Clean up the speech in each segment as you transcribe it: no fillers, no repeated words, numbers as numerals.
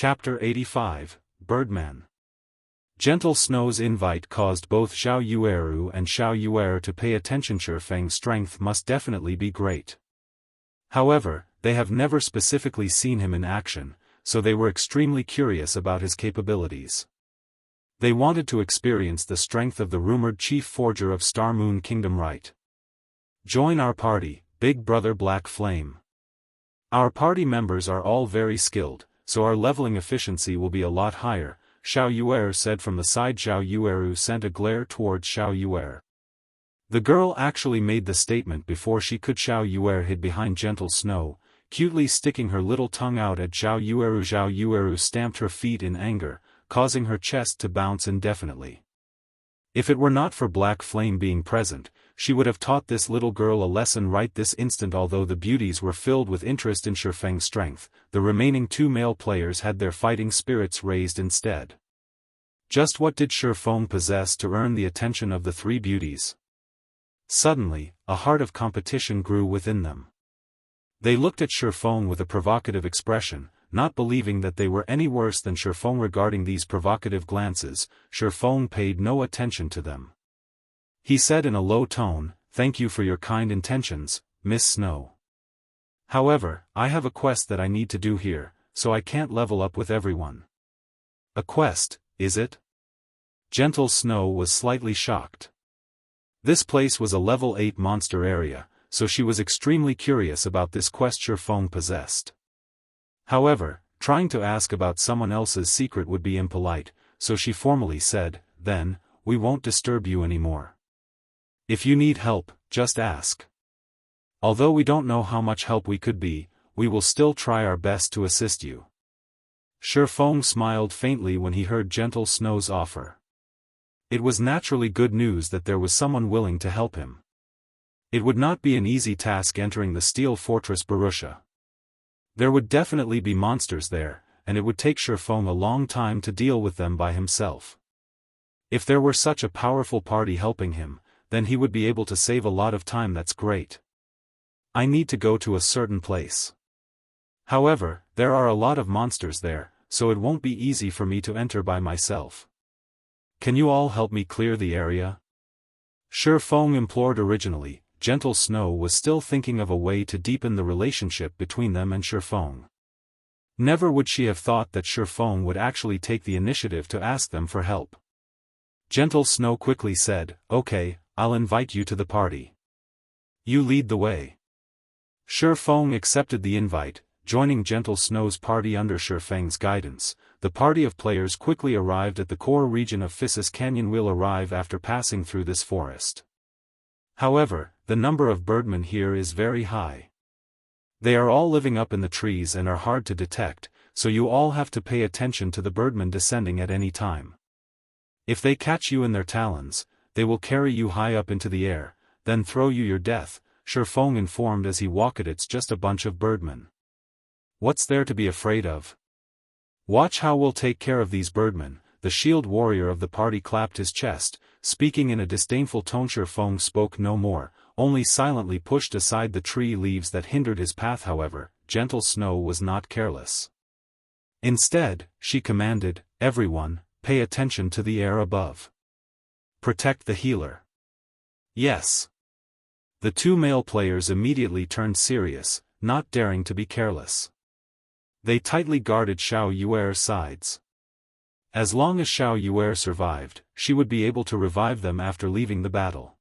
Chapter 85, Birdman. Gentle Snow's invite caused both Xiao Yueru and Xiao Yuer to pay attention. Shifeng's strength must definitely be great. However, they have never specifically seen him in action, so they were extremely curious about his capabilities. They wanted to experience the strength of the rumored chief forger of Star Moon Kingdom. Right? Join our party, Big Brother Black Flame. Our party members are all very skilled, so our leveling efficiency will be a lot higher, Xiao Yuer said from the side. Xiao Yueru sent a glare towards Xiao Yuer. The girl actually made the statement before she could. Xiao Yuer hid behind Gentle Snow, cutely sticking her little tongue out at Xiao Yueru. Xiao Yueru stamped her feet in anger, causing her chest to bounce indefinitely. If it were not for Black Flame being present, she would have taught this little girl a lesson right this instant. Although the beauties were filled with interest in Shifeng's strength, the remaining two male players had their fighting spirits raised instead. Just what did Shifeng possess to earn the attention of the three beauties? Suddenly, a heart of competition grew within them. They looked at Shifeng with a provocative expression, not believing that they were any worse than Shifeng. Regarding these provocative glances, Shifeng paid no attention to them. He said in a low tone, "Thank you for your kind intentions, Miss Snow. However, I have a quest that I need to do here, so I can't level up with everyone." "A quest, is it?" Gentle Snow was slightly shocked. This place was a level 8 monster area, so she was extremely curious about this quest Shifeng possessed. However, trying to ask about someone else's secret would be impolite, so she formally said, "Then, we won't disturb you anymore. If you need help, just ask. Although we don't know how much help we could be, we will still try our best to assist you." Shifeng smiled faintly when he heard Gentle Snow's offer. It was naturally good news that there was someone willing to help him. It would not be an easy task entering the steel fortress Barrutia. There would definitely be monsters there, and it would take Shifeng a long time to deal with them by himself. If there were such a powerful party helping him, then he would be able to save a lot of time. That's great. I need to go to a certain place. However, there are a lot of monsters there, so it won't be easy for me to enter by myself. Can you all help me clear the area? Shifeng implored. Originally, Gentle Snow was still thinking of a way to deepen the relationship between them and Shifeng. Never would she have thought that Shifeng would actually take the initiative to ask them for help. Gentle Snow quickly said, "Okay, I'll invite you to the party. You lead the way." Shifeng accepted the invite, joining Gentle Snow's party under Shifeng's guidance. The party of players quickly arrived at the core region of Fittest Canyon. Will arrive after passing through this forest. However, the number of birdmen here is very high. They are all living up in the trees and are hard to detect, so you all have to pay attention to the birdmen descending at any time. If they catch you in their talons, they will carry you high up into the air, then throw you your death, Shifeng informed as he walked. It's just a bunch of birdmen. What's there to be afraid of? Watch how we'll take care of these birdmen. The shield warrior of the party clapped his chest, speaking in a disdainful tone. Shifeng spoke no more, only silently pushed aside the tree leaves that hindered his path. However, Gentle Snow was not careless. Instead, she commanded, "Everyone, pay attention to the air above. Protect the healer." "Yes." The two male players immediately turned serious, not daring to be careless. They tightly guarded Xiao Yuer's sides. As long as Xiao Yuer survived, she would be able to revive them after leaving the battle.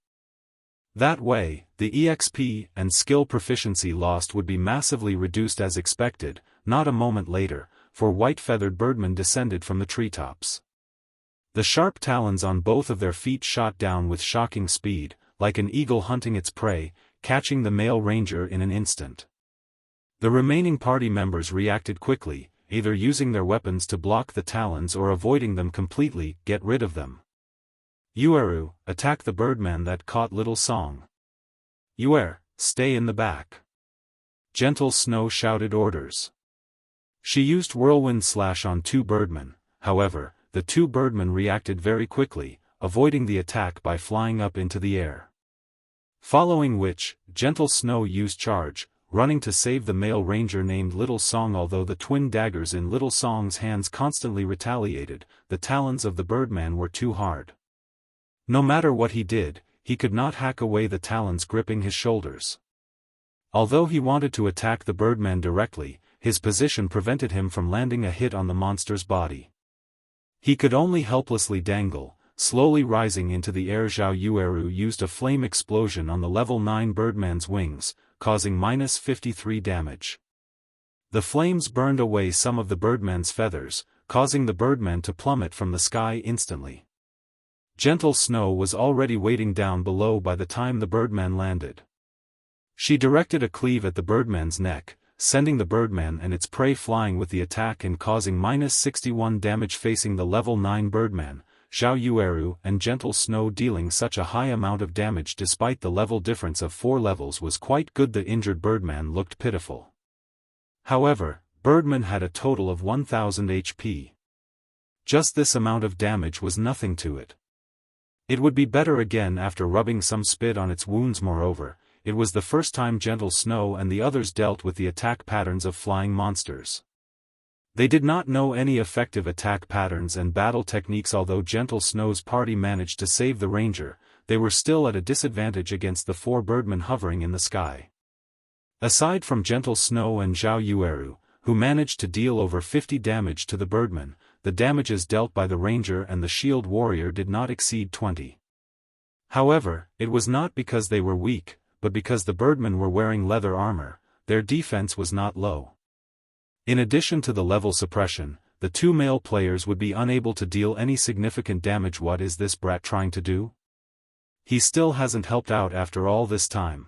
That way, the EXP and skill proficiency lost would be massively reduced as expected. Not a moment later, four white-feathered birdmen descended from the treetops. The sharp talons on both of their feet shot down with shocking speed, like an eagle hunting its prey, catching the male ranger in an instant. The remaining party members reacted quickly, either using their weapons to block the talons or avoiding them completely. Get rid of them. Yueru, attack the birdman that caught Little Song. Yuer, stay in the back. Gentle Snow shouted orders. She used Whirlwind Slash on two birdmen. However, the two birdmen reacted very quickly, avoiding the attack by flying up into the air. Following which, Gentle Snow used Charge, running to save the male ranger named Little Song. Although the twin daggers in Little Song's hands constantly retaliated, the talons of the Birdman were too hard. No matter what he did, he could not hack away the talons gripping his shoulders. Although he wanted to attack the Birdman directly, his position prevented him from landing a hit on the monster's body. He could only helplessly dangle, slowly rising into the air. Zhao Yueru used a flame explosion on the level 9 Birdman's wings, causing -53 damage. The flames burned away some of the Birdman's feathers, causing the Birdman to plummet from the sky instantly. Gentle Snow was already waiting down below by the time the Birdman landed. She directed a cleave at the Birdman's neck, sending the Birdman and its prey flying with the attack and causing -61 damage. Facing the level 9 Birdman, Zhao Yueru and Gentle Snow dealing such a high amount of damage despite the level difference of 4 levels was quite good. The injured Birdman looked pitiful. However, Birdman had a total of 1000 HP. Just this amount of damage was nothing to it. It would be better again after rubbing some spit on its wounds. Moreover, it was the first time Gentle Snow and the others dealt with the attack patterns of flying monsters. They did not know any effective attack patterns and battle techniques. Although Gentle Snow's party managed to save the ranger, they were still at a disadvantage against the 4 Birdmen hovering in the sky. Aside from Gentle Snow and Zhao Yueru, who managed to deal over 50 damage to the Birdmen, the damages dealt by the ranger and the shield warrior did not exceed 20. However, it was not because they were weak, but because the Birdmen were wearing leather armor. Their defense was not low. In addition to the level suppression, the 2 male players would be unable to deal any significant damage. What is this brat trying to do? He still hasn't helped out after all this time.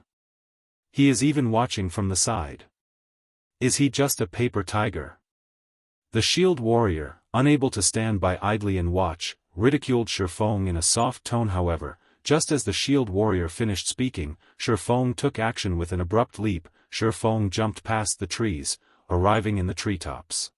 He is even watching from the side. Is he just a paper tiger? The shield warrior, unable to stand by idly and watch, ridiculed Shifeng in a soft tone. However, just as the shield warrior finished speaking, Shifeng took action with an abrupt leap. Shifeng jumped past the trees, arriving in the treetops.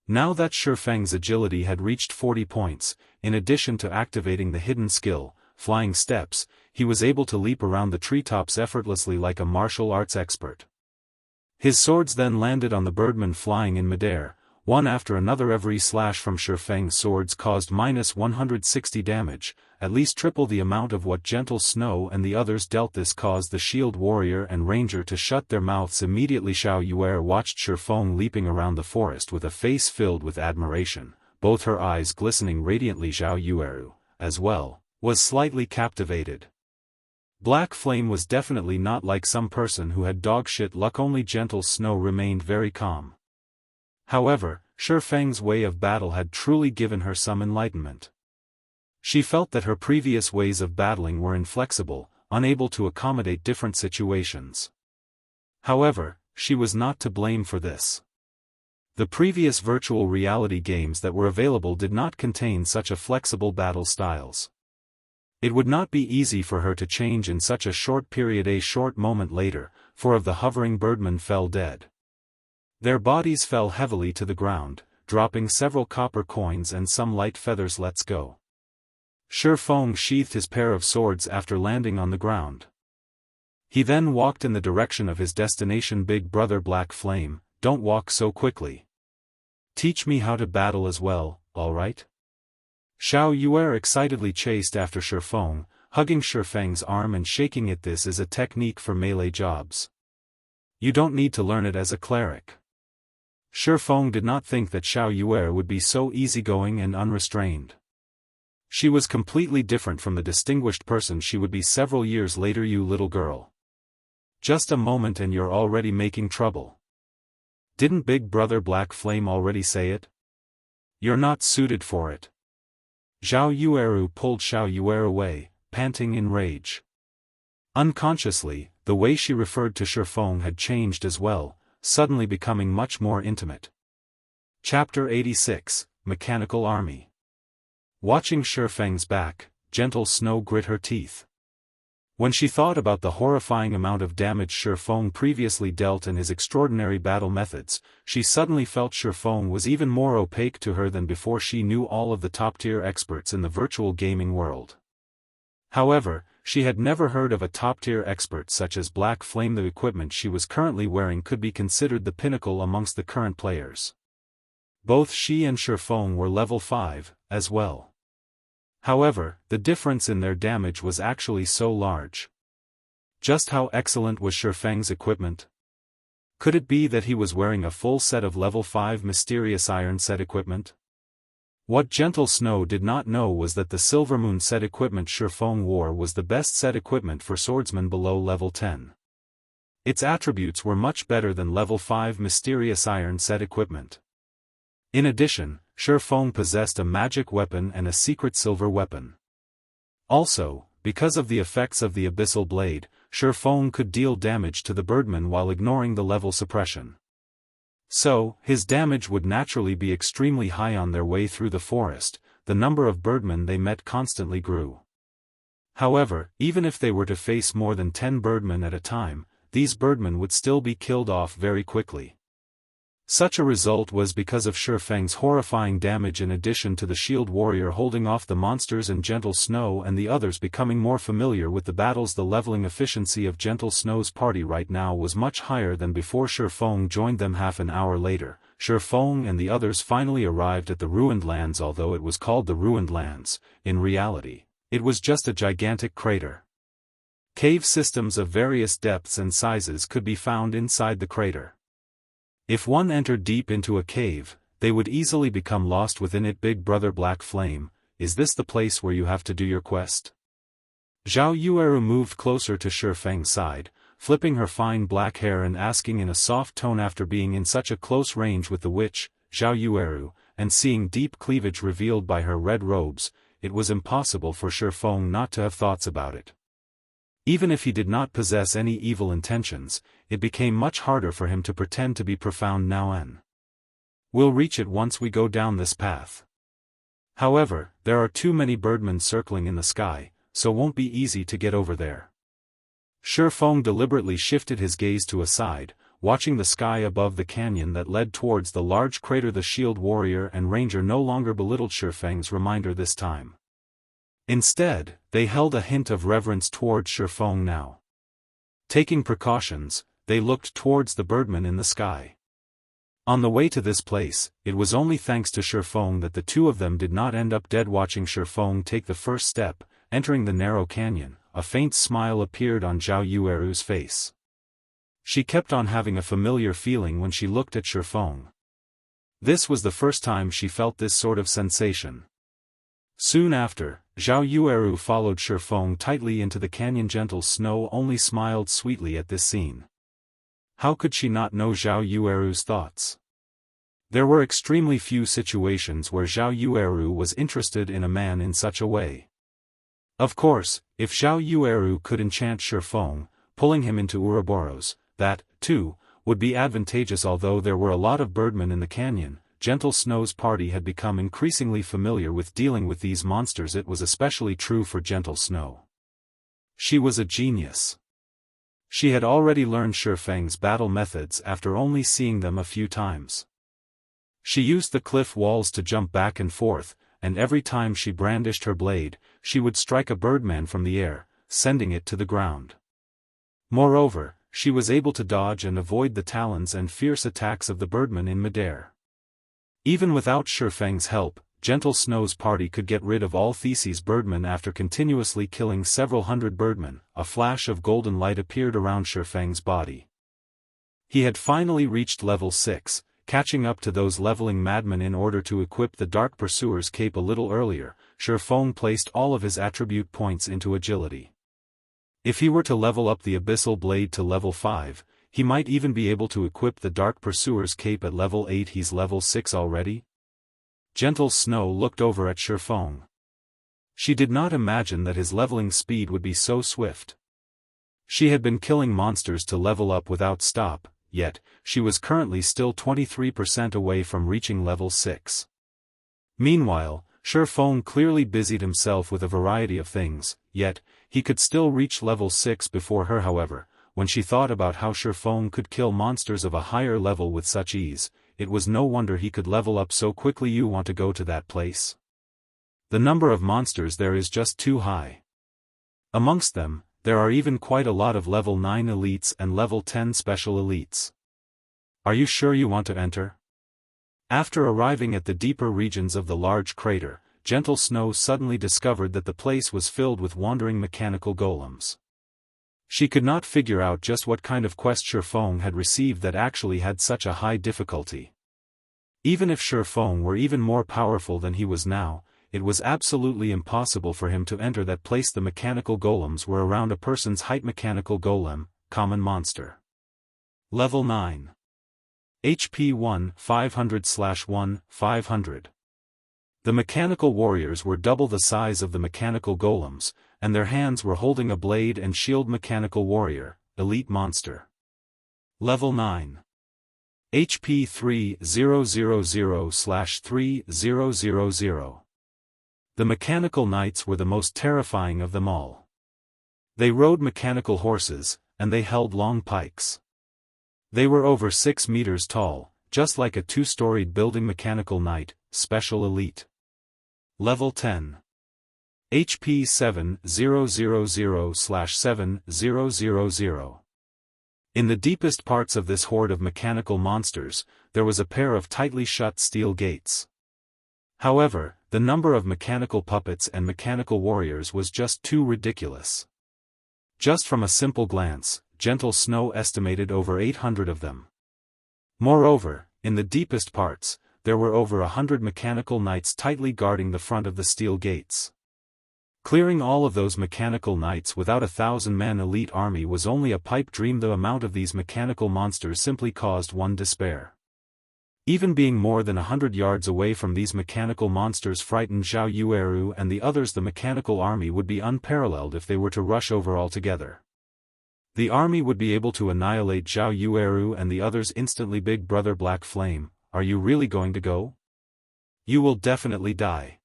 Now that Shifeng's agility had reached 40 points, in addition to activating the hidden skill, Flying Steps, he was able to leap around the treetops effortlessly like a martial arts expert. His swords then landed on the Birdman flying in midair, one after another. Every slash from Shifeng's swords caused -160 damage, at least triple the amount of what Gentle Snow and the others dealt. This caused the shield warrior and ranger to shut their mouths immediately. Zhao Yueru watched Shifeng leaping around the forest with a face filled with admiration, both her eyes glistening radiantly. Zhao Yueru, as well, was slightly captivated. Black Flame was definitely not like some person who had dogshit luck. Only Gentle Snow remained very calm. However, Shifeng's way of battle had truly given her some enlightenment. She felt that her previous ways of battling were inflexible, unable to accommodate different situations. However, she was not to blame for this. The previous virtual reality games that were available did not contain such a flexible battle styles. It would not be easy for her to change in such a short period. A short moment later, 4 of the hovering Birdmen fell dead. Their bodies fell heavily to the ground, dropping several copper coins and some light feathers. Let's go. Shifeng sheathed his pair of swords after landing on the ground. He then walked in the direction of his destination. Big brother Black Flame, don't walk so quickly. Teach me how to battle as well, alright? Zhao Yueru excitedly chased after Shifeng, hugging Shifeng's arm and shaking it. This is a technique for melee jobs. You don't need to learn it as a cleric. Shifeng did not think that Zhao Yueru would be so easygoing and unrestrained. She was completely different from the distinguished person she would be several years later. You little girl. Just a moment and you're already making trouble. Didn't Big Brother Black Flame already say it? You're not suited for it. Zhao Yueru pulled Zhao Yueru away, panting in rage. Unconsciously, the way she referred to Shifeng had changed as well, suddenly becoming much more intimate. Chapter 86, Mechanical Army. Watching Shifeng's back, Gentle Snow grit her teeth. When she thought about the horrifying amount of damage Shifeng previously dealt and his extraordinary battle methods, she suddenly felt Shifeng was even more opaque to her than before. She knew all of the top-tier experts in the virtual gaming world. However, she had never heard of a top-tier expert such as Black Flame. The equipment she was currently wearing could be considered the pinnacle amongst the current players. Both she and Shifeng were level 5, as well. However, the difference in their damage was actually so large. Just how excellent was Shifeng's equipment? Could it be that he was wearing a full set of level 5 mysterious iron set equipment? What Gentle Snow did not know was that the Silvermoon set equipment Shifeng wore was the best set equipment for swordsmen below level 10. Its attributes were much better than level 5 mysterious iron set equipment. In addition, Shifeng possessed a magic weapon and a secret silver weapon. Also, because of the effects of the Abyssal Blade, Shifeng could deal damage to the Birdman while ignoring the level suppression. So, his damage would naturally be extremely high. On their way through the forest, the number of Birdmen they met constantly grew. However, even if they were to face more than 10 Birdmen at a time, these Birdmen would still be killed off very quickly. Such a result was because of Shifeng's horrifying damage in addition to the shield warrior holding off the monsters and Gentle Snow and the others becoming more familiar with the battles. The leveling efficiency of Gentle Snow's party right now was much higher than before Shifeng joined them. Half an hour later, Shifeng and the others finally arrived at the Ruined Lands. Although it was called the Ruined Lands, in reality, it was just a gigantic crater. Cave systems of various depths and sizes could be found inside the crater. If one entered deep into a cave, they would easily become lost within it. Big Brother Black Flame, is this the place where you have to do your quest? Zhao Yueru moved closer to Shifeng's side, flipping her fine black hair and asking in a soft tone. After being in such a close range with the witch, Zhao Yueru, and seeing deep cleavage revealed by her red robes, it was impossible for Shifeng not to have thoughts about it. Even if he did not possess any evil intentions, it became much harder for him to pretend to be profound now. We'll reach it once we go down this path. However, there are too many Birdmen circling in the sky, so won't be easy to get over there. Shifeng deliberately shifted his gaze to a side, watching the sky above the canyon that led towards the large crater. The shield warrior and ranger no longer belittled Shifeng's reminder this time. Instead, they held a hint of reverence towards Shifeng now. Taking precautions, they looked towards the Birdman in the sky. On the way to this place, it was only thanks to Shifeng that the two of them did not end up dead. Watching Shifeng take the first step, entering the narrow canyon, a faint smile appeared on Zhao Yueru's face. She kept on having a familiar feeling when she looked at Shifeng. This was the first time she felt this sort of sensation. Soon after, Zhao Yueru followed Shifeng tightly into the canyon. Gentle Snow only smiled sweetly at this scene. How could she not know Zhao Yueru's thoughts? There were extremely few situations where Zhao Yueru was interested in a man in such a way. Of course, if Zhao Yueru could enchant Shifeng, pulling him into Ouroboros, that, too, would be advantageous. Although there were a lot of Birdmen in the canyon, Gentle Snow's party had become increasingly familiar with dealing with these monsters. It was especially true for Gentle Snow. She was a genius. She had already learned Shifeng's battle methods after only seeing them a few times. She used the cliff walls to jump back and forth, and every time she brandished her blade, she would strike a Birdman from the air, sending it to the ground. Moreover, she was able to dodge and avoid the talons and fierce attacks of the Birdman in midair. Even without Shifeng's help, Gentle Snow's party could get rid of all Theseus Birdmen after continuously killing several hundred Birdmen. A flash of golden light appeared around Shifeng's body. He had finally reached level 6, catching up to those leveling madmen. In order to equip the Dark Pursuer's cape a little earlier, Shifeng placed all of his attribute points into agility. If he were to level up the Abyssal Blade to level 5, he might even be able to equip the Dark Pursuer's cape at level 8. He's level 6 already? Gentle Snow looked over at Shifeng. She did not imagine that his leveling speed would be so swift. She had been killing monsters to level up without stop, yet, she was currently still 23% away from reaching level 6. Meanwhile, Shifeng clearly busied himself with a variety of things, yet, he could still reach level 6 before her. However, when she thought about how Shifeng could kill monsters of a higher level with such ease, it was no wonder he could level up so quickly. You want to go to that place? The number of monsters there is just too high. Amongst them, there are even quite a lot of level 9 elites and level 10 special elites. Are you sure you want to enter? After arriving at the deeper regions of the large crater, Gentle Snow suddenly discovered that the place was filled with wandering mechanical golems. She could not figure out just what kind of quest Shifeng had received that actually had such a high difficulty. Even if Shifeng were even more powerful than he was now, it was absolutely impossible for him to enter that place. The mechanical golems were around a person's height. Mechanical golem, common monster. Level 9. HP 1 500/1 500. The mechanical warriors were double the size of the mechanical golems, and their hands were holding a blade and shield. Mechanical warrior, elite monster. Level 9. HP 3000/3000. The mechanical knights were the most terrifying of them all. They rode mechanical horses, and they held long pikes. They were over 6 meters tall, just like a 2-storied building. Mechanical knight, special elite. Level 10. HP 7000/7000. In the deepest parts of this horde of mechanical monsters, there was a pair of tightly shut steel gates. However, the number of mechanical puppets and mechanical warriors was just too ridiculous. Just from a simple glance, Gentle Snow estimated over 800 of them. Moreover, in the deepest parts, there were over 100 mechanical knights tightly guarding the front of the steel gates. Clearing all of those mechanical knights without a 1,000-man elite army was only a pipe dream. The amount of these mechanical monsters simply caused one despair. Even being more than 100 yards away from these mechanical monsters frightened Zhao Yueru and the others. The mechanical army would be unparalleled if they were to rush over altogether. The army would be able to annihilate Zhao Yueru and the others instantly. Big brother Black Flame, are you really going to go? You will definitely die.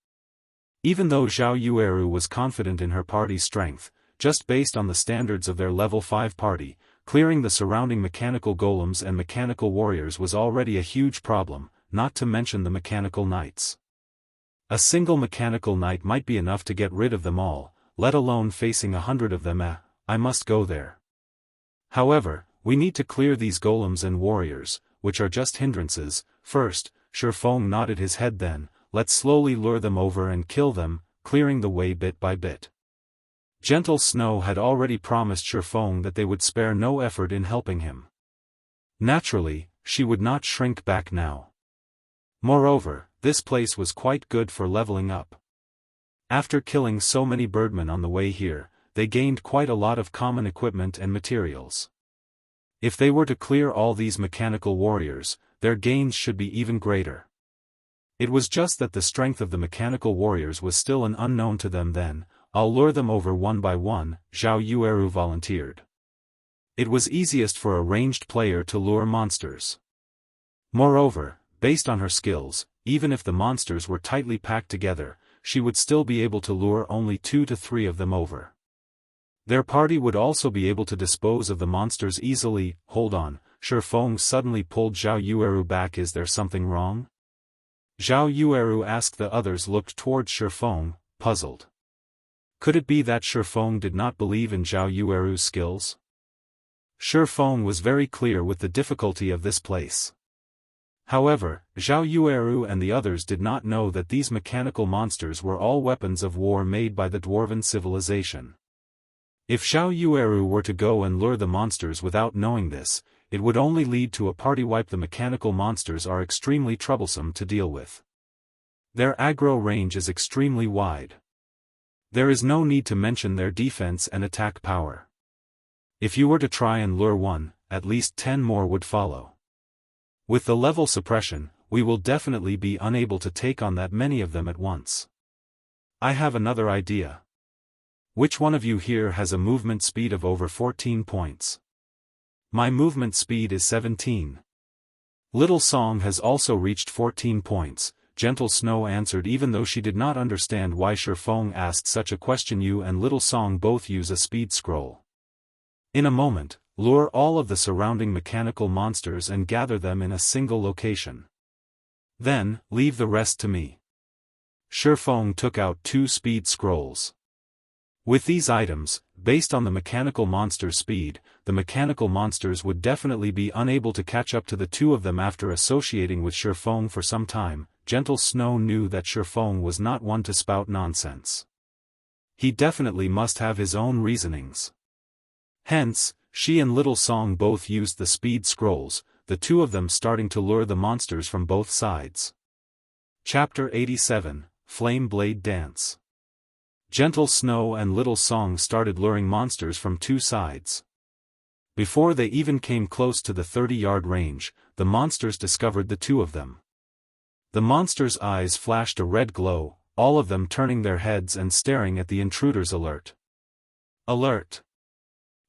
Even though Zhao Yueru was confident in her party's strength, just based on the standards of their level 5 party, clearing the surrounding mechanical golems and mechanical warriors was already a huge problem, not to mention the mechanical knights. A single mechanical knight might be enough to get rid of them all, let alone facing 100 of them. I must go there. However, we need to clear these golems and warriors, which are just hindrances. First, Shifeng nodded his head. Then, let's slowly lure them over and kill them, clearing the way bit by bit. Gentle Snow had already promised Shifeng that they would spare no effort in helping him. Naturally, she would not shrink back now. Moreover, this place was quite good for leveling up. After killing so many birdmen on the way here, they gained quite a lot of common equipment and materials. If they were to clear all these mechanical warriors, their gains should be even greater. It was just that the strength of the mechanical warriors was still an unknown to them. Then, I'll lure them over one by one, Zhao Yueru volunteered. It was easiest for a ranged player to lure monsters. Moreover, based on her skills, even if the monsters were tightly packed together, she would still be able to lure only 2 to 3 of them over. Their party would also be able to dispose of the monsters easily. Hold on, Shifeng suddenly pulled Zhao Yueru back. Is there something wrong? Zhao Yueru asked. The others looked towards Shifeng, puzzled. Could it be that Shifeng did not believe in Zhao Yueru's skills? Shifeng was very clear with the difficulty of this place. However, Zhao Yueru and the others did not know that these mechanical monsters were all weapons of war made by the dwarven civilization. If Zhao Yueru were to go and lure the monsters without knowing this, it would only lead to a party wipe. The mechanical monsters are extremely troublesome to deal with. Their aggro range is extremely wide. There is no need to mention their defense and attack power. If you were to try and lure one, at least 10 more would follow. With the level suppression, we will definitely be unable to take on that many of them at once. I have another idea. Which one of you here has a movement speed of over 14 points? My movement speed is 17. Little Song has also reached 14 points, Gentle Snow answered, even though she did not understand why Shifeng asked such a question. You and Little Song both use a speed scroll. In a moment, lure all of the surrounding mechanical monsters and gather them in a single location. Then, leave the rest to me. Shifeng took out 2 speed scrolls. With these items, based on the mechanical monster's speed, the mechanical monsters would definitely be unable to catch up to the two of them. After associating with Shifeng for some time, Gentle Snow knew that Shifeng was not one to spout nonsense. He definitely must have his own reasonings. Hence, she and Little Song both used the speed scrolls, the two of them starting to lure the monsters from both sides. Chapter 87, Flame Blade Dance. Gentle Snow and Little Song started luring monsters from two sides. Before they even came close to the 30-yard range, the monsters discovered the two of them. The monsters' eyes flashed a red glow, all of them turning their heads and staring at the intruders. Alert! Alert!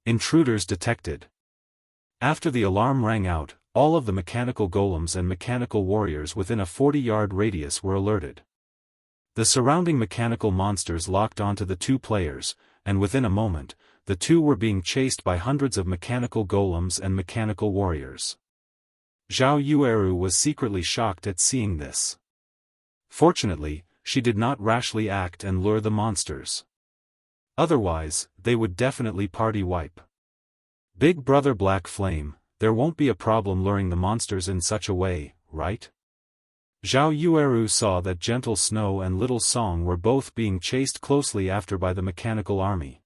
Intruders detected. After the alarm rang out, all of the mechanical golems and mechanical warriors within a 40-yard radius were alerted. The surrounding mechanical monsters locked onto the two players, and within a moment, the two were being chased by hundreds of mechanical golems and mechanical warriors. Zhao Yueru was secretly shocked at seeing this. Fortunately, she did not rashly act and lure the monsters. Otherwise, they would definitely party wipe. Big Brother Black Flame, there won't be a problem luring the monsters in such a way, right? Zhao Yueru saw that Gentle Snow and Little Song were both being chased closely after by the mechanical army.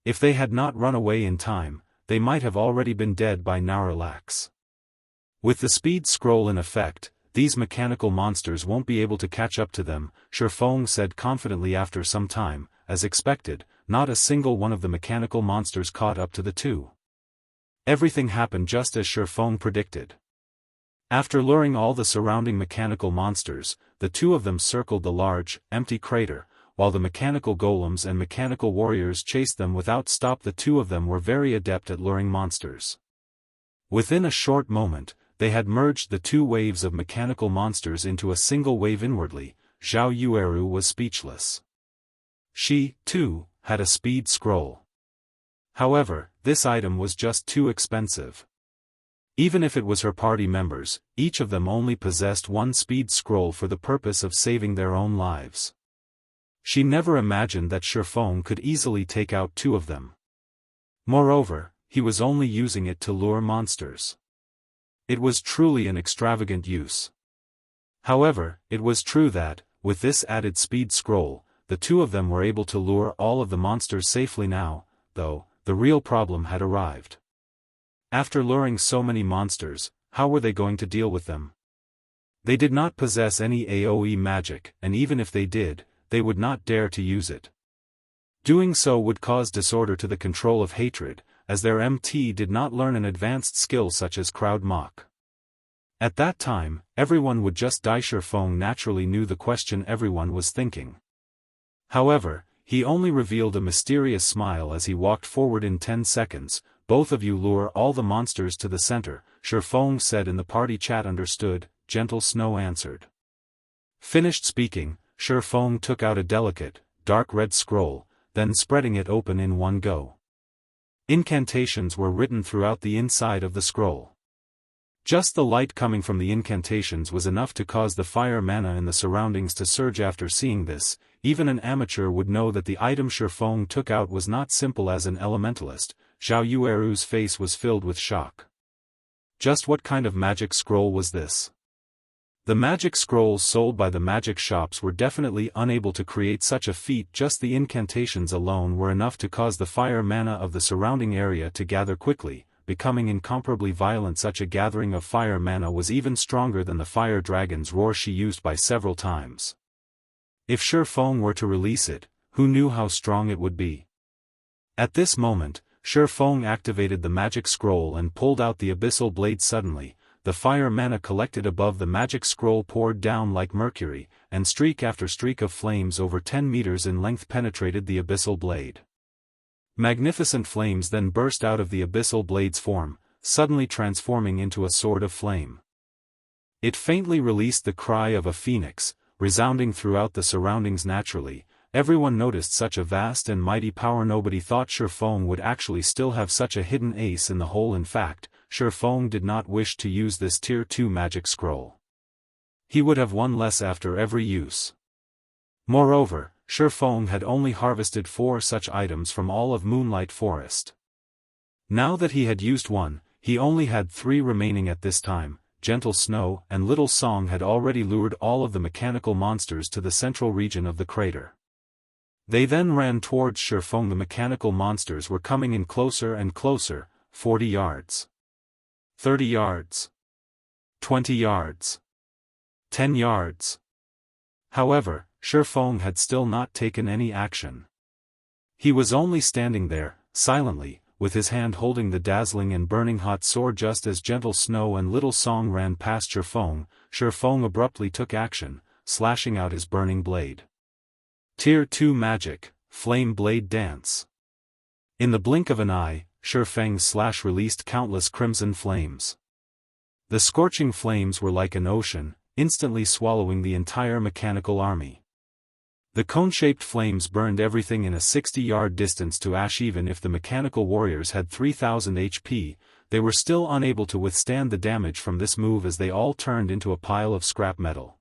If they had not run away in time, they might have already been dead by now. Relax. With the speed scroll in effect, these mechanical monsters won't be able to catch up to them, Shifeng said confidently. After some time, as expected, not a single one of the mechanical monsters caught up to the two. Everything happened just as Shifeng predicted. After luring all the surrounding mechanical monsters, the two of them circled the large, empty crater, while the mechanical golems and mechanical warriors chased them without stop. The two of them were very adept at luring monsters. Within a short moment, they had merged the two waves of mechanical monsters into a single wave inwardly. Zhao Yueru was speechless. She, too, had a speed scroll. However, this item was just too expensive. Even if it was her party members, each of them only possessed one speed scroll for the purpose of saving their own lives. She never imagined that Shifeng could easily take out two of them. Moreover, he was only using it to lure monsters. It was truly an extravagant use. However, it was true that, with this added speed scroll, the two of them were able to lure all of the monsters safely. Now, though, the real problem had arrived. After luring so many monsters, how were they going to deal with them? They did not possess any AoE magic, and even if they did, they would not dare to use it. Doing so would cause disorder to the control of hatred, as their MT did not learn an advanced skill such as Crowd Mock. At that time, everyone would just die. Shifeng naturally knew the question everyone was thinking. However, he only revealed a mysterious smile as he walked forward. In 10 seconds, both of you lure all the monsters to the center, Shifeng said in the party chat. Understood, Gentle Snow answered. Finished speaking, Shifeng took out a delicate, dark red scroll, then spreading it open in one go. Incantations were written throughout the inside of the scroll. Just the light coming from the incantations was enough to cause the fire mana in the surroundings to surge. After seeing this, even an amateur would know that the item Shifeng took out was not simple. As an elementalist, Zhao Yueru's face was filled with shock. Just what kind of magic scroll was this? The magic scrolls sold by the magic shops were definitely unable to create such a feat. Just the incantations alone were enough to cause the fire mana of the surrounding area to gather quickly, becoming incomparably violent. Such a gathering of fire mana was even stronger than the fire dragon's roar she used by several times. If Shifeng were to release it, who knew how strong it would be? At this moment, Shifeng activated the magic scroll and pulled out the abyssal blade. Suddenly, the fire mana collected above the magic scroll poured down like mercury, and streak after streak of flames over 10 meters in length penetrated the abyssal blade. Magnificent flames then burst out of the abyssal blade's form, suddenly transforming into a sword of flame. It faintly released the cry of a phoenix, resounding throughout the surroundings. Naturally, everyone noticed such a vast and mighty power. Nobody thought Shifeng would actually still have such a hidden ace in the hole. In fact, Shifeng did not wish to use this Tier 2 magic scroll. He would have one less after every use. Moreover, Shi Feng had only harvested 4 such items from all of Moonlight Forest. Now that he had used one, he only had 3 remaining at this time. Gentle Snow and Little Song had already lured all of the mechanical monsters to the central region of the crater. They then ran towards Shi Feng. The mechanical monsters were coming in closer and closer, 40 yards. 30 yards. 20 yards. 10 yards. However, Shi Feng had still not taken any action. He was only standing there, silently, with his hand holding the dazzling and burning hot sword. Just as Gentle Snow and Little Song ran past Shi Feng abruptly took action, slashing out his burning blade. Tier 2 Magic, Flame Blade Dance. In the blink of an eye, Shi Feng's slash released countless crimson flames. The scorching flames were like an ocean, instantly swallowing the entire mechanical army. The cone-shaped flames burned everything in a 60-yard distance to ash. Even if the mechanical warriors had 3000 HP, they were still unable to withstand the damage from this move as they all turned into a pile of scrap metal.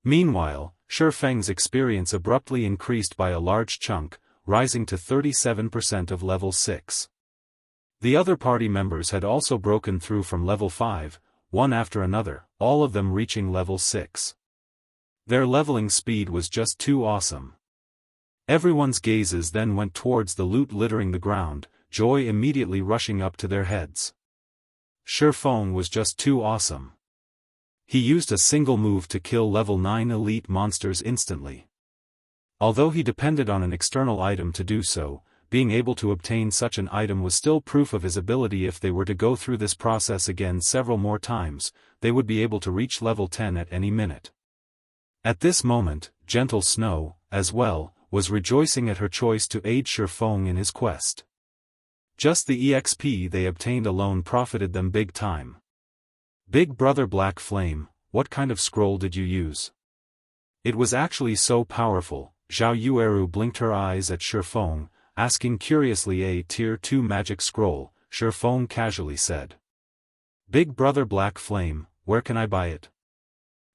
Meanwhile, Shi Feng's experience abruptly increased by a large chunk, rising to 37% of level 6. The other party members had also broken through from level 5, one after another, all of them reaching level 6. Their leveling speed was just too awesome. Everyone's gazes then went towards the loot littering the ground, joy immediately rushing up to their heads. Shi Feng was just too awesome. He used a single move to kill level 9 elite monsters instantly. Although he depended on an external item to do so, being able to obtain such an item was still proof of his ability. If they were to go through this process again several more times, they would be able to reach level 10 at any minute. At this moment, Gentle Snow, as well, was rejoicing at her choice to aid Shi Feng in his quest. Just the EXP they obtained alone profited them big time. Big Brother Black Flame, what kind of scroll did you use? It was actually so powerful. Zhao Yueru blinked her eyes at Shi Feng, asking curiously. A tier 2 magic scroll, Shi Feng casually said. Big Brother Black Flame, where can I buy it?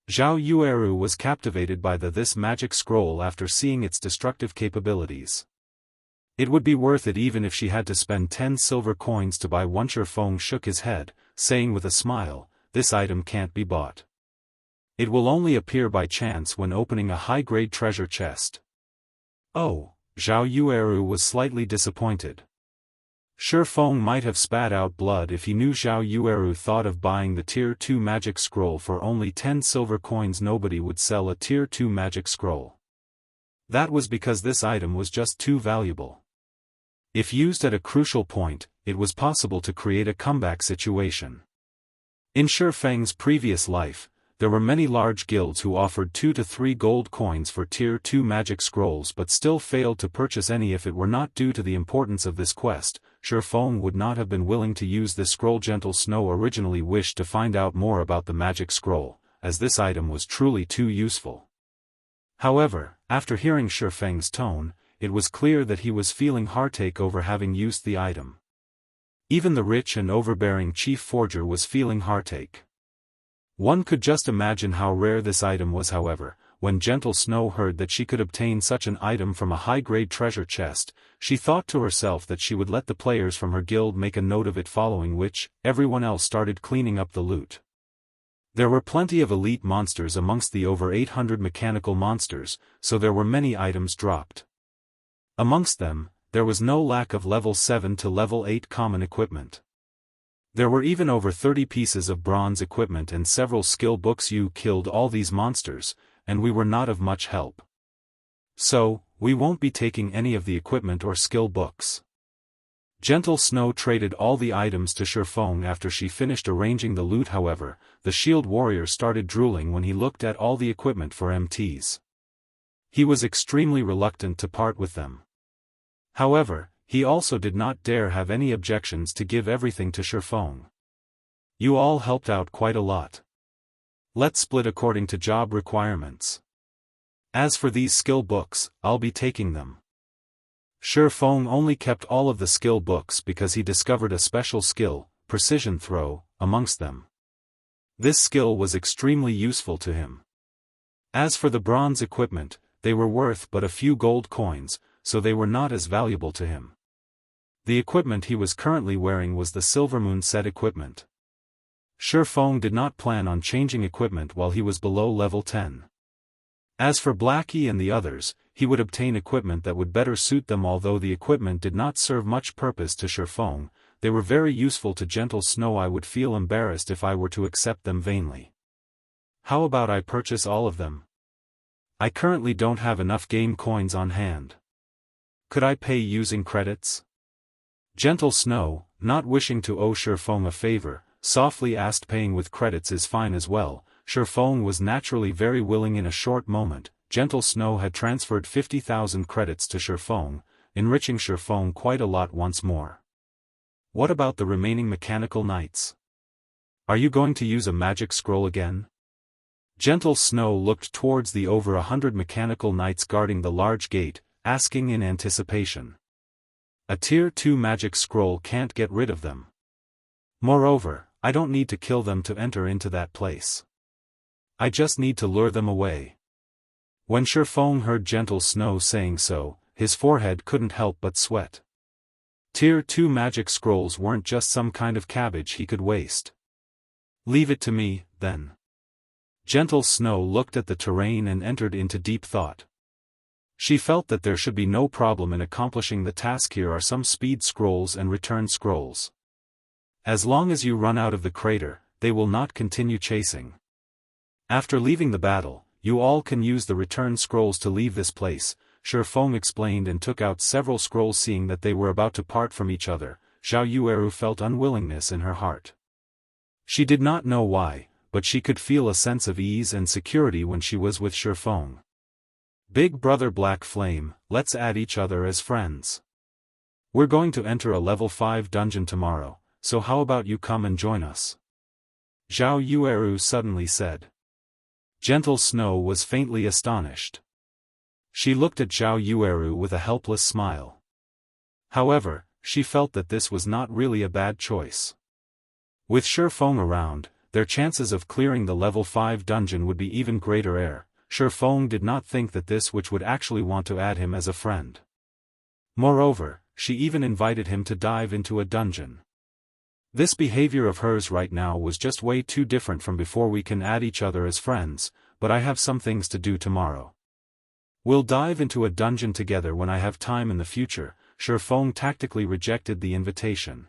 Zhao Yueru was captivated by this magic scroll after seeing its destructive capabilities. It would be worth it even if she had to spend 10 silver coins to buy one. Shi Feng shook his head, saying with a smile, this item can't be bought. It will only appear by chance when opening a high-grade treasure chest. Oh, Zhao Yueru was slightly disappointed. Shi Feng might have spat out blood if he knew Zhao Yueru thought of buying the tier 2 magic scroll for only 10 silver coins. Nobody would sell a tier 2 magic scroll. That was because this item was just too valuable. If used at a crucial point, it was possible to create a comeback situation. In Shi Feng's previous life, there were many large guilds who offered 2 to 3 gold coins for tier 2 magic scrolls but still failed to purchase any. If it were not due to the importance of this quest, Shi Feng would not have been willing to use this scroll. Gentle Snow originally wished to find out more about the magic scroll, as this item was truly too useful. However, after hearing Shi Feng's tone, it was clear that he was feeling heartache over having used the item. Even the rich and overbearing chief forger was feeling heartache. One could just imagine how rare this item was. However, when Gentle Snow heard that she could obtain such an item from a high-grade treasure chest, she thought to herself that she would let the players from her guild make a note of it, following which, everyone else started cleaning up the loot. There were plenty of elite monsters amongst the over 800 mechanical monsters, so there were many items dropped. Amongst them, there was no lack of level 7 to level 8 common equipment. There were even over 30 pieces of bronze equipment and several skill books. You killed all these monsters, and we were not of much help. So, we won't be taking any of the equipment or skill books. Gentle Snow traded all the items to Shi Feng after she finished arranging the loot. However, the shield warrior started drooling when he looked at all the equipment for MTs. He was extremely reluctant to part with them. However, he also did not dare have any objections to give everything to Shi Feng. You all helped out quite a lot. Let's split according to job requirements. As for these skill books, I'll be taking them. Shi Feng only kept all of the skill books because he discovered a special skill, Precision Throw, amongst them. This skill was extremely useful to him. As for the bronze equipment, they were worth but a few gold coins, so they were not as valuable to him. The equipment he was currently wearing was the Silvermoon set equipment. Shifeng did not plan on changing equipment while he was below level 10. As for Blackie and the others, he would obtain equipment that would better suit them. Although the equipment did not serve much purpose to Shifeng, they were very useful to Gentle Snow. I would feel embarrassed if I were to accept them vainly. How about I purchase all of them? I currently don't have enough game coins on hand. Could I pay using credits? Gentle Snow, not wishing to owe Shifeng a favor, softly asked. Paying with credits is fine as well. Shifeng was naturally very willing. In a short moment, Gentle Snow had transferred 50,000 credits to Shifeng, enriching Shifeng quite a lot once more. What about the remaining mechanical knights? Are you going to use a magic scroll again? Gentle Snow looked towards the over 100 mechanical knights guarding the large gate, asking in anticipation. A tier 2 magic scroll can't get rid of them. Moreover, I don't need to kill them to enter into that place. I just need to lure them away. When Shifeng heard Gentle Snow saying so, his forehead couldn't help but sweat. Tier 2 magic scrolls weren't just some kind of cabbage he could waste. Leave it to me, then. Gentle Snow looked at the terrain and entered into deep thought. She felt that there should be no problem in accomplishing the task. Here are some speed scrolls and return scrolls. As long as you run out of the crater, they will not continue chasing. After leaving the battle, you all can use the return scrolls to leave this place, Shifeng explained and took out several scrolls. Seeing that they were about to part from each other, Xiao Yueru felt unwillingness in her heart. She did not know why, but she could feel a sense of ease and security when she was with Shifeng. Big brother Black Flame, let's add each other as friends. We're going to enter a level 5 dungeon tomorrow, so how about you come and join us? Xiao Yueru suddenly said. Gentle Snow was faintly astonished. She looked at Xiao Yueru with a helpless smile. However, she felt that this was not really a bad choice. With Shifeng around, their chances of clearing the level 5 dungeon would be even greater. Shifeng did not think that this witch would actually want to add him as a friend. Moreover, she even invited him to dive into a dungeon. This behavior of hers right now was just way too different from before. We can add each other as friends, but I have some things to do tomorrow. We'll dive into a dungeon together when I have time in the future. Shifeng tactically rejected the invitation.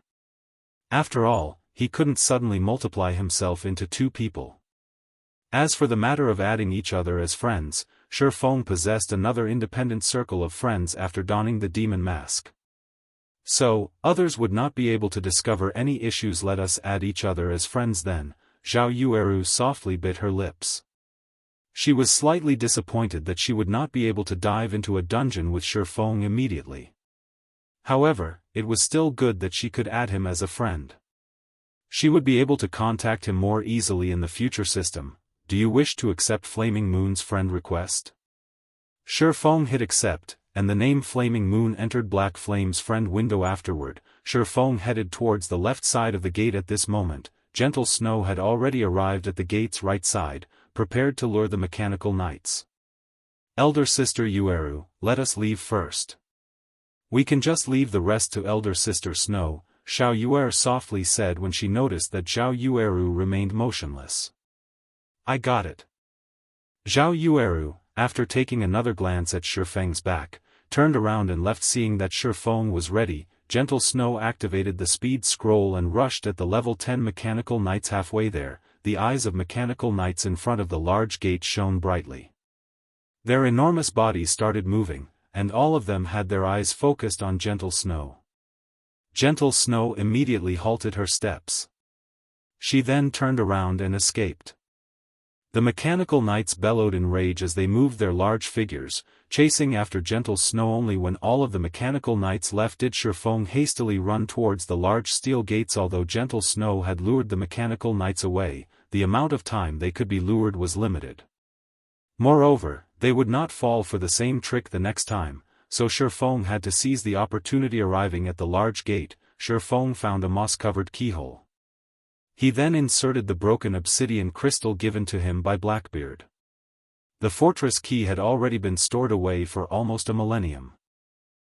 After all, he couldn't suddenly multiply himself into 2 people. As for the matter of adding each other as friends, Shifeng possessed another independent circle of friends after donning the demon mask. So, others would not be able to discover any issues. Let us add each other as friends then. Xiao Yueru softly bit her lips. She was slightly disappointed that she would not be able to dive into a dungeon with Shifeng immediately. However, it was still good that she could add him as a friend. She would be able to contact him more easily in the future system. Do you wish to accept Flaming Moon's friend request? Shifeng hit accept, and the name Flaming Moon entered Black Flame's friend window. Afterward, Shifeng headed towards the left side of the gate. At this moment, Gentle Snow had already arrived at the gate's right side, prepared to lure the mechanical knights. Elder Sister Yueru, let us leave first. We can just leave the rest to Elder Sister Snow, Xiao Yueru softly said when she noticed that Xiao Yueru remained motionless. I got it. Xiao Yueru, after taking another glance at Shifeng's back, turned around and left. Seeing that Shifeng was ready, Gentle Snow activated the speed scroll and rushed at the level 10 mechanical knights. Halfway there, the eyes of mechanical knights in front of the large gate shone brightly. Their enormous bodies started moving, and all of them had their eyes focused on Gentle Snow. Gentle Snow immediately halted her steps. She then turned around and escaped. The mechanical knights bellowed in rage as they moved their large figures, chasing after Gentle Snow. Only when all of the mechanical knights left did Shifeng hastily run towards the large steel gates. Although Gentle Snow had lured the mechanical knights away, the amount of time they could be lured was limited. Moreover, they would not fall for the same trick the next time, so Shifeng had to seize the opportunity. Arriving at the large gate, Shifeng found a moss-covered keyhole. He then inserted the broken obsidian crystal given to him by Blackbeard. The fortress key had already been stored away for almost a millennium.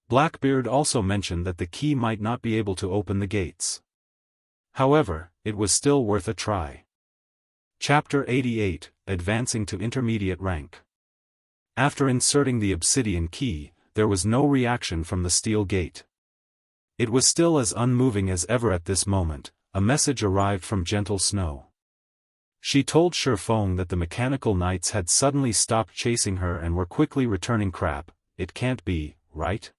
Blackbeard also mentioned that the key might not be able to open the gates. However, it was still worth a try. Chapter 88, Advancing to Intermediate Rank. After inserting the obsidian key, there was no reaction from the steel gate. It was still as unmoving as ever at this moment. A message arrived from Gentle Snow. She told Shifeng that the mechanical knights had suddenly stopped chasing her and were quickly returning. Crap, it can't be, right?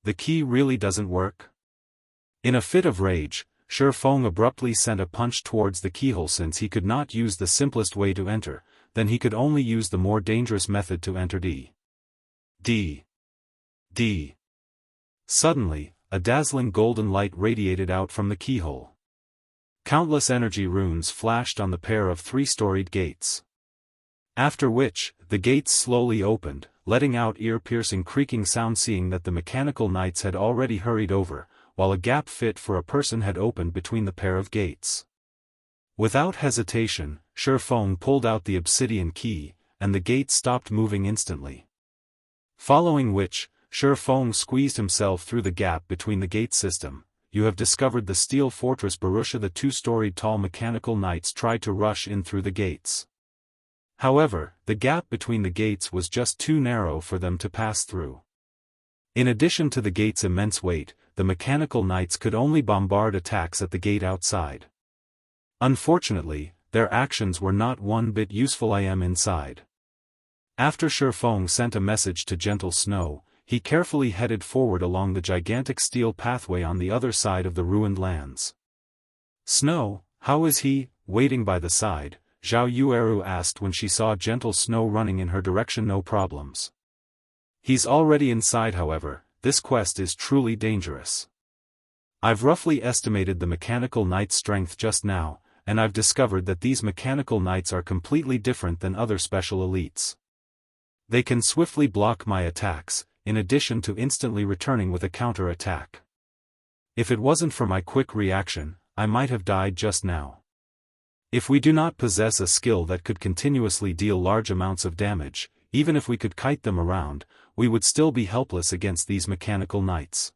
The key really doesn't work? In a fit of rage, Shifeng abruptly sent a punch towards the keyhole. Since he could not use the simplest way to enter, then he could only use the more dangerous method to enter. D. Suddenly, a dazzling golden light radiated out from the keyhole. Countless energy runes flashed on the pair of three-storied gates. After which, the gates slowly opened, letting out ear-piercing creaking sound. Seeing that the mechanical knights had already hurried over, while a gap fit for a person had opened between the pair of gates. Without hesitation, Shifeng pulled out the obsidian key, and the gate stopped moving instantly. Following which, Shifeng squeezed himself through the gap between the gate system. You have discovered the steel fortress Barrutia. The two-storied tall mechanical knights tried to rush in through the gates. However, the gap between the gates was just too narrow for them to pass through. In addition to the gate's immense weight, the mechanical knights could only bombard attacks at the gate outside. Unfortunately, their actions were not one bit useful. I am inside. After Shifeng sent a message to Gentle Snow, he carefully headed forward along the gigantic steel pathway on the other side of the ruined lands. Snow, how is he? Waiting by the side, Zhao Yueru asked when she saw Gentle Snow running in her direction. No problems. He's already inside. However, this quest is truly dangerous. I've roughly estimated the mechanical knight's strength just now, and I've discovered that these mechanical knights are completely different than other special elites. They can swiftly block my attacks, in addition to instantly returning with a counter-attack. If it wasn't for my quick reaction, I might have died just now. If we do not possess a skill that could continuously deal large amounts of damage, even if we could kite them around, we would still be helpless against these mechanical knights.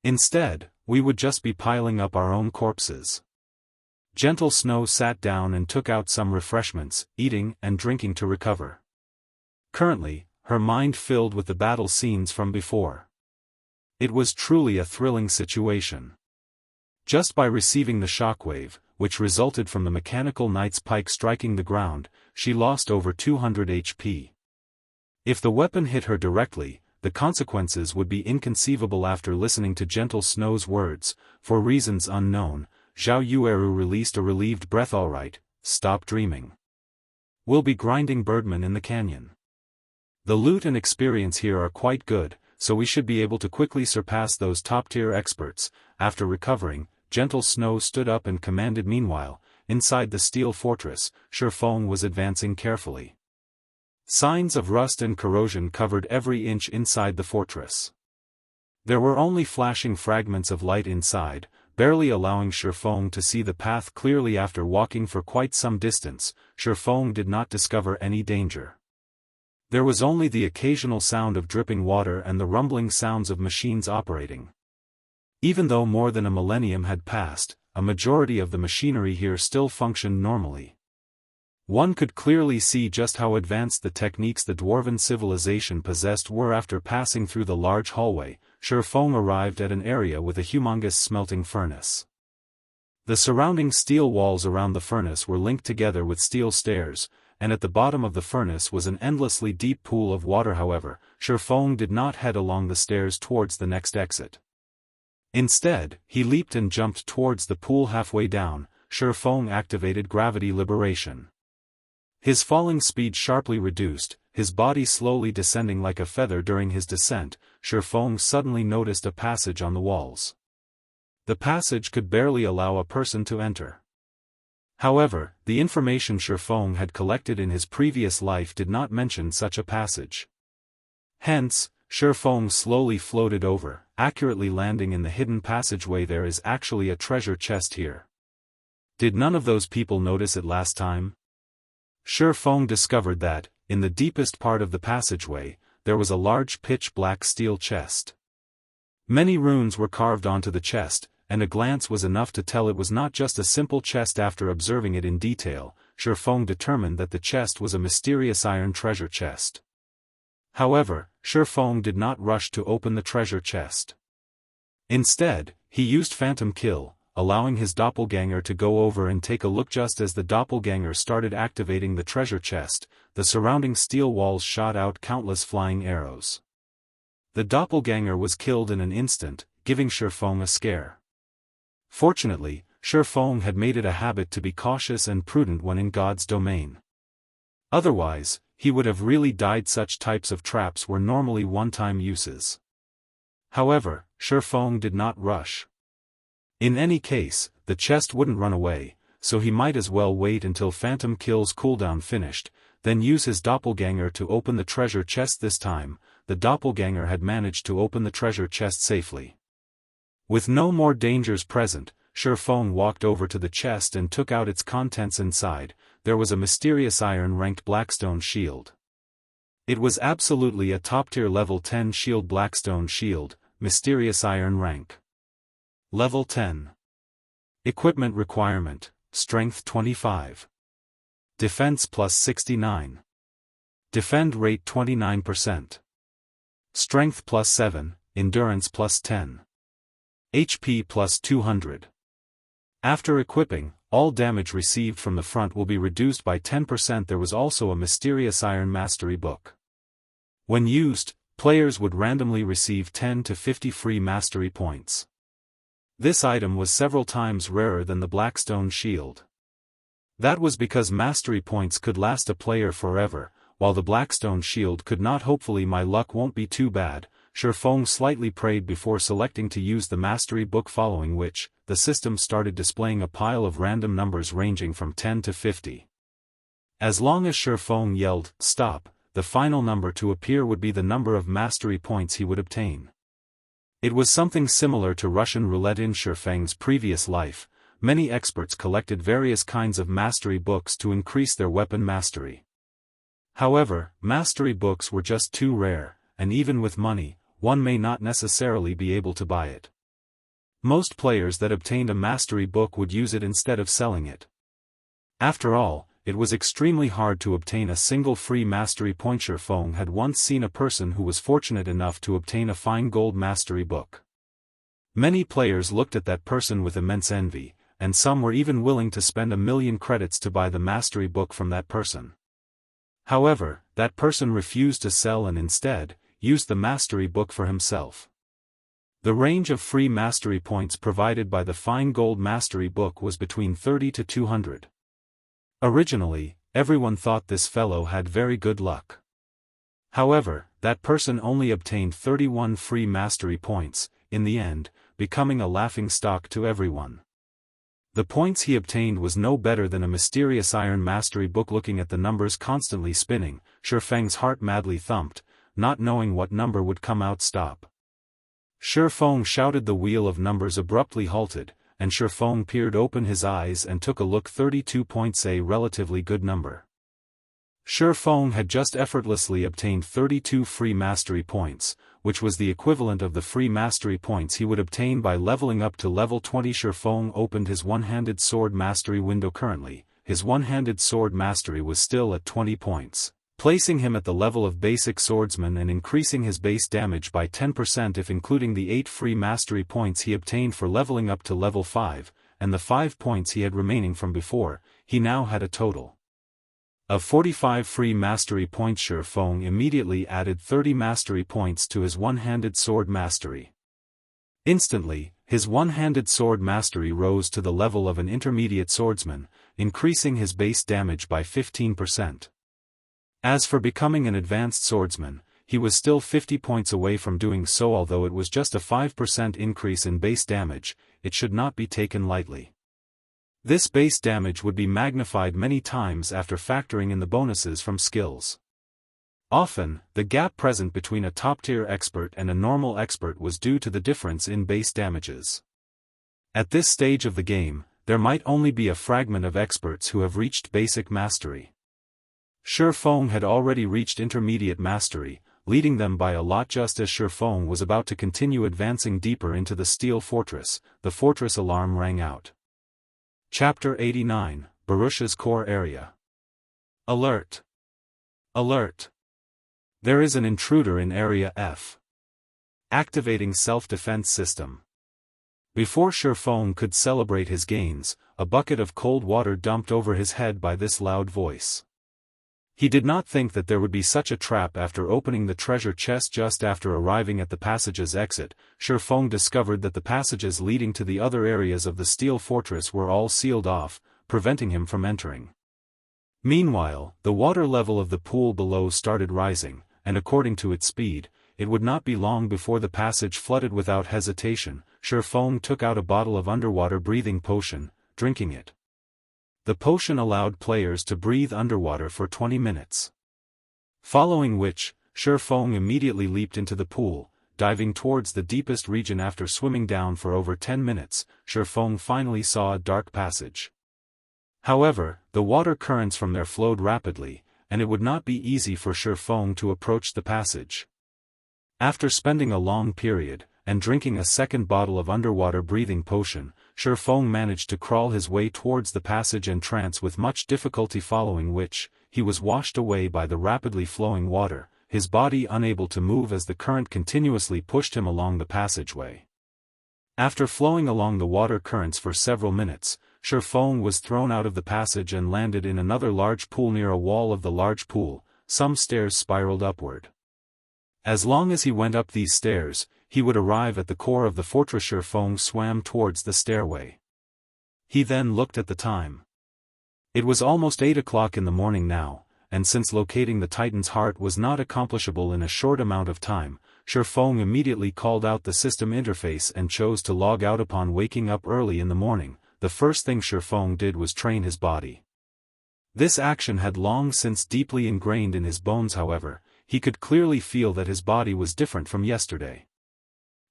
Instead, we would just be piling up our own corpses. Gentle Snow sat down and took out some refreshments, eating and drinking to recover. Currently, her mind filled with the battle scenes from before. It was truly a thrilling situation. Just by receiving the shockwave, which resulted from the mechanical knight's pike striking the ground, she lost over 200 HP. If the weapon hit her directly, the consequences would be inconceivable. After listening to Gentle Snow's words, for reasons unknown, Zhao Yueru released a relieved breath. Alright, stop dreaming. We'll be grinding Birdman in the canyon. The loot and experience here are quite good, so we should be able to quickly surpass those top-tier experts. After recovering, Gentle Snow stood up and commanded. Meanwhile, inside the steel fortress, Shifeng was advancing carefully. Signs of rust and corrosion covered every inch inside the fortress. There were only flashing fragments of light inside, barely allowing Shifeng to see the path clearly. After walking for quite some distance, Shifeng did not discover any danger. There was only the occasional sound of dripping water and the rumbling sounds of machines operating. Even though more than a millennium had passed, a majority of the machinery here still functioned normally. One could clearly see just how advanced the techniques the dwarven civilization possessed were. After passing through the large hallway, Shifeng arrived at an area with a humongous smelting furnace. The surrounding steel walls around the furnace were linked together with steel stairs, and at the bottom of the furnace was an endlessly deep pool of water. However, Shifeng did not head along the stairs towards the next exit. Instead, he leaped and jumped towards the pool. Halfway down, Shifeng activated gravity liberation. His falling speed sharply reduced, his body slowly descending like a feather. During his descent, Shifeng suddenly noticed a passage on the walls. The passage could barely allow a person to enter. However, the information Shifeng had collected in his previous life did not mention such a passage. Hence, Shifeng slowly floated over, accurately landing in the hidden passageway. There is actually a treasure chest here. Did none of those people notice it last time? Shifeng discovered that, in the deepest part of the passageway, there was a large pitch-black steel chest. Many runes were carved onto the chest, and a glance was enough to tell it was not just a simple chest. After observing it in detail, Shifeng determined that the chest was a mysterious iron treasure chest. However, Shifeng did not rush to open the treasure chest. Instead, he used Phantom Kill, allowing his doppelganger to go over and take a look. Just as the doppelganger started activating the treasure chest, the surrounding steel walls shot out countless flying arrows. The doppelganger was killed in an instant, giving Shifeng a scare. Fortunately, Shifeng had made it a habit to be cautious and prudent when in God's domain. Otherwise, he would have really died. Such types of traps were normally one-time uses. However, Shifeng did not rush. In any case, the chest wouldn't run away, so he might as well wait until Phantom Kill's cooldown finished, then use his doppelganger to open the treasure chest. This time, the doppelganger had managed to open the treasure chest safely. With no more dangers present, Shifeng walked over to the chest and took out its contents. Inside, there was a mysterious iron-ranked Blackstone shield. It was absolutely a top-tier level 10 shield. Blackstone shield, mysterious iron rank. Level 10. Equipment requirement, Strength 25. Defense plus 69. Defend rate 29%. Strength plus 7, Endurance plus 10. HP plus 200. After equipping, all damage received from the front will be reduced by 10%. There was also a mysterious Iron Mastery book. When used, players would randomly receive 10 to 50 free mastery points. This item was several times rarer than the Blackstone shield. That was because mastery points could last a player forever, while the Blackstone shield could not. Hopefully my luck won't be too bad. Shifeng slightly prayed before selecting to use the mastery book, following which, the system started displaying a pile of random numbers ranging from 10 to 50. As long as Shifeng yelled, "Stop," the final number to appear would be the number of mastery points he would obtain. It was something similar to Russian roulette in Shifeng's previous life. Many experts collected various kinds of mastery books to increase their weapon mastery. However, mastery books were just too rare, and even with money, one may not necessarily be able to buy it. Most players that obtained a mastery book would use it instead of selling it. After all, it was extremely hard to obtain a single free mastery point. Shifeng had once seen a person who was fortunate enough to obtain a fine gold mastery book. Many players looked at that person with immense envy, and some were even willing to spend 1,000,000 credits to buy the mastery book from that person. However, that person refused to sell and instead, used the mastery book for himself. The range of free mastery points provided by the fine gold mastery book was between 30 to 200. Originally, everyone thought this fellow had very good luck. However, that person only obtained 31 free mastery points, in the end, becoming a laughingstock to everyone. The points he obtained was no better than a mysterious iron mastery book. Looking at the numbers constantly spinning, Shifeng's heart madly thumped, not knowing what number would come out. "Stop." Shifeng shouted. The wheel of numbers abruptly halted, and Shifeng peered open his eyes and took a look. 32 points, a relatively good number. Shifeng had just effortlessly obtained 32 free mastery points, which was the equivalent of the free mastery points he would obtain by leveling up to level 20. Shifeng opened his one-handed sword mastery window. Currently, his one-handed sword mastery was still at 20 points, placing him at the level of basic swordsman and increasing his base damage by 10% if including the 8 free mastery points he obtained for leveling up to level 5, and the 5 points he had remaining from before. He now had a total of 45 free mastery points. Shifeng immediately added 30 mastery points to his one-handed sword mastery. Instantly, his one-handed sword mastery rose to the level of an intermediate swordsman, increasing his base damage by 15%. As for becoming an advanced swordsman, he was still 50 points away from doing so. Although it was just a 5% increase in base damage, it should not be taken lightly. This base damage would be magnified many times after factoring in the bonuses from skills. Often, the gap present between a top-tier expert and a normal expert was due to the difference in base damages. At this stage of the game, there might only be a fragment of experts who have reached basic mastery. Feng had already reached intermediate mastery, leading them by a lot. Just as Feng was about to continue advancing deeper into the steel fortress, the fortress alarm rang out. Chapter 89, Barrutia's Core Area. Alert! Alert! There is an intruder in Area F. Activating self-defense system. Before Feng could celebrate his gains, a bucket of cold water dumped over his head by this loud voice. He did not think that there would be such a trap. After opening the treasure chest just after arriving at the passage's exit, Feng discovered that the passages leading to the other areas of the steel fortress were all sealed off, preventing him from entering. Meanwhile, the water level of the pool below started rising, and according to its speed, it would not be long before the passage flooded. Without hesitation, Feng took out a bottle of underwater breathing potion, drinking it. The potion allowed players to breathe underwater for 20 minutes. Following which, Feng immediately leaped into the pool, diving towards the deepest region. After swimming down for over 10 minutes, Feng finally saw a dark passage. However, the water currents from there flowed rapidly, and it would not be easy for Feng to approach the passage. After spending a long period, and drinking a second bottle of underwater breathing potion, Feng managed to crawl his way towards the passage and trance with much difficulty, following which, he was washed away by the rapidly flowing water, his body unable to move as the current continuously pushed him along the passageway. After flowing along the water currents for several minutes, Feng was thrown out of the passage and landed in another large pool. Near a wall of the large pool, some stairs spiraled upward. As long as he went up these stairs, he would arrive at the core of the fortress. Feng swam towards the stairway. He then looked at the time. It was almost 8 o'clock in the morning now, and since locating the Titan's heart was not accomplishable in a short amount of time, Feng immediately called out the system interface and chose to log out. Upon waking up early in the morning, the first thing Feng did was train his body. This action had long since deeply ingrained in his bones. However, he could clearly feel that his body was different from yesterday.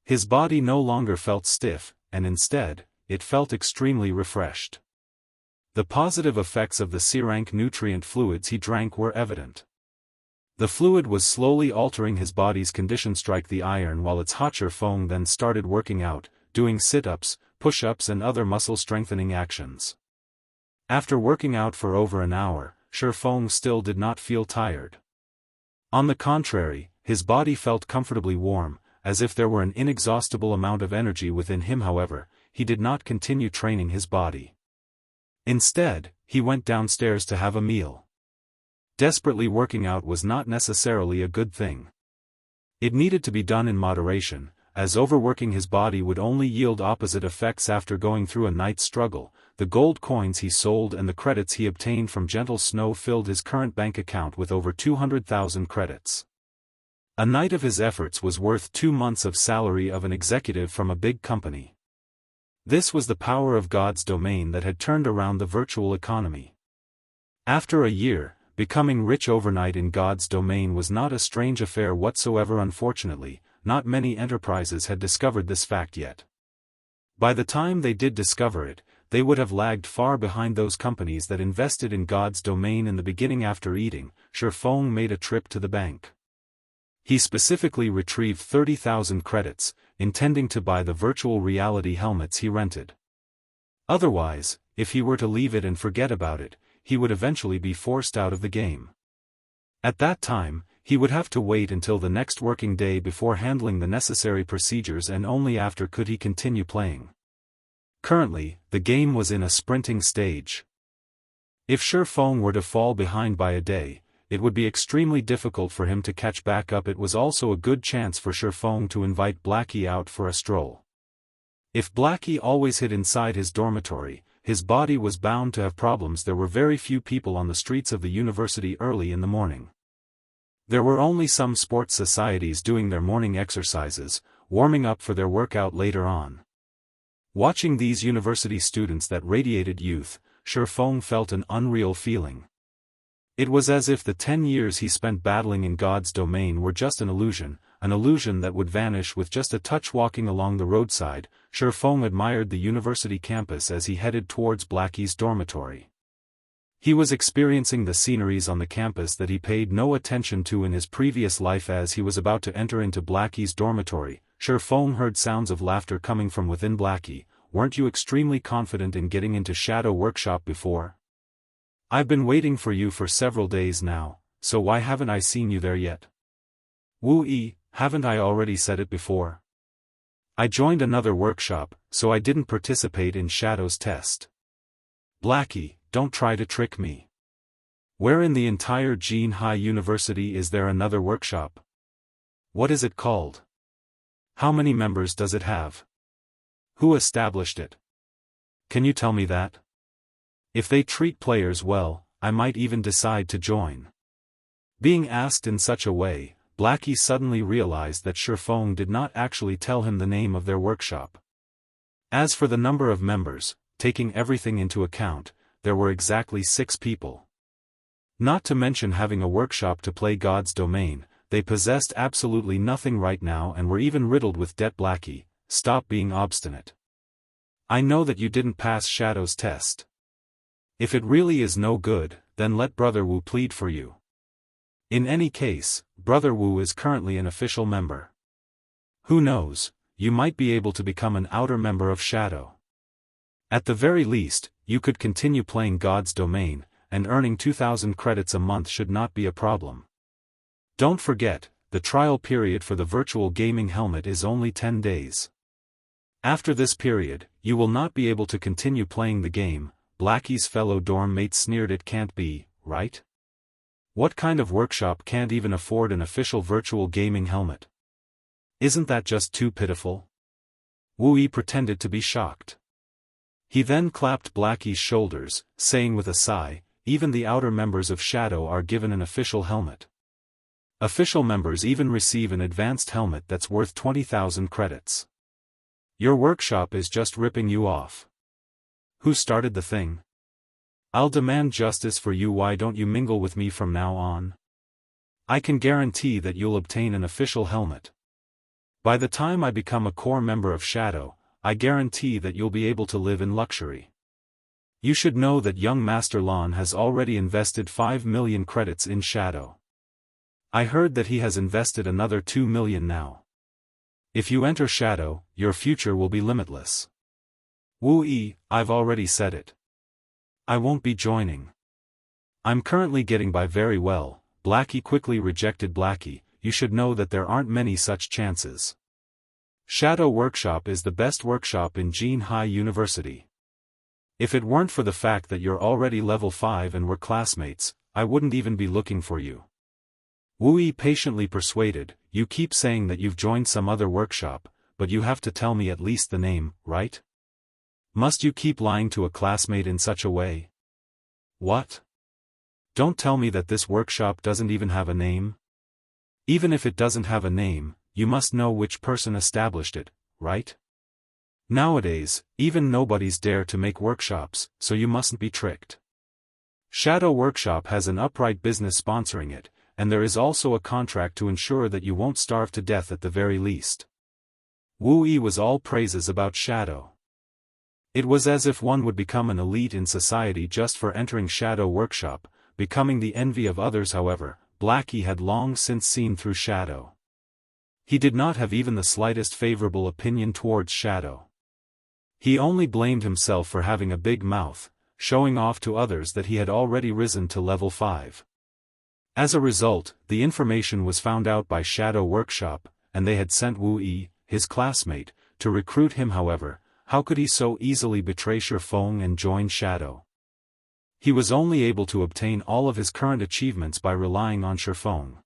His body no longer felt stiff, and instead, it felt extremely refreshed. The positive effects of the C-rank nutrient fluids he drank were evident. The fluid was slowly altering his body's condition. Strike the iron while it's hot. Feng then started working out, doing sit-ups, push-ups and other muscle-strengthening actions. After working out for over an hour, Feng still did not feel tired. On the contrary, his body felt comfortably warm, as if there were an inexhaustible amount of energy within him. However, he did not continue training his body. Instead, he went downstairs to have a meal. Desperately working out was not necessarily a good thing. It needed to be done in moderation, as overworking his body would only yield opposite effects. After going through a night's struggle, the gold coins he sold and the credits he obtained from Gentle Snow filled his current bank account with over 200,000 credits. A night of his efforts was worth 2 months of salary of an executive from a big company. This was the power of God's domain that had turned around the virtual economy. After a year, becoming rich overnight in God's domain was not a strange affair whatsoever. Unfortunately, not many enterprises had discovered this fact yet. By the time they did discover it, they would have lagged far behind those companies that invested in God's domain in the beginning. After eating, Feng made a trip to the bank. He specifically retrieved 30,000 credits, intending to buy the virtual reality helmets he rented. Otherwise, if he were to leave it and forget about it, he would eventually be forced out of the game. At that time, he would have to wait until the next working day before handling the necessary procedures, and only after could he continue playing. Currently, the game was in a sprinting stage. If Feng were to fall behind by a day, it would be extremely difficult for him to catch back up. It was also a good chance for Feng to invite Blackie out for a stroll. If Blackie always hid inside his dormitory, his body was bound to have problems. There were very few people on the streets of the university early in the morning. There were only some sports societies doing their morning exercises, warming up for their workout later on. Watching these university students that radiated youth, Feng felt an unreal feeling. It was as if the 10 years he spent battling in God's domain were just an illusion that would vanish with just a touch. Walking along the roadside, Feng admired the university campus as he headed towards Blackie's dormitory. He was experiencing the sceneries on the campus that he paid no attention to in his previous life. As he was about to enter into Blackie's dormitory, Shifeng heard sounds of laughter coming from within. Blackie, weren't you extremely confident in getting into Shadow Workshop before? I've been waiting for you for several days now, so why haven't I seen you there yet? Wu-Yi, haven't I already said it before? I joined another workshop, so I didn't participate in Shadow's test. Blackie, don't try to trick me. Where in the entire Jianghu University is there another workshop? What is it called? How many members does it have? Who established it? Can you tell me that? If they treat players well, I might even decide to join. Being asked in such a way, Blackie suddenly realized that Shifeng did not actually tell him the name of their workshop. As for the number of members, taking everything into account, there were exactly 6 people. Not to mention having a workshop to play God's Domain, they possessed absolutely nothing right now and were even riddled with debt. Blackie, stop being obstinate. I know that you didn't pass Shadow's test. If it really is no good, then let Brother Wu plead for you. In any case, Brother Wu is currently an official member. Who knows, you might be able to become an outer member of Shadow. At the very least, you could continue playing God's Domain, and earning 2,000 credits a month should not be a problem. Don't forget, the trial period for the virtual gaming helmet is only 10 days. After this period, you will not be able to continue playing the game. Blackie's fellow dorm mates sneered. It can't be, right? What kind of workshop can't even afford an official virtual gaming helmet? Isn't that just too pitiful? Wu-Yi pretended to be shocked. He then clapped Blackie's shoulders, saying with a sigh, even the outer members of Shadow are given an official helmet. Official members even receive an advanced helmet that's worth 20,000 credits. Your workshop is just ripping you off. Who started the thing? I'll demand justice for you. Why don't you mingle with me from now on? I can guarantee that you'll obtain an official helmet. By the time I become a core member of Shadow, I guarantee that you'll be able to live in luxury. You should know that young Master Lan has already invested 5 million credits in Shadow. I heard that he has invested another 2 million now. If you enter Shadow, your future will be limitless. Wu-Yi, I've already said it. I won't be joining. I'm currently getting by very well. Blackie quickly rejected. Blackie, you should know that there aren't many such chances. Shadow Workshop is the best workshop in Jianghu University. If it weren't for the fact that you're already level 5 and we're classmates, I wouldn't even be looking for you. Wu-Yi patiently persuaded, you keep saying that you've joined some other workshop, but you have to tell me at least the name, right? Must you keep lying to a classmate in such a way? What? Don't tell me that this workshop doesn't even have a name? Even if it doesn't have a name, you must know which person established it, right? Nowadays, even nobodies dare to make workshops, so you mustn't be tricked. Shadow Workshop has an upright business sponsoring it, and there is also a contract to ensure that you won't starve to death at the very least. Wu-Yi was all praises about Shadow. It was as if one would become an elite in society just for entering Shadow Workshop, becoming the envy of others. However, Blackie had long since seen through Shadow. He did not have even the slightest favorable opinion towards Shadow. He only blamed himself for having a big mouth, showing off to others that he had already risen to level 5. As a result, the information was found out by Shadow Workshop, and they had sent Wu-Yi, his classmate, to recruit him. However, how could he so easily betray Shifeng and join Shadow? He was only able to obtain all of his current achievements by relying on Shifeng.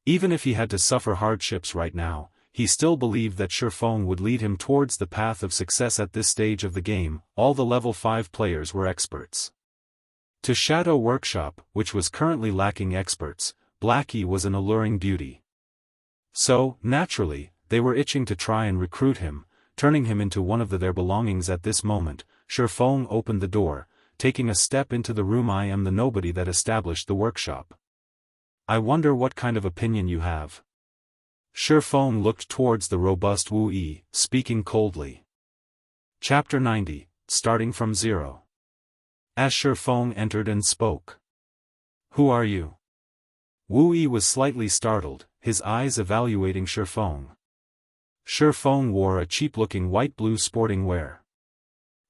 Even if he had to suffer hardships right now, he still believed that Shifeng would lead him towards the path of success. At this stage of the game, all the level 5 players were experts. To Shadow Workshop, which was currently lacking experts, Blackie was an alluring beauty. So, naturally, they were itching to try and recruit him, turning him into one of their belongings. At this moment, Shifeng opened the door, taking a step into the room. I am the nobody that established the workshop. I wonder what kind of opinion you have. Shifeng looked towards the robust Wu-Yi, speaking coldly. Chapter 90, Starting from Zero. as Shifeng entered and spoke. "Who are you?" Wu Yi was slightly startled, his eyes evaluating Shifeng. Shifeng wore a cheap-looking white-blue sporting wear.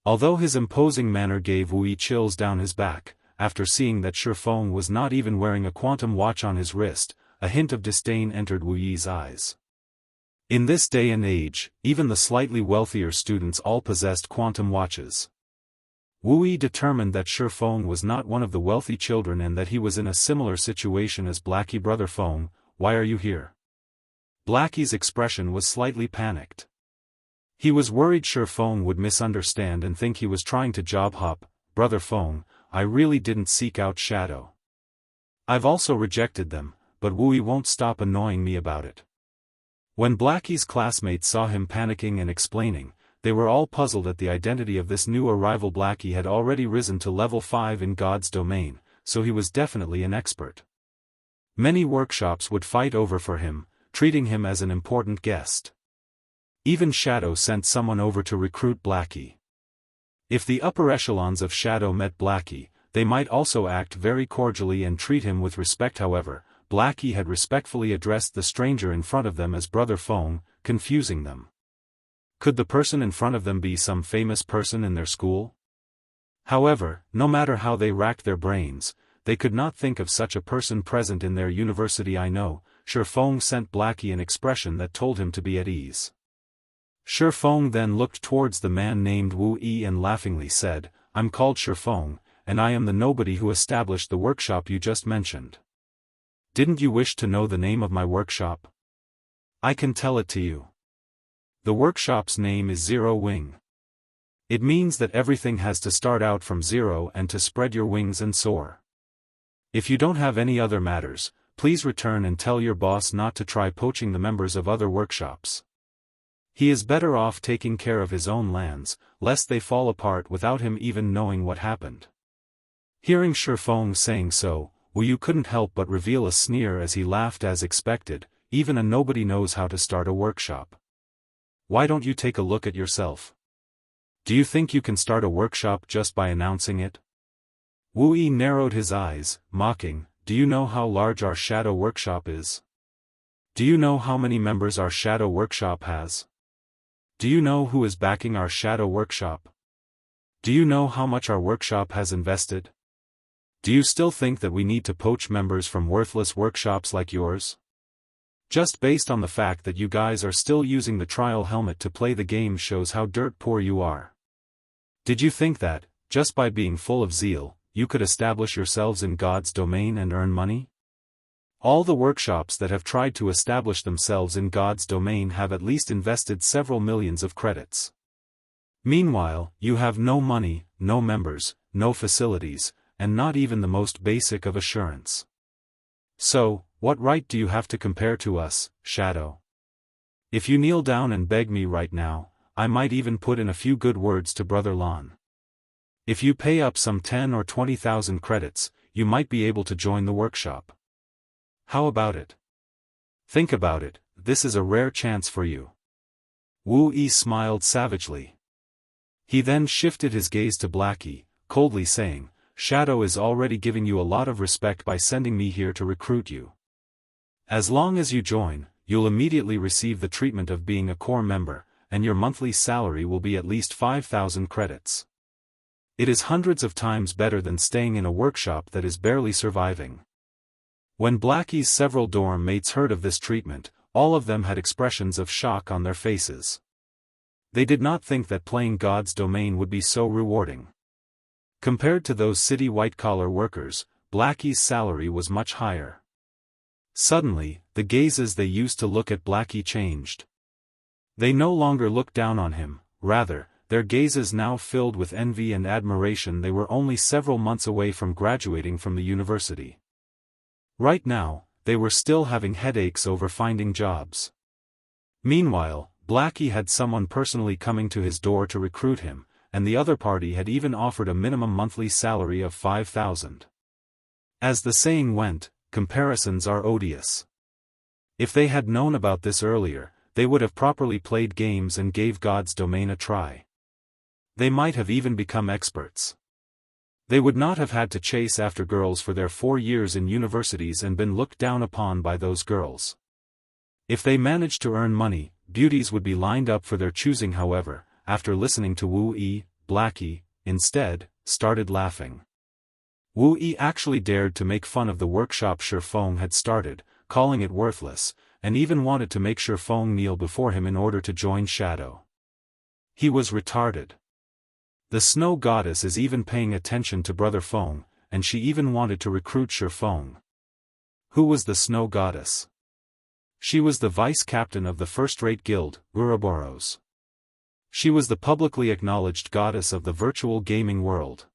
Although his imposing manner gave Wu Yi chills down his back, after seeing that Shifeng was not even wearing a quantum watch on his wrist, a hint of disdain entered Wu Yi's eyes. In this day and age, even the slightly wealthier students all possessed quantum watches. Wu Yi determined that Shifeng was not one of the wealthy children and that he was in a similar situation as Blackie. "Brother Feng, why are you here?" Blackie's expression was slightly panicked. He was worried Shifeng would misunderstand and think he was trying to job hop. "Brother Feng, I really didn't seek out Shadow. I've also rejected them, but Wu Yi won't stop annoying me about it." When Blackie's classmates saw him panicking and explaining, they were all puzzled at the identity of this new arrival. Blackie had already risen to level 5 in God's domain, so he was definitely an expert. Many workshops would fight over for him, treating him as an important guest. Even Shadow sent someone over to recruit Blackie. If the upper echelons of Shadow met Blackie, they might also act very cordially and treat him with respect. However, Blackie had respectfully addressed the stranger in front of them as Brother Feng, confusing them. Could the person in front of them be some famous person in their school? However, no matter how they racked their brains, they could not think of such a person present in their university. "I know," Shifeng sent Blackie an expression that told him to be at ease. Shifeng then looked towards the man named Wu Yi and laughingly said, "I'm called Shifeng, and I am the nobody who established the workshop you just mentioned. Didn't you wish to know the name of my workshop? I can tell it to you. The workshop's name is Zero Wing. It means that everything has to start out from zero and to spread your wings and soar. If you don't have any other matters, please return and tell your boss not to try poaching the members of other workshops. He is better off taking care of his own lands, lest they fall apart without him even knowing what happened." Hearing Shifeng saying so, Wu Yi couldn't help but reveal a sneer as he laughed. As expected, even a nobody knows how to start a workshop. Why don't you take a look at yourself? Do you think you can start a workshop just by announcing it? Wu Yi narrowed his eyes, mocking, "Do you know how large our shadow workshop is? Do you know how many members our shadow workshop has? Do you know who is backing our shadow workshop? Do you know how much our workshop has invested? Do you still think that we need to poach members from worthless workshops like yours? Just based on the fact that you guys are still using the trial helmet to play the game shows how dirt poor you are. Did you think that, just by being full of zeal, you could establish yourselves in God's domain and earn money? All the workshops that have tried to establish themselves in God's domain have at least invested several millions of credits. Meanwhile, you have no money, no members, no facilities, and not even the most basic of assurance. So, what right do you have to compare to us, Shadow? If you kneel down and beg me right now, I might even put in a few good words to Brother Lon. If you pay up some 10 or 20,000 credits, you might be able to join the workshop. How about it? Think about it, this is a rare chance for you." Wu Yi smiled savagely. He then shifted his gaze to Blackie, coldly saying, "Shadow is already giving you a lot of respect by sending me here to recruit you. As long as you join, you'll immediately receive the treatment of being a core member, and your monthly salary will be at least 5,000 credits. It is hundreds of times better than staying in a workshop that is barely surviving." When Blackie's several dorm mates heard of this treatment, all of them had expressions of shock on their faces. They did not think that playing God's domain would be so rewarding. Compared to those city white-collar workers, Blackie's salary was much higher. Suddenly, the gazes they used to look at Blackie changed. They no longer looked down on him, rather, their gazes now filled with envy and admiration. They were only several months away from graduating from the university. Right now, they were still having headaches over finding jobs. Meanwhile, Blackie had someone personally coming to his door to recruit him, and the other party had even offered a minimum monthly salary of 5,000. As the saying went, comparisons are odious. If they had known about this earlier, they would have properly played games and gave God's domain a try. They might have even become experts. They would not have had to chase after girls for their 4 years in universities and been looked down upon by those girls. If they managed to earn money, beauties would be lined up for their choosing. However, after listening to Wu Yi, Blackie, instead, started laughing. Wu Yi actually dared to make fun of the workshop Shifeng had started, calling it worthless, and even wanted to make Shifeng kneel before him in order to join Shadow. He was retarded. The snow goddess is even paying attention to Brother Feng, and she even wanted to recruit Shifeng. Who was the snow goddess? She was the vice-captain of the first-rate guild, Ouroboros. She was the publicly acknowledged goddess of the virtual gaming world.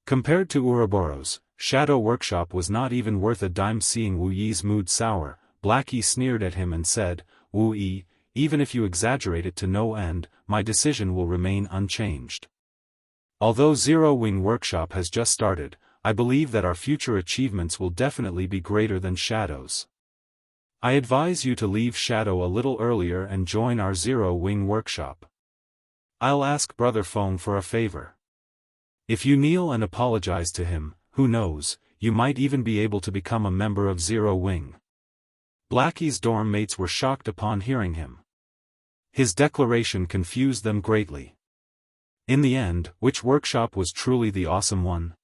Compared to Ouroboros, Shadow Workshop was not even worth a dime. Seeing Wu Yi's mood sour, Blackie sneered at him and said, "Wu Yi, even if you exaggerate it to no end, my decision will remain unchanged. Although Zero Wing Workshop has just started, I believe that our future achievements will definitely be greater than Shadow's. I advise you to leave Shadow a little earlier and join our Zero Wing Workshop. I'll ask Brother Feng for a favor. If you kneel and apologize to him, who knows, you might even be able to become a member of Zero Wing." Blackie's dorm mates were shocked upon hearing him. His declaration confused them greatly. In the end, which workshop was truly the awesome one?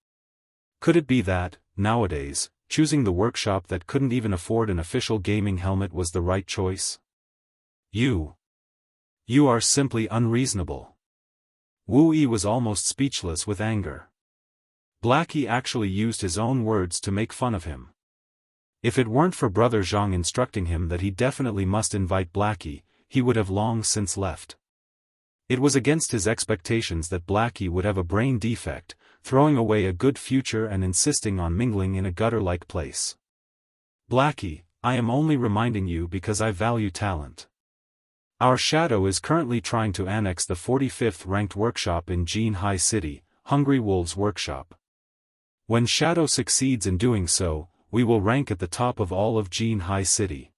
Could it be that, nowadays, choosing the workshop that couldn't even afford an official gaming helmet was the right choice? You are simply unreasonable. Wu Yi was almost speechless with anger. Blackie actually used his own words to make fun of him. If it weren't for Brother Zhang instructing him that he definitely must invite Blackie, he would have long since left. It was against his expectations that Blackie would have a brain defect, throwing away a good future and insisting on mingling in a gutter-like place. "Blackie, I am only reminding you because I value talent. Our Shadow is currently trying to annex the 45th ranked workshop in Jianghu City, Hungry Wolves Workshop. When Shadow succeeds in doing so, we will rank at the top of all of Jianghu City.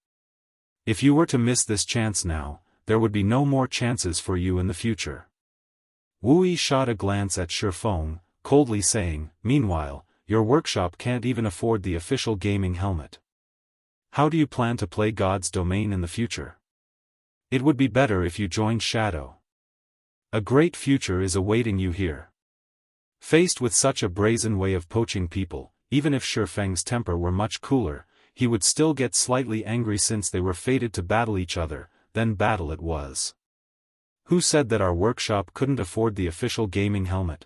If you were to miss this chance now, there would be no more chances for you in the future." Wu Yi shot a glance at Shifeng, coldly saying, "Meanwhile, your workshop can't even afford the official gaming helmet. How do you plan to play God's domain in the future? It would be better if you joined Shadow. A great future is awaiting you here." Faced with such a brazen way of poaching people, even if Shifeng's temper were much cooler, he would still get slightly angry since they were fated to battle each other. Then battle it was. "Who said that our workshop couldn't afford the official gaming helmet?"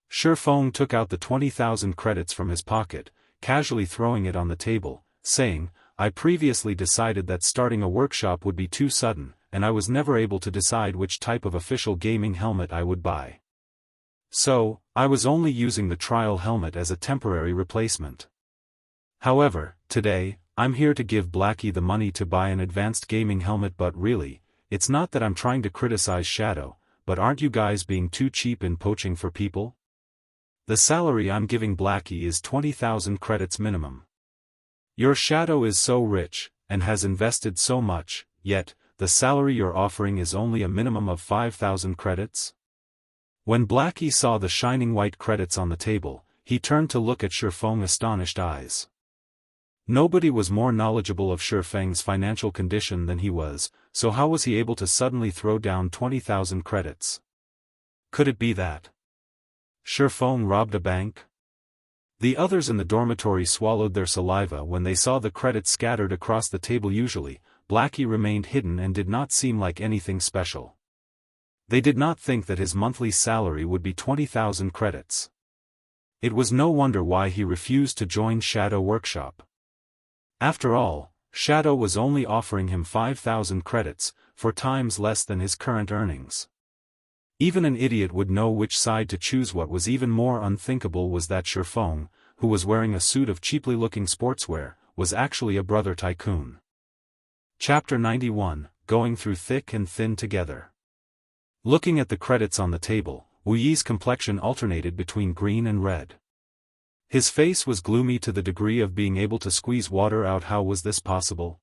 Shifeng took out the 20,000 credits from his pocket, casually throwing it on the table, saying, "I previously decided that starting a workshop would be too sudden, and I was never able to decide which type of official gaming helmet I would buy. So, I was only using the trial helmet as a temporary replacement. However, today, I'm here to give Blackie the money to buy an advanced gaming helmet. But really, it's not that I'm trying to criticize Shadow, but aren't you guys being too cheap in poaching for people? The salary I'm giving Blackie is 20,000 credits minimum. Your Shadow is so rich, and has invested so much, yet, the salary you're offering is only a minimum of 5,000 credits? When Blackie saw the shining white credits on the table, he turned to look at Shifeng's astonished eyes. Nobody was more knowledgeable of Shifeng's financial condition than he was, so how was he able to suddenly throw down 20,000 credits? Could it be that Shifeng robbed a bank? The others in the dormitory swallowed their saliva when they saw the credits scattered across the table. Usually, Blackie remained hidden and did not seem like anything special. They did not think that his monthly salary would be 20,000 credits. It was no wonder why he refused to join Shadow Workshop. After all, Shadow was only offering him 5,000 credits, 4 times less than his current earnings. Even an idiot would know which side to choose. What was even more unthinkable was that Shifeng, who was wearing a suit of cheaply looking sportswear, was actually a brother tycoon. Chapter 91, Going Through Thick and Thin Together. Looking at the credits on the table, Wu Yi's complexion alternated between green and red. His face was gloomy to the degree of being able to squeeze water out. How was this possible?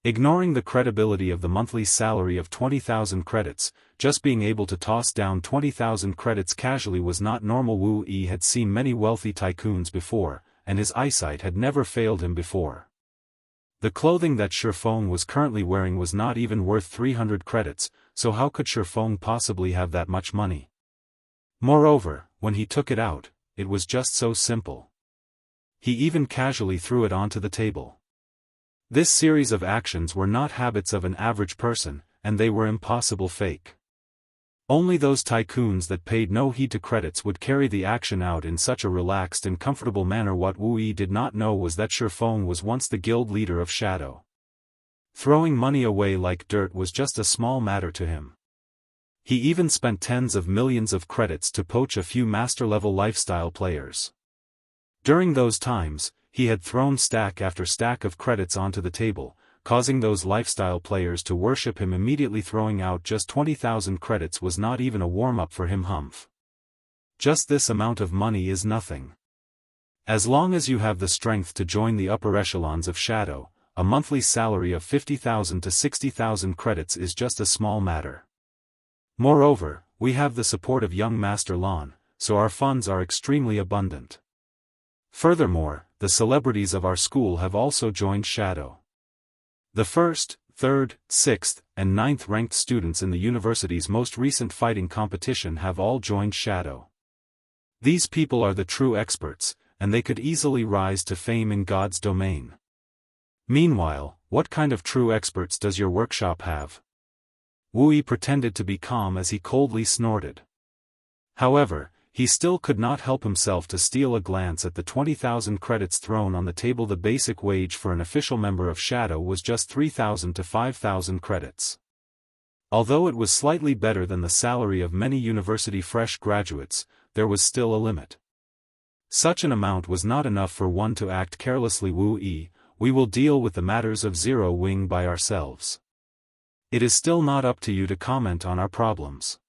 Ignoring the credibility of the monthly salary of 20,000 credits, just being able to toss down 20,000 credits casually was not normal. Wu Yi had seen many wealthy tycoons before, and his eyesight had never failed him before. The clothing that Shifeng was currently wearing was not even worth 300 credits, so how could Shifeng possibly have that much money? Moreover, when he took it out, it was just so simple. He even casually threw it onto the table. This series of actions were not habits of an average person, and they were impossible fake. Only those tycoons that paid no heed to credits would carry the action out in such a relaxed and comfortable manner. What Wu Yi did not know was that Shifeng was once the guild leader of Shadow. Throwing money away like dirt was just a small matter to him. He even spent tens of millions of credits to poach a few master-level lifestyle players. During those times, he had thrown stack after stack of credits onto the table, causing those lifestyle players to worship him immediately. Throwing out just 20,000 credits was not even a warm-up for him. Humph. Just this amount of money is nothing. As long as you have the strength to join the upper echelons of Shadow, a monthly salary of 50,000 to 60,000 credits is just a small matter. Moreover, we have the support of young Master Lan, so our funds are extremely abundant. Furthermore, the celebrities of our school have also joined Shadow. The 1st, 3rd, 6th, and 9th ranked students in the university's most recent fighting competition have all joined Shadow. These people are the true experts, and they could easily rise to fame in God's domain. Meanwhile, what kind of true experts does your workshop have? Wu Yi pretended to be calm as he coldly snorted. However, he still could not help himself to steal a glance at the 20,000 credits thrown on the table. The basic wage for an official member of Shadow was just 3,000 to 5,000 credits. Although it was slightly better than the salary of many university fresh graduates, there was still a limit. Such an amount was not enough for one to act carelessly. Wu Yi, we will deal with the matters of Zero Wing by ourselves. It is still not up to you to comment on our problems.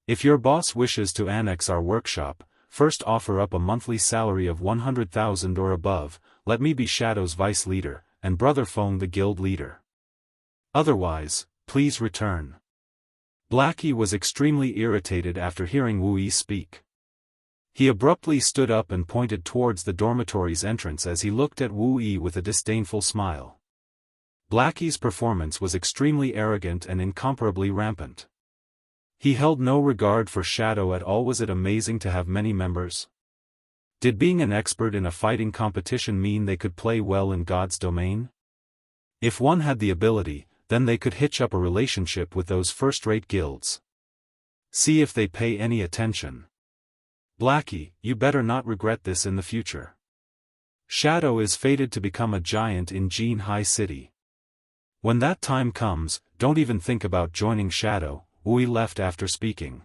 If your boss wishes to annex our workshop, first offer up a monthly salary of 100,000 or above, let me be Shadow's vice leader, and Brother Feng the guild leader. Otherwise, please return. Blackie was extremely irritated after hearing Wu Yi speak. He abruptly stood up and pointed towards the dormitory's entrance as he looked at Wu Yi with a disdainful smile. Blackie's performance was extremely arrogant and incomparably rampant. He held no regard for Shadow at all. Was it amazing to have many members? Did being an expert in a fighting competition mean they could play well in God's domain? If one had the ability, then they could hitch up a relationship with those first-rate guilds. See if they pay any attention. Blackie, you better not regret this in the future. Shadow is fated to become a giant in Jianghu City. When that time comes, don't even think about joining Shadow. Wu Yi left after speaking.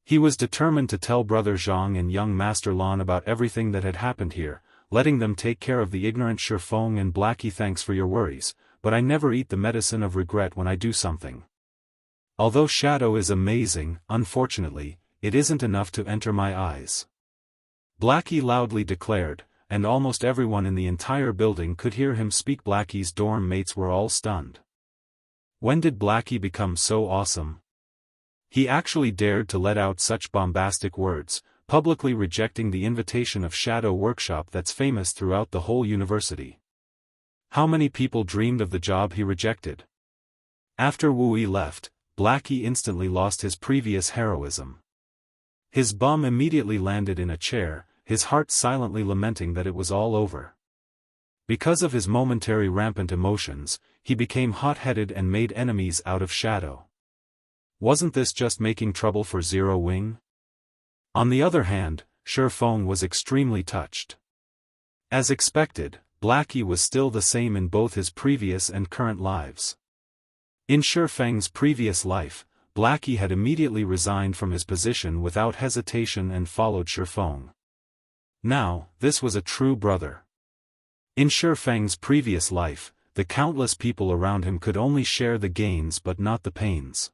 He was determined to tell Brother Zhang and young Master Lan about everything that had happened here, letting them take care of the ignorant Shifeng and Blackie. Thanks for your worries, but I never eat the medicine of regret when I do something. Although Shadow is amazing, unfortunately, it isn't enough to enter my eyes. Blackie loudly declared, and almost everyone in the entire building could hear him speak. Blackie's dorm mates were all stunned. When did Blackie become so awesome? He actually dared to let out such bombastic words, publicly rejecting the invitation of Shadow Workshop that's famous throughout the whole university. How many people dreamed of the job he rejected? After Wu Yi left, Blackie instantly lost his previous heroism. His bum immediately landed in a chair, his heart silently lamenting that it was all over. Because of his momentary rampant emotions, he became hot-headed and made enemies out of Shadow. Wasn't this just making trouble for Zero Wing? On the other hand, Shifeng was extremely touched. As expected, Blackie was still the same in both his previous and current lives. In Shifeng's previous life, Blackie had immediately resigned from his position without hesitation and followed Shifeng. Now, this was a true brother. In Shifeng's previous life, the countless people around him could only share the gains but not the pains.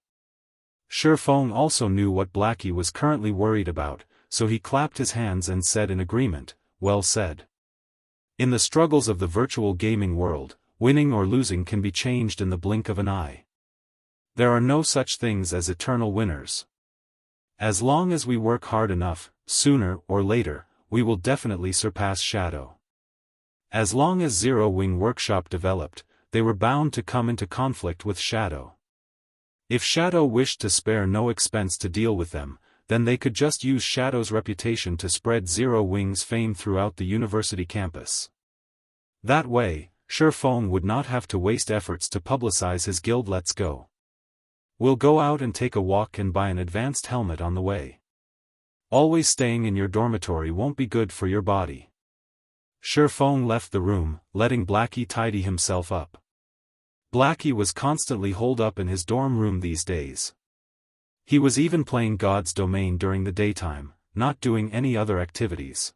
Shifeng also knew what Blackie was currently worried about, so he clapped his hands and said in agreement, "Well said." In the struggles of the virtual gaming world, winning or losing can be changed in the blink of an eye. There are no such things as eternal winners. As long as we work hard enough, sooner or later, we will definitely surpass Shadow. As long as Zero Wing Workshop developed, they were bound to come into conflict with Shadow. If Shadow wished to spare no expense to deal with them, then they could just use Shadow's reputation to spread Zero Wing's fame throughout the university campus. That way, Shifeng would not have to waste efforts to publicize his guild. Let's go. We'll go out and take a walk and buy an advanced helmet on the way. Always staying in your dormitory won't be good for your body. Shifeng left the room, letting Blackie tidy himself up. Blackie was constantly holed up in his dorm room these days. He was even playing God's Domain during the daytime, not doing any other activities.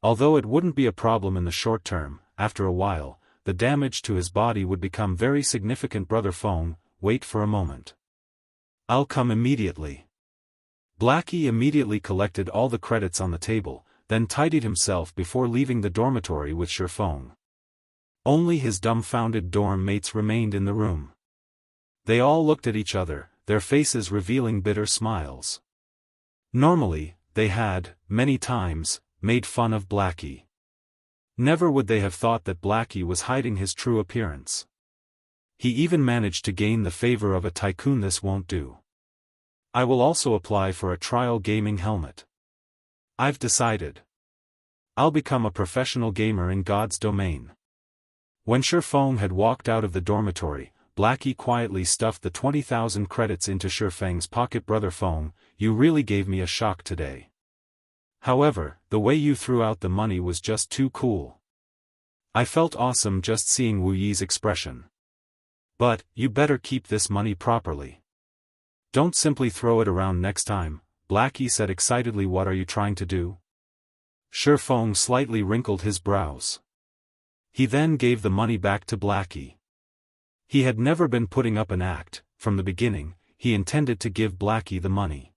Although it wouldn't be a problem in the short term, after a while, the damage to his body would become very significant. Brother Feng, wait for a moment. I'll come immediately. Blackie immediately collected all the credits on the table, then tidied himself before leaving the dormitory with Shifeng. Only his dumbfounded dorm mates remained in the room. They all looked at each other, their faces revealing bitter smiles. Normally, they had, many times, made fun of Blackie. Never would they have thought that Blackie was hiding his true appearance. He even managed to gain the favor of a tycoon. This won't do. I will also apply for a trial gaming helmet. I've decided. I'll become a professional gamer in God's Domain. When Shifeng had walked out of the dormitory, Blackie quietly stuffed the 20,000 credits into Shifeng's pocket. Brother Feng, you really gave me a shock today. However, the way you threw out the money was just too cool. I felt awesome just seeing Wu Yi's expression. But, you better keep this money properly. Don't simply throw it around next time, Blackie said excitedly. What are you trying to do? Shifeng slightly wrinkled his brows. He then gave the money back to Blackie. He had never been putting up an act. From the beginning, he intended to give Blackie the money.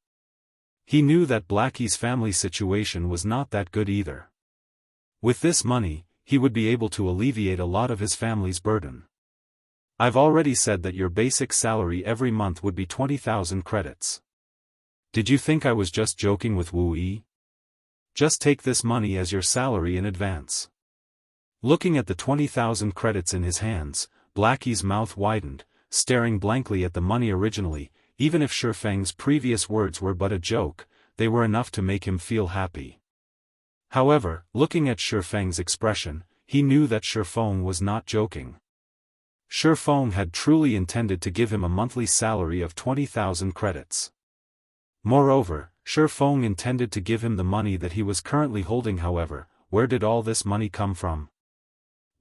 He knew that Blackie's family situation was not that good either. With this money, he would be able to alleviate a lot of his family's burden. I've already said that your basic salary every month would be 20,000 credits. Did you think I was just joking with Wu Yi? Just take this money as your salary in advance. Looking at the 20,000 credits in his hands, Blackie's mouth widened, staring blankly at the money. Originally, even if Shifeng's previous words were but a joke, they were enough to make him feel happy. However, looking at Shifeng's expression, he knew that Shifeng was not joking. Shifeng had truly intended to give him a monthly salary of 20,000 credits. Moreover, Shifeng intended to give him the money that he was currently holding. However, where did all this money come from?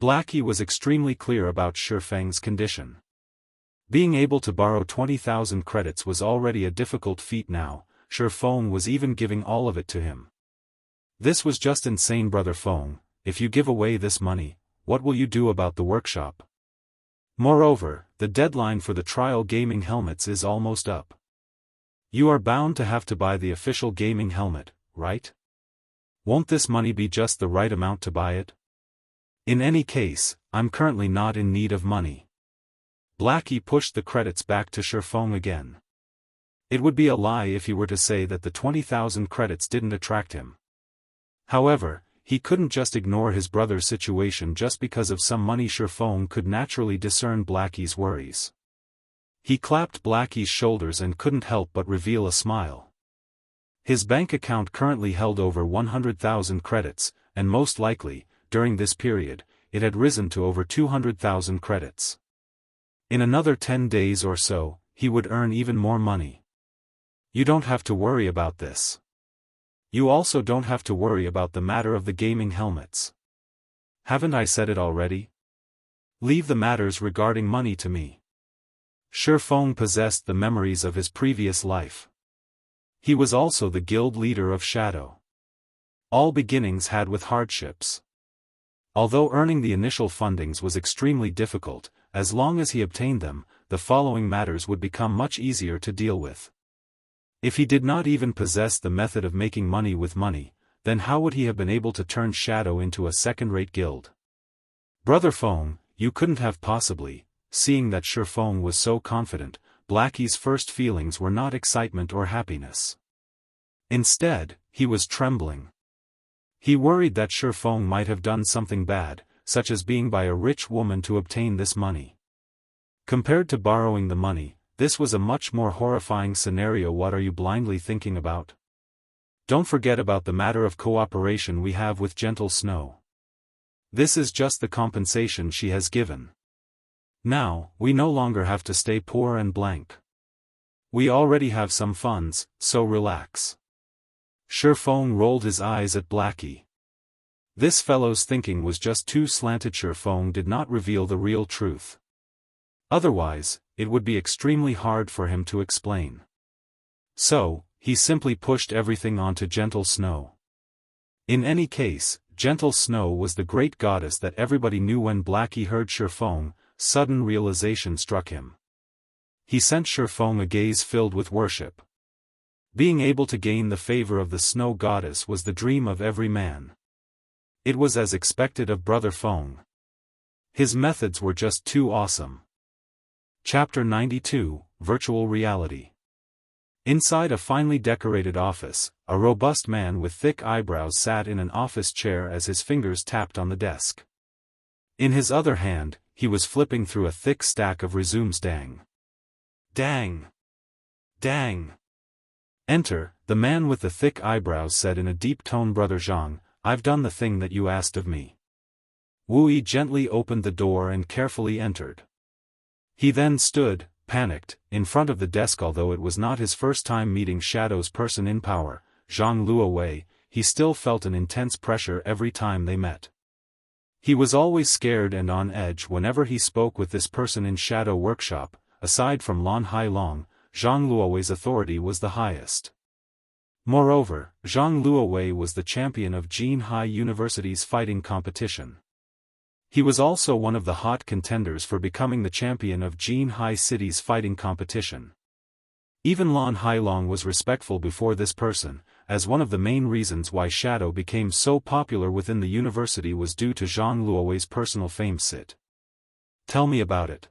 Blackie was extremely clear about Shifeng's condition. Being able to borrow 20,000 credits was already a difficult feat. Now, Shifeng was even giving all of it to him. This was just insane. Brother Feng, if you give away this money, what will you do about the workshop? Moreover, the deadline for the trial gaming helmets is almost up. You are bound to have to buy the official gaming helmet, right? Won't this money be just the right amount to buy it? In any case, I'm currently not in need of money. Blackie pushed the credits back to Shifeng again. It would be a lie if he were to say that the 20,000 credits didn't attract him. However, he couldn't just ignore his brother's situation just because of some money. Shifeng could naturally discern Blackie's worries. He clapped Blackie's shoulders and couldn't help but reveal a smile. His bank account currently held over 100,000 credits, and most likely, during this period, it had risen to over 200,000 credits. In another 10 days or so, he would earn even more money. You don't have to worry about this. You also don't have to worry about the matter of the gaming helmets. Haven't I said it already? Leave the matters regarding money to me. Shifeng possessed the memories of his previous life. He was also the guild leader of Shadow. All beginnings had with hardships. Although earning the initial fundings was extremely difficult, as long as he obtained them, the following matters would become much easier to deal with. If he did not even possess the method of making money with money, then how would he have been able to turn Shadow into a second-rate guild? Brother Feng, you couldn't have possibly. Seeing that Shifeng was so confident, Blackie's first feelings were not excitement or happiness. Instead, he was trembling. He worried that Shifeng might have done something bad, such as being by a rich woman to obtain this money. Compared to borrowing the money, this was a much more horrifying scenario. What are you blindly thinking about? Don't forget about the matter of cooperation we have with Gentle Snow. This is just the compensation she has given. Now, we no longer have to stay poor and blank. We already have some funds, so relax. Shifeng rolled his eyes at Blackie. This fellow's thinking was just too slanted. Shifeng did not reveal the real truth. Otherwise, it would be extremely hard for him to explain. So, he simply pushed everything onto Gentle Snow. In any case, Gentle Snow was the great goddess that everybody knew. When Blackie heard Shifeng, sudden realization struck him. He sent Shifeng a gaze filled with worship. Being able to gain the favor of the snow goddess was the dream of every man. It was as expected of Brother Feng. His methods were just too awesome. Chapter 92, Virtual Reality. Inside a finely decorated office, a robust man with thick eyebrows sat in an office chair as his fingers tapped on the desk. In his other hand, he was flipping through a thick stack of resumes. Dang. Dang. Dang. Enter, the man with the thick eyebrows said in a deep tone. Brother Zhang, I've done the thing that you asked of me. Wu Yi gently opened the door and carefully entered. He then stood, panicked, in front of the desk. Although it was not his first time meeting Shadow's person in power, Zhang Luowei, he still felt an intense pressure every time they met. He was always scared and on edge whenever he spoke with this person in Shadow Workshop. Aside from Lan Hailong, Zhang Luowei's authority was the highest. Moreover, Zhang Luowei was the champion of Jianghu University's fighting competition. He was also one of the hot contenders for becoming the champion of Jianghu City's fighting competition. Even Lan Hailong was respectful before this person, as one of the main reasons why Shadow became so popular within the university was due to Zhang Luowei's personal fame. Sit. Tell me about it.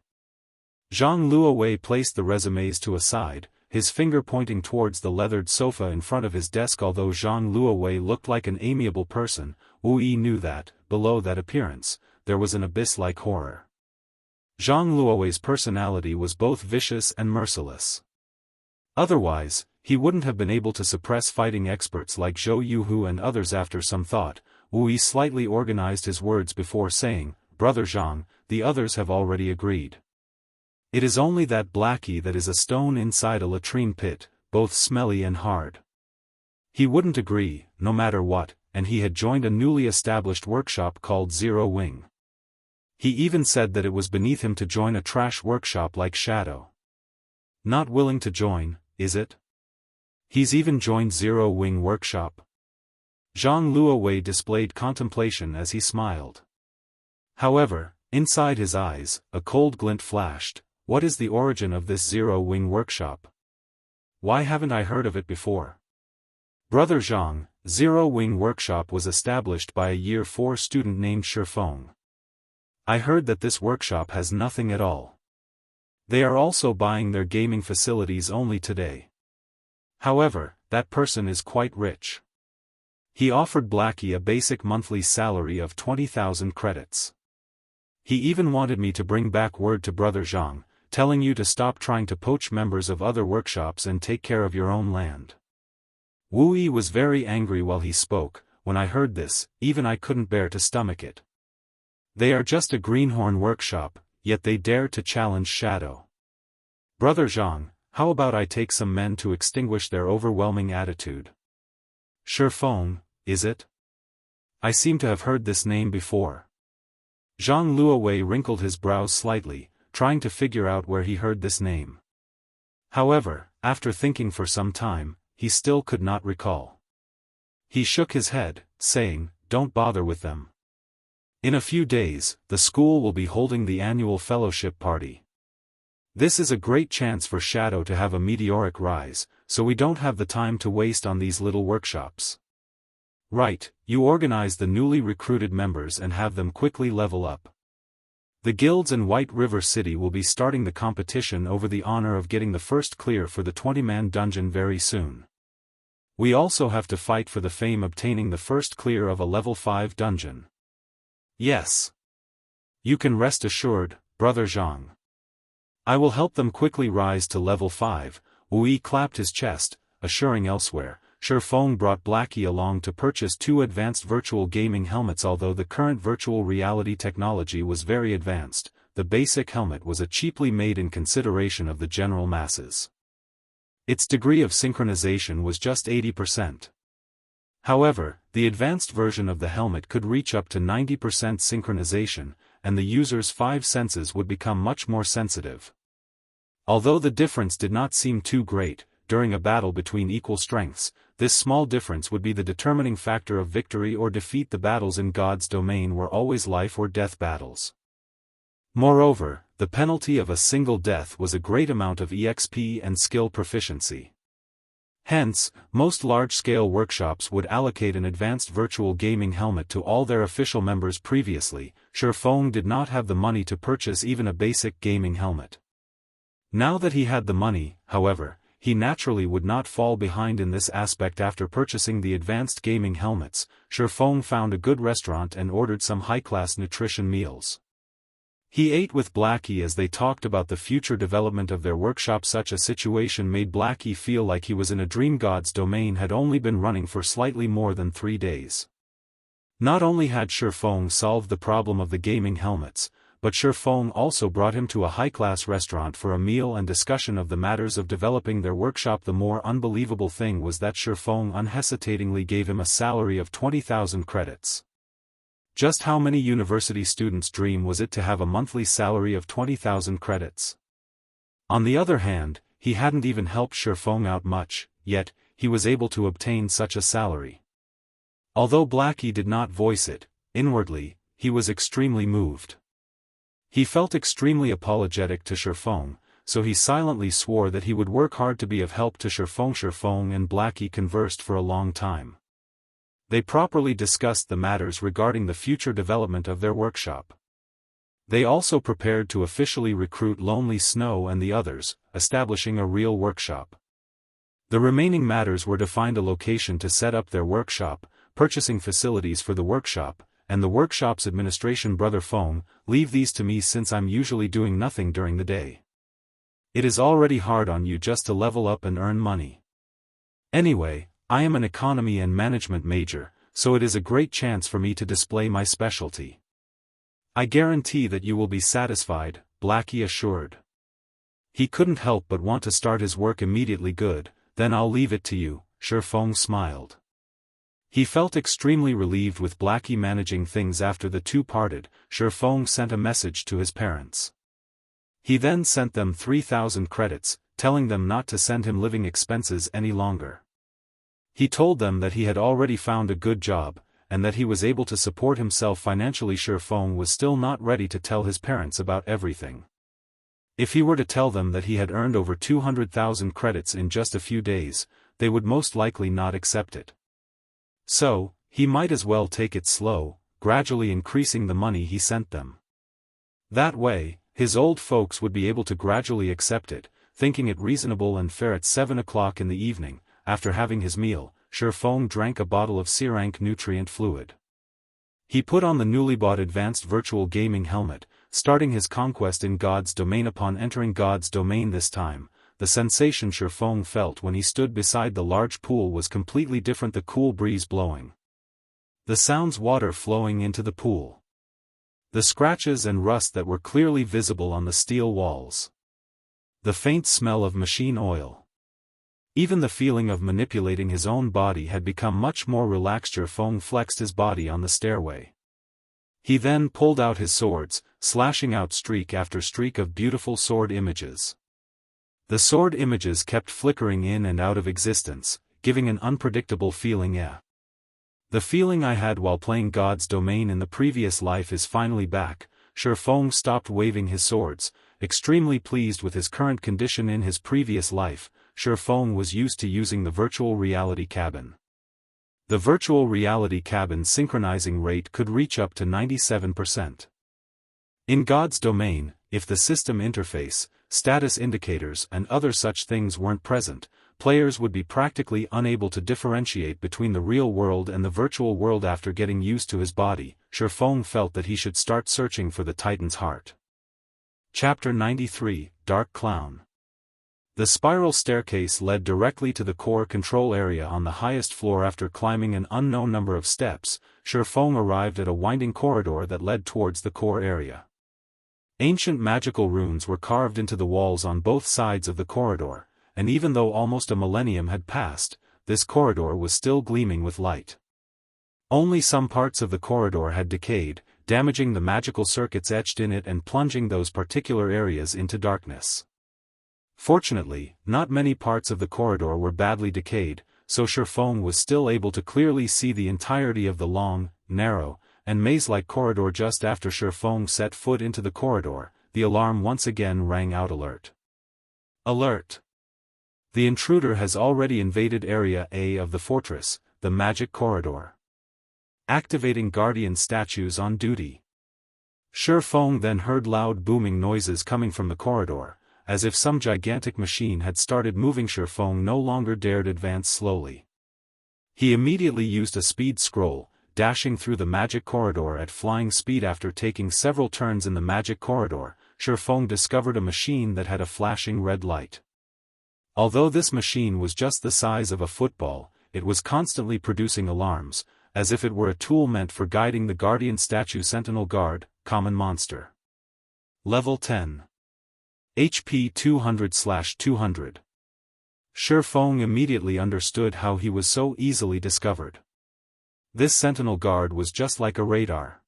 Zhang Luowei placed the resumes to a side, his finger pointing towards the leathered sofa in front of his desk. Although Zhang Luowei looked like an amiable person, Wu Yi knew that, below that appearance, there was an abyss-like horror. Zhang Luowei's personality was both vicious and merciless. Otherwise, he wouldn't have been able to suppress fighting experts like Zhou Yuhu and others. After some thought, Wu Yi slightly organized his words before saying, Brother Zhang, the others have already agreed. It is only that Blackie that is a stone inside a latrine pit, both smelly and hard. He wouldn't agree, no matter what, and he had joined a newly established workshop called Zero Wing. He even said that it was beneath him to join a trash workshop like Shadow. Not willing to join, is it? He's even joined Zero Wing workshop. Zhang Luowei displayed contemplation as he smiled. However, inside his eyes, a cold glint flashed. What is the origin of this Zero Wing workshop? Why haven't I heard of it before? Brother Zhang, Zero Wing workshop was established by a Year 4 student named Shifeng. I heard that this workshop has nothing at all. They are also buying their gaming facilities only today. However, that person is quite rich. He offered Blackie a basic monthly salary of 20,000 credits. He even wanted me to bring back word to Brother Zhang, telling you to stop trying to poach members of other workshops and take care of your own land. Wu Yi was very angry while he spoke. When I heard this, even I couldn't bear to stomach it. They are just a greenhorn workshop, yet they dare to challenge Shadow. Brother Zhang, how about I take some men to extinguish their overwhelming attitude? Shifeng, is it? I seem to have heard this name before. Zhang Luowei wrinkled his brows slightly, trying to figure out where he heard this name. However, after thinking for some time, he still could not recall. He shook his head, saying, Don't bother with them. In a few days, the school will be holding the annual fellowship party. This is a great chance for Shadow to have a meteoric rise, so we don't have the time to waste on these little workshops. Right, you organize the newly recruited members and have them quickly level up. The guilds in White River City will be starting the competition over the honor of getting the first clear for the 20-man dungeon very soon. We also have to fight for the fame obtaining the first clear of a level 5 dungeon. Yes. You can rest assured, Brother Zhang. I will help them quickly rise to level 5, Wu Yi clapped his chest, assuring elsewhere. Shifeng brought Blackie along to purchase 2 advanced virtual gaming helmets. Although the current virtual reality technology was very advanced, the basic helmet was a cheaply made in consideration of the general masses. Its degree of synchronization was just 80%. However, the advanced version of the helmet could reach up to 90% synchronization, and the user's 5 senses would become much more sensitive. Although the difference did not seem too great, during a battle between equal strengths, this small difference would be the determining factor of victory or defeat. The battles in God's domain were always life or death battles. Moreover, the penalty of a single death was a great amount of EXP and skill proficiency. Hence, most large-scale workshops would allocate an advanced virtual gaming helmet to all their official members. Previously, Shifeng did not have the money to purchase even a basic gaming helmet. Now that he had the money, however, he naturally would not fall behind in this aspect. After purchasing the advanced gaming helmets, Shifeng found a good restaurant and ordered some high-class nutrition meals. He ate with Blackie as they talked about the future development of their workshop. Such a situation made Blackie feel like he was in a dream. God's domain had only been running for slightly more than 3 days. Not only had Shifeng solved the problem of the gaming helmets, but Shifeng also brought him to a high-class restaurant for a meal and discussion of the matters of developing their workshop. The more unbelievable thing was that Shifeng unhesitatingly gave him a salary of 20,000 credits. Just how many university students' dream was it to have a monthly salary of 20,000 credits? On the other hand, he hadn't even helped Shifeng out much, yet, he was able to obtain such a salary. Although Blackie did not voice it, inwardly, he was extremely moved. He felt extremely apologetic to Shifeng, so he silently swore that he would work hard to be of help to Shifeng. Shifeng and Blackie conversed for a long time. They properly discussed the matters regarding the future development of their workshop. They also prepared to officially recruit Lonely Snow and the others, establishing a real workshop. The remaining matters were to find a location to set up their workshop, purchasing facilities for the workshop, and the workshop's administration. Brother Feng, leave these to me since I'm usually doing nothing during the day. It is already hard on you just to level up and earn money. Anyway, I am an economy and management major, so it is a great chance for me to display my specialty. I guarantee that you will be satisfied, Blackie assured. He couldn't help but want to start his work immediately. Good, then I'll leave it to you, Shifeng smiled. He felt extremely relieved with Blackie managing things. After the two parted, Shifeng sent a message to his parents. He then sent them 3,000 credits, telling them not to send him living expenses any longer. He told them that he had already found a good job, and that he was able to support himself financially. Shifeng was still not ready to tell his parents about everything. If he were to tell them that he had earned over 200,000 credits in just a few days, they would most likely not accept it. So, he might as well take it slow, gradually increasing the money he sent them. That way, his old folks would be able to gradually accept it, thinking it reasonable and fair. At 7 o'clock in the evening, after having his meal, Shifeng drank a bottle of Sirank nutrient fluid. He put on the newly bought advanced virtual gaming helmet, starting his conquest in God's domain. Upon entering God's domain this time, the sensation Shifeng felt when he stood beside the large pool was completely different. The cool breeze blowing. The sounds, water flowing into the pool. The scratches and rust that were clearly visible on the steel walls. The faint smell of machine oil. Even the feeling of manipulating his own body had become much more relaxed. Shifeng flexed his body on the stairway. He then pulled out his swords, slashing out streak after streak of beautiful sword images. The sword images kept flickering in and out of existence, giving an unpredictable feeling. The feeling I had while playing God's domain in the previous life is finally back. Shifeng stopped waving his swords, extremely pleased with his current condition. In his previous life, Shifeng was used to using the virtual reality cabin. The virtual reality cabin synchronizing rate could reach up to 97%. In God's domain, if the system interface, status indicators and other such things weren't present, players would be practically unable to differentiate between the real world and the virtual world. After getting used to his body, Shifeng felt that he should start searching for the Titan's heart. Chapter 93, Dark Clown. The spiral staircase led directly to the core control area on the highest floor. After climbing an unknown number of steps, Shifeng arrived at a winding corridor that led towards the core area. Ancient magical runes were carved into the walls on both sides of the corridor, and even though almost a millennium had passed, this corridor was still gleaming with light. Only some parts of the corridor had decayed, damaging the magical circuits etched in it and plunging those particular areas into darkness. Fortunately, not many parts of the corridor were badly decayed, so Shifeng was still able to clearly see the entirety of the long, narrow, and maze-like corridor. Just after Shifeng set foot into the corridor, the alarm once again rang out. Alert! Alert! The intruder has already invaded Area A of the fortress, the magic corridor. Activating guardian statues on duty. Shifeng then heard loud booming noises coming from the corridor, as if some gigantic machine had started moving. Shifeng no longer dared advance slowly. He immediately used a speed scroll, dashing through the magic corridor at flying speed. After taking several turns in the magic corridor, Shifeng discovered a machine that had a flashing red light. Although this machine was just the size of a football, it was constantly producing alarms, as if it were a tool meant for guiding the guardian statue. Sentinel Guard, Common Monster. Level 10. HP 200/200. Shifeng immediately understood how he was so easily discovered. This Sentinel Guard was just like a radar.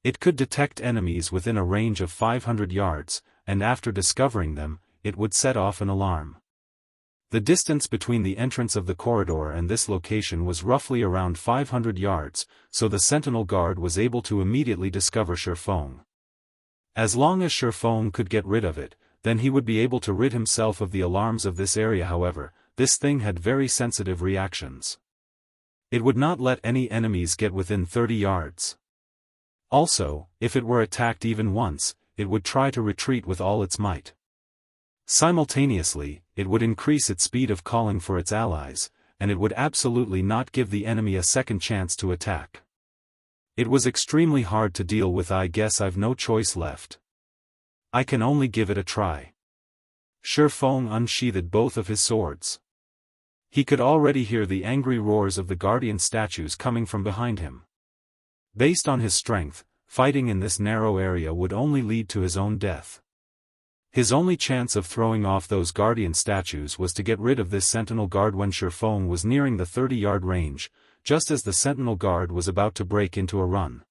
It could detect enemies within a range of 500 yards, and after discovering them, it would set off an alarm. The distance between the entrance of the corridor and this location was roughly around 500 yards, so the Sentinel Guard was able to immediately discover Shifeng. As long as Shifeng could get rid of it, then he would be able to rid himself of the alarms of this area. However, this thing had very sensitive reactions. It would not let any enemies get within 30 yards. Also, if it were attacked even once, it would try to retreat with all its might. Simultaneously, it would increase its speed of calling for its allies, and it would absolutely not give the enemy a second chance to attack. It was extremely hard to deal with. I guess I've no choice left. I can only give it a try. Shifeng unsheathed both of his swords. He could already hear the angry roars of the guardian statues coming from behind him. Based on his strength, fighting in this narrow area would only lead to his own death. His only chance of throwing off those guardian statues was to get rid of this Sentinel Guard. When Shifeng was nearing the 30-yard range, just as the Sentinel Guard was about to break into a run.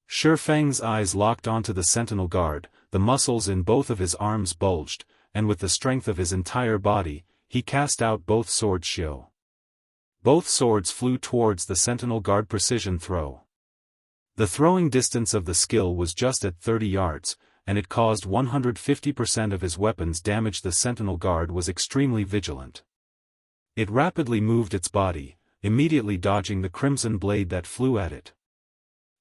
Shifeng's eyes locked onto the Sentinel Guard, the muscles in both of his arms bulged, and with the strength of his entire body, he cast out both swords. Shio. Both swords flew towards the Sentinel Guard. Precision throw. The throwing distance of the skill was just at 30 yards, and it caused 150% of his weapons damage. The Sentinel Guard was extremely vigilant. It rapidly moved its body, immediately dodging the crimson blade that flew at it.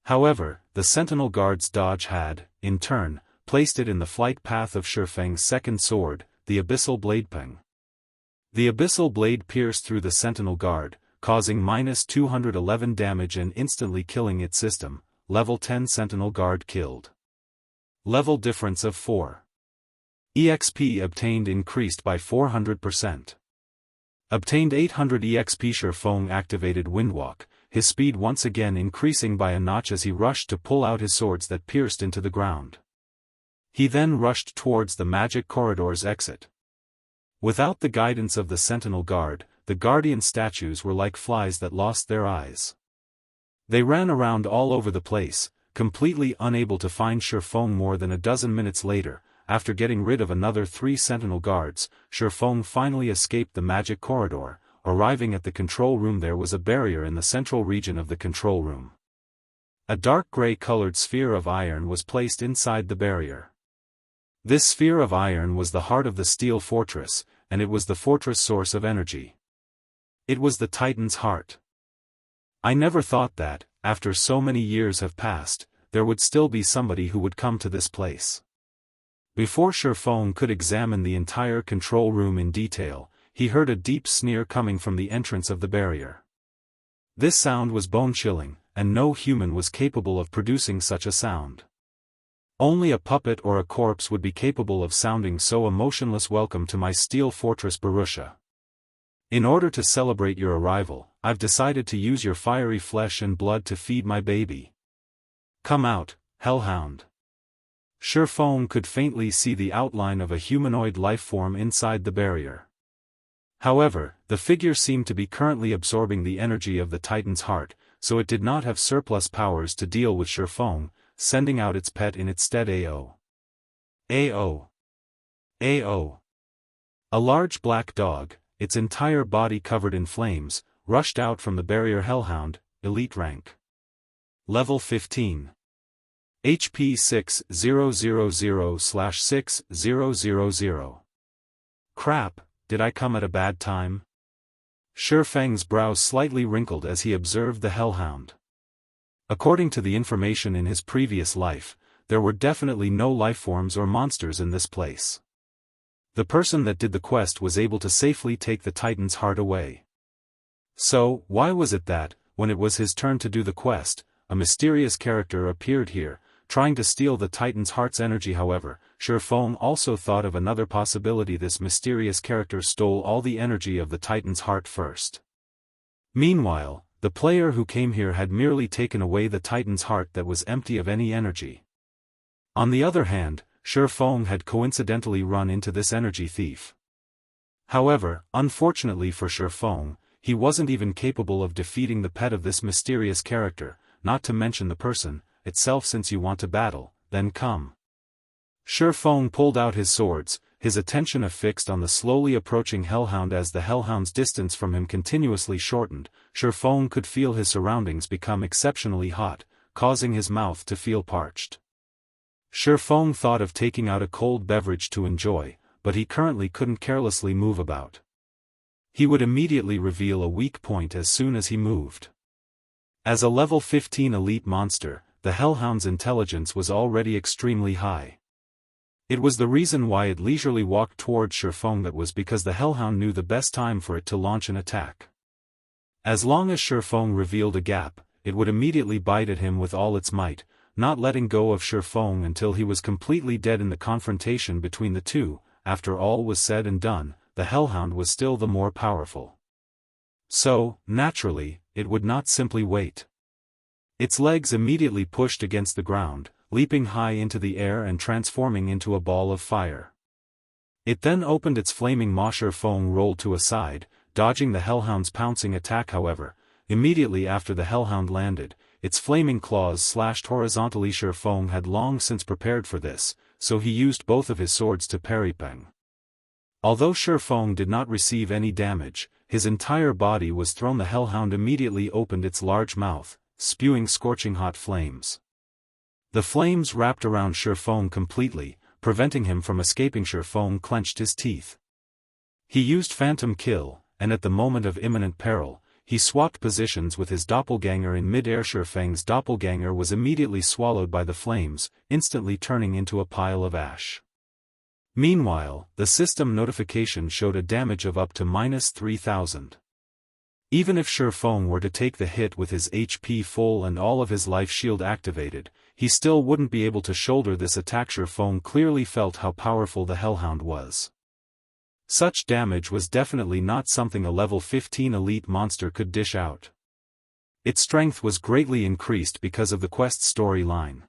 However, the Sentinel Guard's dodge had, in turn, placed it in the flight path of Shifeng's second sword, the Abyssal Blade. Ping. The Abyssal Blade pierced through the Sentinel Guard, causing -211 damage and instantly killing its system. Level 10 Sentinel Guard killed. Level difference of 4. EXP obtained increased by 400%. Obtained 800 EXP. Shifeng activated Windwalk, his speed once again increasing by a notch as he rushed to pull out his swords that pierced into the ground. He then rushed towards the magic corridor's exit. Without the guidance of the Sentinel Guard, the guardian statues were like flies that lost their eyes. They ran around all over the place, completely unable to find Shifeng. More than a dozen minutes later, after getting rid of another 3 Sentinel Guards, Shifeng finally escaped the magic corridor. Arriving at the control room, there was a barrier in the central region of the control room. A dark gray-colored sphere of iron was placed inside the barrier. This sphere of iron was the heart of the steel fortress, and it was the fortress source of energy. It was the Titan's heart. I never thought that, after so many years have passed, there would still be somebody who would come to this place. Before Shifeng could examine the entire control room in detail, he heard a deep sneer coming from the entrance of the barrier. This sound was bone-chilling, and no human was capable of producing such a sound. Only a puppet or a corpse would be capable of sounding so emotionless. Welcome to my steel fortress Barrutia. In order to celebrate your arrival, I've decided to use your fiery flesh and blood to feed my baby. Come out, hellhound. Shifeng could faintly see the outline of a humanoid life form inside the barrier. However, the figure seemed to be currently absorbing the energy of the Titan's heart, so it did not have surplus powers to deal with Shifeng, sending out its pet in its stead. Ao. Ao. Ao. A large black dog, its entire body covered in flames, rushed out from the barrier. Hellhound, elite rank. Level 15. HP 6000/6000. Crap, did I come at a bad time? Shifeng's brows slightly wrinkled as he observed the hellhound. According to the information in his previous life, there were definitely no lifeforms or monsters in this place. The person that did the quest was able to safely take the Titan's heart away. So, why was it that, when it was his turn to do the quest, a mysterious character appeared here, trying to steal the Titan's heart's energy? However, Shifeng also thought of another possibility. This mysterious character stole all the energy of the Titan's heart first. Meanwhile, the player who came here had merely taken away the Titan's heart that was empty of any energy. On the other hand, Shifeng had coincidentally run into this energy thief. However, unfortunately for Shifeng, he wasn't even capable of defeating the pet of this mysterious character, not to mention the person itself. Since you want to battle, then come. Shifeng pulled out his swords, his attention affixed on the slowly approaching hellhound. As the hellhound's distance from him continuously shortened, Shifeng could feel his surroundings become exceptionally hot, causing his mouth to feel parched. Shifeng thought of taking out a cold beverage to enjoy, but he currently couldn't carelessly move about. He would immediately reveal a weak point as soon as he moved. As a level 15 elite monster, the hellhound's intelligence was already extremely high. It was the reason why it leisurely walked towards Shifeng. That was because the hellhound knew the best time for it to launch an attack. As long as Shifeng revealed a gap, it would immediately bite at him with all its might, not letting go of Shifeng until he was completely dead. In the confrontation between the two, after all was said and done, the hellhound was still the more powerful. So, naturally, it would not simply wait. Its legs immediately pushed against the ground, leaping high into the air and transforming into a ball of fire. It then opened its flaming maw. Shifeng rolled to a side, dodging the hellhound's pouncing attack. However, immediately after the hellhound landed, its flaming claws slashed horizontally. Shifeng had long since prepared for this, so he used both of his swords to parry. Peng. Although Shifeng did not receive any damage, his entire body was thrown. The hellhound immediately opened its large mouth, spewing scorching hot flames. The flames wrapped around Shifeng completely, preventing him from escaping. Shifeng clenched his teeth. He used Phantom Kill, and at the moment of imminent peril, he swapped positions with his doppelganger in mid-air. Shifeng's doppelganger was immediately swallowed by the flames, instantly turning into a pile of ash. Meanwhile, the system notification showed a damage of up to -3000. Even if Shifeng were to take the hit with his HP full and all of his life shield activated, he still wouldn't be able to shoulder this attack. Shifeng clearly felt how powerful the hellhound was. Such damage was definitely not something a level 15 elite monster could dish out. Its strength was greatly increased because of the quest storyline.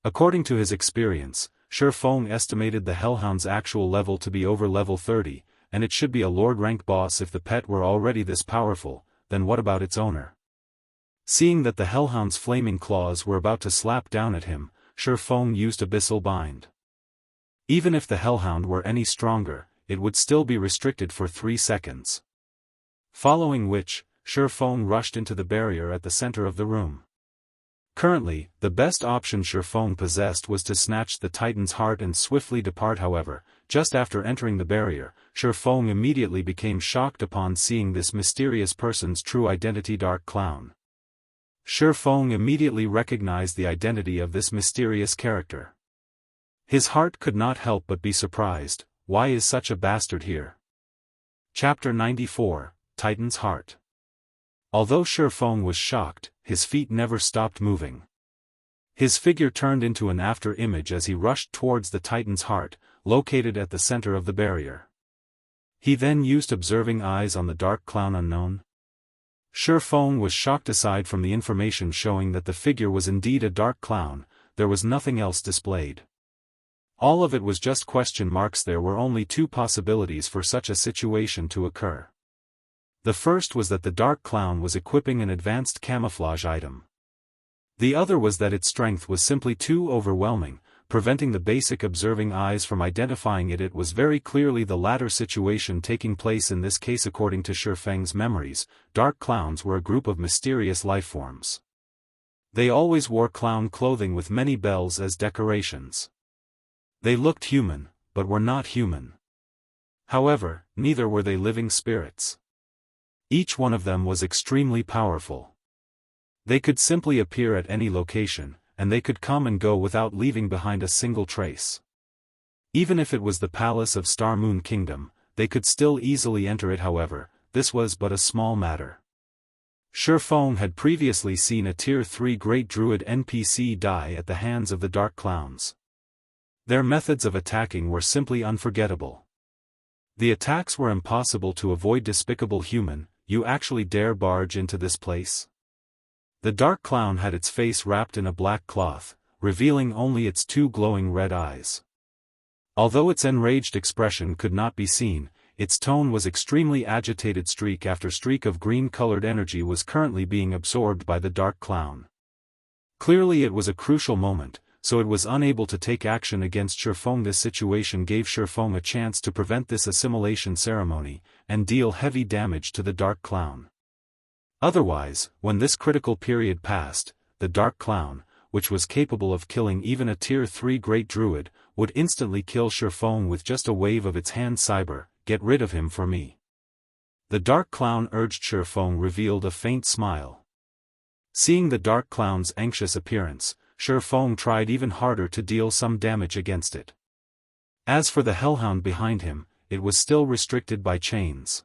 According to his experience, Shifeng estimated the hellhound's actual level to be over level 30, and it should be a Lord rank boss. If the pet were already this powerful, then what about its owner? Seeing that the hellhound's flaming claws were about to slap down at him, Shifeng used Abyssal Bind. Even if the hellhound were any stronger, it would still be restricted for 3 seconds. Following which, Shifeng rushed into the barrier at the center of the room. Currently, the best option Shifeng possessed was to snatch the Titan's heart and swiftly depart. However, just after entering the barrier, Shifeng immediately became shocked upon seeing this mysterious person's true identity. Dark Clown. Feng immediately recognized the identity of this mysterious character. His heart could not help but be surprised. Why is such a bastard here? Chapter 94, Titan's Heart. Although Feng was shocked, his feet never stopped moving. His figure turned into an after-image as he rushed towards the Titan's heart, located at the center of the barrier. He then used observing eyes on the dark clown unknown. Feng was shocked. Aside from the information showing that the figure was indeed a dark clown, there was nothing else displayed. All of it was just question marks. There were only two possibilities for such a situation to occur. The first was that the dark clown was equipping an advanced camouflage item. The other was that its strength was simply too overwhelming, preventing the basic observing eyes from identifying it. It was very clearly the latter situation taking place in this case. According to Feng's memories, dark clowns were a group of mysterious lifeforms. They always wore clown clothing with many bells as decorations. They looked human, but were not human. However, neither were they living spirits. Each one of them was extremely powerful. They could simply appear at any location, and they could come and go without leaving behind a single trace. Even if it was the palace of Star Moon Kingdom, they could still easily enter it. However, this was but a small matter. Feng had previously seen a Tier 3 Great Druid NPC die at the hands of the Dark Clowns. Their methods of attacking were simply unforgettable. The attacks were impossible to avoid. Despicable human, you actually dare barge into this place? The dark clown had its face wrapped in a black cloth, revealing only its two glowing red eyes. Although its enraged expression could not be seen, its tone was extremely agitated. Streak after streak of green-colored energy was currently being absorbed by the dark clown. Clearly it was a crucial moment, so it was unable to take action against Feng. This situation gave Feng a chance to prevent this assimilation ceremony, and deal heavy damage to the dark clown. Otherwise, when this critical period passed, the dark clown, which was capable of killing even a Tier 3 Great Druid, would instantly kill Feng with just a wave of its hand. Cyber, get rid of him for me. The dark clown urged. Feng revealed a faint smile. Seeing the dark clown's anxious appearance, Feng tried even harder to deal some damage against it. As for the hellhound behind him, it was still restricted by chains.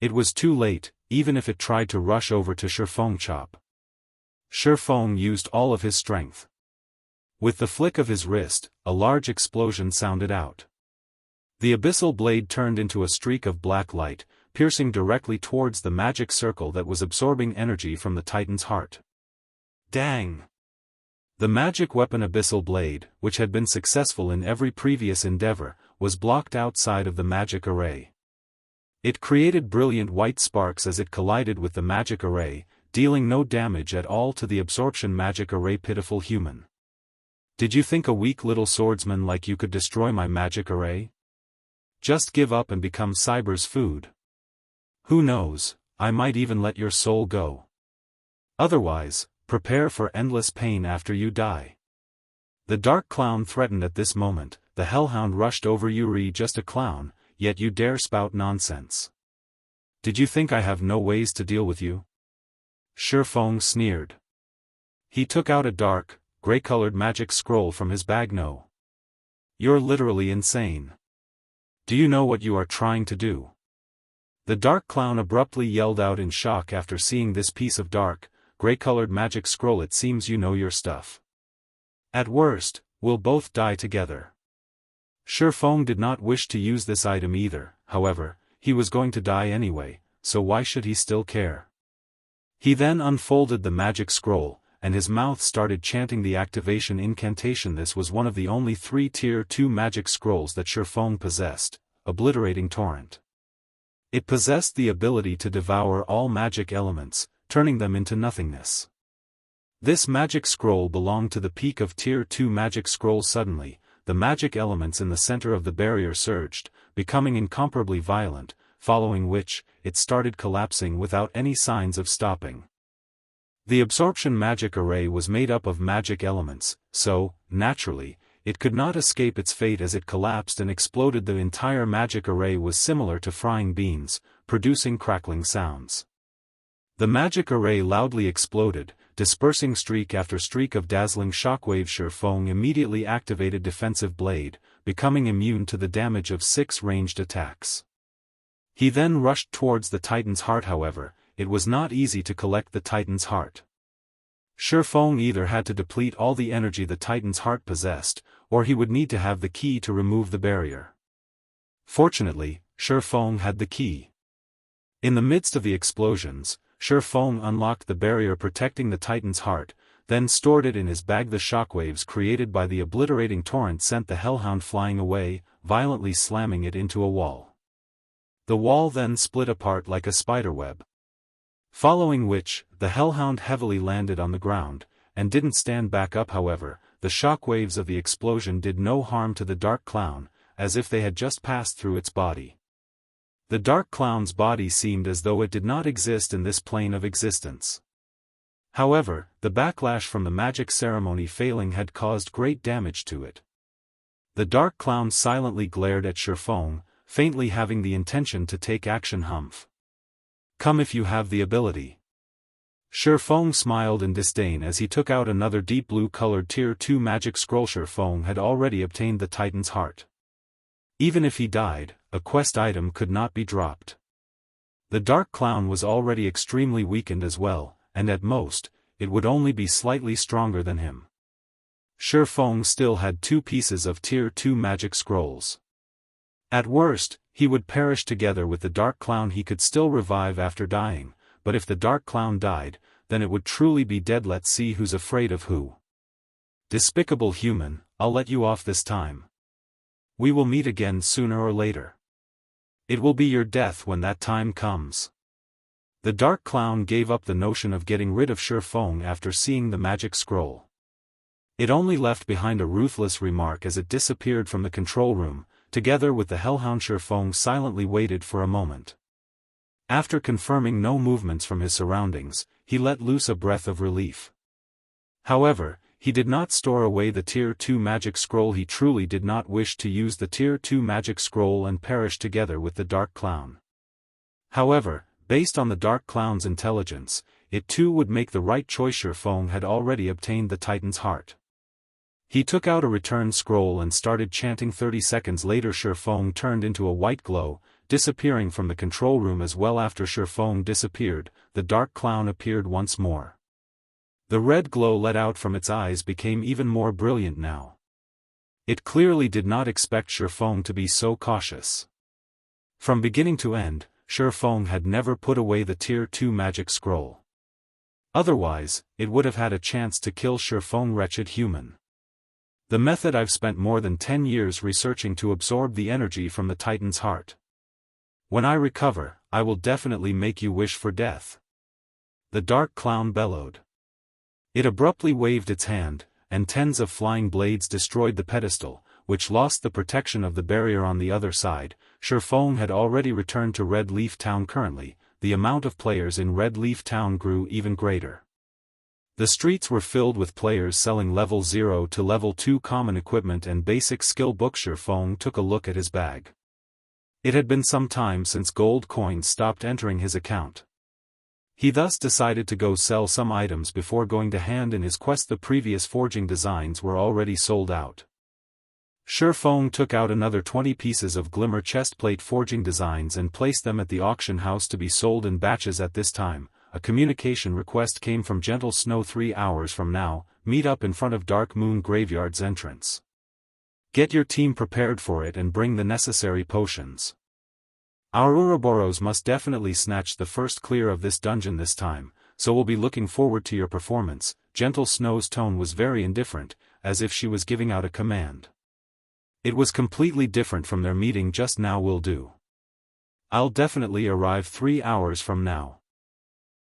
It was too late, even if it tried to rush over to Feng. Chop. Feng used all of his strength. With the flick of his wrist, a large explosion sounded out. The abyssal blade turned into a streak of black light, piercing directly towards the magic circle that was absorbing energy from the Titan's heart. Dang! The magic weapon Abyssal Blade, which had been successful in every previous endeavor, was blocked outside of the magic array. It created brilliant white sparks as it collided with the magic array, dealing no damage at all to the absorption magic array. Pitiful human. Did you think a weak little swordsman like you could destroy my magic array? Just give up and become Cyber's food. Who knows, I might even let your soul go. Otherwise, prepare for endless pain after you die. The dark clown threatened. At this moment, the hellhound rushed over. You're just a clown, yet you dare spout nonsense. Did you think I have no ways to deal with you? Feng sneered. He took out a dark, gray-colored magic scroll from his bag. No. You're literally insane. Do you know what you are trying to do? The dark clown abruptly yelled out in shock after seeing this piece of dark, gray-colored magic scroll. It seems you know your stuff. At worst, we'll both die together. Feng did not wish to use this item either. However, he was going to die anyway, so why should he still care? He then unfolded the magic scroll, and his mouth started chanting the activation incantation. This was one of the only 3 Tier 2 magic scrolls that Feng possessed, Obliterating Torrent. It possessed the ability to devour all magic elements, turning them into nothingness. This magic scroll belonged to the peak of Tier 2 magic scrolls. Suddenly, the magic elements in the center of the barrier surged, becoming incomparably violent, following which, it started collapsing without any signs of stopping. The absorption magic array was made up of magic elements, so, naturally, it could not escape its fate as it collapsed and exploded. The entire magic array was similar to frying beans, producing crackling sounds. The magic array loudly exploded, dispersing streak after streak of dazzling shockwaves. Shifeng immediately activated Defensive Blade, becoming immune to the damage of 6 ranged attacks. He then rushed towards the Titan's heart. However, it was not easy to collect the Titan's heart. Shifeng either had to deplete all the energy the Titan's heart possessed, or he would need to have the key to remove the barrier. Fortunately, Shifeng had the key. In the midst of the explosions, Shifeng unlocked the barrier protecting the Titan's heart, then stored it in his bag. The shockwaves created by the obliterating torrent sent the Hellhound flying away, violently slamming it into a wall. The wall then split apart like a spiderweb. Following which, the Hellhound heavily landed on the ground, and didn't stand back up. However, the shockwaves of the explosion did no harm to the Dark Clown, as if they had just passed through its body. The Dark Clown's body seemed as though it did not exist in this plane of existence. However, the backlash from the magic ceremony failing had caused great damage to it. The Dark Clown silently glared at Shifeng, faintly having the intention to take action. Humph. Come if you have the ability. Shifeng smiled in disdain as he took out another deep blue-colored Tier 2 magic scroll. Shifeng had already obtained the Titan's heart. Even if he died, a quest item could not be dropped. The Dark Clown was already extremely weakened as well, and at most, it would only be slightly stronger than him. Shifeng still had 2 pieces of Tier 2 magic scrolls. At worst, he would perish together with the Dark Clown. He could still revive after dying, but if the Dark Clown died, then it would truly be dead. Let's see who's afraid of who. Despicable human, I'll let you off this time. We will meet again sooner or later. It will be your death when that time comes. The Dark Clown gave up the notion of getting rid of Shifeng after seeing the magic scroll. It only left behind a ruthless remark as it disappeared from the control room, together with the Hellhound. Shifeng silently waited for a moment. After confirming no movements from his surroundings, he let loose a breath of relief. However, he did not store away the Tier 2 magic scroll. He truly did not wish to use the Tier 2 magic scroll and perish together with the Dark Clown. However, based on the Dark Clown's intelligence, it too would make the right choice. Shifeng had already obtained the Titan's heart. He took out a return scroll and started chanting. 30 seconds later, Shifeng turned into a white glow, disappearing from the control room as well. After Shifeng disappeared, the Dark Clown appeared once more. The red glow let out from its eyes became even more brilliant now. It clearly did not expect Shifeng to be so cautious. From beginning to end, Shifeng had never put away the Tier 2 magic scroll. Otherwise, it would have had a chance to kill Shifeng. Wretched human. The method I've spent more than 10 years researching to absorb the energy from the Titan's heart. When I recover, I will definitely make you wish for death. The Dark Clown bellowed. It abruptly waved its hand, and tens of flying blades destroyed the pedestal, which lost the protection of the barrier on the other side. Shifeng had already returned to Red Leaf Town. Currently, the amount of players in Red Leaf Town grew even greater. The streets were filled with players selling level 0 to level 2 common equipment and basic skill books. Shifeng took a look at his bag. It had been some time since gold coins stopped entering his account. He thus decided to go sell some items before going to hand in his quest. The previous forging designs were already sold out. Shifeng took out another 20 pieces of glimmer chestplate forging designs and placed them at the auction house to be sold in batches. At this time, a communication request came from Gentle Snow. 3 hours from now, meet up in front of Dark Moon Graveyard's entrance. Get your team prepared for it and bring the necessary potions. Our Ouroboros must definitely snatch the first clear of this dungeon this time, so we'll be looking forward to your performance. Gentle Snow's tone was very indifferent, as if she was giving out a command. It was completely different from their meeting just now. Will do. I'll definitely arrive 3 hours from now.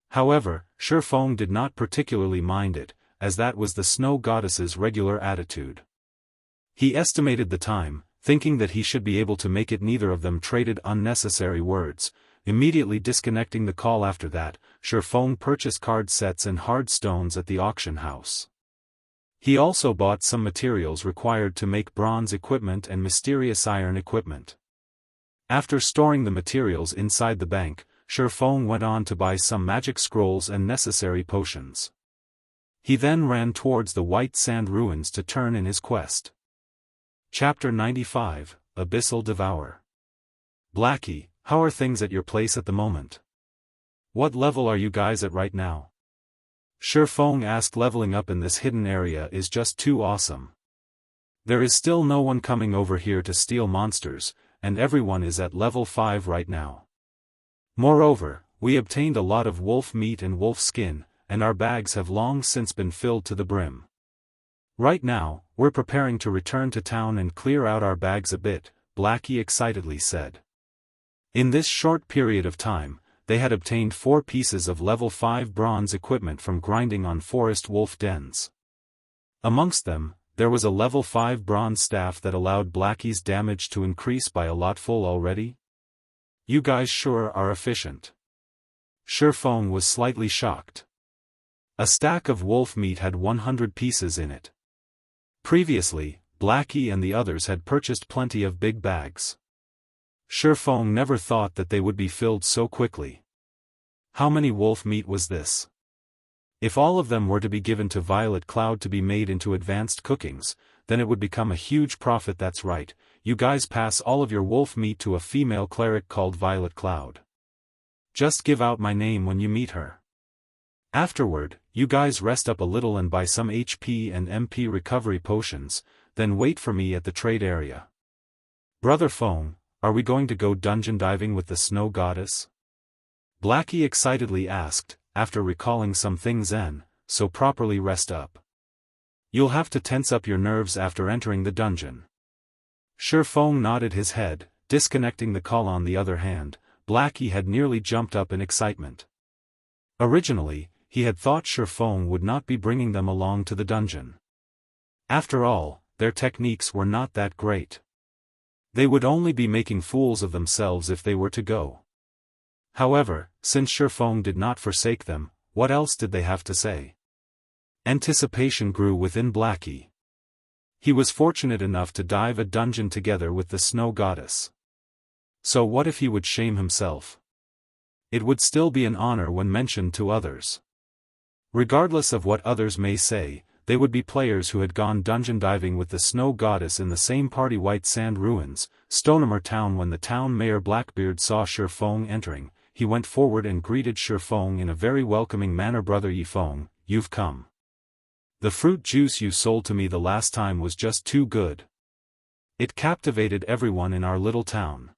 However, Shifeng did not particularly mind it, as that was the Snow Goddess's regular attitude. He estimated the time, thinking that he should be able to make it. Neither of them traded unnecessary words, immediately disconnecting the call. After that, Shifeng purchased card sets and hard stones at the auction house. He also bought some materials required to make bronze equipment and mysterious iron equipment. After storing the materials inside the bank, Feng went on to buy some magic scrolls and necessary potions. He then ran towards the white sand ruins to turn in his quest. Chapter 95, Abyssal Devour. Blackie, how are things at your place at the moment? What level are you guys at right now? Feng asked. Leveling up in this hidden area is just too awesome. There is still no one coming over here to steal monsters, and everyone is at level 5 right now. Moreover, we obtained a lot of wolf meat and wolf skin, and our bags have long since been filled to the brim. Right now, we're preparing to return to town and clear out our bags a bit, Blackie excitedly said. In this short period of time, they had obtained 4 pieces of level 5 bronze equipment from grinding on forest wolf dens. Amongst them, there was a level 5 bronze staff that allowed Blackie's damage to increase by a lot. Full already? You guys sure are efficient. Feng was slightly shocked. A stack of wolf meat had 100 pieces in it. Previously, Blackie and the others had purchased plenty of big bags. Feng never thought that they would be filled so quickly. How many wolf meat was this? If all of them were to be given to Violet Cloud to be made into advanced cookings, then it would become a huge profit. That's right, you guys pass all of your wolf meat to a female cleric called Violet Cloud. Just give out my name when you meet her. Afterward, you guys rest up a little and buy some HP and MP recovery potions, then wait for me at the trade area. Brother Feng, are we going to go dungeon diving with the snow goddess? Blackie excitedly asked, after recalling some things so properly rest up. You'll have to tense up your nerves after entering the dungeon. Feng nodded his head, disconnecting the call. On the other hand, Blackie had nearly jumped up in excitement. Originally, he had thought Feng would not be bringing them along to the dungeon. After all, their techniques were not that great. They would only be making fools of themselves if they were to go. However, since Feng did not forsake them, what else did they have to say? Anticipation grew within Blackie. He was fortunate enough to dive a dungeon together with the snow goddess. So what if he would shame himself? It would still be an honor when mentioned to others. Regardless of what others may say, they would be players who had gone dungeon diving with the snow goddess in the same party. White Sand Ruins, Stonemer Town. When the town mayor Blackbeard saw Feng entering, he went forward and greeted Feng in a very welcoming manner. Brother Feng, you've come. The fruit juice you sold to me the last time was just too good. It captivated everyone in our little town.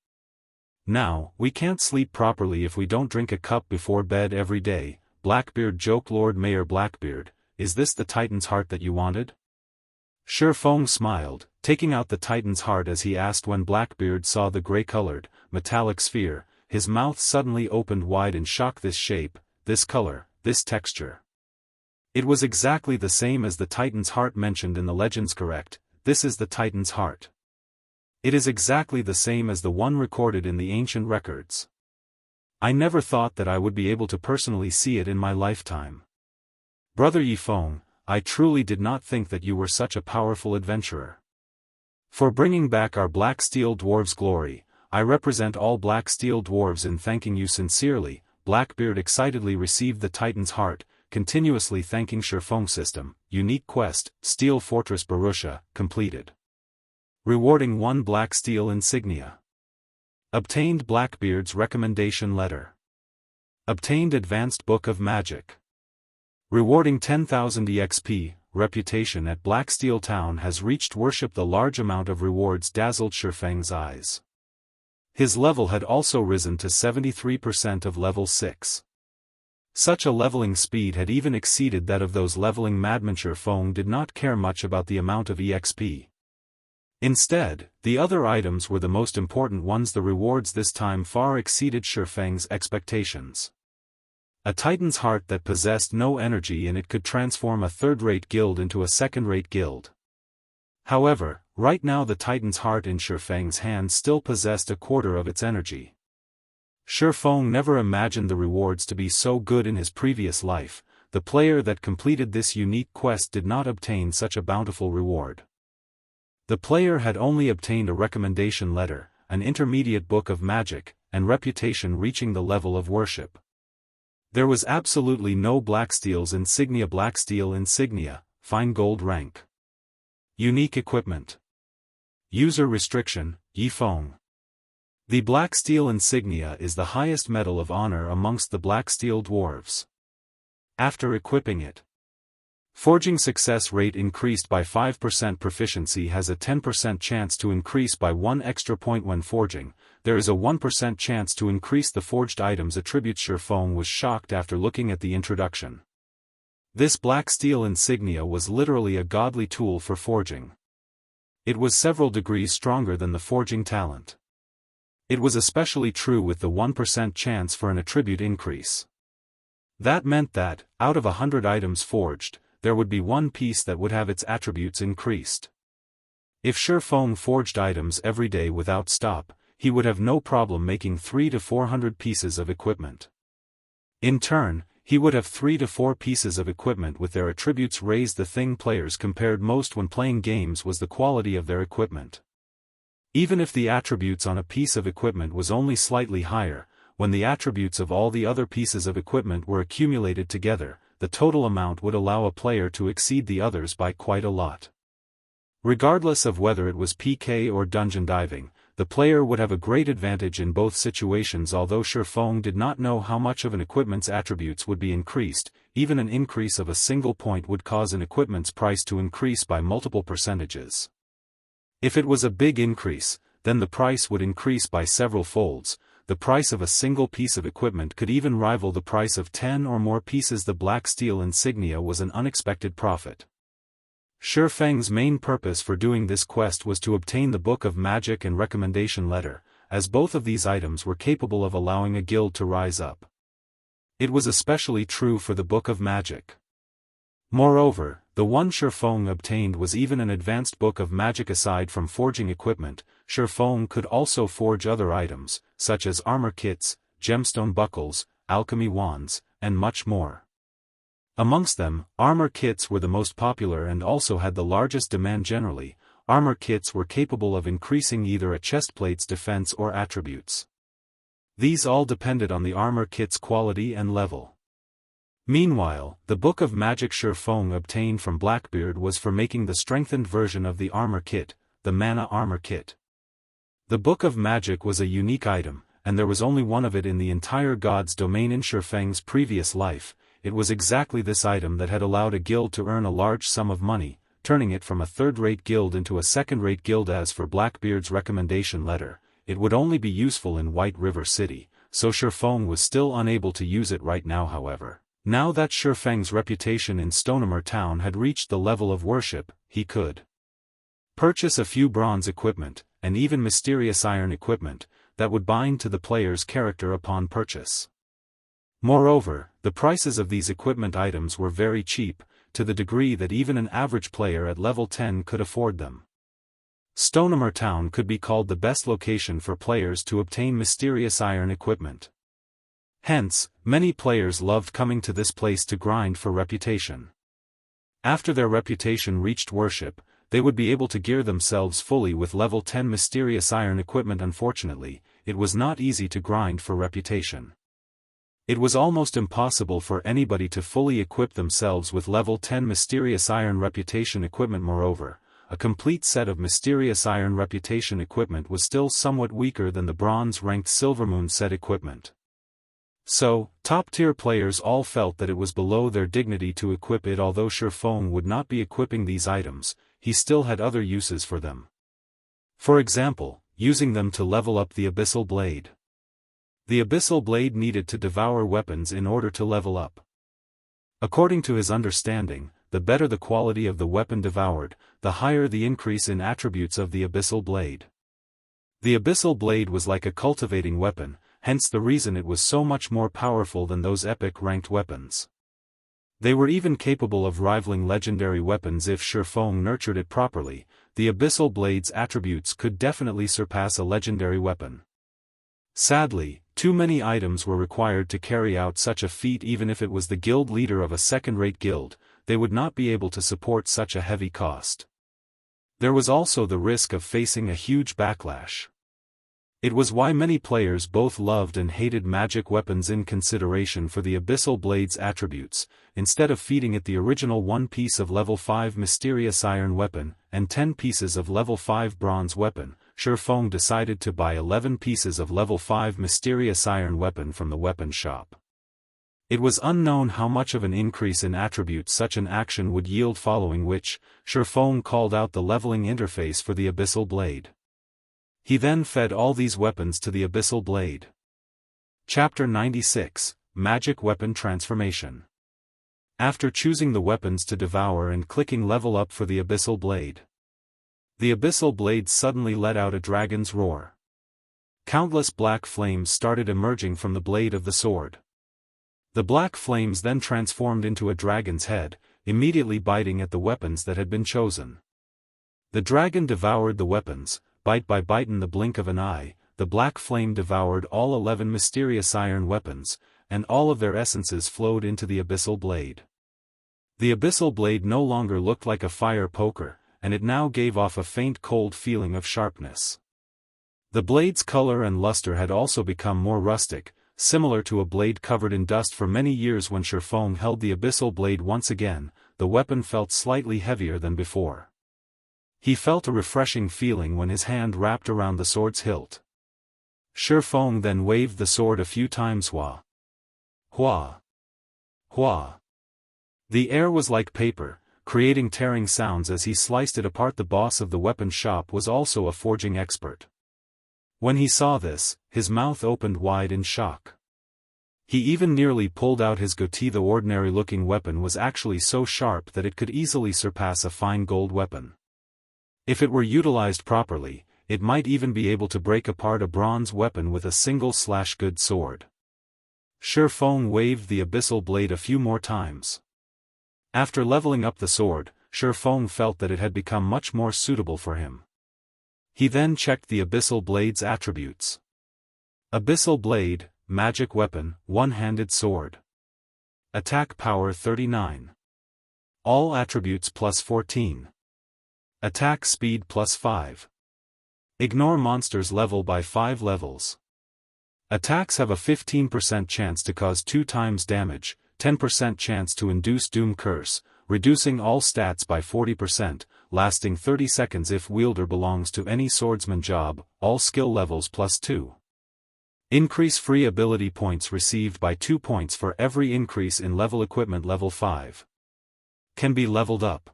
Now, we can't sleep properly if we don't drink a cup before bed every day, Blackbeard joked. Lord Mayor Blackbeard, is this the Titan's heart that you wanted? Feng smiled, taking out the Titan's heart as he asked. When Blackbeard saw the gray-colored, metallic sphere, his mouth suddenly opened wide in shock. This shape, this color, this texture. It was exactly the same as the Titan's heart mentioned in the legends. Correct, this is the Titan's heart. It is exactly the same as the one recorded in the ancient records. I never thought that I would be able to personally see it in my lifetime. Brother Feng, I truly did not think that you were such a powerful adventurer. For bringing back our Black Steel Dwarves' glory, I represent all Black Steel Dwarves in thanking you sincerely. Blackbeard excitedly received the Titan's heart, continuously thanking Feng. System, unique quest, Steel Fortress Barrutia, completed. Rewarding 1 Black Steel insignia. Obtained Blackbeard's recommendation letter. Obtained Advanced Book of Magic. Rewarding 10,000 EXP, reputation at Blacksteel Town has reached. Worship. The large amount of rewards dazzled Feng's eyes. His level had also risen to 73% of level 6. Such a leveling speed had even exceeded that of those leveling madmen. Feng did not care much about the amount of EXP. Instead, the other items were the most important ones. The rewards this time far exceeded Feng's expectations. A Titan's heart that possessed no energy in it could transform a third-rate guild into a second-rate guild. However, right now the Titan's heart in Feng's hand still possessed a quarter of its energy. Feng never imagined the rewards to be so good in his previous life. The player that completed this unique quest did not obtain such a bountiful reward. The player had only obtained a recommendation letter, an intermediate book of magic, and reputation reaching the level of worship. There was absolutely no Blacksteel's insignia. Blacksteel insignia, fine gold rank. Unique equipment. User restriction, Yifeng. The Blacksteel insignia is the highest medal of honor amongst the Blacksteel dwarves. After equipping it, forging success rate increased by 5%. Proficiency has a 10% chance to increase by 1 extra point when forging. There is a 1% chance to increase the forged item's attributes. Xianxia was shocked after looking at the introduction. This Blacksteel insignia was literally a godly tool for forging. It was several degrees stronger than the forging talent. It was especially true with the 1% chance for an attribute increase. That meant that, out of 100 items forged, there would be one piece that would have its attributes increased. If Xianxia forged items every day without stop, he would have no problem making 300 to 400 pieces of equipment. In turn, he would have 3 to 4 pieces of equipment with their attributes raised. The thing players compared most when playing games was the quality of their equipment. Even if the attributes on a piece of equipment was only slightly higher, when the attributes of all the other pieces of equipment were accumulated together, the total amount would allow a player to exceed the others by quite a lot. Regardless of whether it was PK or dungeon diving, the player would have a great advantage in both situations. Although Xianxia did not know how much of an equipment's attributes would be increased, even an increase of a single point would cause an equipment's price to increase by multiple percentages. If it was a big increase, then the price would increase by several folds. The price of a single piece of equipment could even rival the price of 10 or more pieces. The Blacksteel insignia was an unexpected profit. Xianxia's main purpose for doing this quest was to obtain the Book of Magic and Recommendation Letter, as both of these items were capable of allowing a guild to rise up. It was especially true for the Book of Magic. Moreover, the one Xianxia obtained was even an advanced book of magic. Aside from forging equipment, Xianxia could also forge other items, such as armor kits, gemstone buckles, alchemy wands, and much more. Amongst them, armor kits were the most popular and also had the largest demand. Generally, armor kits were capable of increasing either a chestplate's defense or attributes. These all depended on the armor kit's quality and level. Meanwhile, the Book of Magic Xianxia obtained from Blackbeard was for making the strengthened version of the armor kit, the Mana Armor Kit. The Book of Magic was a unique item, and there was only one of it in the entire God's domain. In Xianxia's previous life, it was exactly this item that had allowed a guild to earn a large sum of money, turning it from a third-rate guild into a second-rate guild. As for Blackbeard's recommendation letter, it would only be useful in White River City, so Xianxia was still unable to use it right now. However, now that Xianxia's reputation in Stonehammer Town had reached the level of worship, he could purchase a few bronze equipment, and even mysterious iron equipment, that would bind to the player's character upon purchase. Moreover, the prices of these equipment items were very cheap, to the degree that even an average player at level 10 could afford them. Stonehammer Town could be called the best location for players to obtain mysterious iron equipment. Hence, many players loved coming to this place to grind for reputation. After their reputation reached worship, they would be able to gear themselves fully with level 10 mysterious iron equipment. Unfortunately, it was not easy to grind for reputation. It was almost impossible for anybody to fully equip themselves with level 10 mysterious iron reputation equipment. Moreover, a complete set of mysterious iron reputation equipment was still somewhat weaker than the bronze-ranked Silvermoon set equipment. So, top-tier players all felt that it was below their dignity to equip it. Although Xianxia would not be equipping these items, he still had other uses for them. For example, using them to level up the Abyssal Blade. The Abyssal Blade needed to devour weapons in order to level up. According to his understanding, the better the quality of the weapon devoured, the higher the increase in attributes of the Abyssal Blade. The Abyssal Blade was like a cultivating weapon, hence the reason it was so much more powerful than those epic-ranked weapons. They were even capable of rivaling legendary weapons if Xianxia nurtured it properly. The Abyssal Blade's attributes could definitely surpass a legendary weapon. Sadly, too many items were required to carry out such a feat. Even if it was the guild leader of a second-rate guild, they would not be able to support such a heavy cost. There was also the risk of facing a huge backlash. It was why many players both loved and hated magic weapons in consideration for the Abyssal Blade's attributes. Instead of feeding it the original 1 piece of level 5 Mysterious Iron weapon, and 10 pieces of level 5 Bronze weapon, Shifeng decided to buy 11 pieces of level 5 Mysterious Iron weapon from the weapon shop. It was unknown how much of an increase in attributes such an action would yield, following which, Shifeng called out the leveling interface for the Abyssal Blade. He then fed all these weapons to the Abyssal Blade. Chapter 96, Magic Weapon Transformation. After choosing the weapons to devour and clicking level up for the Abyssal Blade, the Abyssal Blade suddenly let out a dragon's roar. Countless black flames started emerging from the blade of the sword. The black flames then transformed into a dragon's head, immediately biting at the weapons that had been chosen. The dragon devoured the weapons. Bite by bite, in the blink of an eye, the black flame devoured all 11 Mysterious Iron weapons, and all of their essences flowed into the Abyssal Blade. The Abyssal Blade no longer looked like a fire poker, and it now gave off a faint cold feeling of sharpness. The blade's color and luster had also become more rustic, similar to a blade covered in dust for many years. When Shifeng held the Abyssal Blade once again, the weapon felt slightly heavier than before. He felt a refreshing feeling when his hand wrapped around the sword's hilt. Shifeng then waved the sword a few times. Hua! Hua! Hua! The air was like paper, creating tearing sounds as he sliced it apart. The boss of the weapon shop was also a forging expert. When he saw this, his mouth opened wide in shock. He even nearly pulled out his goatee. The ordinary-looking weapon was actually so sharp that it could easily surpass a fine gold weapon. If it were utilized properly, it might even be able to break apart a bronze weapon with a single slash. Good sword. Shifeng waved the Abyssal Blade a few more times. After leveling up the sword, Shifeng felt that it had become much more suitable for him. He then checked the Abyssal Blade's attributes. Abyssal Blade, Magic Weapon, One-Handed Sword. Attack Power 39. All attributes plus 14. Attack Speed plus 5. Ignore monsters level by 5 levels. Attacks have a 15% chance to cause 2 times damage, 10% chance to induce Doom Curse, reducing all stats by 40%, lasting 30 seconds if wielder belongs to any swordsman job, all skill levels plus 2. Increase free ability points received by 2 points for every increase in level equipment. Level 5. Can be leveled up.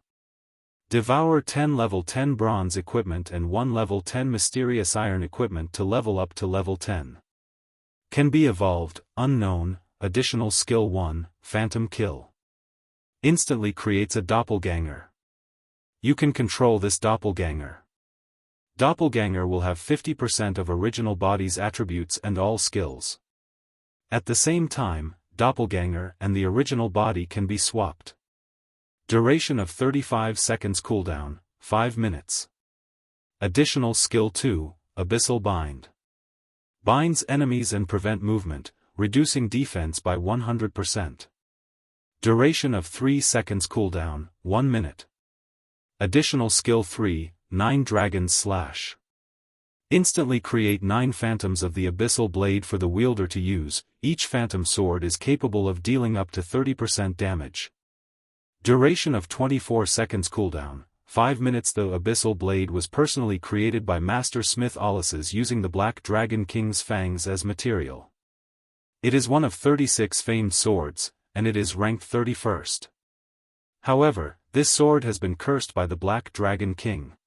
Devour 10 level 10 bronze equipment and 1 level 10 mysterious iron equipment to level up to level 10. Can be evolved, unknown, additional skill 1, Phantom Kill. Instantly creates a doppelganger. You can control this doppelganger. Doppelganger will have 50% of original body's attributes and all skills. At the same time, doppelganger and the original body can be swapped. Duration of 35 seconds. Cooldown, 5 minutes. Additional skill 2, Abyssal Bind. Binds enemies and prevent movement, reducing defense by 100%. Duration of 3 seconds. Cooldown, 1 minute. Additional skill 3, 9 Dragon's Slash. Instantly create 9 phantoms of the Abyssal Blade for the wielder to use. Each phantom sword is capable of dealing up to 30% damage. Duration of 24 seconds. Cooldown, 5 minutes. The Abyssal Blade was personally created by Master Smith Ulysses using the Black Dragon King's fangs as material. It is one of 36 famed swords, and it is ranked 31st. However, this sword has been cursed by the Black Dragon King.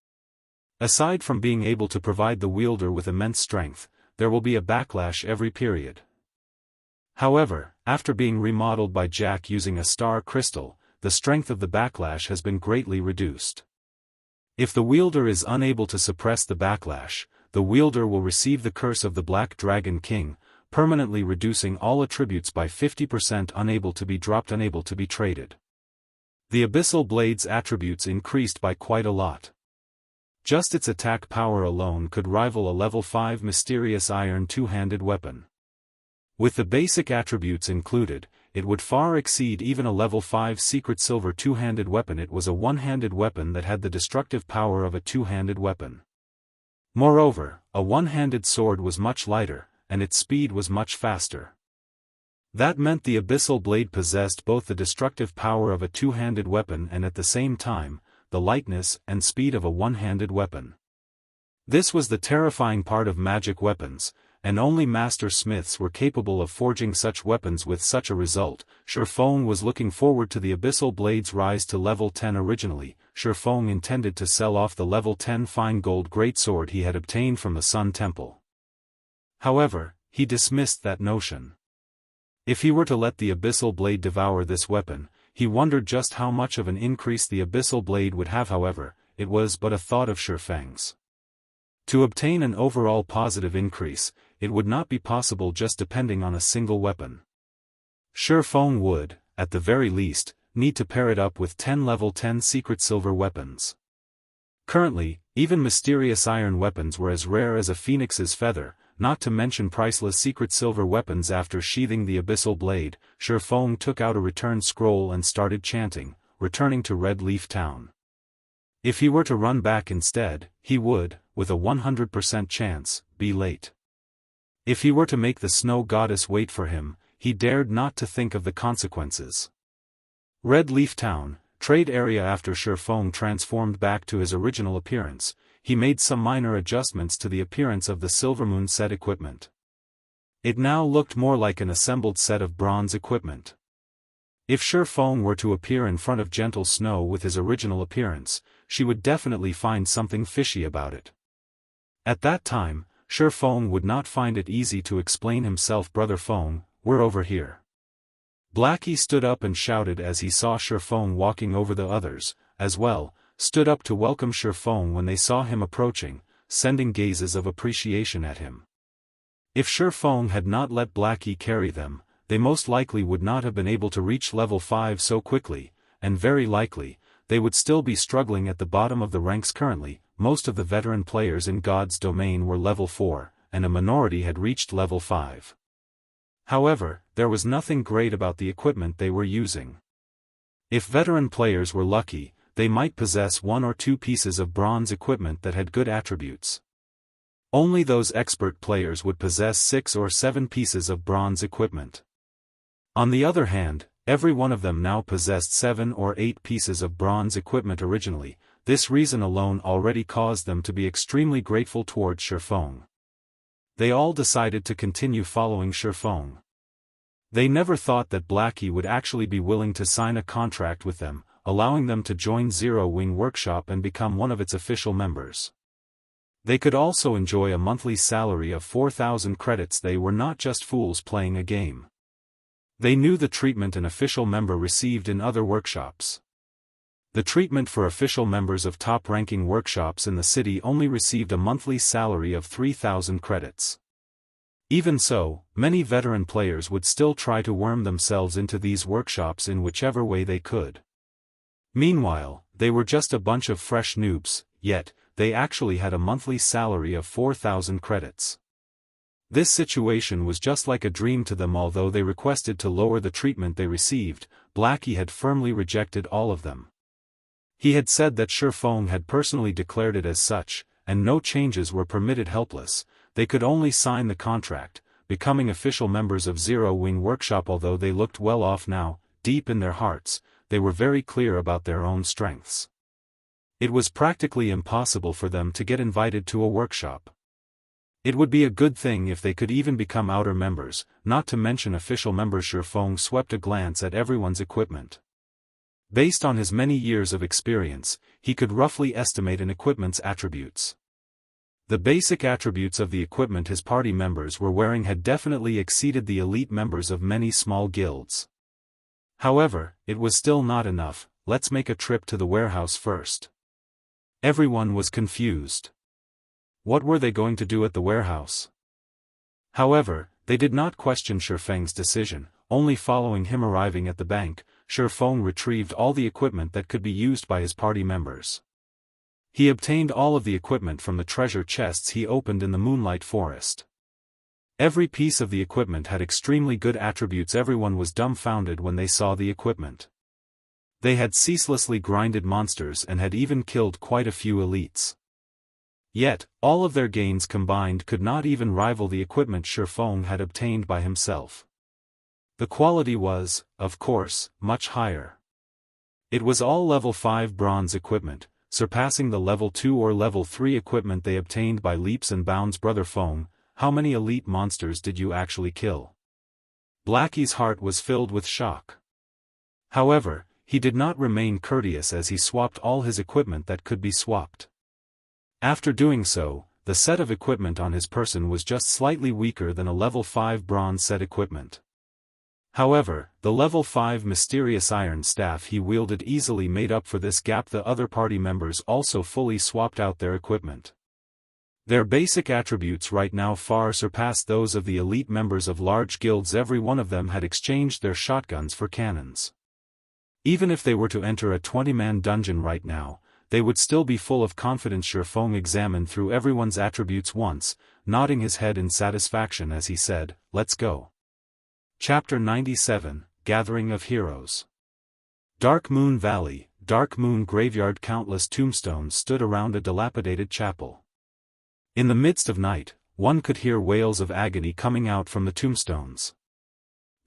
Aside from being able to provide the wielder with immense strength, there will be a backlash every period. However, after being remodeled by Jack using a star crystal, the strength of the backlash has been greatly reduced. If the wielder is unable to suppress the backlash, the wielder will receive the curse of the Black Dragon King, permanently reducing all attributes by 50%. Unable to be dropped, unable to be traded. The Abyssal Blade's attributes increased by quite a lot. Just its attack power alone could rival a level 5 mysterious iron two-handed weapon. With the basic attributes included, it would far exceed even a level 5 secret silver two-handed weapon. It was a one-handed weapon that had the destructive power of a two-handed weapon. Moreover, a one-handed sword was much lighter, and its speed was much faster. That meant the Abyssal blade possessed both the destructive power of a two-handed weapon and at the same time, the lightness and speed of a one-handed weapon. This was the terrifying part of magic weapons, and only master smiths were capable of forging such weapons with such a result. Shifeng was looking forward to the Abyssal blade's rise to level 10 originally. Shifeng intended to sell off the level 10 fine gold greatsword he had obtained from the Sun Temple. However, he dismissed that notion. If he were to let the Abyssal blade devour this weapon, he wondered just how much of an increase the Abyssal blade would have. However, it was but a thought of Shifeng's. To obtain an overall positive increase, it would not be possible just depending on a single weapon. Shifeng would, at the very least, need to pair it up with 10 level 10 secret silver weapons. Currently, even mysterious iron weapons were as rare as a phoenix's feather, not to mention priceless secret silver weapons. After sheathing the Abyssal blade, Shifeng took out a return scroll and started chanting, returning to Red Leaf Town. If he were to run back instead, he would, with a 100% chance, be late. If he were to make the snow goddess wait for him, he dared not to think of the consequences. Red Leaf Town, trade area. After Shifeng transformed back to his original appearance, he made some minor adjustments to the appearance of the Silvermoon set equipment. It now looked more like an assembled set of bronze equipment. If Shifeng were to appear in front of Gentle Snow with his original appearance, she would definitely find something fishy about it. At that time, Shifeng would not find it easy to explain himself. Brother Feng, we're over here. Blackie stood up and shouted as he saw Shifeng walking over. The others, as well, stood up to welcome Shifeng when they saw him approaching, sending gazes of appreciation at him. If Shifeng had not let Blackie carry them, they most likely would not have been able to reach level 5 so quickly, and very likely, they would still be struggling at the bottom of the ranks currently. Most of the veteran players in God's domain were level 4, and a minority had reached level 5. However, there was nothing great about the equipment they were using. If veteran players were lucky, they might possess 1 or 2 pieces of bronze equipment that had good attributes. Only those expert players would possess 6 or 7 pieces of bronze equipment. On the other hand, every one of them now possessed 7 or 8 pieces of bronze equipment originally. This reason alone already caused them to be extremely grateful towards Shifeng. They all decided to continue following Shifeng. They never thought that Blackie would actually be willing to sign a contract with them, allowing them to join Zero Wing Workshop and become one of its official members. They could also enjoy a monthly salary of 4,000 credits. They were not just fools playing a game. They knew the treatment an official member received in other workshops. The treatment for official members of top-ranking workshops in the city only received a monthly salary of 3,000 credits. Even so, many veteran players would still try to worm themselves into these workshops in whichever way they could. Meanwhile, they were just a bunch of fresh noobs, yet, they actually had a monthly salary of 4,000 credits. This situation was just like a dream to them. Although they requested to lower the treatment they received, Blackie had firmly rejected all of them. He had said that Shifeng had personally declared it as such, and no changes were permitted. Helpless, they could only sign the contract, becoming official members of Zero Wing Workshop. Although they looked well off now, deep in their hearts, they were very clear about their own strengths. It was practically impossible for them to get invited to a workshop. It would be a good thing if they could even become outer members, not to mention official members. Shifeng swept a glance at everyone's equipment. Based on his many years of experience, he could roughly estimate an equipment's attributes. The basic attributes of the equipment his party members were wearing had definitely exceeded the elite members of many small guilds. However, it was still not enough. Let's make a trip to the warehouse first. Everyone was confused. What were they going to do at the warehouse? However, they did not question Shifeng's decision. Only following him arriving at the bank, Shifeng retrieved all the equipment that could be used by his party members. He obtained all of the equipment from the treasure chests he opened in the Moonlight Forest. Every piece of the equipment had extremely good attributes. Everyone was dumbfounded when they saw the equipment. They had ceaselessly grinded monsters and had even killed quite a few elites. Yet, all of their gains combined could not even rival the equipment Shi Feng had obtained by himself. The quality was, of course, much higher. It was all level 5 bronze equipment, surpassing the level 2 or level 3 equipment they obtained by leaps and bounds. Brother Feng, how many elite monsters did you actually kill? Blackie's heart was filled with shock. However, he did not remain courteous as he swapped all his equipment that could be swapped. After doing so, the set of equipment on his person was just slightly weaker than a level 5 bronze set equipment. However, the level 5 mysterious iron staff he wielded easily made up for this gap. The other party members also fully swapped out their equipment. Their basic attributes right now far surpassed those of the elite members of large guilds. Every one of them had exchanged their shotguns for cannons. Even if they were to enter a 20-man dungeon right now, they would still be full of confidence. Shi Feng examined through everyone's attributes once, nodding his head in satisfaction as he said, "Let's go." Chapter 97, Gathering of Heroes. Dark Moon Valley, Dark Moon Graveyard. Countless tombstones stood around a dilapidated chapel. In the midst of night, one could hear wails of agony coming out from the tombstones.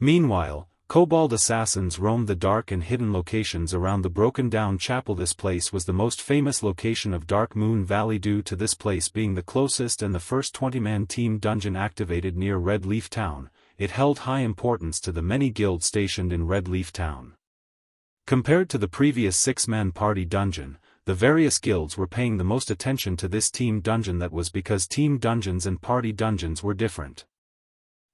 Meanwhile, Kobold assassins roamed the dark and hidden locations around the broken-down chapel. This place was the most famous location of Dark Moon Valley due to this place being the closest and the first 20-man team dungeon activated near Red Leaf Town. It held high importance to the many guilds stationed in Red Leaf Town. Compared to the previous 6-man party dungeon, the various guilds were paying the most attention to this team dungeon. That was because team dungeons and party dungeons were different.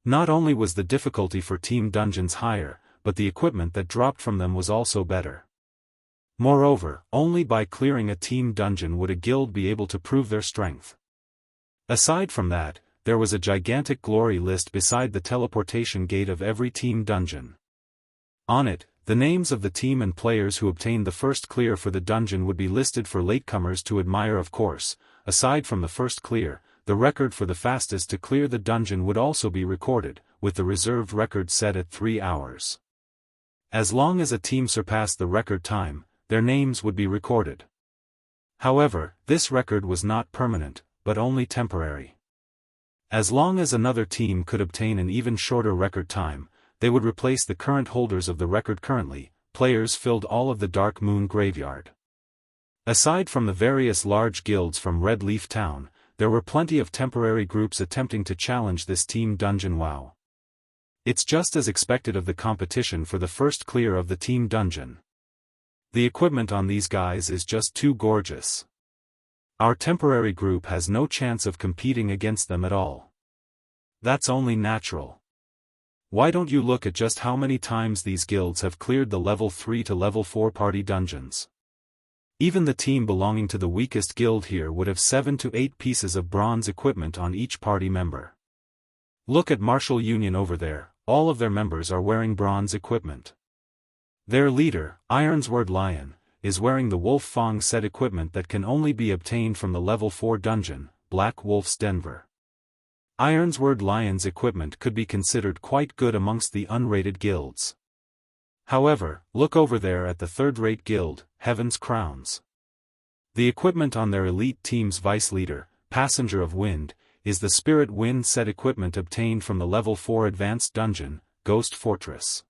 Not only was the difficulty for team dungeons higher, but the equipment that dropped from them was also better. Moreover, only by clearing a team dungeon would a guild be able to prove their strength. Aside from that, there was a gigantic glory list beside the teleportation gate of every team dungeon. On it, the names of the team and players who obtained the first clear for the dungeon would be listed for latecomers to admire. Of course, aside from the first clear, the record for the fastest to clear the dungeon would also be recorded, with the reserved record set at 3 hours. As long as a team surpassed the record time, their names would be recorded. However, this record was not permanent, but only temporary. As long as another team could obtain an even shorter record time, they would replace the current holders of the record. Currently, players filled all of the Dark Moon Graveyard. Aside from the various large guilds from Red Leaf Town, there were plenty of temporary groups attempting to challenge this team dungeon. Wow. It's just as expected of the competition for the first clear of the team dungeon. The equipment on these guys is just too gorgeous. Our temporary group has no chance of competing against them at all. That's only natural. Why don't you look at just how many times these guilds have cleared the level 3 to level 4 party dungeons? Even the team belonging to the weakest guild here would have 7 to 8 pieces of bronze equipment on each party member. Look at Martial Union over there, all of their members are wearing bronze equipment. Their leader, Ironsword Lion, is wearing the Wolf Fang set equipment that can only be obtained from the level 4 dungeon, Black Wolf's Denver. Ironsword Lion's equipment could be considered quite good amongst the unrated guilds. However, look over there at the third-rate guild, Heaven's Crowns. The equipment on their elite team's vice leader, Passenger of Wind, is the Spirit Wind set equipment obtained from the level 4 advanced dungeon, Ghost Fortress.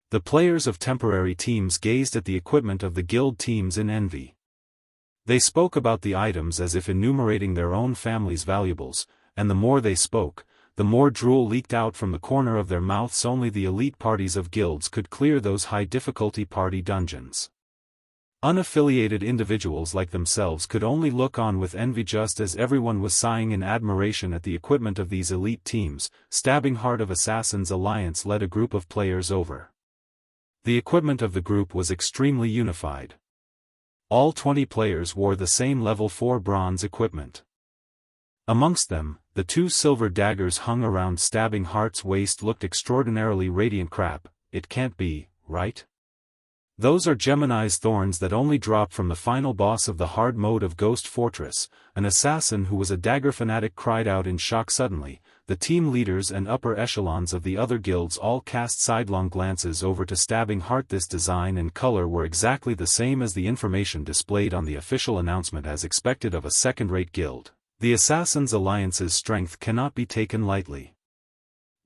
The players of temporary teams gazed at the equipment of the guild teams in envy. They spoke about the items as if enumerating their own family's valuables, and the more they spoke, the more drool leaked out from the corner of their mouths. Only the elite parties of guilds could clear those high-difficulty party dungeons. Unaffiliated individuals like themselves could only look on with envy, just as everyone was sighing in admiration at the equipment of these elite teams. Stabbing Heart of Assassins Alliance led a group of players over. The equipment of the group was extremely unified. All 20 players wore the same level 4 bronze equipment. Amongst them, the 2 silver daggers hung around Stabbing Heart's waist looked extraordinarily radiant. Crap, it can't be, right? Those are Gemini's thorns that only drop from the final boss of the hard mode of Ghost Fortress. An assassin who was a dagger fanatic cried out in shock. Suddenly, the team leaders and upper echelons of the other guilds all cast sidelong glances over to Stabbing Heart. This design and color were exactly the same as the information displayed on the official announcement as expected of a second-rate guild. The Assassins' Alliance's strength cannot be taken lightly.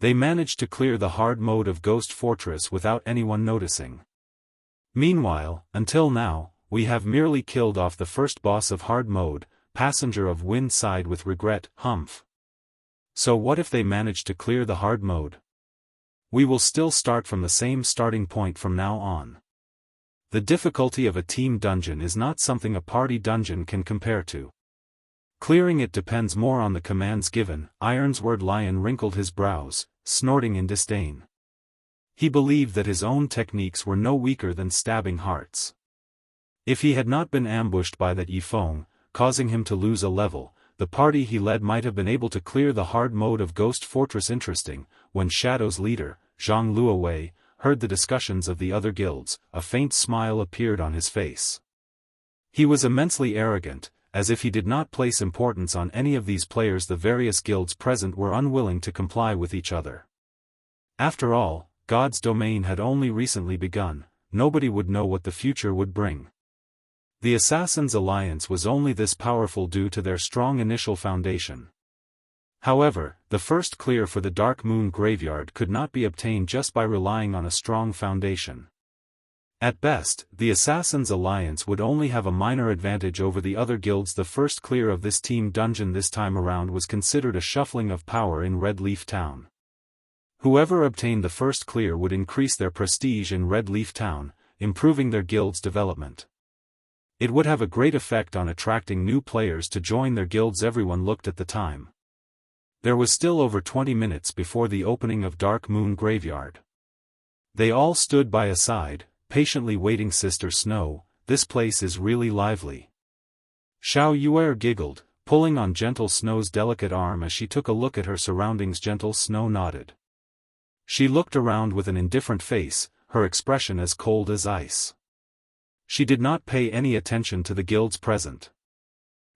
They managed to clear the hard mode of Ghost Fortress without anyone noticing. Meanwhile, until now, we have merely killed off the first boss of hard mode. Passenger of Wind sighed with regret. Humph. So what if they manage to clear the hard mode? We will still start from the same starting point from now on. The difficulty of a team dungeon is not something a party dungeon can compare to. Clearing it depends more on the commands given. Ironsword Lion wrinkled his brows, snorting in disdain. He believed that his own techniques were no weaker than Stabbing Heart's. If he had not been ambushed by that Yifeng, causing him to lose a level, the party he led might have been able to clear the hard mode of Ghost Fortress. Interesting. When Shadow's leader, Zhang Luowei, heard the discussions of the other guilds, a faint smile appeared on his face. He was immensely arrogant, as if he did not place importance on any of these players. The various guilds present were unwilling to comply with each other. After all, God's domain had only recently begun, nobody would know what the future would bring. The Assassins' Alliance was only this powerful due to their strong initial foundation. However, the first clear for the Dark Moon Graveyard could not be obtained just by relying on a strong foundation. At best, the Assassins' Alliance would only have a minor advantage over the other guilds. The first clear of this team dungeon this time around was considered a shuffling of power in Red Leaf Town. Whoever obtained the first clear would increase their prestige in Red Leaf Town, improving their guild's development. It would have a great effect on attracting new players to join their guilds. Everyone looked at the time. There was still over 20 minutes before the opening of Dark Moon Graveyard. They all stood by a side, patiently waiting. Sister Snow, this place is really lively. Xiao Yuer giggled, pulling on Gentle Snow's delicate arm as she took a look at her surroundings. Gentle Snow nodded. She looked around with an indifferent face, her expression as cold as ice. She did not pay any attention to the guilds present.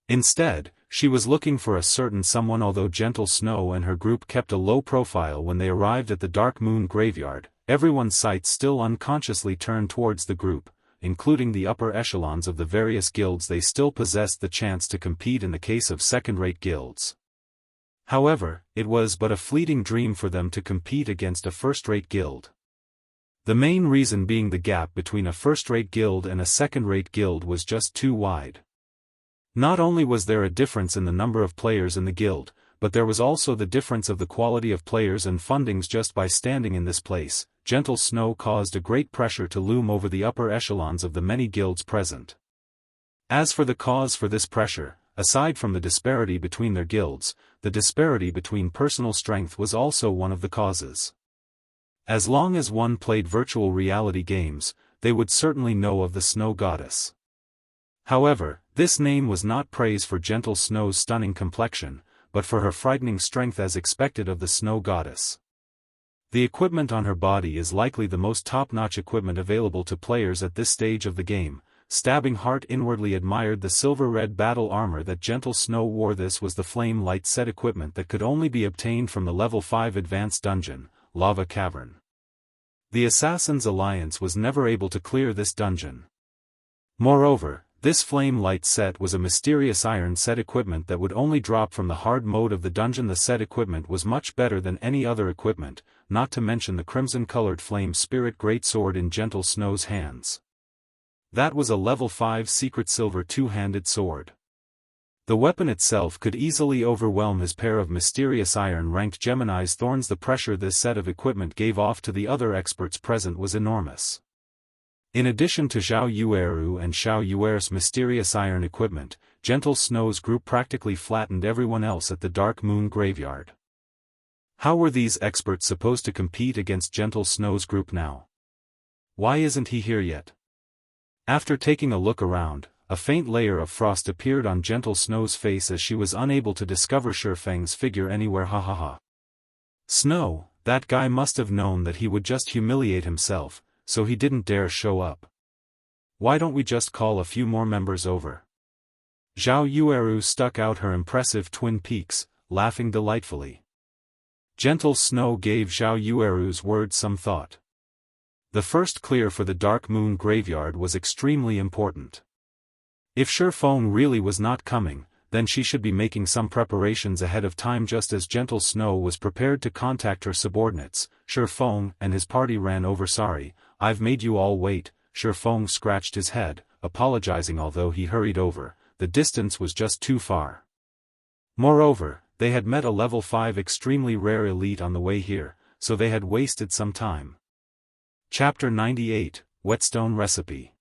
Instead, she was looking for a certain someone. Although Gentle Snow and her group kept a low profile when they arrived at the Dark Moon Graveyard, everyone's sights still unconsciously turned towards the group, including the upper echelons of the various guilds. They still possessed the chance to compete in the case of second-rate guilds. However, it was but a fleeting dream for them to compete against a first-rate guild. The main reason being the gap between a first-rate guild and a second-rate guild was just too wide. Not only was there a difference in the number of players in the guild, but there was also the difference of the quality of players and fundings. Just by standing in this place, Gentle Snow caused a great pressure to loom over the upper echelons of the many guilds present. As for the cause for this pressure, aside from the disparity between their guilds, the disparity between personal strength was also one of the causes. As long as one played virtual reality games, they would certainly know of the Snow Goddess. However, this name was not praise for Gentle Snow's stunning complexion, but for her frightening strength as expected of the Snow Goddess. The equipment on her body is likely the most top-notch equipment available to players at this stage of the game. Stabbing Heart inwardly admired the silver-red battle armor that Gentle Snow wore. This was the Flame Light set equipment that could only be obtained from the level 5 advanced dungeon, Lava Cavern. The Assassins' Alliance was never able to clear this dungeon. Moreover, this Flame Light set was a mysterious iron set equipment that would only drop from the hard mode of the dungeon. The set equipment was much better than any other equipment, not to mention the crimson-colored Flame Spirit Greatsword in Gentle Snow's hands. That was a level 5 secret silver two-handed sword. The weapon itself could easily overwhelm his pair of mysterious iron-ranked Gemini's thorns. The pressure this set of equipment gave off to the other experts present was enormous. In addition to Xiao Yueru and Xiao Yuer's mysterious iron equipment, Gentle Snow's group practically flattened everyone else at the Dark Moon Graveyard. How were these experts supposed to compete against Gentle Snow's group now? Why isn't he here yet? After taking a look around, a faint layer of frost appeared on Gentle Snow's face as she was unable to discover Shifeng's figure anywhere. Ha ha ha. Snow, that guy must have known that he would just humiliate himself, so he didn't dare show up. Why don't we just call a few more members over? Xiao Yueru stuck out her impressive twin peaks, laughing delightfully. Gentle Snow gave Zhao Yueru's words some thought. The first clear for the Dark Moon Graveyard was extremely important. If Shifeng really was not coming, then she should be making some preparations ahead of time. Just as Gentle Snow was prepared to contact her subordinates, Shifeng and his party ran over. Sorry, I've made you all wait. Shifeng scratched his head, apologizing. Although he hurried over, the distance was just too far. Moreover, they had met a level 5 extremely rare elite on the way here, so they had wasted some time. Chapter 98, Whetstone Recipe.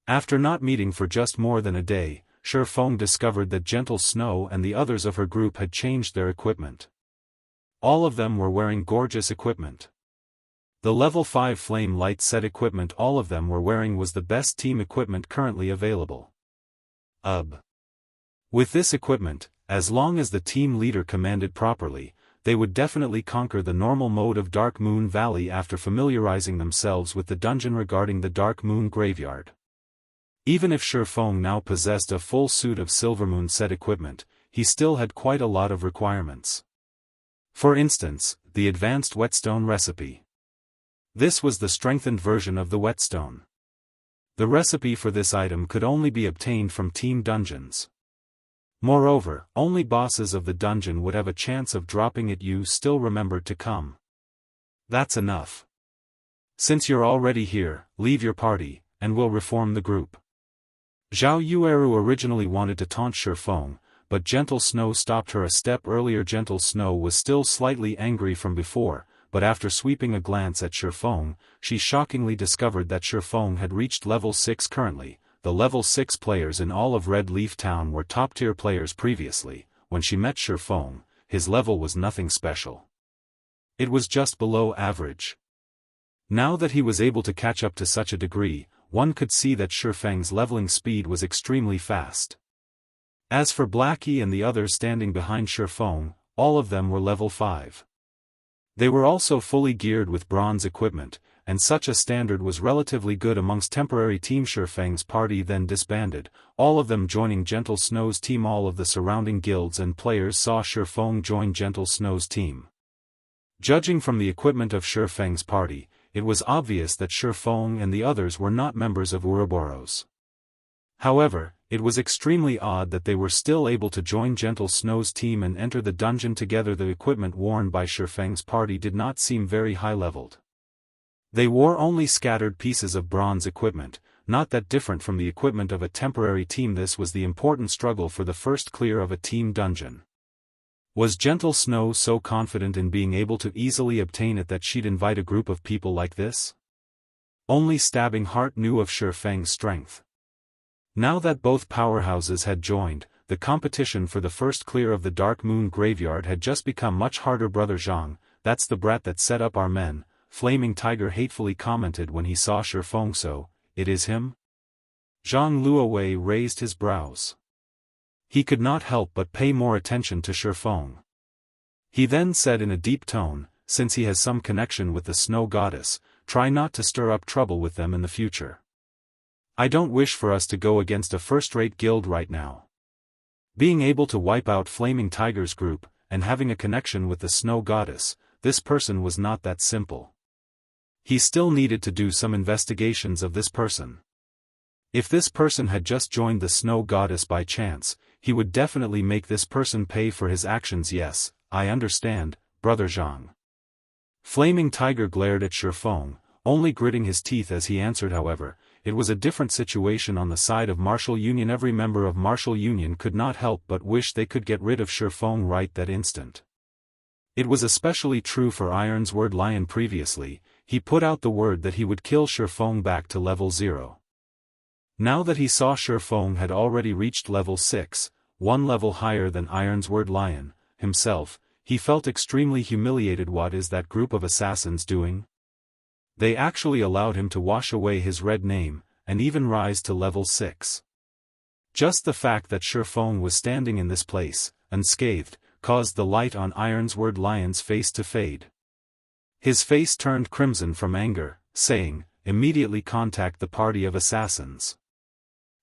After not meeting for just more than a day, Shifeng discovered that Gentle Snow and the others of her group had changed their equipment. All of them were wearing gorgeous equipment. The level 5 flame light set equipment all of them were wearing was the best team equipment currently available. With this equipment, as long as the team leader commanded properly, they would definitely conquer the normal mode of Dark Moon Valley after familiarizing themselves with the dungeon regarding the Dark Moon Graveyard. Even if Shifeng now possessed a full suit of Silvermoon set equipment, he still had quite a lot of requirements. For instance, the advanced Whetstone recipe. This was the strengthened version of the Whetstone. The recipe for this item could only be obtained from team dungeons. Moreover, only bosses of the dungeon would have a chance of dropping it. You still remembered to come. That's enough. Since you're already here, leave your party, and we'll reform the group. Zhao Yueru originally wanted to taunt Shifeng, but Gentle Snow stopped her a step earlier. Gentle Snow was still slightly angry from before, but after sweeping a glance at Shifeng, she shockingly discovered that Shifeng had reached level 6 currently. The level 6 players in all of Red Leaf Town were top-tier players previously. When she met Shifeng, his level was nothing special. It was just below average. Now that he was able to catch up to such a degree, one could see that Shifeng's leveling speed was extremely fast. As for Blackie and the others standing behind Shifeng, all of them were level 5. They were also fully geared with bronze equipment, and such a standard was relatively good amongst temporary team. Shifeng's party then disbanded, all of them joining Gentle Snow's team. All of the surrounding guilds and players saw Shifeng join Gentle Snow's team. Judging from the equipment of Shifeng's party, it was obvious that Shifeng and the others were not members of Ouroboros. However, it was extremely odd that they were still able to join Gentle Snow's team and enter the dungeon together. The equipment worn by Shifeng's party did not seem very high-leveled. They wore only scattered pieces of bronze equipment, not that different from the equipment of a temporary team. This was the important struggle for the first clear of a team dungeon. Was Gentle Snow so confident in being able to easily obtain it that she'd invite a group of people like this? Only Stabbing Heart knew of Shifeng's strength. Now that both powerhouses had joined, the competition for the first clear of the Dark Moon Graveyard had just become much harder. Brother Zhang, that's the brat that set up our men, Flaming Tiger hatefully commented when he saw Shifeng. So, it is him? Zhang Luowei raised his brows. He could not help but pay more attention to Shifeng. He then said in a deep tone, since he has some connection with the Snow Goddess, try not to stir up trouble with them in the future. I don't wish for us to go against a first-rate guild right now. Being able to wipe out Flaming Tiger's group, and having a connection with the Snow Goddess, this person was not that simple. He still needed to do some investigations of this person. If this person had just joined the Snow Goddess by chance, he would definitely make this person pay for his actions. Yes, I understand, Brother Zhang. Flaming Tiger glared at Shifeng, only gritting his teeth as he answered. However, it was a different situation on the side of Martial Union. Every member of Martial Union could not help but wish they could get rid of Shifeng right that instant. It was especially true for Ironsword Lion. Previously, he put out the word that he would kill Shifeng back to level 0. Now that he saw Shifeng had already reached level 6, one level higher than Ironsword Lion himself, he felt extremely humiliated. What is that group of assassins doing? They actually allowed him to wash away his red name, and even rise to level 6. Just the fact that Shifeng was standing in this place, unscathed, caused the light on Ironsword Lion's face to fade. His face turned crimson from anger, saying, immediately contact the party of assassins.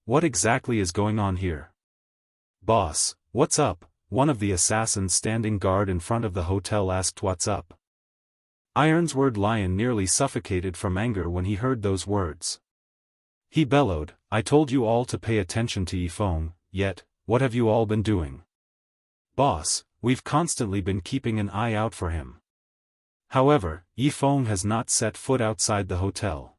What exactly is going on here? Boss, what's up? one of the assassins standing guard in front of the hotel asked what's up. Ironsword Lion nearly suffocated from anger when he heard those words. He bellowed, I told you all to pay attention to Yifeng, yet, what have you all been doing? Boss, we've constantly been keeping an eye out for him. However, Yifeng has not set foot outside the hotel.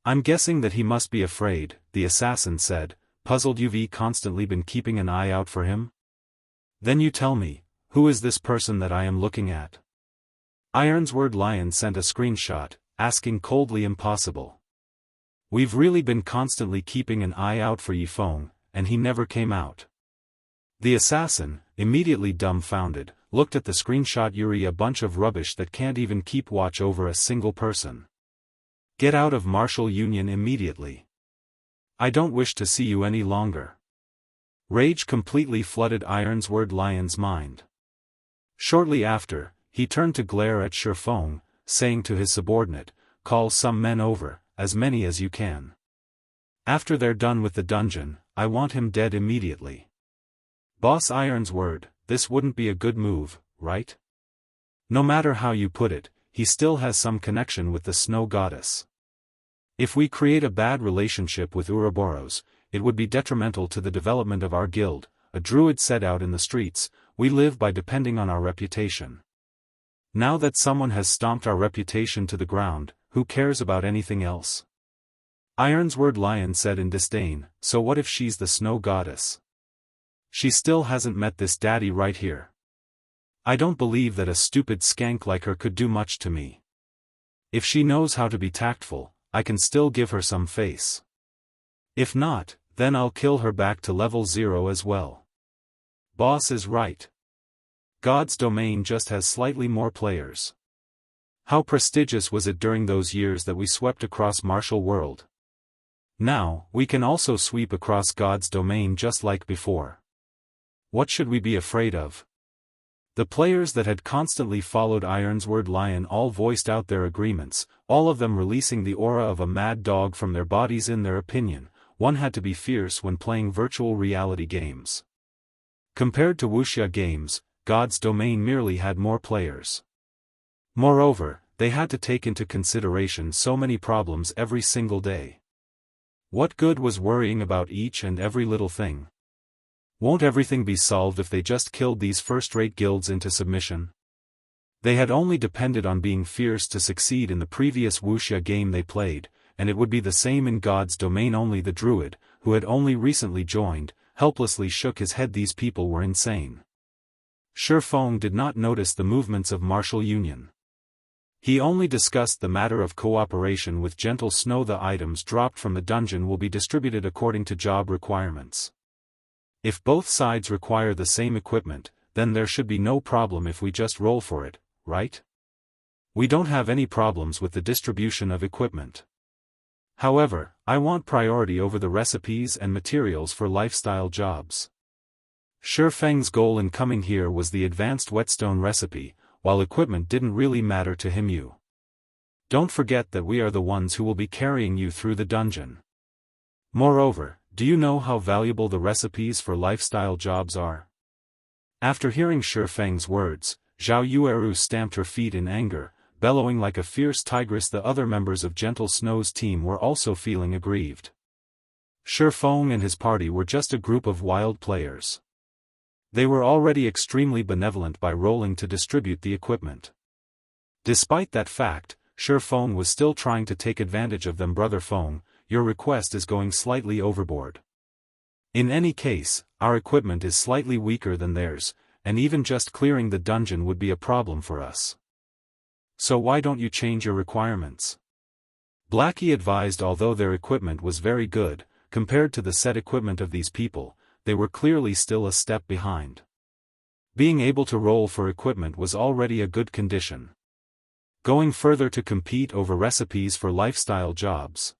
I'm guessing that he must be afraid, the assassin said, puzzled. You've constantly been keeping an eye out for him? Then you tell me, who is this person that I am looking at? Ironsword Lion sent a screenshot, asking coldly. Impossible. We've really been constantly keeping an eye out for Yifeng, and he never came out. The assassin, immediately dumbfounded, looked at the screenshot. You're a bunch of rubbish that can't even keep watch over a single person. Get out of Martial Union immediately. I don't wish to see you any longer. Rage completely flooded Ironsword Lion's mind. Shortly after, he turned to glare at Shifeng, saying to his subordinate, call some men over, as many as you can. After they're done with the dungeon, I want him dead immediately. Boss Ironsword, this wouldn't be a good move, right? No matter how you put it, he still has some connection with the snow goddess. If we create a bad relationship with Ouroboros, it would be detrimental to the development of our guild, a druid said. Out in the streets, we live by depending on our reputation. Now that someone has stomped our reputation to the ground, who cares about anything else? Ironsword Lion said in disdain, so what if she's the snow goddess? She still hasn't met this daddy right here. I don't believe that a stupid skank like her could do much to me. If she knows how to be tactful, I can still give her some face. If not, then I'll kill her back to level 0 as well. Boss is right. God's domain just has slightly more players. How prestigious was it during those years that we swept across Martial World? Now, we can also sweep across God's domain just like before. What should we be afraid of? The players that had constantly followed Ironsword Lion all voiced out their agreements, all of them releasing the aura of a mad dog from their bodies. In their opinion, one had to be fierce when playing virtual reality games. Compared to Wuxia games, God's domain merely had more players. Moreover, they had to take into consideration so many problems every single day. What good was worrying about each and every little thing? Won't everything be solved if they just killed these first-rate guilds into submission? They had only depended on being fierce to succeed in the previous Wuxia game they played, and it would be the same in God's domain. Only the druid, who had only recently joined, helplessly shook his head. These people were insane. Shifeng did not notice the movements of Martial Union. He only discussed the matter of cooperation with Gentle Snow. The items dropped from the dungeon will be distributed according to job requirements. If both sides require the same equipment, then there should be no problem if we just roll for it, right? We don't have any problems with the distribution of equipment. However, I want priority over the recipes and materials for lifestyle jobs. Shifeng's goal in coming here was the advanced Whetstone recipe, while equipment didn't really matter to him. You don't forget that we are the ones who will be carrying you through the dungeon. Moreover, do you know how valuable the recipes for lifestyle jobs are? After hearing Shifeng's words, Zhao Yueru stamped her feet in anger, bellowing like a fierce tigress. The other members of Gentle Snow's team were also feeling aggrieved. Shifeng and his party were just a group of wild players. They were already extremely benevolent by rolling to distribute the equipment. Despite that fact, Shifeng was still trying to take advantage of them. Brother Feng, your request is going slightly overboard. In any case, our equipment is slightly weaker than theirs, and even just clearing the dungeon would be a problem for us. So why don't you change your requirements? Blackie advised. Although their equipment was very good, compared to the set equipment of these people, they were clearly still a step behind. Being able to roll for equipment was already a good condition. Going further to compete over recipes for lifestyle jobs.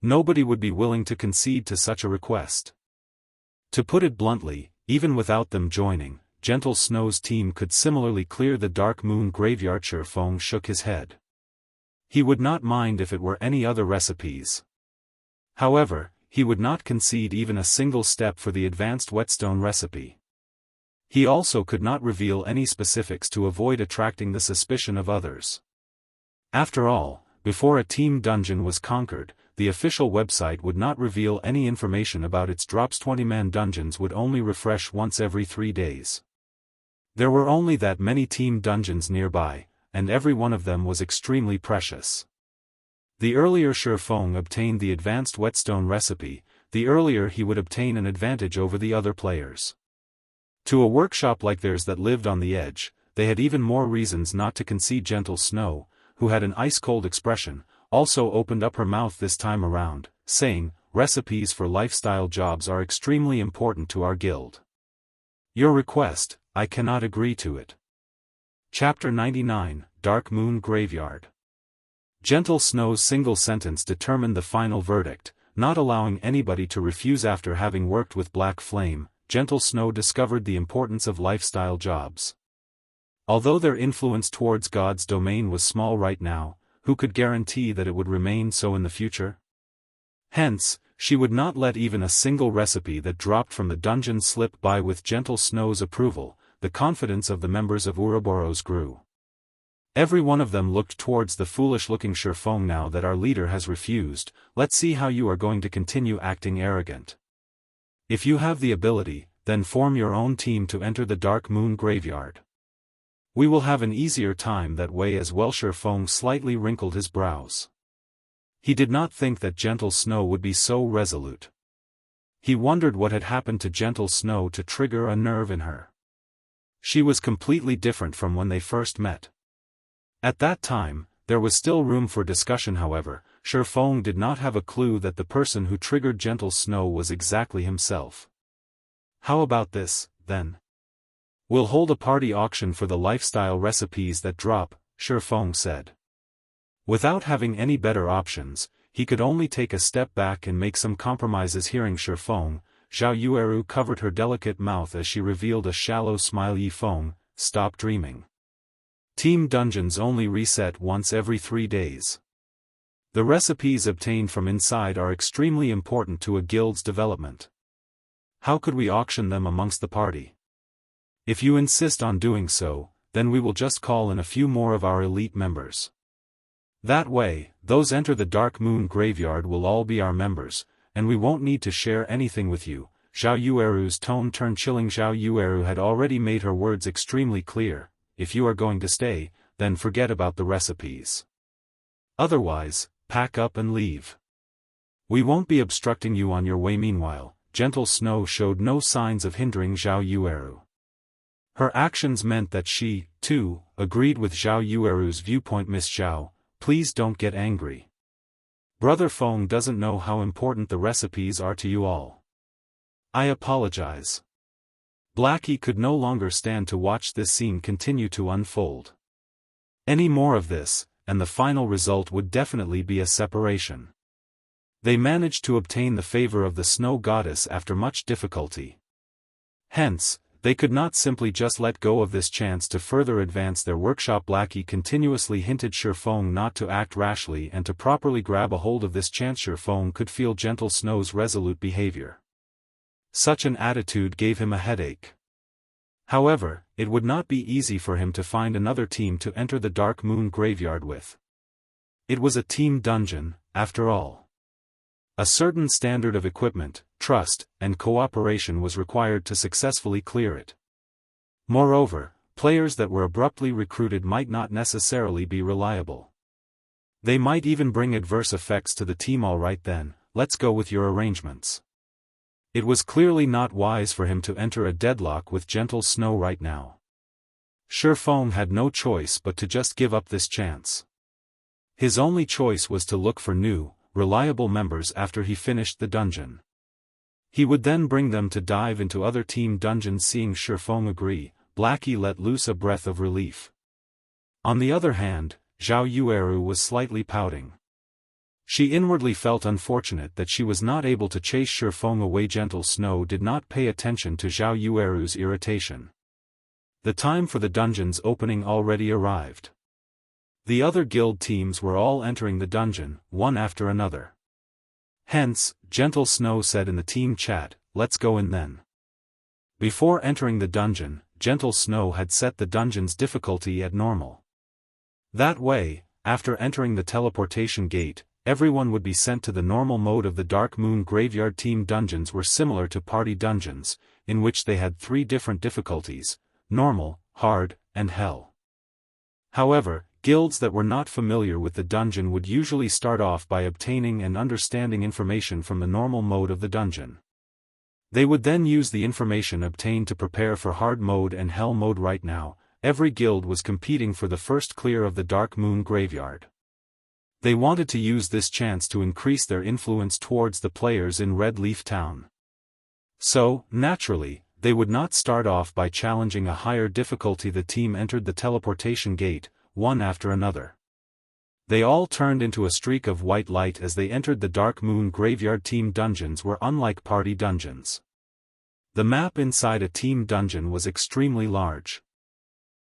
Nobody would be willing to concede to such a request. To put it bluntly, even without them joining, Gentle Snow's team could similarly clear the Dark Moon Graveyard. Shifeng shook his head. He would not mind if it were any other recipes. However, he would not concede even a single step for the advanced Whetstone recipe. He also could not reveal any specifics to avoid attracting the suspicion of others. After all, before a team dungeon was conquered, the official website would not reveal any information about its drops. 20-man dungeons would only refresh once every 3 days. There were only that many team dungeons nearby, and every one of them was extremely precious. The earlier Shifeng obtained the advanced Whetstone recipe, the earlier he would obtain an advantage over the other players. To a workshop like theirs that lived on the edge, they had even more reasons not to concede. Gentle Snow, who had an ice-cold expression, also opened up her mouth this time around, saying, "Recipes for lifestyle jobs are extremely important to our guild. Your request, I cannot agree to it." Chapter 99, Dark Moon Graveyard. Gentle Snow's single sentence determined the final verdict, not allowing anybody to refuse. After having worked with Black Flame, Gentle Snow discovered the importance of lifestyle jobs. Although their influence towards God's domain was small right now, who could guarantee that it would remain so in the future? Hence, she would not let even a single recipe that dropped from the dungeon slip by. With Gentle Snow's approval, the confidence of the members of Ouroboros grew. Every one of them looked towards the foolish-looking Shifeng. "Now that our leader has refused, let's see how you are going to continue acting arrogant. If you have the ability, then form your own team to enter the Dark Moon Graveyard. We will have an easier time that way as well." Shifeng slightly wrinkled his brows. He did not think that Gentle Snow would be so resolute. He wondered what had happened to Gentle Snow to trigger a nerve in her. She was completely different from when they first met. At that time, there was still room for discussion. However, Shifeng did not have a clue that the person who triggered Gentle Snow was exactly himself. "How about this, then? We'll hold a party auction for the lifestyle recipes that drop," Shifeng said. Without having any better options, he could only take a step back and make some compromises. Hearing Shifeng, Zhao Yueru covered her delicate mouth as she revealed a shallow smile. "Yifeng, stop dreaming. Team dungeons only reset once every 3 days. The recipes obtained from inside are extremely important to a guild's development. How could we auction them amongst the party? If you insist on doing so, then we will just call in a few more of our elite members. That way, those enter the Dark Moon Graveyard will all be our members, and we won't need to share anything with you." Zhao Yueru's tone turned chilling. Zhao Yueru had already made her words extremely clear: if you are going to stay, then forget about the recipes. Otherwise, pack up and leave. We won't be obstructing you on your way. Meanwhile, Gentle Snow showed no signs of hindering Zhao Yueru. Her actions meant that she, too, agreed with Zhao Yueru's viewpoint. "Miss Zhao, please don't get angry. Brother Feng doesn't know how important the recipes are to you all. I apologize." Blackie could no longer stand to watch this scene continue to unfold. Any more of this, and the final result would definitely be a separation. They managed to obtain the favor of the Snow Goddess after much difficulty. Hence, they could not simply just let go of this chance to further advance their workshop. Blackie continuously hinted Shifeng not to act rashly and to properly grab a hold of this chance. Shifeng could feel Gentle Snow's resolute behavior. Such an attitude gave him a headache. However, it would not be easy for him to find another team to enter the Dark Moon Graveyard with. It was a team dungeon, after all. A certain standard of equipment, trust, and cooperation was required to successfully clear it. Moreover, players that were abruptly recruited might not necessarily be reliable. They might even bring adverse effects to the team. "All right then, let's go with your arrangements." It was clearly not wise for him to enter a deadlock with Gentle Snow right now. Shifeng had no choice but to just give up this chance. His only choice was to look for new, reliable members after he finished the dungeon. He would then bring them to dive into other team dungeons. Seeing Shifeng agree, Blackie let loose a breath of relief. On the other hand, Zhao Yueru was slightly pouting. She inwardly felt unfortunate that she was not able to chase Shifeng away. Gentle Snow did not pay attention to Zhao Yueru's irritation. The time for the dungeon's opening already arrived. The other guild teams were all entering the dungeon, one after another. Hence, Gentle Snow said in the team chat, "Let's go in then." Before entering the dungeon, Gentle Snow had set the dungeon's difficulty at normal. That way, after entering the teleportation gate, everyone would be sent to the normal mode of the Dark Moon Graveyard. Team dungeons were similar to party dungeons, in which they had 3 different difficulties: normal, hard, and hell. However, guilds that were not familiar with the dungeon would usually start off by obtaining and understanding information from the normal mode of the dungeon. They would then use the information obtained to prepare for hard mode and hell mode. Right now, every guild was competing for the first clear of the Dark Moon Graveyard. They wanted to use this chance to increase their influence towards the players in Red Leaf Town. So, naturally, they would not start off by challenging a higher difficulty. The team entered the teleportation gate, one after another. They all turned into a streak of white light as they entered the Dark Moon Graveyard. Team dungeons were unlike party dungeons. The map inside a team dungeon was extremely large.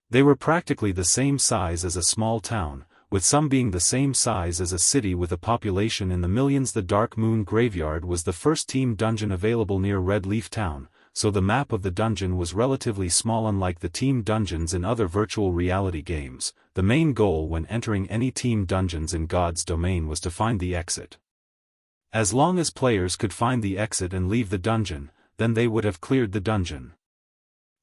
They were practically the same size as a small town, with some being the same size as a city with a population in the millions. The Dark Moon Graveyard was the first team dungeon available near Red Leaf Town, so the map of the dungeon was relatively small. Unlike the team dungeons in other virtual reality games, the main goal when entering any team dungeons in God's domain was to find the exit. As long as players could find the exit and leave the dungeon, then they would have cleared the dungeon.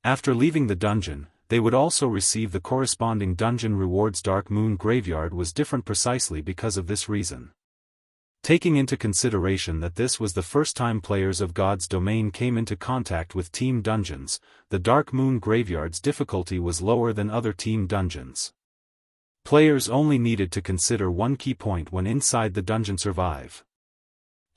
After leaving the dungeon, they would also receive the corresponding dungeon rewards. Dark Moon Graveyard was different precisely because of this reason. Taking into consideration that this was the first time players of God's domain came into contact with team dungeons, the Dark Moon Graveyard's difficulty was lower than other team dungeons. Players only needed to consider one key point when inside the dungeon: survive.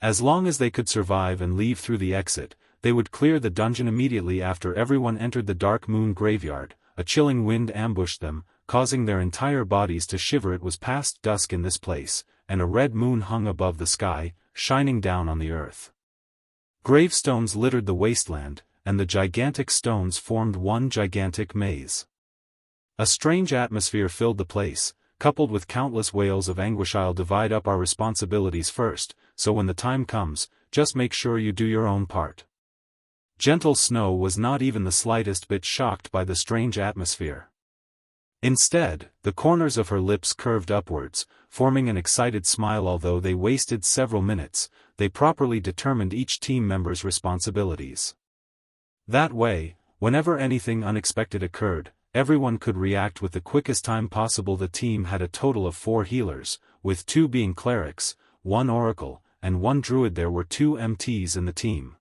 As long as they could survive and leave through the exit, they would clear the dungeon immediately. After everyone entered the Dark Moon Graveyard, a chilling wind ambushed them, causing their entire bodies to shiver. It was past dusk in this place, and a red moon hung above the sky, shining down on the earth. Gravestones littered the wasteland, and the gigantic stones formed one gigantic maze. A strange atmosphere filled the place, coupled with countless wails of anguish. I'll divide up our responsibilities first, so when the time comes, just make sure you do your own part. Gentle Snow was not even the slightest bit shocked by the strange atmosphere. Instead, the corners of her lips curved upwards, forming an excited smile. Although they wasted several minutes, they properly determined each team member's responsibilities. That way, whenever anything unexpected occurred, everyone could react with the quickest time possible. The team had a total of 4 healers, with 2 being clerics, 1 oracle, and 1 druid. There were 2 MTs in the team.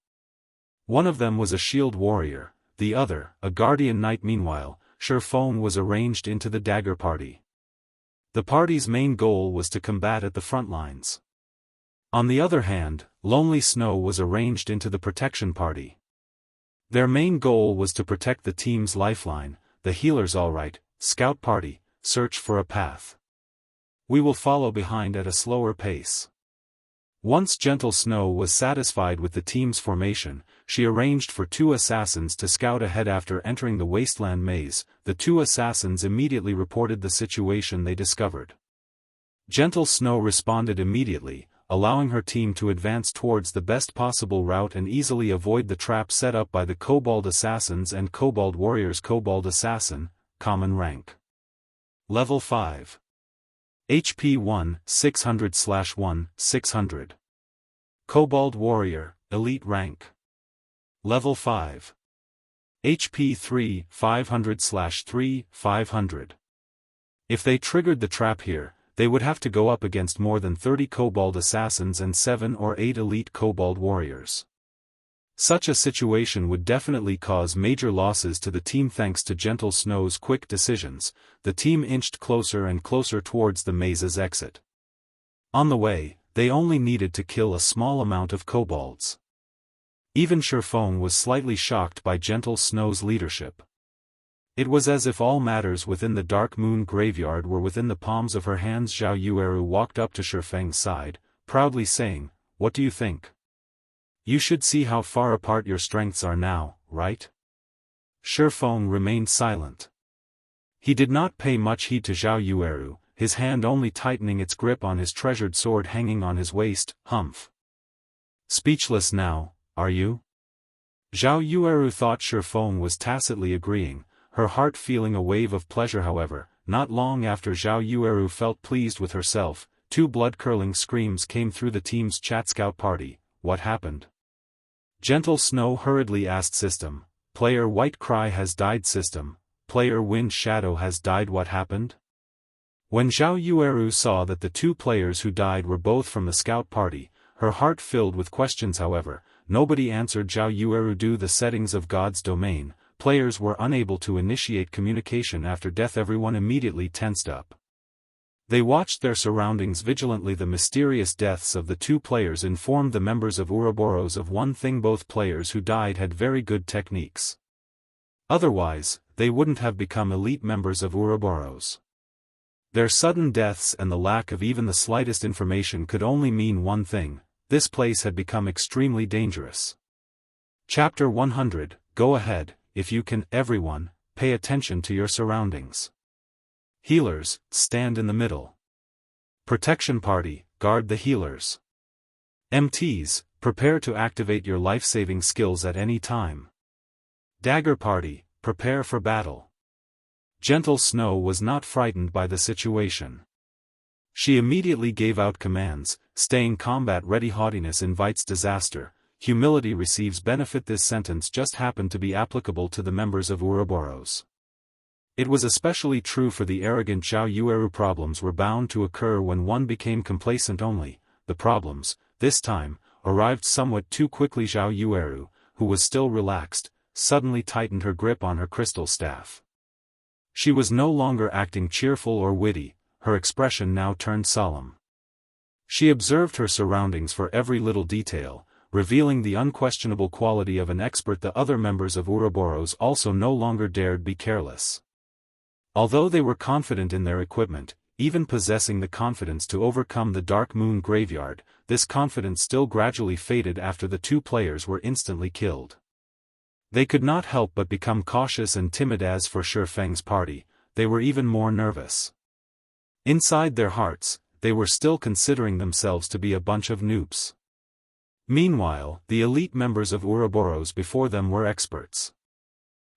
One of them was a shield warrior, the other, a guardian knight. Meanwhile, Sherphone was arranged into the dagger party. The party's main goal was to combat at the front lines. On the other hand, Lonely Snow was arranged into the protection party. Their main goal was to protect the team's lifeline. The healers. Alright, scout party, search for a path. We will follow behind at a slower pace. Once Gentle Snow was satisfied with the team's formation, she arranged for 2 assassins to scout ahead. After entering the wasteland maze, the 2 assassins immediately reported the situation they discovered. Gentle Snow responded immediately, allowing her team to advance towards the best possible route and easily avoid the trap set up by the Kobold assassins and Kobold warriors. Kobold assassin, common rank. Level 5. HP 1, 600/1, 600. Kobold warrior, elite rank. Level 5. HP 3, 500/3, 500. If they triggered the trap here, they would have to go up against more than 30 Kobold assassins and 7 or 8 elite Kobold warriors. Such a situation would definitely cause major losses to the team. Thanks to Gentle Snow's quick decisions, the team inched closer and closer towards the maze's exit. On the way, they only needed to kill a small amount of kobolds. Even Sherphone was slightly shocked by Gentle Snow's leadership. It was as if all matters within the Dark Moon Graveyard were within the palms of her hands. Zhao Yueru walked up to Sherfeng's side, proudly saying, "What do you think? You should see how far apart your strengths are now, right?" Sherphone remained silent. He did not pay much heed to Zhao Yueru, his hand only tightening its grip on his treasured sword hanging on his waist. Humph. Speechless now, are you? Zhao Yueru thought Shifeng was tacitly agreeing, her heart feeling a wave of pleasure. However, not long after Zhao Yueru felt pleased with herself, two blood-curdling screams came through the team's chat scout party. What happened? Gentle Snow hurriedly asked System. Player White Cry has died. System. Player Wind Shadow has died. What happened? When Zhao Yueru saw that the two players who died were both from the scout party, her heart filled with questions. However, nobody answered Zhao Yueru. Due to the settings of God's domain, players were unable to initiate communication after death. Everyone immediately tensed up. They watched their surroundings vigilantly. The mysterious deaths of the two players informed the members of Ouroboros of one thing: both players who died had very good techniques. Otherwise, they wouldn't have become elite members of Ouroboros. Their sudden deaths and the lack of even the slightest information could only mean one thing: this place had become extremely dangerous. Chapter 100, Go ahead, if you can. Everyone, pay attention to your surroundings. Healers, stand in the middle. Protection party, guard the healers. MTs, prepare to activate your life-saving skills at any time. Dagger party, prepare for battle. Gentle Snow was not frightened by the situation. She immediately gave out commands, staying combat ready. Haughtiness invites disaster, humility receives benefit. This sentence just happened to be applicable to the members of Ouroboros. It was especially true for the arrogant Zhao Yueru. Problems were bound to occur when one became complacent. Only, the problems, this time, arrived somewhat too quickly. Zhao Yueru, who was still relaxed, suddenly tightened her grip on her crystal staff. She was no longer acting cheerful or witty, her expression now turned solemn. She observed her surroundings for every little detail, revealing the unquestionable quality of an expert. The other members of Ouroboros also no longer dared be careless. Although they were confident in their equipment, even possessing the confidence to overcome the Dark Moon Graveyard, this confidence still gradually faded after the two players were instantly killed. They could not help but become cautious and timid. As for Shifeng's party, they were even more nervous. Inside their hearts, they were still considering themselves to be a bunch of noobs. Meanwhile, the elite members of Ouroboros before them were experts.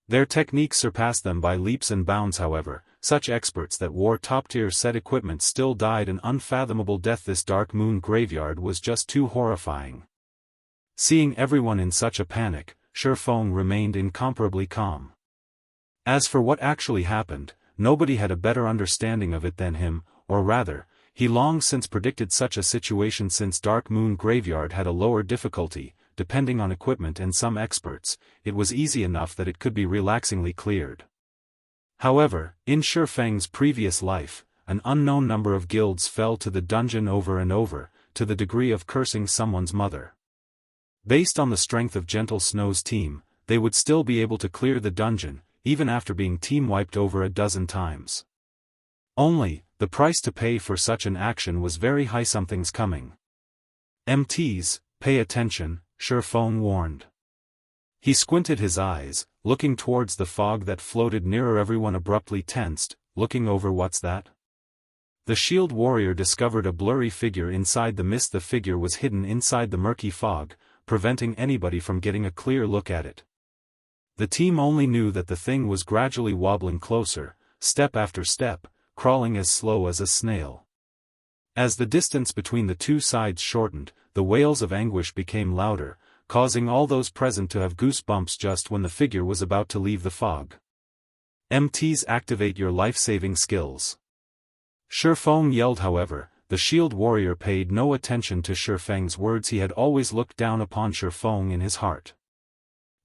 Their techniques surpassed them by leaps and bounds. However, such experts that wore top-tier set equipment still died an unfathomable death. This Dark Moon Graveyard was just too horrifying. Seeing everyone in such a panic, Shifeng remained incomparably calm. As for what actually happened, nobody had a better understanding of it than him, or rather, he long since predicted such a situation. Since Dark Moon Graveyard had a lower difficulty, depending on equipment and some experts, it was easy enough that it could be relaxingly cleared. However, in Shifeng's previous life, an unknown number of guilds fell to the dungeon over and over, to the degree of cursing someone's mother. Based on the strength of Gentle Snow's team, they would still be able to clear the dungeon, even after being team-wiped over a dozen times. Only, the price to pay for such an action was very high. Something's coming. MTs, pay attention, Shifeng warned. He squinted his eyes, looking towards the fog that floated nearer. Everyone abruptly tensed, looking over. What's that? The shield warrior discovered a blurry figure inside the mist. The figure was hidden inside the murky fog, preventing anybody from getting a clear look at it. The team only knew that the thing was gradually wobbling closer, step after step, crawling as slow as a snail. As the distance between the two sides shortened, the wails of anguish became louder, causing all those present to have goosebumps just when the figure was about to leave the fog. MTs, activate your life-saving skills. Shifeng yelled. However, the shield warrior paid no attention to Shifeng's words. He had always looked down upon Shifeng in his heart.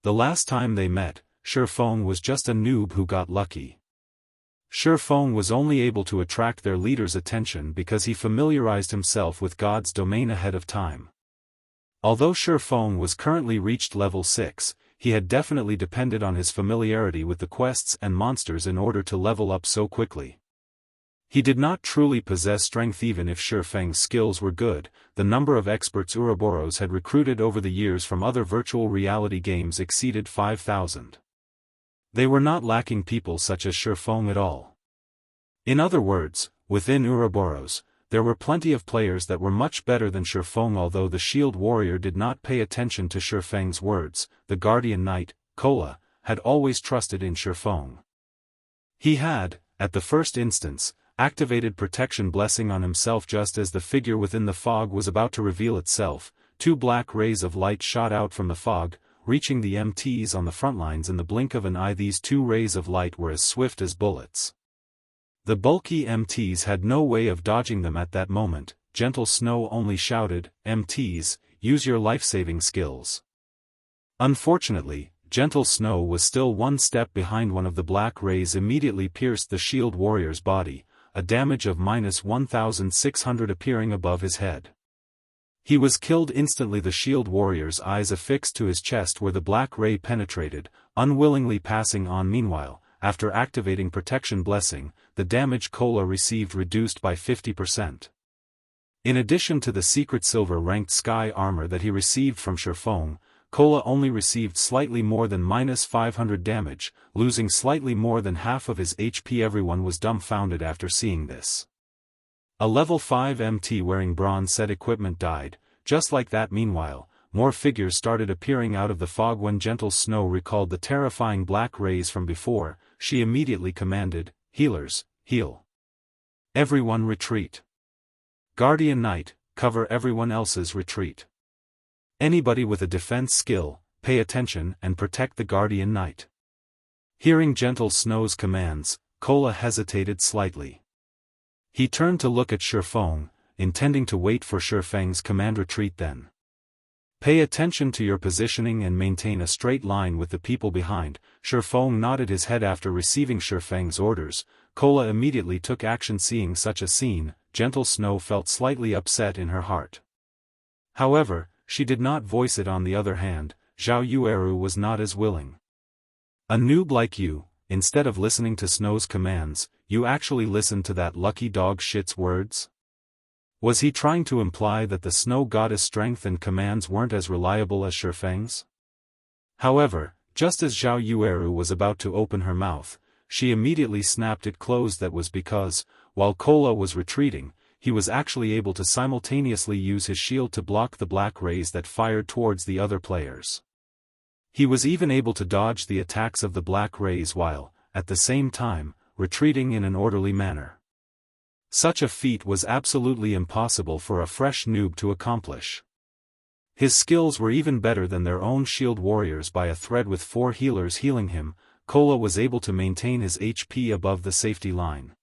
The last time they met, Shifeng was just a noob who got lucky. Shifeng was only able to attract their leader's attention because he familiarized himself with God's domain ahead of time. Although Shifeng was currently reached level 6, he had definitely depended on his familiarity with the quests and monsters in order to level up so quickly. He did not truly possess strength. Even if Shifeng's skills were good, the number of experts Ouroboros had recruited over the years from other virtual reality games exceeded 5,000. They were not lacking people such as Shifeng at all. In other words, within Ouroboros, there were plenty of players that were much better than Shifeng, although the shield warrior did not pay attention to Shifeng's words. The guardian knight, Kola, had always trusted in Shifeng. He had, at the first instance, activated protection blessing on himself just as the figure within the fog was about to reveal itself. Two black rays of light shot out from the fog, reaching the MTs on the front lines in the blink of an eye. These two rays of light were as swift as bullets. The bulky MTs had no way of dodging them at that moment. Gentle Snow only shouted, "MTs, use your life-saving skills." Unfortunately, Gentle Snow was still one step behind. One of the black rays immediately pierced the shield warrior's body, a damage of -1600 appearing above his head. He was killed instantly. The shield warrior's eyes affixed to his chest where the black ray penetrated, unwillingly passing on. Meanwhile, after activating protection blessing, the damage Kola received reduced by 50%. In addition to the secret silver-ranked sky armor that he received from Shifeng, Kola only received slightly more than -500 damage, losing slightly more than half of his HP. Everyone was dumbfounded after seeing this. A level 5 MT wearing bronze set equipment died, just like that. Meanwhile, more figures started appearing out of the fog. When Gentle Snow recalled the terrifying black rays from before, she immediately commanded, "Healers, heal. Everyone retreat. Guardian Knight, cover everyone else's retreat. Anybody with a defense skill, pay attention and protect the Guardian Knight." Hearing Gentle Snow's commands, Kola hesitated slightly. He turned to look at Shifeng, intending to wait for Shifeng's command. "Retreat then. Pay attention to your positioning and maintain a straight line with the people behind." Shifeng nodded his head. After receiving Shifeng's orders, Kola immediately took action. Seeing such a scene, Gentle Snow felt slightly upset in her heart. However, she did not voice it. On the other hand, Zhao Yueru was not as willing. "A noob like you, instead of listening to Snow's commands, you actually listened to that lucky dog shit's words?" Was he trying to imply that the Snow Goddess' strength and commands weren't as reliable as Shifeng's? However, just as Zhao Yueru was about to open her mouth, she immediately snapped it closed. That was because, while Kola was retreating, he was actually able to simultaneously use his shield to block the black rays that fired towards the other players. He was even able to dodge the attacks of the black rays while, at the same time, retreating in an orderly manner. Such a feat was absolutely impossible for a fresh noob to accomplish. His skills were even better than their own shield warriors by a thread. With 4 healers healing him, Kola was able to maintain his HP above the safety line.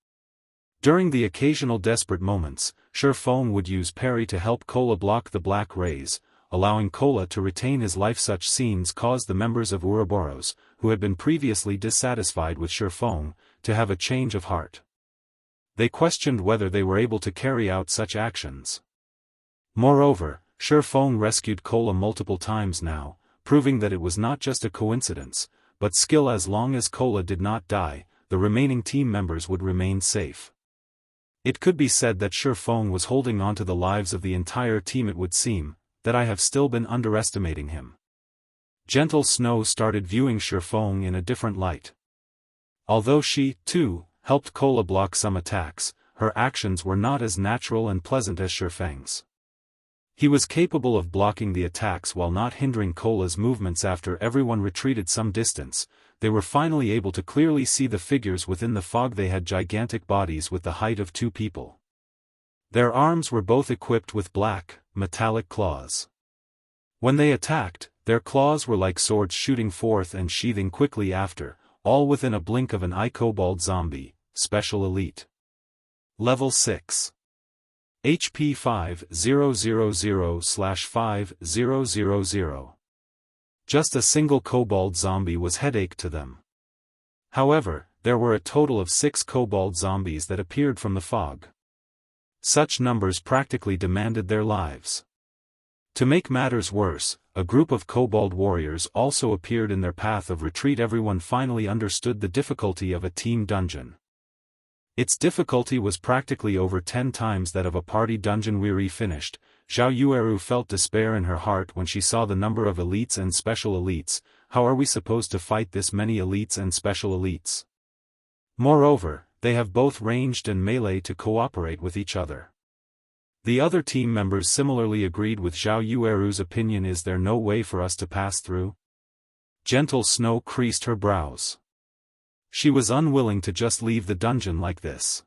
During the occasional desperate moments, Shifeng would use parry to help Kola block the black rays, allowing Kola to retain his life. Such scenes caused the members of Ouroboros, who had been previously dissatisfied with Shifeng, to have a change of heart. They questioned whether they were able to carry out such actions. Moreover, Shifeng rescued Kola multiple times now, proving that it was not just a coincidence, but skill. As long as Kola did not die, the remaining team members would remain safe. It could be said that Shifeng was holding on to the lives of the entire team. It would seem that I have still been underestimating him. Gentle Snow started viewing Shifeng in a different light. Although she, too, helped Kola block some attacks, her actions were not as natural and pleasant as Shifeng's. He was capable of blocking the attacks while not hindering Kola's movements. After everyone retreated some distance, they were finally able to clearly see the figures within the fog. They had gigantic bodies with the height of 2 people. Their arms were both equipped with black, metallic claws. When they attacked, their claws were like swords shooting forth and sheathing quickly after, all within a blink of an eye. Kobold Zombie, Special Elite. Level 6. HP 5000/5000. Just a single kobold zombie was headache to them. However, there were a total of 6 kobold zombies that appeared from the fog. Such numbers practically demanded their lives. To make matters worse, a group of kobold warriors also appeared in their path of retreat. Everyone finally understood the difficulty of a team dungeon. Its difficulty was practically over 10 times that of a party dungeon. Weary finished, Zhao Yueru felt despair in her heart when she saw the number of elites and special elites. How are we supposed to fight this many elites and special elites? Moreover, they have both ranged and melee to cooperate with each other. The other team members similarly agreed with Zhao Yueru's opinion. Is there no way for us to pass through? Gentle Snow creased her brows. She was unwilling to just leave the dungeon like this.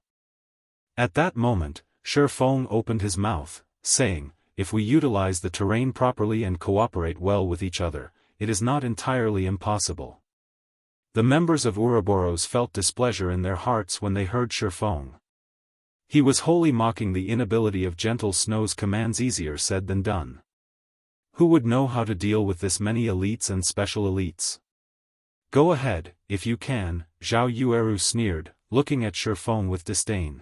At that moment, Shifeng opened his mouth, saying, if we utilize the terrain properly and cooperate well with each other, it is not entirely impossible. The members of Ouroboros felt displeasure in their hearts when they heard Shifeng. He was wholly mocking the inability of Gentle Snow's commands. Easier said than done. Who would know how to deal with this many elites and special elites? Go ahead, if you can, Zhao Yueru sneered, looking at Shifeng with disdain.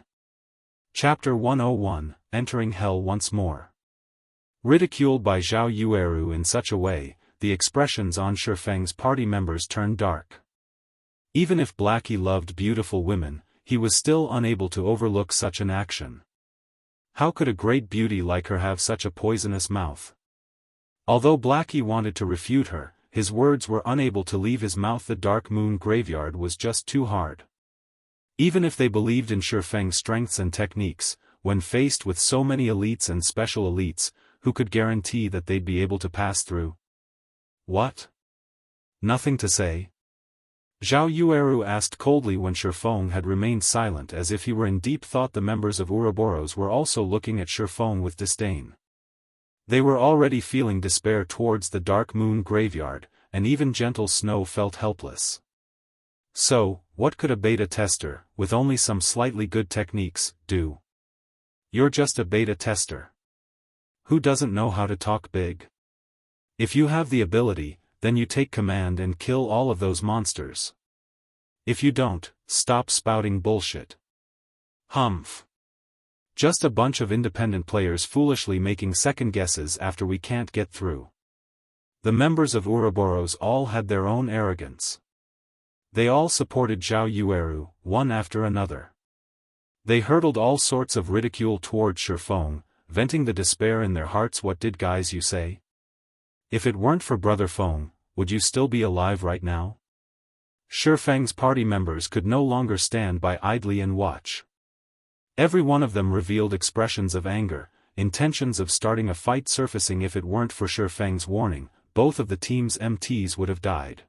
Chapter 101, Entering Hell Once More. Ridiculed by Zhao Yueru in such a way, the expressions on Shifeng's party members turned dark. Even if Blackie loved beautiful women, he was still unable to overlook such an action. How could a great beauty like her have such a poisonous mouth? Although Blackie wanted to refute her, his words were unable to leave his mouth. The Dark Moon Graveyard was just too hard. Even if they believed in Shifeng's strengths and techniques, when faced with so many elites and special elites, who could guarantee that they'd be able to pass through? What? Nothing to say? Zhao Yueru asked coldly when Shifeng had remained silent, as if he were in deep thought. The members of Ouroboros were also looking at Shifeng with disdain. They were already feeling despair towards the Dark Moon Graveyard, and even Gentle Snow felt helpless. So, what could a beta tester, with only some slightly good techniques, do? You're just a beta tester. Who doesn't know how to talk big? If you have the ability, then you take command and kill all of those monsters. If you don't, stop spouting bullshit. Humph. Just a bunch of independent players foolishly making second guesses after we can't get through. The members of Ouroboros all had their own arrogance. They all supported Zhao Yueru, one after another. They hurled all sorts of ridicule toward Shifeng, venting the despair in their hearts. What did guys you say? If it weren't for Brother Feng, would you still be alive right now? Shifeng's party members could no longer stand by idly and watch. Every one of them revealed expressions of anger, intentions of starting a fight surfacing. If it weren't for Shifeng's warning, both of the team's MTs would have died.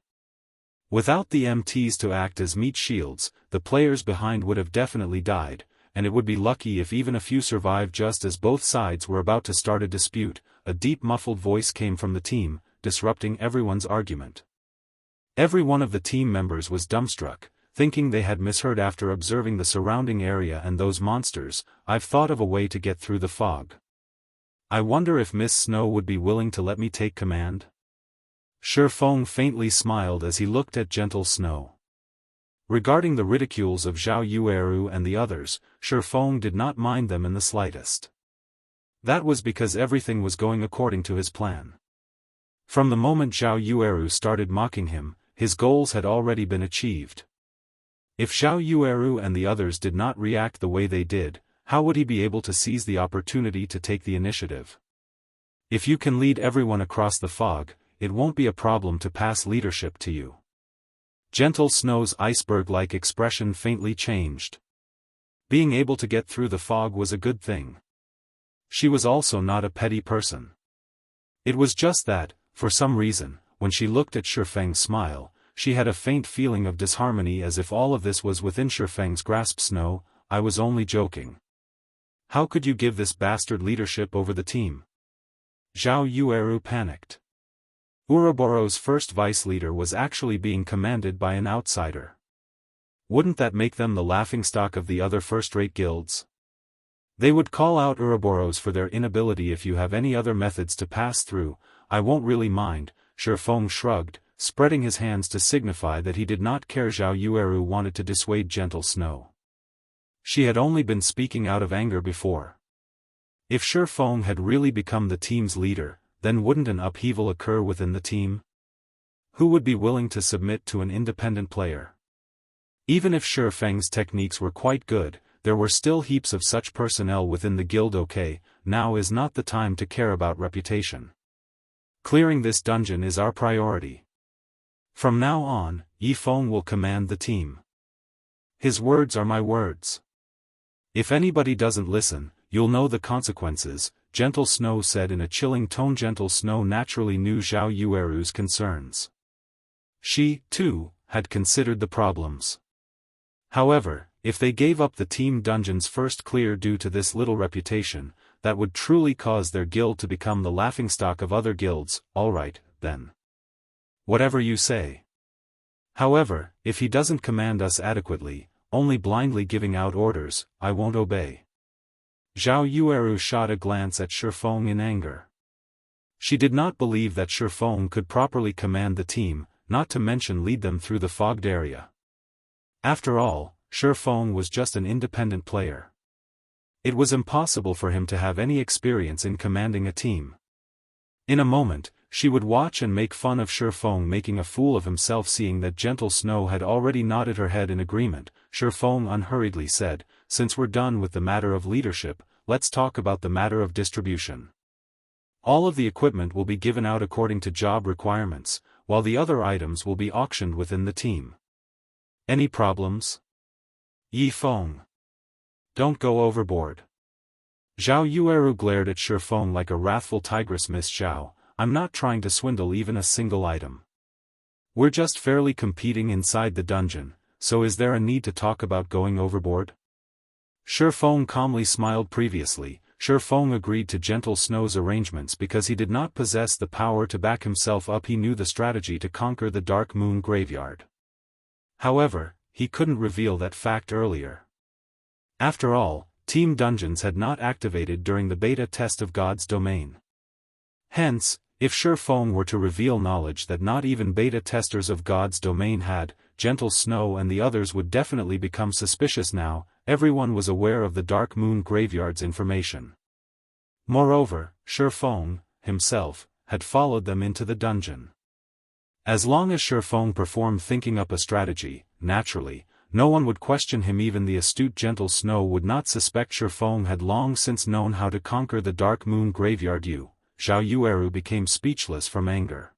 Without the MTs to act as meat shields, the players behind would have definitely died, and it would be lucky if even a few survived. Just as both sides were about to start a dispute, a deep muffled voice came from the team, disrupting everyone's argument. Every one of the team members was dumbstruck, thinking they had misheard. After observing the surrounding area and those monsters, I've thought of a way to get through the fog. I wonder if Miss Snow would be willing to let me take command? Shifeng faintly smiled as he looked at Gentle Snow. Regarding the ridicules of Zhao Yueru and the others, Shifeng did not mind them in the slightest. That was because everything was going according to his plan. From the moment Zhao Yueru started mocking him, his goals had already been achieved. If Zhao Yueru and the others did not react the way they did, how would he be able to seize the opportunity to take the initiative? If you can lead everyone across the fog, it won't be a problem to pass leadership to you. Gentle Snow's iceberg-like expression faintly changed. Being able to get through the fog was a good thing. She was also not a petty person. It was just that, for some reason, when she looked at Shifeng's smile, she had a faint feeling of disharmony, as if all of this was within Shifeng's grasp. Snow, I was only joking. How could you give this bastard leadership over the team? Zhao Yueru panicked. Ouroboros' first vice leader was actually being commanded by an outsider. Wouldn't that make them the laughingstock of the other first-rate guilds? They would call out Ouroboros for their inability. If you have any other methods to pass through, I won't really mind, Shifeng shrugged, spreading his hands to signify that he did not care. Zhao Yueru wanted to dissuade Gentle Snow. She had only been speaking out of anger before. If Shifeng had really become the team's leader, then wouldn't an upheaval occur within the team? Who would be willing to submit to an independent player? Even if Shifeng's techniques were quite good, there were still heaps of such personnel within the guild. Okay, now is not the time to care about reputation. Clearing this dungeon is our priority. From now on, Yifeng will command the team. His words are my words. If anybody doesn't listen, you'll know the consequences, Gentle Snow said in a chilling tone. Gentle Snow naturally knew Zhao Yueru's concerns. She, too, had considered the problems. However, if they gave up the team dungeons first clear due to this little reputation, that would truly cause their guild to become the laughingstock of other guilds. Alright, then. Whatever you say. However, if he doesn't command us adequately, only blindly giving out orders, I won't obey. Zhao Yueru shot a glance at Shifeng in anger. She did not believe that Shifeng could properly command the team, not to mention lead them through the fogged area. After all, Shifeng was just an independent player. It was impossible for him to have any experience in commanding a team. In a moment, she would watch and make fun of Shifeng making a fool of himself. Seeing that Gentle Snow had already nodded her head in agreement, Shifeng unhurriedly said, "Since we're done with the matter of leadership, let's talk about the matter of distribution. All of the equipment will be given out according to job requirements, while the other items will be auctioned within the team. Any problems? Yi Feng. Don't go overboard." Zhao Yueru glared at Shifeng like a wrathful tigress. "Miss Zhao, I'm not trying to swindle even a single item. We're just fairly competing inside the dungeon, so is there a need to talk about going overboard?" Shifeng calmly smiled. Previously, Shifeng agreed to Gentle Snow's arrangements because he did not possess the power to back himself up. He knew the strategy to conquer the Dark Moon Graveyard. However, he couldn't reveal that fact earlier. After all, Team Dungeons had not activated during the beta test of God's domain. Hence, if Shifeng were to reveal knowledge that not even beta testers of God's domain had, Gentle Snow and the others would definitely become suspicious. Now, everyone was aware of the Dark Moon Graveyard's information. Moreover, Shifeng, himself, had followed them into the dungeon. As long as Shifeng performed thinking up a strategy, naturally, no one would question him. Even the astute Gentle Snow would not suspect. Shifeng had long since known how to conquer the Dark Moon Graveyard. Zhao Yueru became speechless from anger.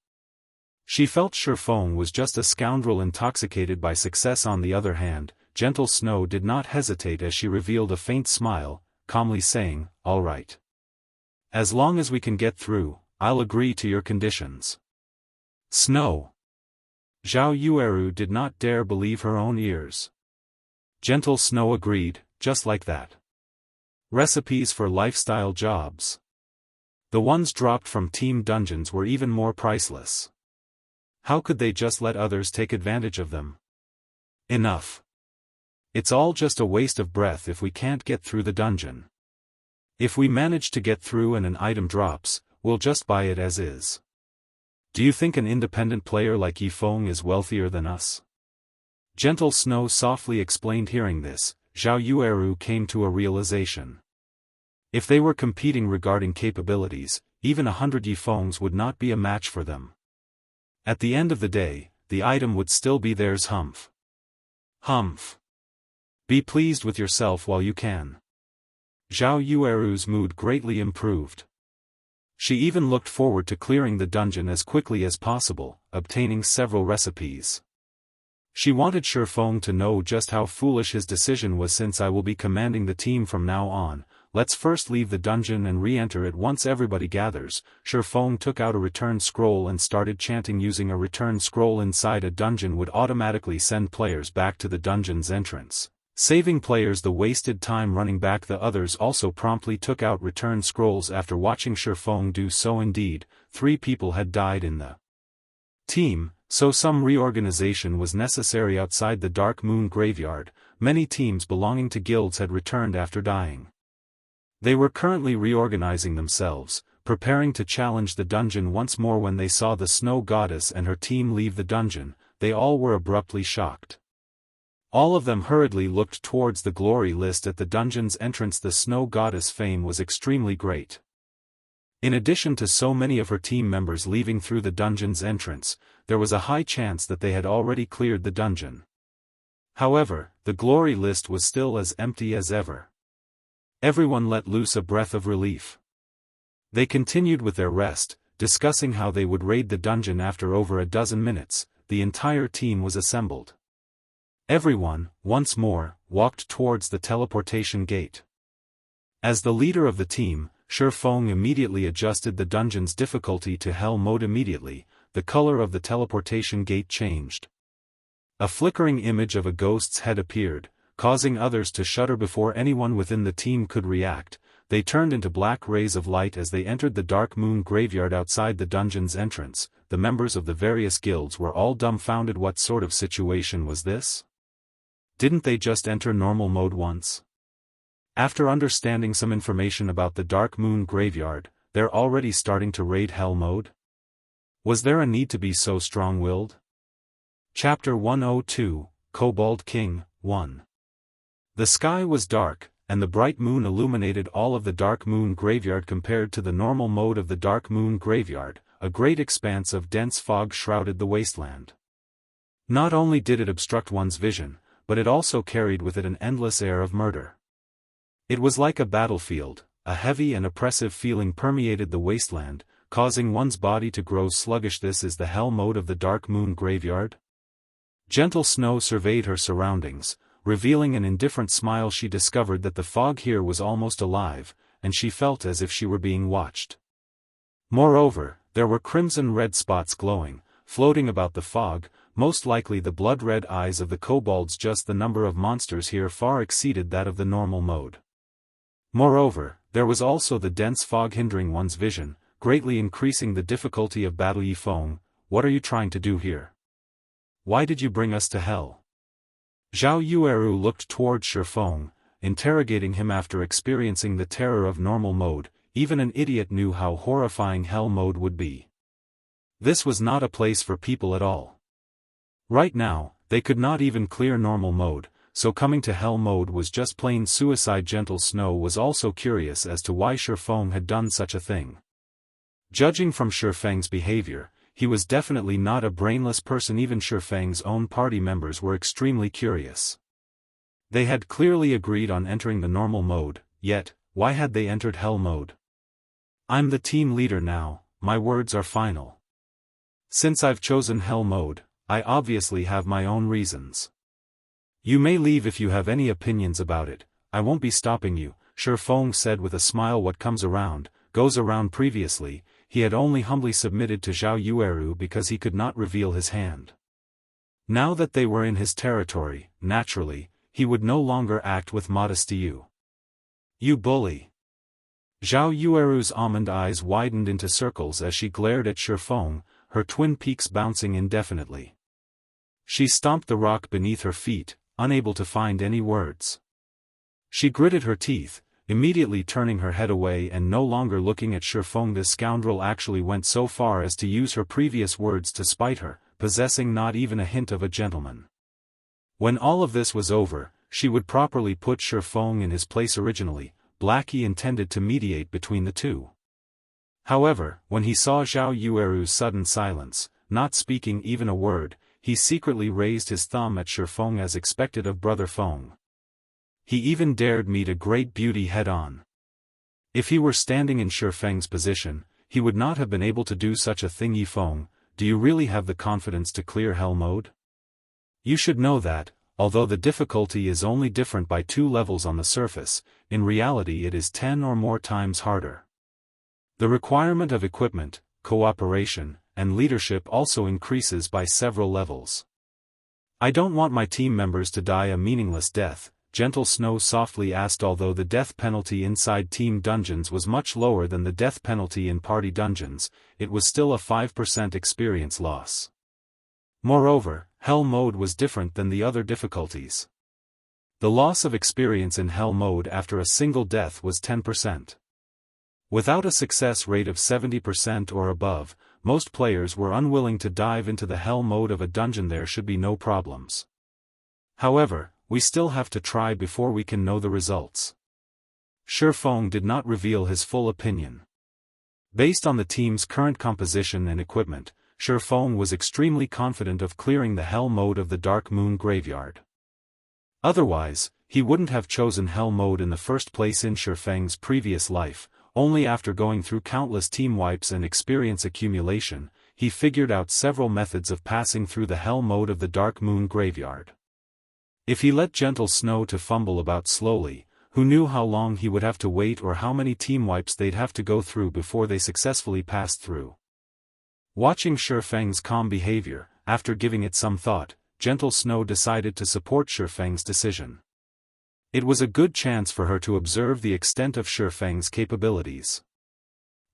She felt Shifeng was just a scoundrel intoxicated by success. On the other hand, Gentle Snow did not hesitate as she revealed a faint smile, calmly saying, "All right. As long as we can get through, I'll agree to your conditions." Snow. Zhao Yueru did not dare believe her own ears. Gentle Snow agreed, just like that. Recipes for lifestyle jobs. The ones dropped from Team Dungeons were even more priceless. How could they just let others take advantage of them? Enough. It's all just a waste of breath if we can't get through the dungeon. If we manage to get through and an item drops, we'll just buy it as is. Do you think an independent player like Yi Feng is wealthier than us? Gentle Snow softly explained. Hearing this, Zhao Yueru came to a realization. If they were competing regarding capabilities, even 100 Yi Fengs would not be a match for them. At the end of the day, the item would still be theirs. Humph. Humph. Be pleased with yourself while you can. Zhao Yueru's mood greatly improved. She even looked forward to clearing the dungeon as quickly as possible, obtaining several recipes. She wanted Shifeng to know just how foolish his decision was. "Since I will be commanding the team from now on, let's first leave the dungeon and re-enter it once everybody gathers." Shifeng took out a return scroll and started chanting. Using a return scroll inside a dungeon would automatically send players back to the dungeon's entrance, saving players the wasted time running back. The others also promptly took out return scrolls after watching Shifeng do so. Indeed, 3 people had died in the team, so some reorganization was necessary outside the Dark Moon Graveyard. Many teams belonging to guilds had returned after dying. They were currently reorganizing themselves, preparing to challenge the dungeon once more. When they saw the Snow Goddess and her team leave the dungeon, they all were abruptly shocked. All of them hurriedly looked towards the glory list at the dungeon's entrance. The Snow Goddess' fame was extremely great. In addition to so many of her team members leaving through the dungeon's entrance, there was a high chance that they had already cleared the dungeon. However, the glory list was still as empty as ever. Everyone let loose a breath of relief. They continued with their rest, discussing how they would raid the dungeon. After over a dozen minutes, the entire team was assembled. Everyone, once more, walked towards the teleportation gate. As the leader of the team, Shifeng immediately adjusted the dungeon's difficulty to hell mode immediately. The color of the teleportation gate changed. A flickering image of a ghost's head appeared, causing others to shudder before anyone within the team could react. They turned into black rays of light as they entered the dark moon graveyard outside the dungeon's entrance. The members of the various guilds were all dumbfounded. What sort of situation was this? Didn't they just enter normal mode once? After understanding some information about the dark moon graveyard, they're already starting to raid hell mode? Was there a need to be so strong-willed? Chapter 102, Kobold King, 1. The sky was dark, and the bright moon illuminated all of the dark moon graveyard. Compared to the normal mode of the dark moon graveyard, a great expanse of dense fog shrouded the wasteland. Not only did it obstruct one's vision, but it also carried with it an endless air of murder. It was like a battlefield. A heavy and oppressive feeling permeated the wasteland, causing one's body to grow sluggish. This is the hell mode of the dark moon graveyard? Gentle Snow surveyed her surroundings. Revealing an indifferent smile, she discovered that the fog here was almost alive, and she felt as if she were being watched. Moreover, there were crimson-red spots glowing, floating about the fog, most likely the blood-red eyes of the kobolds. Just the number of monsters here far exceeded that of the normal mode. Moreover, there was also the dense fog hindering one's vision, greatly increasing the difficulty of battle. Yifeng, what are you trying to do here? Why did you bring us to hell? Zhao Yueru looked toward Shifeng, interrogating him. After experiencing the terror of normal mode, even an idiot knew how horrifying hell mode would be. This was not a place for people at all. Right now, they could not even clear normal mode, so coming to hell mode was just plain suicide. Gentle Snow was also curious as to why Shifeng had done such a thing. Judging from Shifeng's behavior, he was definitely not a brainless person. Even Shifeng's own party members were extremely curious. They had clearly agreed on entering the normal mode, yet, why had they entered hell mode? I'm the team leader now, my words are final. Since I've chosen hell mode, I obviously have my own reasons. You may leave if you have any opinions about it, I won't be stopping you, Shifeng said with a smile. What comes around, goes around. Previously, he had only humbly submitted to Zhao Yueru because he could not reveal his hand. Now that they were in his territory, naturally, he would no longer act with modesty. You bully. Zhao Yueru's almond eyes widened into circles as she glared at Shifeng, her twin peaks bouncing indefinitely. She stomped the rock beneath her feet, unable to find any words. She gritted her teeth, immediately turning her head away and no longer looking at Shifeng. This scoundrel actually went so far as to use her previous words to spite her, possessing not even a hint of a gentleman. When all of this was over, she would properly put Shifeng in his place. Originally, Blackie intended to mediate between the two. However, when he saw Zhao Yueru's sudden silence, not speaking even a word, he secretly raised his thumb at Shifeng as expected of Brother Feng. He even dared meet a great beauty head-on. If he were standing in Shifeng's position, he would not have been able to do such a thing. Yifeng, do you really have the confidence to clear hell mode? You should know that, although the difficulty is only different by 2 levels on the surface, in reality it is 10 or more times harder. The requirement of equipment, cooperation, and leadership also increases by several levels. I don't want my team members to die a meaningless death, Gentle Snow softly asked. Although the death penalty inside team dungeons was much lower than the death penalty in party dungeons, it was still a 5% experience loss. Moreover, hell mode was different than the other difficulties. The loss of experience in hell mode after a single death was 10%. Without a success rate of 70% or above, most players were unwilling to dive into the hell mode of a dungeon. There should be no problems. However, we still have to try before we can know the results. Shifeng did not reveal his full opinion. Based on the team's current composition and equipment, Shifeng was extremely confident of clearing the hell mode of the Dark Moon Graveyard. Otherwise, he wouldn't have chosen hell mode in the first place. In Shifeng's previous life, only after going through countless team wipes and experience accumulation, he figured out several methods of passing through the hell mode of the Dark Moon Graveyard. If he let Gentle Snow to fumble about slowly, Who knew how long he would have to wait or how many team wipes they'd have to go through before they successfully passed through. Watching Shifeng's calm behavior, after giving it some thought, Gentle Snow decided to support Shifeng's decision. It was a good chance for her to observe the extent of Shifeng's capabilities.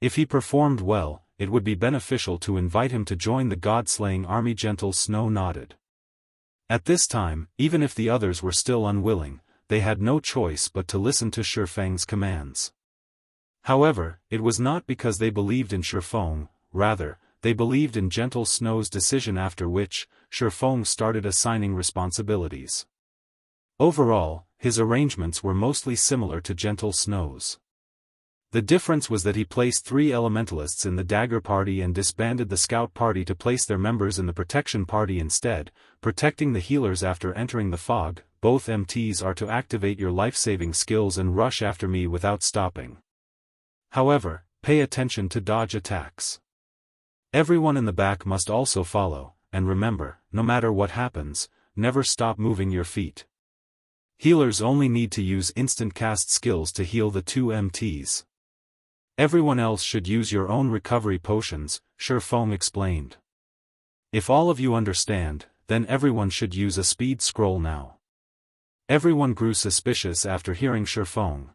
If he performed well, it would be beneficial to invite him to join the god-slaying army. Gentle Snow nodded. At this time, even if the others were still unwilling, they had no choice but to listen to Shifeng's commands. However, it was not because they believed in Shifeng, rather, they believed in Gentle Snow's decision, after which, Shifeng started assigning responsibilities. Overall, his arrangements were mostly similar to Gentle Snow's. The difference was that he placed 3 elementalists in the Dagger Party and disbanded the Scout Party to place their members in the Protection Party instead, protecting the healers after entering the fog. Both MTs are to activate your life-saving skills and rush after me without stopping. However, pay attention to dodge attacks. Everyone in the back must also follow, and remember, no matter what happens, never stop moving your feet. Healers only need to use instant cast skills to heal the 2 MTs. Everyone else should use your own recovery potions, Shifeng explained. If all of you understand, then everyone should use a speed scroll now. Everyone grew suspicious after hearing Shifeng.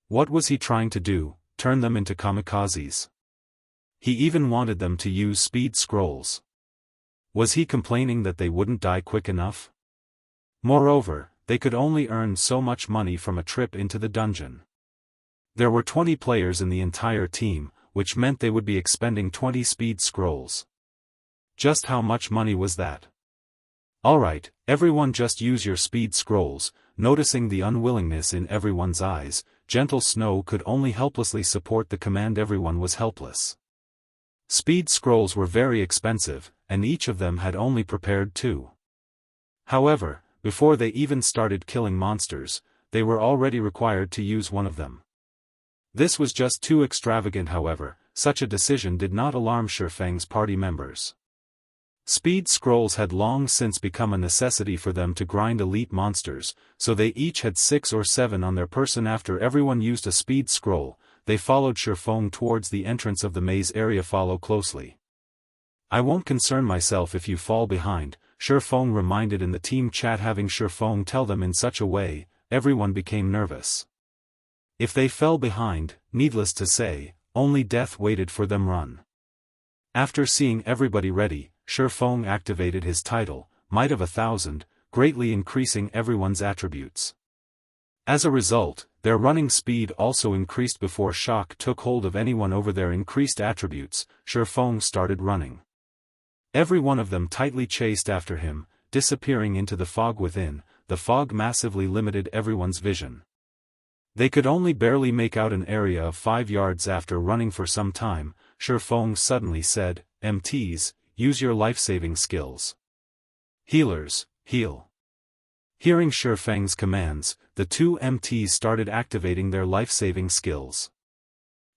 What was he trying to do, turn them into kamikazes? He even wanted them to use speed scrolls. Was he complaining that they wouldn't die quick enough? Moreover, they could only earn so much money from a trip into the dungeon. There were 20 players in the entire team, which meant they would be expending 20 speed scrolls. Just how much money was that? Alright, everyone just use your speed scrolls. Noticing the unwillingness in everyone's eyes, Gentle Snow could only helplessly support the command. Everyone was helpless. Speed scrolls were very expensive, and each of them had only prepared 2. However, before they even started killing monsters, they were already required to use one of them. This was just too extravagant. However, such a decision did not alarm Shifeng's party members. Speed scrolls had long since become a necessity for them to grind elite monsters, so they each had 6 or 7 on their person. After everyone used a speed scroll, they followed Shifeng towards the entrance of the maze area. Follow closely. I won't concern myself if you fall behind, Shifeng reminded in the team chat. Having Shifeng tell them in such a way, everyone became nervous. If they fell behind, needless to say, only death waited for them. Run. After seeing everybody ready, Shifeng activated his title, Might of 1,000, greatly increasing everyone's attributes. As a result, their running speed also increased. Before shock took hold of anyone over their increased attributes, Shifeng started running. Every one of them tightly chased after him, disappearing into the fog within. The fog massively limited everyone's vision. They could only barely make out an area of 5 yards. After running for some time, Shifeng suddenly said, MTs, use your life-saving skills. Healers, heal. Hearing Shifeng's commands, the 2 MTs started activating their life-saving skills.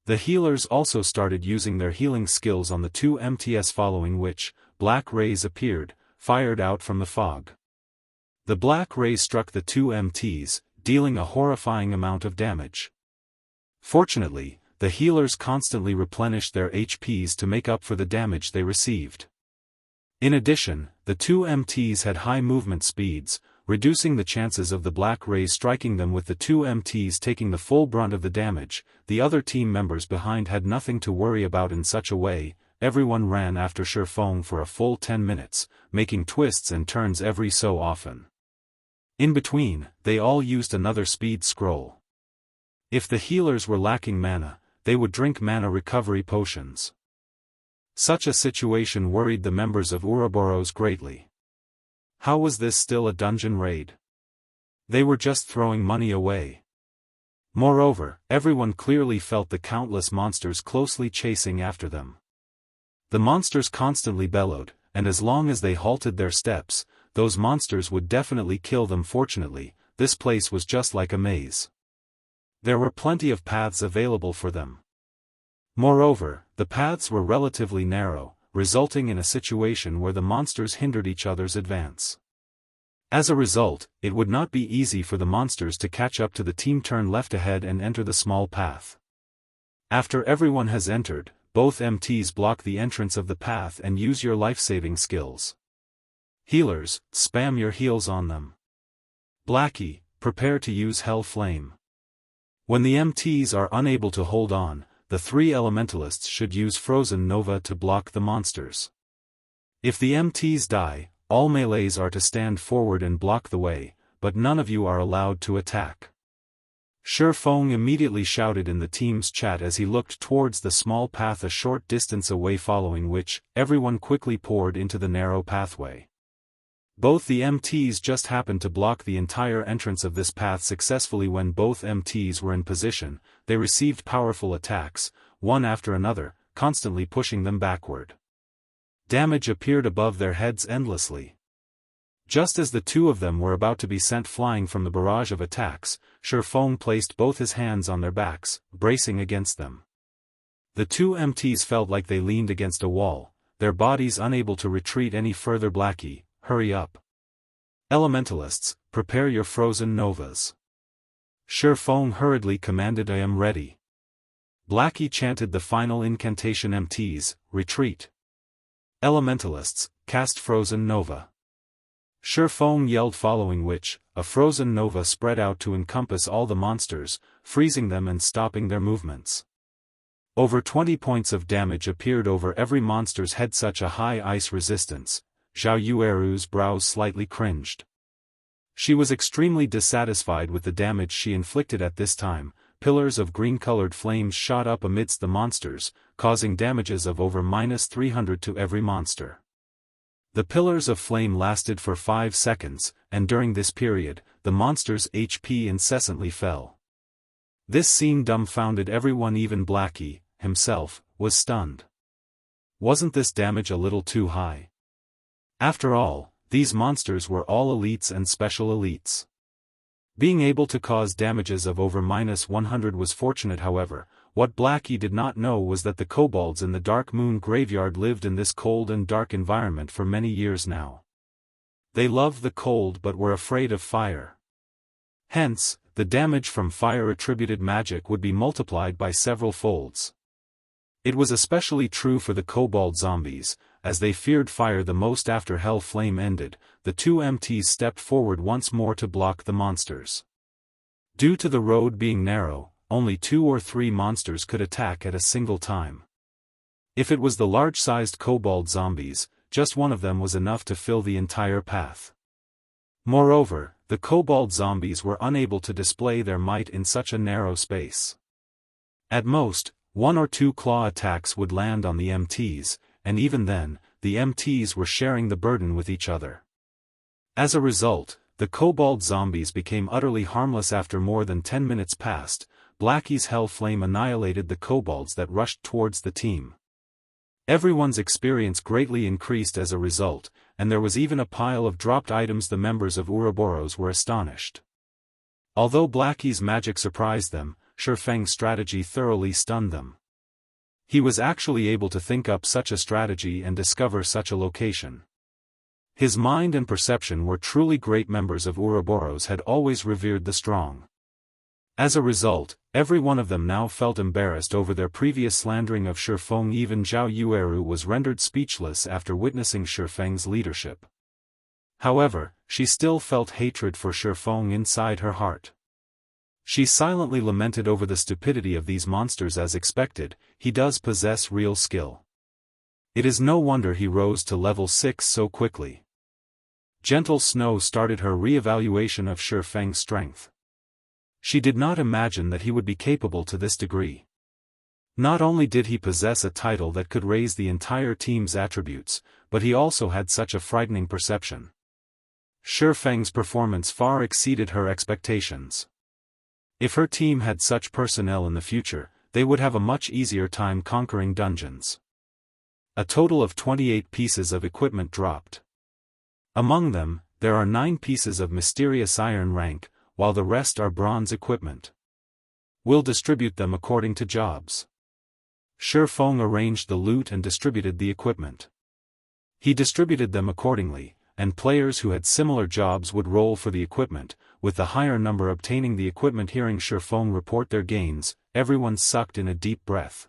The healers also started using their healing skills on the 2 MTs, following which, black rays appeared, fired out from the fog. The black rays struck the 2 MTs, dealing a horrifying amount of damage. Fortunately, the healers constantly replenished their HPs to make up for the damage they received. In addition, the 2 MTs had high movement speeds, reducing the chances of the black rays striking them. With the 2 MTs taking the full brunt of the damage, the other team members behind had nothing to worry about. In such a way, everyone ran after Shifeng for a full 10 minutes, making twists and turns every so often. In between, they all used another speed scroll. If the healers were lacking mana, they would drink mana recovery potions. Such a situation worried the members of Ouroboros greatly. How was this still a dungeon raid? They were just throwing money away. Moreover, everyone clearly felt the countless monsters closely chasing after them. The monsters constantly bellowed, and as long as they halted their steps, those monsters would definitely kill them. Fortunately, this place was just like a maze. There were plenty of paths available for them. Moreover, the paths were relatively narrow, resulting in a situation where the monsters hindered each other's advance. As a result, it would not be easy for the monsters to catch up to the team. Turn left ahead and enter the small path. After everyone has entered, both MTs block the entrance of the path and use your life-saving skills. Healers, spam your heals on them. Blackie, prepare to use Hell Flame. When the MTs are unable to hold on, the 3 elementalists should use Frozen Nova to block the monsters. If the MTs die, all melees are to stand forward and block the way, but none of you are allowed to attack. Shi Feng immediately shouted in the team's chat as he looked towards the small path a short distance away, following which, everyone quickly poured into the narrow pathway. Both the MTs just happened to block the entire entrance of this path successfully. When both MTs were in position, they received powerful attacks, one after another, constantly pushing them backward. Damage appeared above their heads endlessly. Just as the two of them were about to be sent flying from the barrage of attacks, Shi Feng placed both his hands on their backs, bracing against them. The two MTs felt like they leaned against a wall, their bodies unable to retreat any further. Blackie, hurry up. Elementalists, prepare your Frozen Novas. Shi Feng hurriedly commanded. I am ready. Blackie chanted the final incantation. MTs, retreat. Elementalists, cast Frozen Nova. Shi Feng yelled, following which, a Frozen Nova spread out to encompass all the monsters, freezing them and stopping their movements. Over 20 points of damage appeared over every monster's head. Such a high ice resistance. Zhao Yueru's brows slightly cringed. She was extremely dissatisfied with the damage she inflicted at this time. Pillars of green-colored flames shot up amidst the monsters, causing damages of over -300 to every monster. The pillars of flame lasted for 5 seconds, and during this period, the monster's HP incessantly fell. This scene dumbfounded everyone. Even Blackie, himself, was stunned. Wasn't this damage a little too high? After all, these monsters were all elites and special elites. Being able to cause damages of over -100 was fortunate. However, what Blackie did not know was that the kobolds in the Dark Moon Graveyard lived in this cold and dark environment for many years now. They loved the cold but were afraid of fire. Hence, the damage from fire-attributed magic would be multiplied by several folds. It was especially true for the kobold zombies, as they feared fire the most. After Hell Flame ended, the two MTs stepped forward once more to block the monsters. Due to the road being narrow, only 2 or 3 monsters could attack at a single time. If it was the large-sized kobold zombies, just one of them was enough to fill the entire path. Moreover, the kobold zombies were unable to display their might in such a narrow space. At most, 1 or 2 claw attacks would land on the MTs, and even then, the MTs were sharing the burden with each other. As a result, the kobold zombies became utterly harmless. After more than 10 minutes passed, Blackie's Hell Flame annihilated the kobolds that rushed towards the team. Everyone's experience greatly increased as a result, and there was even a pile of dropped items. The members of Ouroboros were astonished. Although Blackie's magic surprised them, Shi Feng's strategy thoroughly stunned them. He was actually able to think up such a strategy and discover such a location. His mind and perception were truly great. Members of Ouroboros had always revered the strong. As a result, every one of them now felt embarrassed over their previous slandering of Shi Feng. Even Zhao Yueru was rendered speechless after witnessing Shi Feng's leadership. However, she still felt hatred for Shi Feng inside her heart. She silently lamented over the stupidity of these monsters. As expected, he does possess real skill. It is no wonder he rose to level 6 so quickly. Gentle Snow started her re-evaluation of Shi Feng's strength. She did not imagine that he would be capable to this degree. Not only did he possess a title that could raise the entire team's attributes, but he also had such a frightening perception. Shi Feng's performance far exceeded her expectations. If her team had such personnel in the future, they would have a much easier time conquering dungeons. A total of 28 pieces of equipment dropped. Among them, there are 9 pieces of mysterious iron rank, while the rest are bronze equipment. We'll distribute them according to jobs. Shi Feng arranged the loot and distributed the equipment. He distributed them accordingly, and players who had similar jobs would roll for the equipment, with the higher number obtaining the equipment. Hearing Shifeng report their gains, everyone sucked in a deep breath.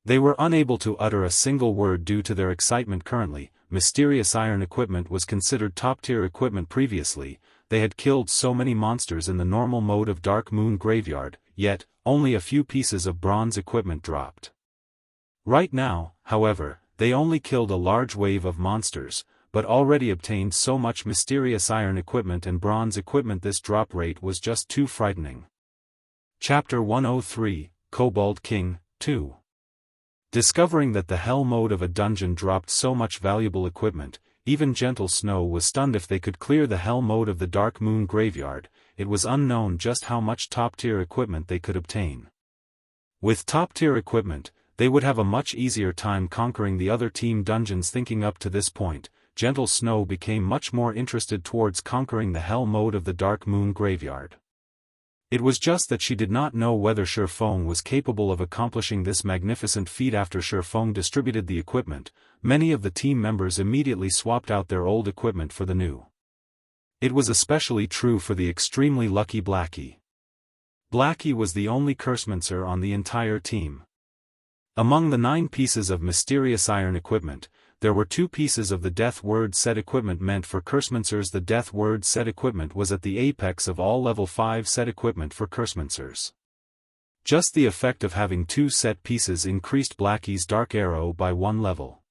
They were unable to utter a single word due to their excitement. Currently, mysterious iron equipment was considered top-tier equipment. Previously, they had killed so many monsters in the normal mode of Dark Moon Graveyard, yet, only a few pieces of bronze equipment dropped. Right now, however, they only killed a large wave of monsters, but already obtained so much mysterious iron equipment and bronze equipment. This drop rate was just too frightening. Chapter 103, Kobold King, 2. Discovering that the hell mode of a dungeon dropped so much valuable equipment, even Gentle Snow was stunned. If they could clear the hell mode of the Dark Moon Graveyard, it was unknown just how much top-tier equipment they could obtain. With top-tier equipment, they would have a much easier time conquering the other team dungeons. Thinking up to this point, Gentle Snow became much more interested towards conquering the hell mode of the Dark Moon Graveyard. It was just that she did not know whether Shifeng was capable of accomplishing this magnificent feat. After Shifeng distributed the equipment, many of the team members immediately swapped out their old equipment for the new. It was especially true for the extremely lucky Blackie. Blackie was the only Cursemancer on the entire team. Among the 9 pieces of mysterious iron equipment, there were 2 pieces of the Death Word set equipment meant for Cursemancers. The Death Word set equipment was at the apex of all level 5 set equipment for Cursemancers. Just the effect of having 2 set pieces increased Blackie's Dark Arrow by 1 level.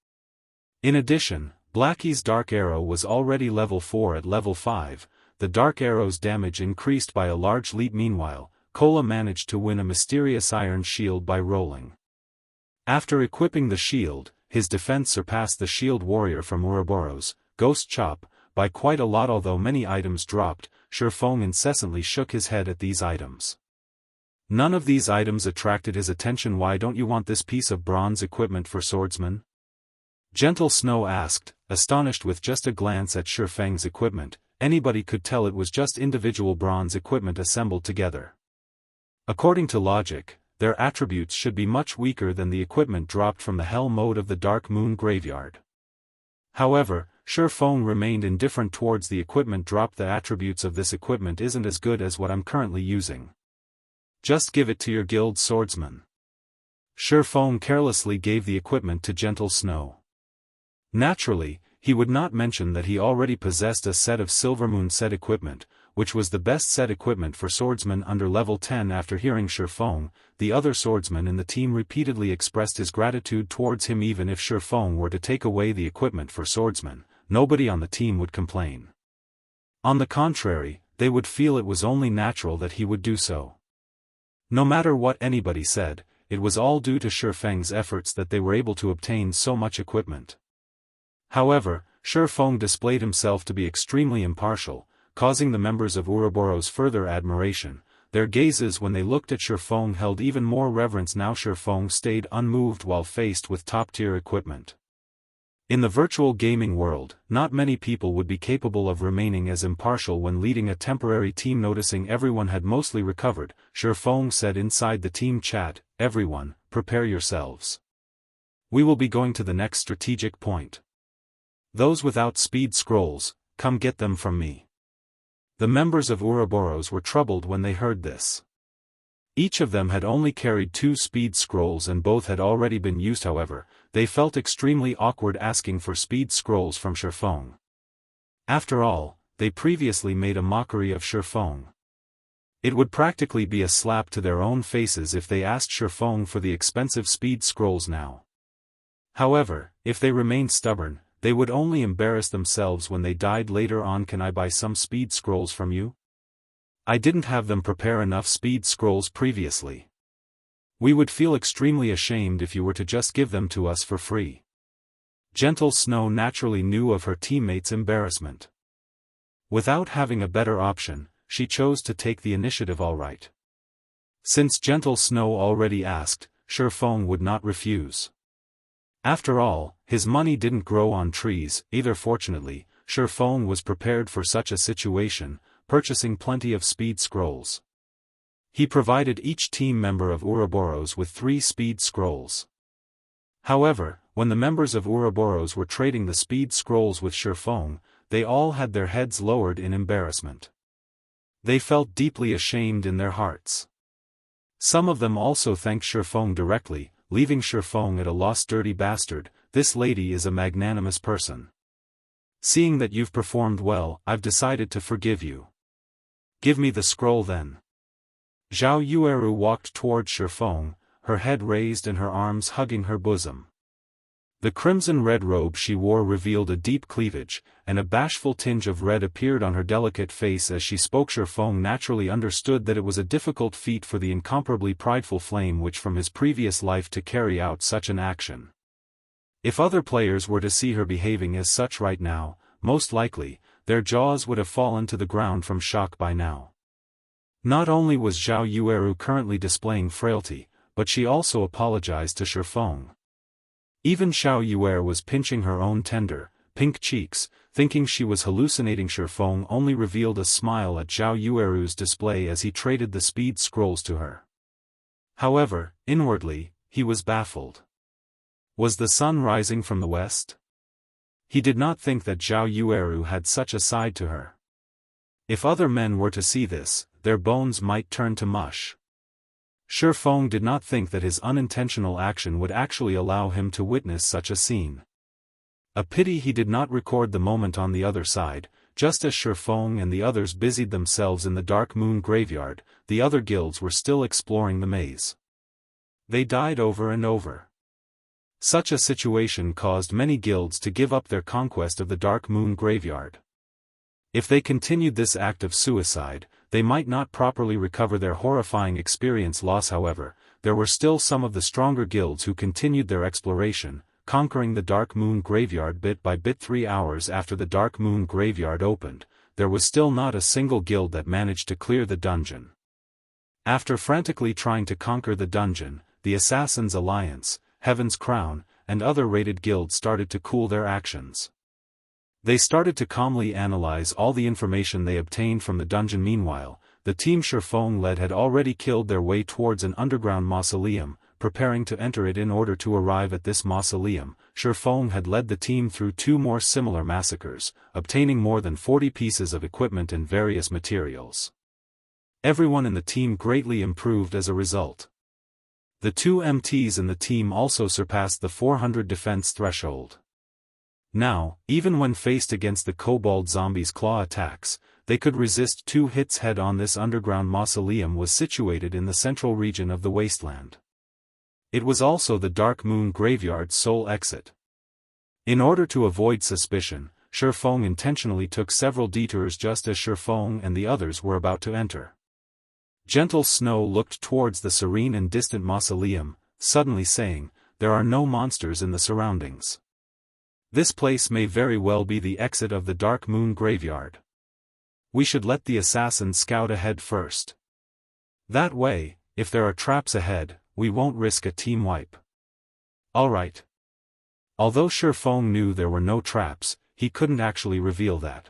In addition, Blackie's Dark Arrow was already level 4 at level 5, the Dark Arrow's damage increased by a large leap. Meanwhile, Kola managed to win a mysterious iron shield by rolling. After equipping the shield, his defense surpassed the shield warrior from Ouroboros, Ghost Chop, by quite a lot. Although many items dropped, Shifeng incessantly shook his head at these items. None of these items attracted his attention. Why don't you want this piece of bronze equipment for Swordsman? Gentle Snow asked, astonished. With just a glance at Shifeng's equipment, anybody could tell it was just individual bronze equipment assembled together. According to logic, their attributes should be much weaker than the equipment dropped from the hell mode of the Dark Moon Graveyard. However, Shifeng remained indifferent towards the equipment dropped. The attributes of this equipment isn't as good as what I'm currently using. Just give it to your guild swordsman. Shifeng carelessly gave the equipment to Gentle Snow. Naturally, he would not mention that he already possessed a set of Silvermoon set equipment, which was the best set equipment for swordsmen under level 10. After hearing Shifeng, the other swordsman in the team repeatedly expressed his gratitude towards him. Even if Shifeng were to take away the equipment for swordsmen, nobody on the team would complain. On the contrary, they would feel it was only natural that he would do so. No matter what anybody said, it was all due to Shifeng's efforts that they were able to obtain so much equipment. However, Shifeng displayed himself to be extremely impartial, causing the members of Ouroboros further admiration. Their gazes when they looked at Shifeng held even more reverence. Now Shifeng stayed unmoved while faced with top-tier equipment. In the virtual gaming world, not many people would be capable of remaining as impartial when leading a temporary team. Noticing everyone had mostly recovered, Shifeng said inside the team chat, "Everyone, prepare yourselves. We will be going to the next strategic point. Those without speed scrolls, come get them from me." The members of Ouroboros were troubled when they heard this. Each of them had only carried 2 speed scrolls and both had already been used. However, they felt extremely awkward asking for speed scrolls from Shifeng. After all, they previously made a mockery of Shifeng. It would practically be a slap to their own faces if they asked Shifeng for the expensive speed scrolls now. However, if they remained stubborn, they would only embarrass themselves when they died later on. "Can I buy some speed scrolls from you? I didn't have them prepare enough speed scrolls previously. We would feel extremely ashamed if you were to just give them to us for free." Gentle Snow naturally knew of her teammates' embarrassment. Without having a better option, she chose to take the initiative. All right. Since Gentle Snow already asked, Shifeng would not refuse. After all, his money didn't grow on trees either. Fortunately, Shifeng was prepared for such a situation, purchasing plenty of speed scrolls. He provided each team member of Ouroboros with 3 speed scrolls. However, when the members of Ouroboros were trading the speed scrolls with Shifeng, they all had their heads lowered in embarrassment. They felt deeply ashamed in their hearts. Some of them also thanked Shifeng directly, leaving Shifeng at a loss. Dirty bastard, this lady is a magnanimous person. Seeing that you've performed well, I've decided to forgive you. Give me the scroll then. Zhao Yueru walked toward Shifeng, her head raised and her arms hugging her bosom. The crimson-red robe she wore revealed a deep cleavage, and a bashful tinge of red appeared on her delicate face as she spoke. Shifeng naturally understood that it was a difficult feat for the incomparably prideful flame witch from his previous life to carry out such an action. If other players were to see her behaving as such right now, most likely, their jaws would have fallen to the ground from shock by now. Not only was Zhao Yueru currently displaying frailty, but she also apologized to Shifeng. Even Xiao Yuer was pinching her own tender, pink cheeks, thinking she was hallucinating. Shifeng only revealed a smile at Zhao Yueru's display as he traded the speed scrolls to her. However, inwardly, he was baffled. Was the sun rising from the west? He did not think that Zhao Yueru had such a side to her. If other men were to see this, their bones might turn to mush. Shifeng did not think that his unintentional action would actually allow him to witness such a scene. A pity he did not record the moment on the other side. Just as Shifeng and the others busied themselves in the Dark Moon graveyard, the other guilds were still exploring the maze. They died over and over. Such a situation caused many guilds to give up their conquest of the Dark Moon graveyard. If they continued this act of suicide, they might not properly recover their horrifying experience loss. However, there were still some of the stronger guilds who continued their exploration, conquering the Dark Moon graveyard bit by bit. 3 hours after the Dark Moon graveyard opened, there was still not a single guild that managed to clear the dungeon. After frantically trying to conquer the dungeon, the Assassins' Alliance, Heaven's Crown, and other raided guilds started to cool their actions. They started to calmly analyze all the information they obtained from the dungeon. Meanwhile, the team Shifeng led had already killed their way towards an underground mausoleum, preparing to enter it. In order to arrive at this mausoleum, Shifeng had led the team through 2 more similar massacres, obtaining more than 40 pieces of equipment and various materials. Everyone in the team greatly improved as a result. The 2 MTs in the team also surpassed the 400 defense threshold. Now, even when faced against the Kobold zombies' claw attacks, they could resist 2 hits head-on. This underground mausoleum was situated in the central region of the wasteland. It was also the Dark Moon graveyard's sole exit. In order to avoid suspicion, Shifeng intentionally took several detours just as Shifeng and the others were about to enter. Gentle Snow looked towards the serene and distant mausoleum, suddenly saying, "There are no monsters in the surroundings. This place may very well be the exit of the Dark Moon graveyard. We should let the assassins scout ahead first. That way, if there are traps ahead, we won't risk a team wipe." Alright. Although Shifeng knew there were no traps, he couldn't actually reveal that.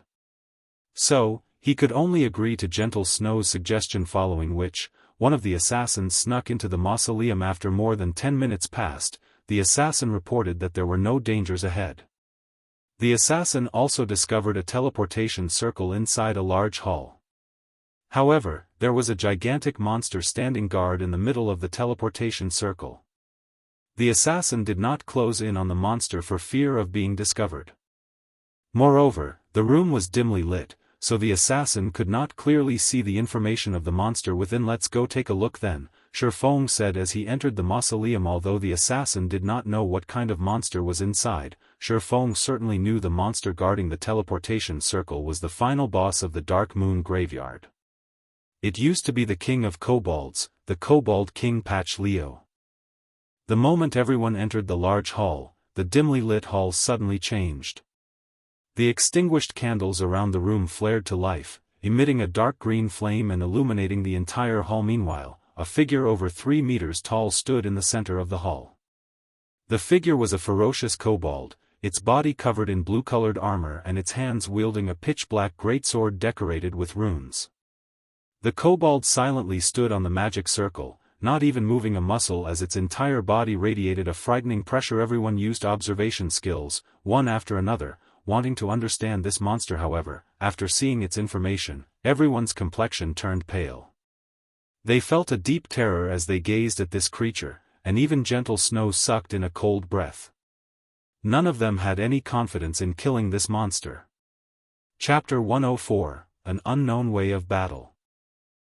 So, he could only agree to Gentle Snow's suggestion, following which, one of the assassins snuck into the mausoleum. After more than 10 minutes passed, the assassin reported that there were no dangers ahead. The assassin also discovered a teleportation circle inside a large hall. However, there was a gigantic monster standing guard in the middle of the teleportation circle. The assassin did not close in on the monster for fear of being discovered. Moreover, the room was dimly lit, so the assassin could not clearly see the information of the monster within. "Let's go take a look then," Shifeng said as he entered the mausoleum. Although the assassin did not know what kind of monster was inside, Shifeng certainly knew the monster guarding the teleportation circle was the final boss of the Dark Moon graveyard. It used to be the king of kobolds, the Kobold King Patch Leo. The moment everyone entered the large hall, the dimly lit hall suddenly changed. The extinguished candles around the room flared to life, emitting a dark green flame and illuminating the entire hall. Meanwhile, a figure over 3 meters tall stood in the center of the hall. The figure was a ferocious kobold, its body covered in blue-colored armor and its hands wielding a pitch-black greatsword decorated with runes. The kobold silently stood on the magic circle, not even moving a muscle as its entire body radiated a frightening pressure. Everyone used observation skills, one after another, wanting to understand this monster. However, after seeing its information, everyone's complexion turned pale. They felt a deep terror as they gazed at this creature, and even gentle Snow sucked in a cold breath. None of them had any confidence in killing this monster. Chapter 104, An Unknown Way of Battle.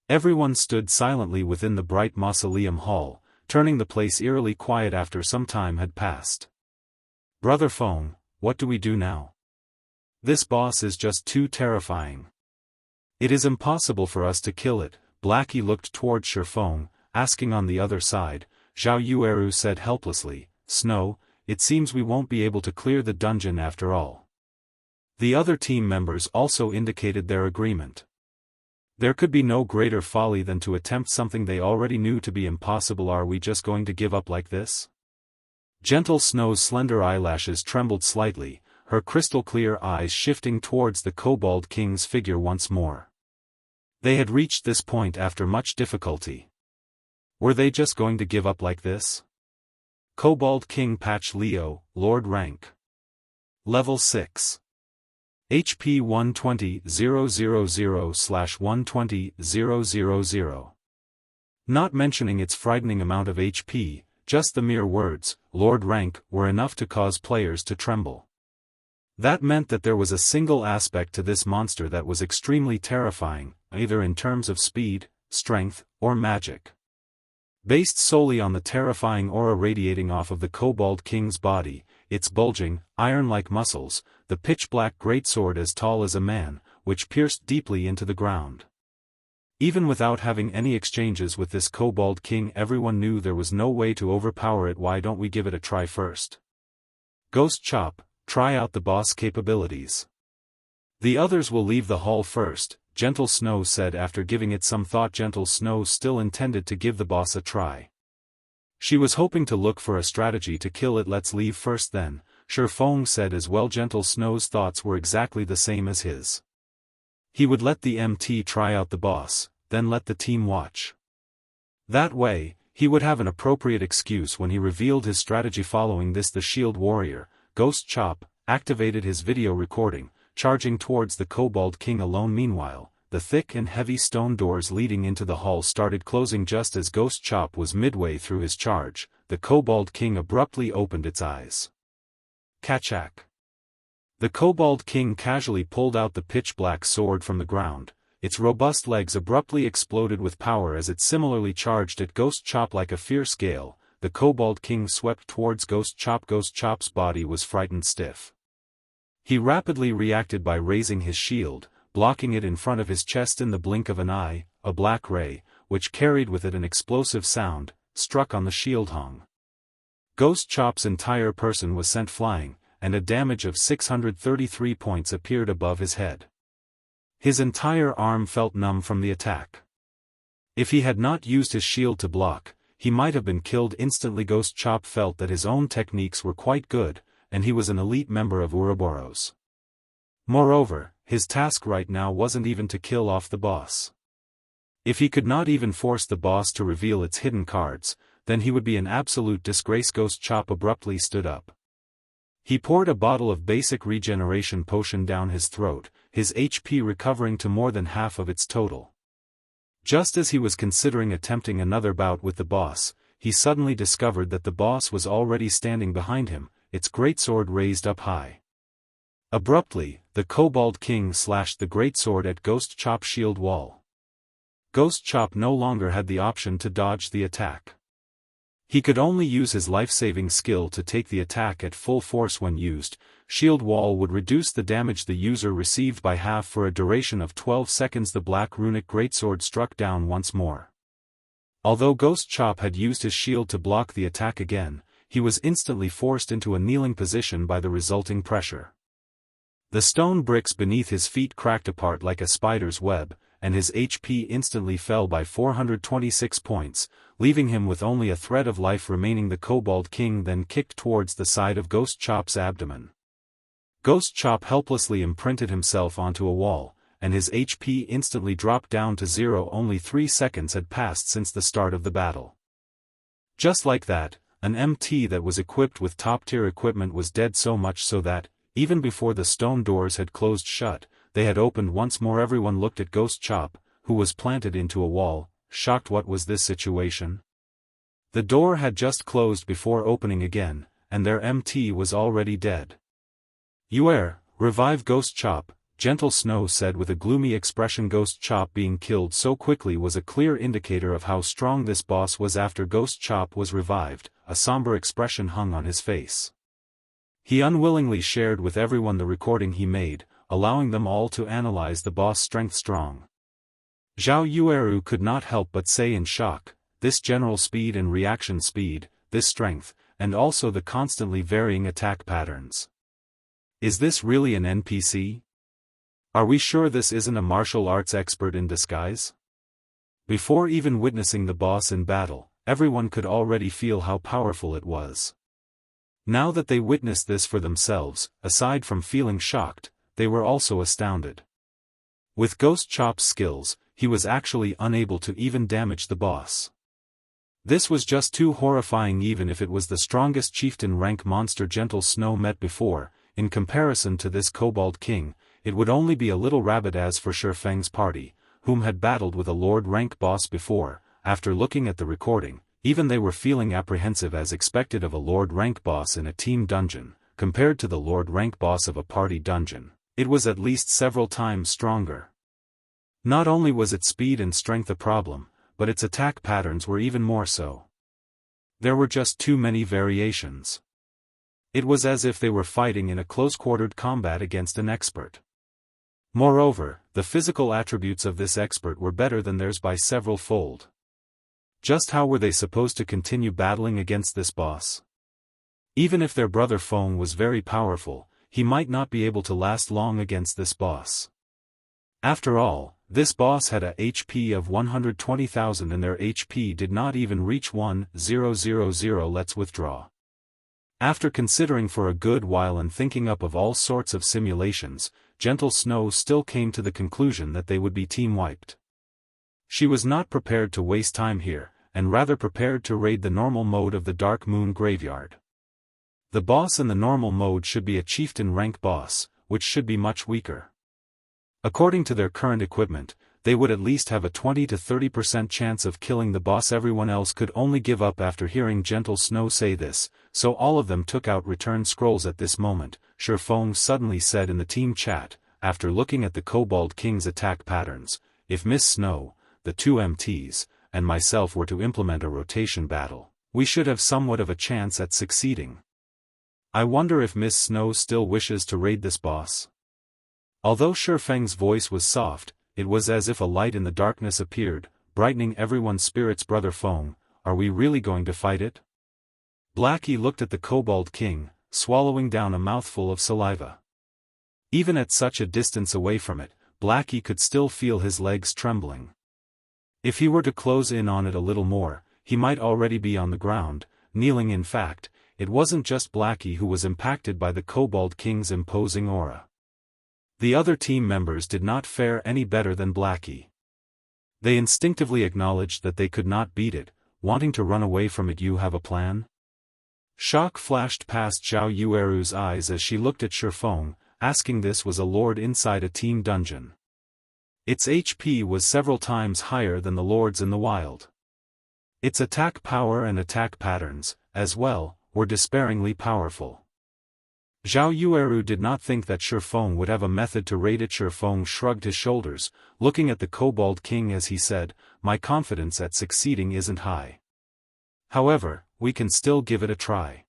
Everyone stood silently within the bright mausoleum hall, turning the place eerily quiet after some time had passed. "Brother Feng, what do we do now? This boss is just too terrifying. It is impossible for us to kill it." Blackie looked toward Shifeng, asking. On the other side, Zhao Yueru said helplessly, "Snow, it seems we won't be able to clear the dungeon after all." The other team members also indicated their agreement. There could be no greater folly than to attempt something they already knew to be impossible. Are we just going to give up like this? Gentle Snow's slender eyelashes trembled slightly, her crystal-clear eyes shifting towards the Kobold King's figure once more. They had reached this point after much difficulty. Were they just going to give up like this? Kobold King Patch Leo, Lord Rank. Level 6. HP 120,000/120,000. Not mentioning its frightening amount of HP, just the mere words, Lord Rank, were enough to cause players to tremble. That meant that there was a single aspect to this monster that was extremely terrifying, either in terms of speed, strength, or magic. Based solely on the terrifying aura radiating off of the Kobold King's body, its bulging, iron-like muscles, the pitch-black greatsword as tall as a man, which pierced deeply into the ground. Even without having any exchanges with this Kobold King, everyone knew there was no way to overpower it. Why don't we give it a try first? Ghost Chop, try out the boss capabilities. The others will leave the hall first, Gentle Snow said after giving it some thought. Gentle Snow still intended to give the boss a try. She was hoping to look for a strategy to kill it. Let's leave first then, Shifeng said as well. Gentle Snow's thoughts were exactly the same as his. He would let the MT try out the boss, then let the team watch. That way, he would have an appropriate excuse when he revealed his strategy. Following this, the Shield Warrior, Ghost Chop, activated his video recording, charging towards the Kobold King alone. Meanwhile, the thick and heavy stone doors leading into the hall started closing. Just as Ghost Chop was midway through his charge, the Kobold King abruptly opened its eyes. Kachak. The Kobold King casually pulled out the pitch-black sword from the ground. Its robust legs abruptly exploded with power as it similarly charged at Ghost Chop like a fierce gale. The Kobold King swept towards Ghost Chop. Ghost Chop's body was frightened stiff. He rapidly reacted by raising his shield, blocking it in front of his chest. In the blink of an eye, a black ray, which carried with it an explosive sound, struck on the shield hung. Ghost Chop's entire person was sent flying, and a damage of 633 points appeared above his head. His entire arm felt numb from the attack. If he had not used his shield to block, he might have been killed instantly. Ghost Chop felt that his own techniques were quite good, and he was an elite member of Ouroboros. Moreover, his task right now wasn't even to kill off the boss. If he could not even force the boss to reveal its hidden cards, then he would be an absolute disgrace. Ghost Chop abruptly stood up. He poured a bottle of basic regeneration potion down his throat, his HP recovering to more than half of its total. Just as he was considering attempting another bout with the boss, he suddenly discovered that the boss was already standing behind him, its greatsword raised up high. Abruptly, the Kobold King slashed the greatsword at Ghost Chop's shield wall. Ghost Chop no longer had the option to dodge the attack. He could only use his life-saving skill to take the attack at full force. When used, shield wall would reduce the damage the user received by half for a duration of 12 seconds. The black runic greatsword struck down once more. Although Ghost Chop had used his shield to block the attack again, he was instantly forced into a kneeling position by the resulting pressure. The stone bricks beneath his feet cracked apart like a spider's web, and his HP instantly fell by 426 points, leaving him with only a thread of life remaining. The Kobold King then kicked towards the side of Ghost Chop's abdomen. Ghost Chop helplessly imprinted himself onto a wall, and his HP instantly dropped down to 0. Only 3 seconds had passed since the start of the battle. Just like that, an MT that was equipped with top-tier equipment was dead, so much so that, even before the stone doors had closed shut, they had opened once more. Everyone looked at Ghost Chop, who was planted into a wall, shocked. What was this situation? The door had just closed before opening again, and their MT was already dead. "Yuer, revive Ghost Chop," Gentle Snow said with a gloomy expression. Ghost Chop being killed so quickly was a clear indicator of how strong this boss was. After Ghost Chop was revived, a somber expression hung on his face. He unwillingly shared with everyone the recording he made, allowing them all to analyze the boss' strength. Strong. Zhao Yueru could not help but say in shock, this general speed and reaction speed, this strength, and also the constantly varying attack patterns. Is this really an NPC? Are we sure this isn't a martial arts expert in disguise? Before even witnessing the boss in battle, everyone could already feel how powerful it was. Now that they witnessed this for themselves, aside from feeling shocked, they were also astounded. With Ghost Chop's skills, he was actually unable to even damage the boss. This was just too horrifying. Even if it was the strongest chieftain rank monster Gentle Snow met before, in comparison to this Kobold King, it would only be a little rabbit. As for Shifeng's party, whom had battled with a Lord rank boss before, after looking at the recording, even they were feeling apprehensive as expected of a Lord rank boss in a team dungeon, compared to the Lord rank boss of a party dungeon. It was at least several times stronger. Not only was its speed and strength a problem, but its attack patterns were even more so. There were just too many variations. It was as if they were fighting in a close-quartered combat against an expert. Moreover, the physical attributes of this expert were better than theirs by several fold. Just how were they supposed to continue battling against this boss? Even if their brother Feng was very powerful, he might not be able to last long against this boss. After all, this boss had a HP of 120,000 and their HP did not even reach 1000. Let's withdraw. After considering for a good while and thinking up of all sorts of simulations, Gentle Snow still came to the conclusion that they would be team-wiped. She was not prepared to waste time here, and rather prepared to raid the normal mode of the Dark Moon Graveyard. The boss in the normal mode should be a chieftain rank boss, which should be much weaker. According to their current equipment, they would at least have a 20 to 30% chance of killing the boss. Everyone else could only give up after hearing Gentle Snow say this, so all of them took out return scrolls. At this moment, Shifeng suddenly said in the team chat, after looking at the Kobold King's attack patterns, if Miss Snow, the two MTs, and myself were to implement a rotation battle, we should have somewhat of a chance at succeeding. I wonder if Miss Snow still wishes to raid this boss. Although Shifeng's voice was soft, it was as if a light in the darkness appeared, brightening everyone's spirits. Brother Feng, are we really going to fight it? Blackie looked at the Kobold King, swallowing down a mouthful of saliva. Even at such a distance away from it, Blackie could still feel his legs trembling. If he were to close in on it a little more, he might already be on the ground, kneeling. In fact, it wasn't just Blackie who was impacted by the Kobold King's imposing aura. The other team members did not fare any better than Blackie. They instinctively acknowledged that they could not beat it, wanting to run away from it. You have a plan? Shock flashed past Zhao Yueru's eyes as she looked at Shifeng, asking. This was a lord inside a team dungeon. Its HP was several times higher than the lords in the wild. Its attack power and attack patterns, as well, were despairingly powerful. Zhao Yueru did not think that Shifeng would have a method to raid it. Shifeng shrugged his shoulders, looking at the Kobold King as he said, my confidence at succeeding isn't high. However, we can still give it a try.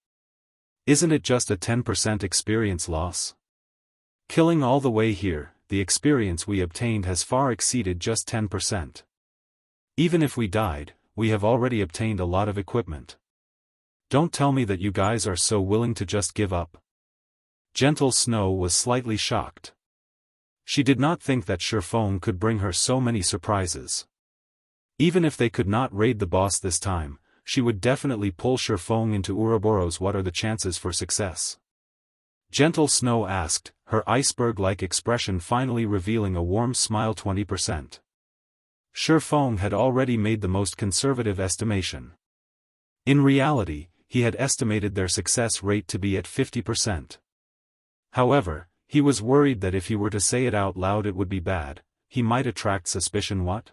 Isn't it just a 10% experience loss? Killing all the way here, the experience we obtained has far exceeded just 10%. Even if we died, we have already obtained a lot of equipment. Don't tell me that you guys are so willing to just give up. Gentle Snow was slightly shocked. She did not think that Shifeng could bring her so many surprises. Even if they could not raid the boss this time, she would definitely pull Shifeng into Ouroboros. What are the chances for success? Gentle Snow asked, her iceberg-like expression finally revealing a warm smile. 20%. Shifeng had already made the most conservative estimation. In reality, he had estimated their success rate to be at 50%. However, he was worried that if he were to say it out loud it would be bad, he might attract suspicion. What?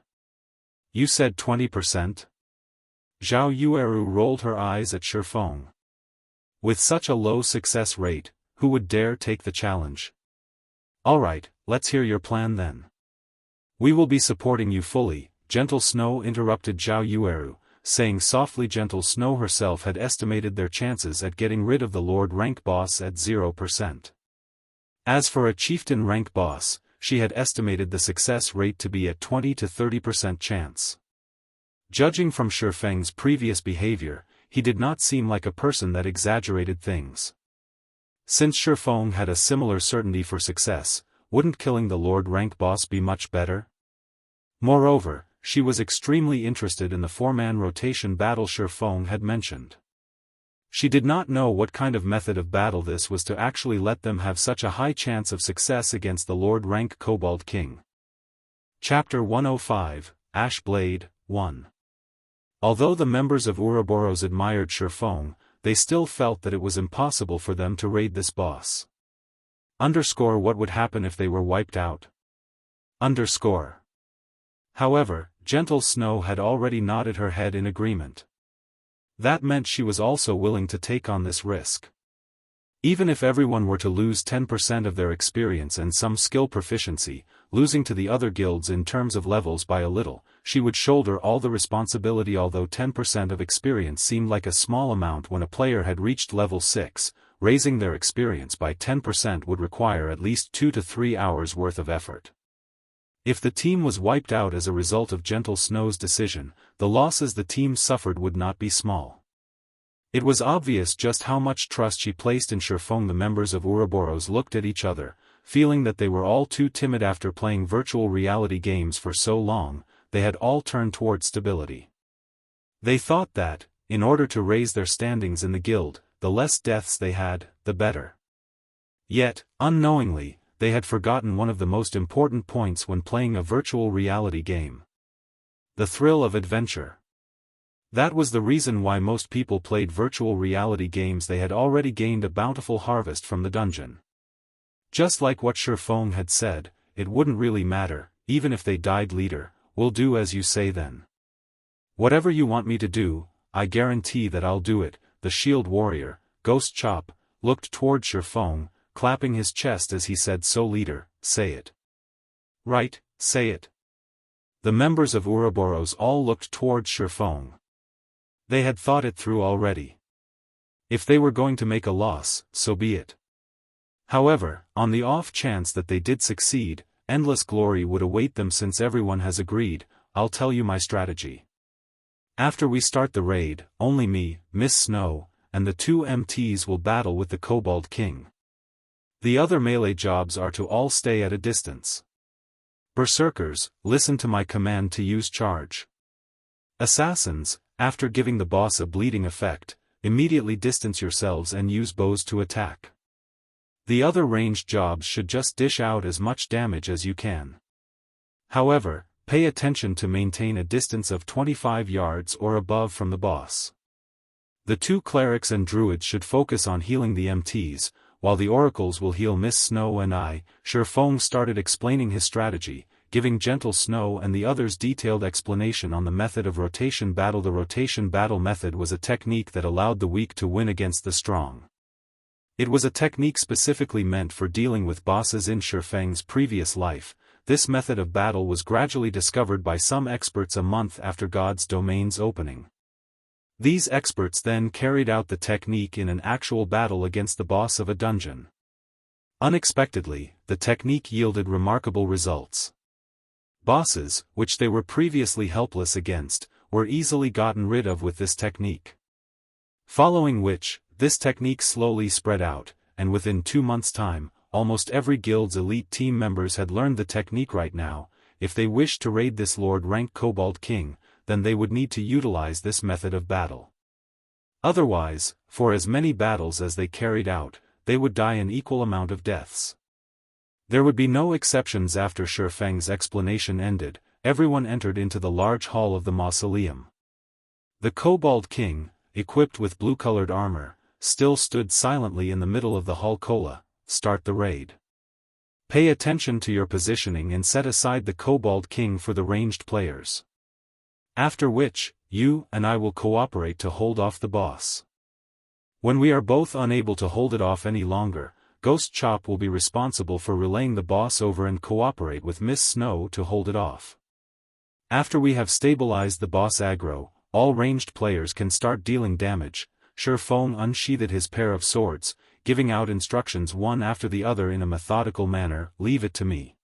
You said 20%? Zhao Yueru rolled her eyes at Shifeng. With such a low success rate, who would dare take the challenge? Alright, let's hear your plan then. We will be supporting you fully, Gentle Snow interrupted Zhao Yueru, saying softly. Gentle Snow herself had estimated their chances at getting rid of the Lord rank boss at 0%. As for a chieftain rank boss, she had estimated the success rate to be at 20 to 30% chance. Judging from Shifeng's previous behavior, he did not seem like a person that exaggerated things. Since Shifeng had a similar certainty for success, wouldn't killing the Lord rank boss be much better? Moreover, she was extremely interested in the 4-man rotation battle Shifeng had mentioned. She did not know what kind of method of battle this was to actually let them have such a high chance of success against the Lord rank Kobold King. Chapter 105, Ash Blade, 1. Although the members of Ouroboros admired Shifeng, they still felt that it was impossible for them to raid this boss. What would happen if they were wiped out? However, Gentle Snow had already nodded her head in agreement. That meant she was also willing to take on this risk. Even if everyone were to lose 10% of their experience and some skill proficiency, losing to the other guilds in terms of levels by a little, she would shoulder all the responsibility. Although 10% of experience seemed like a small amount when a player had reached level 6, raising their experience by 10% would require at least 2 to 3 hours worth of effort. If the team was wiped out as a result of Gentle Snow's decision, the losses the team suffered would not be small. It was obvious just how much trust she placed in Shifeng. The members of Ouroboros looked at each other, feeling that they were all too timid after playing virtual reality games for so long. They had all turned toward stability. They thought that, in order to raise their standings in the guild, the less deaths they had, the better. Yet, unknowingly, they had forgotten one of the most important points when playing a virtual reality game. The thrill of adventure. That was the reason why most people played virtual reality games. They had already gained a bountiful harvest from the dungeon. Just like what Shifeng had said, it wouldn't really matter, even if they died. Leader, we'll do as you say then. Whatever you want me to do, I guarantee that I'll do it. The shield warrior, Ghost Chop, looked toward Shifeng, clapping his chest as he said so. Leader, say it. Right, say it. The members of Ouroboros all looked toward Shifeng. They had thought it through already. If they were going to make a loss, so be it. However, on the off chance that they did succeed, endless glory would await them. Since everyone has agreed, I'll tell you my strategy. After we start the raid, only me, Miss Snow, and the 2 MTs will battle with the Kobold King. The other melee jobs are to all stay at a distance. Berserkers, listen to my command to use charge. Assassins, after giving the boss a bleeding effect, immediately distance yourselves and use bows to attack. The other ranged jobs should just dish out as much damage as you can. However, pay attention to maintain a distance of 25 yards or above from the boss. The 2 clerics and druids should focus on healing the MTs, while the oracles will heal Miss Snow and I. Shifeng started explaining his strategy, giving Gentle Snow and the others detailed explanation on the method of rotation battle. The rotation battle method was a technique that allowed the weak to win against the strong. It was a technique specifically meant for dealing with bosses. In Shifeng's previous life, this method of battle was gradually discovered by some experts a month after God's domain's opening. These experts then carried out the technique in an actual battle against the boss of a dungeon. Unexpectedly, the technique yielded remarkable results. Bosses, which they were previously helpless against, were easily gotten rid of with this technique. Following which, this technique slowly spread out, and within 2 months' time, almost every guild's elite team members had learned the technique. Right now, if they wished to raid this Lord-rank Kobold King, then they would need to utilize this method of battle. Otherwise, for as many battles as they carried out, they would die an equal amount of deaths. There would be no exceptions. After Shifeng's explanation ended, everyone entered into the large hall of the mausoleum. The Kobold King, equipped with blue-colored armor, still stood silently in the middle of the hall. Kola, start the raid. Pay attention to your positioning and set aside the Kobold King for the ranged players. After which, you and I will cooperate to hold off the boss. When we are both unable to hold it off any longer, Ghost Chop will be responsible for relaying the boss over and cooperate with Miss Snow to hold it off. After we have stabilized the boss aggro, all ranged players can start dealing damage. Shi Feng unsheathed his pair of swords, giving out instructions one after the other in a methodical manner. Leave it to me.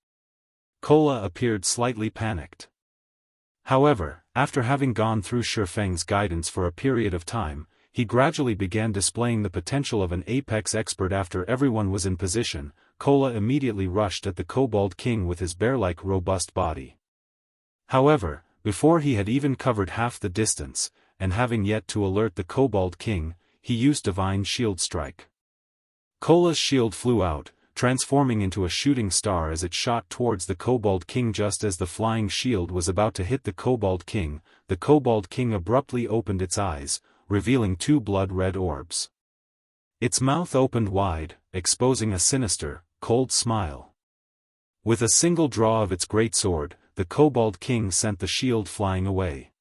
Kola appeared slightly panicked. However, after having gone through Shi Feng's guidance for a period of time, he gradually began displaying the potential of an apex expert. After everyone was in position, Kola immediately rushed at the Kobold King with his bear-like robust body. However, before he had even covered half the distance, and having yet to alert the Kobold King, he used Divine Shield Strike. Kola's shield flew out, transforming into a shooting star as it shot towards the Kobold King. Just as the flying shield was about to hit the Kobold King abruptly opened its eyes, revealing two blood-red orbs. Its mouth opened wide, exposing a sinister, cold smile. With a single draw of its greatsword, the Kobold King sent the shield flying away.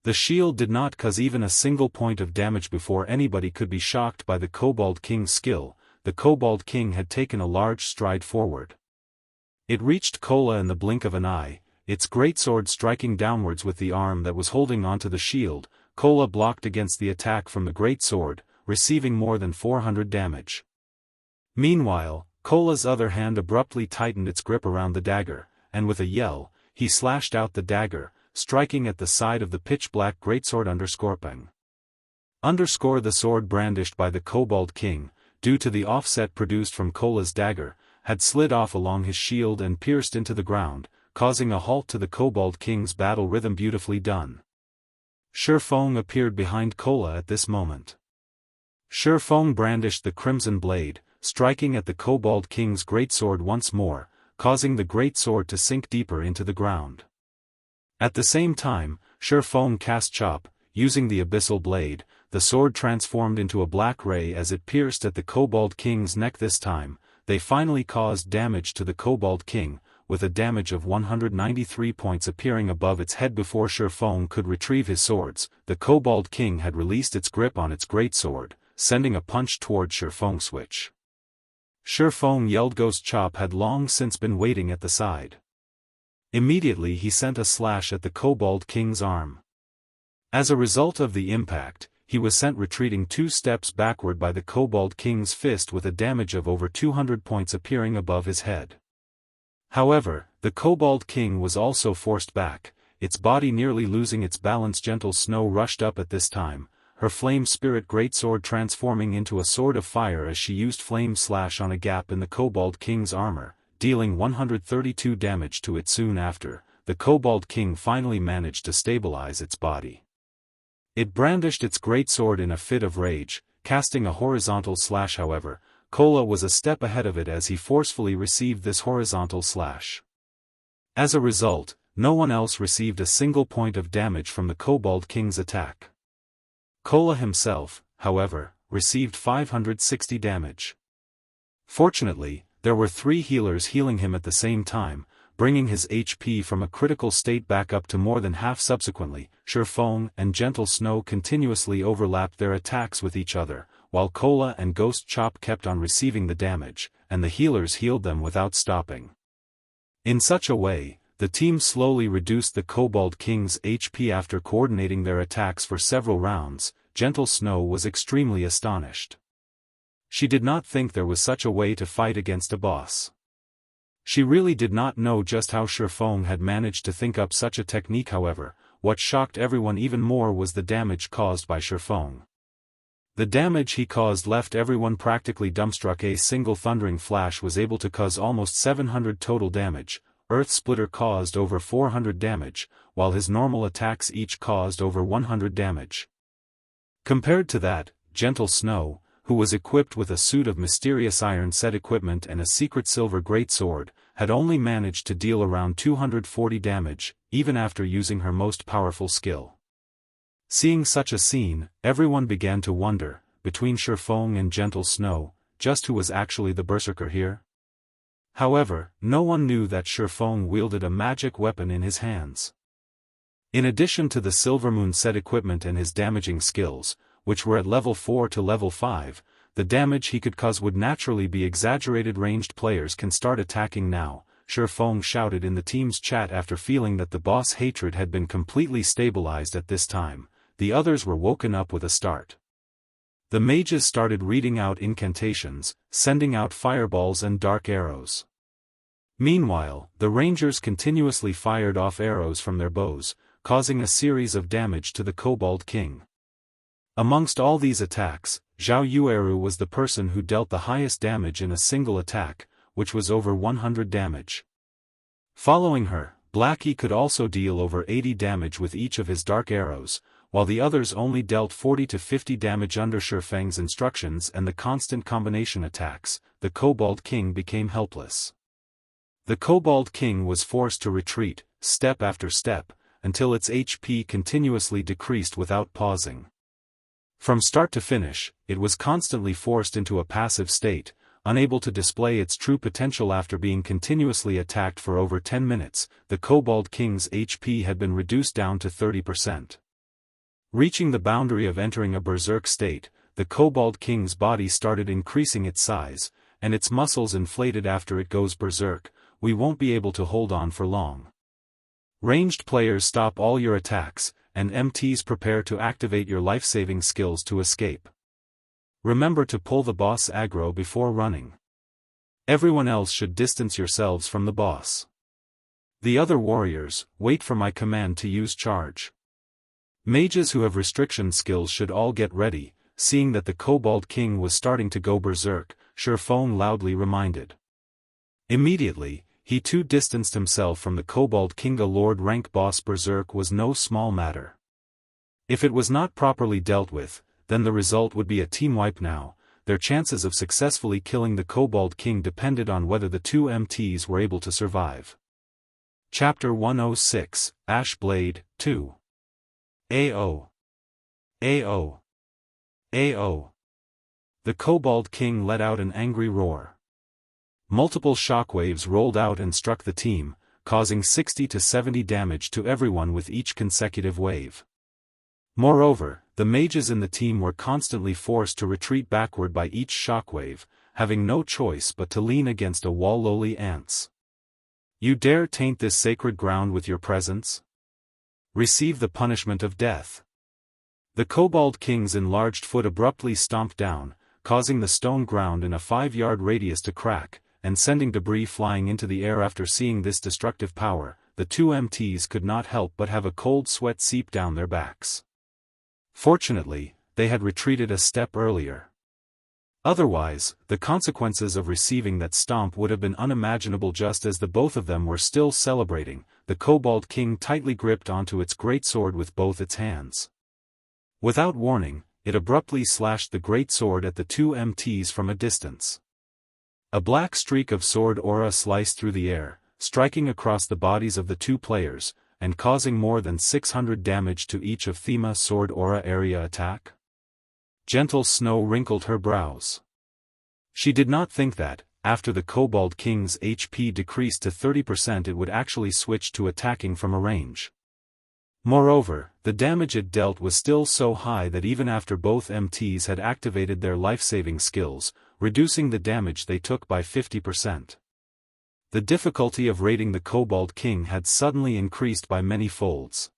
The shield did not cause even a single point of damage. Before anybody could be shocked by the Kobold King's skill, the Kobold King had taken a large stride forward. It reached Kola in the blink of an eye, its greatsword striking downwards with the arm that was holding onto the shield. Kola blocked against the attack from the greatsword, receiving more than 400 damage. Meanwhile, Kola's other hand abruptly tightened its grip around the dagger, and with a yell, he slashed out the dagger, striking at the side of the pitch-black greatsword. The sword brandished by the Kobold King, due to the offset produced from Kola's dagger, had slid off along his shield and pierced into the ground, causing a halt to the Kobold King's battle rhythm. Beautifully done. Shi Feng appeared behind Kola at this moment. Shi Feng brandished the crimson blade, striking at the Kobold King's greatsword once more, causing the greatsword to sink deeper into the ground. At the same time, Shi Feng cast Chop, using the Abyssal blade. The sword transformed into a black ray as it pierced at the Kobold King's neck. This time, they finally caused damage to the Kobold King, with a damage of 193 points appearing above its head. Before Shi Feng could retrieve his swords, the Kobold King had released its grip on its greatsword, sending a punch toward Shi Feng. Switch. Shi Feng yelled. Ghost Chop had long since been waiting at the side. Immediately he sent a slash at the Kobold King's arm. As a result of the impact, he was sent retreating 2 steps backward by the Kobold King's fist with a damage of over 200 points appearing above his head. However, the Kobold King was also forced back, its body nearly losing its balance. Gentle Snow rushed up at this time, her Flame Spirit greatsword transforming into a sword of fire as she used Flame Slash on a gap in the Kobold King's armor, dealing 132 damage to it. Soon after, the Kobold King finally managed to stabilize its body. It brandished its greatsword in a fit of rage, casting a horizontal slash. However, Kola was a step ahead of it as he forcefully received this horizontal slash. As a result, no one else received a single point of damage from the Kobold King's attack. Kola himself, however, received 560 damage. Fortunately, there were 3 healers healing him at the same time, bringing his HP from a critical state back up to more than half. Subsequently, Shi Feng and Gentle Snow continuously overlapped their attacks with each other, while Kola and Ghost Chop kept on receiving the damage, and the healers healed them without stopping. In such a way, the team slowly reduced the Kobold King's HP. After coordinating their attacks for several rounds, Gentle Snow was extremely astonished. She did not think there was such a way to fight against a boss. She really did not know just how Shi Feng had managed to think up such a technique. However, what shocked everyone even more was the damage caused by Shi Feng. The damage he caused left everyone practically dumbstruck. A single thundering flash was able to cause almost 700 total damage. Earth Splitter caused over 400 damage, while his normal attacks each caused over 100 damage. Compared to that, Gentle Snow, who was equipped with a suit of mysterious iron set equipment and a secret silver greatsword, had only managed to deal around 240 damage, even after using her most powerful skill. Seeing such a scene, everyone began to wonder, between Shi Feng and Gentle Snow, just who was actually the berserker here? However, no one knew that Shifeng wielded a magic weapon in his hands. In addition to the Silvermoon set equipment and his damaging skills, which were at level 4 to level 5, the damage he could cause would naturally be exaggerated. Ranged players can start attacking now, Shifeng shouted in the team's chat after feeling that the boss hatred had been completely stabilized at this time. The others were woken up with a start. The mages started reading out incantations, sending out fireballs and dark arrows. Meanwhile, the rangers continuously fired off arrows from their bows, causing a series of damage to the Kobold King. Amongst all these attacks, Zhao Yueru was the person who dealt the highest damage in a single attack, which was over 100 damage. Following her, Blackie could also deal over 80 damage with each of his dark arrows, while the others only dealt 40 to 50 damage under Shifeng's instructions and the constant combination attacks. The Kobold King became helpless. The Kobold King was forced to retreat, step after step, until its HP continuously decreased without pausing. From start to finish, it was constantly forced into a passive state, unable to display its true potential after being continuously attacked for over 10 minutes. The Kobold King's HP had been reduced down to 30%. Reaching the boundary of entering a berserk state, the Kobold King's body started increasing its size, and its muscles inflated. After it goes berserk, we won't be able to hold on for long. Ranged players, stop all your attacks, and MTs prepare to activate your life-saving skills to escape. Remember to pull the boss aggro before running. Everyone else should distance yourselves from the boss. The other warriors, wait for my command to use charge. Mages who have restriction skills should all get ready. Seeing that the Kobold King was starting to go berserk, Shifeng loudly reminded. Immediately, he too distanced himself from the Kobold King. A Lord rank boss berserk was no small matter. If it was not properly dealt with, then the result would be a team wipe now. Their chances of successfully killing the Kobold King depended on whether the two MTs were able to survive. Chapter 106, Ash Blade, 2. AO. AO. AO. The Kobold King let out an angry roar. Multiple shockwaves rolled out and struck the team, causing 60 to 70 damage to everyone with each consecutive wave. Moreover, the mages in the team were constantly forced to retreat backward by each shockwave, having no choice but to lean against a wall. Lowly ants. You dare taint this sacred ground with your presence? Receive the punishment of death. The Kobold King's enlarged foot abruptly stomped down, causing the stone ground in a 5-yard radius to crack, and sending debris flying into the air. After seeing this destructive power, the two MTs could not help but have a cold sweat seep down their backs. Fortunately, they had retreated a step earlier. Otherwise, the consequences of receiving that stomp would have been unimaginable. Just as the both of them were still celebrating, the Kobold King tightly gripped onto its greatsword with both its hands. Without warning, it abruptly slashed the greatsword at the two MTs from a distance. A black streak of sword aura sliced through the air, striking across the bodies of the two players, and causing more than 600 damage to each of Thema sword aura area attack. Gentle Snow wrinkled her brows. She did not think that, after the Kobold King's HP decreased to 30%, it would actually switch to attacking from a range. Moreover, the damage it dealt was still so high that even after both MTs had activated their life-saving skills, reducing the damage they took by 50%. The difficulty of raiding the Kobold King had suddenly increased by many folds.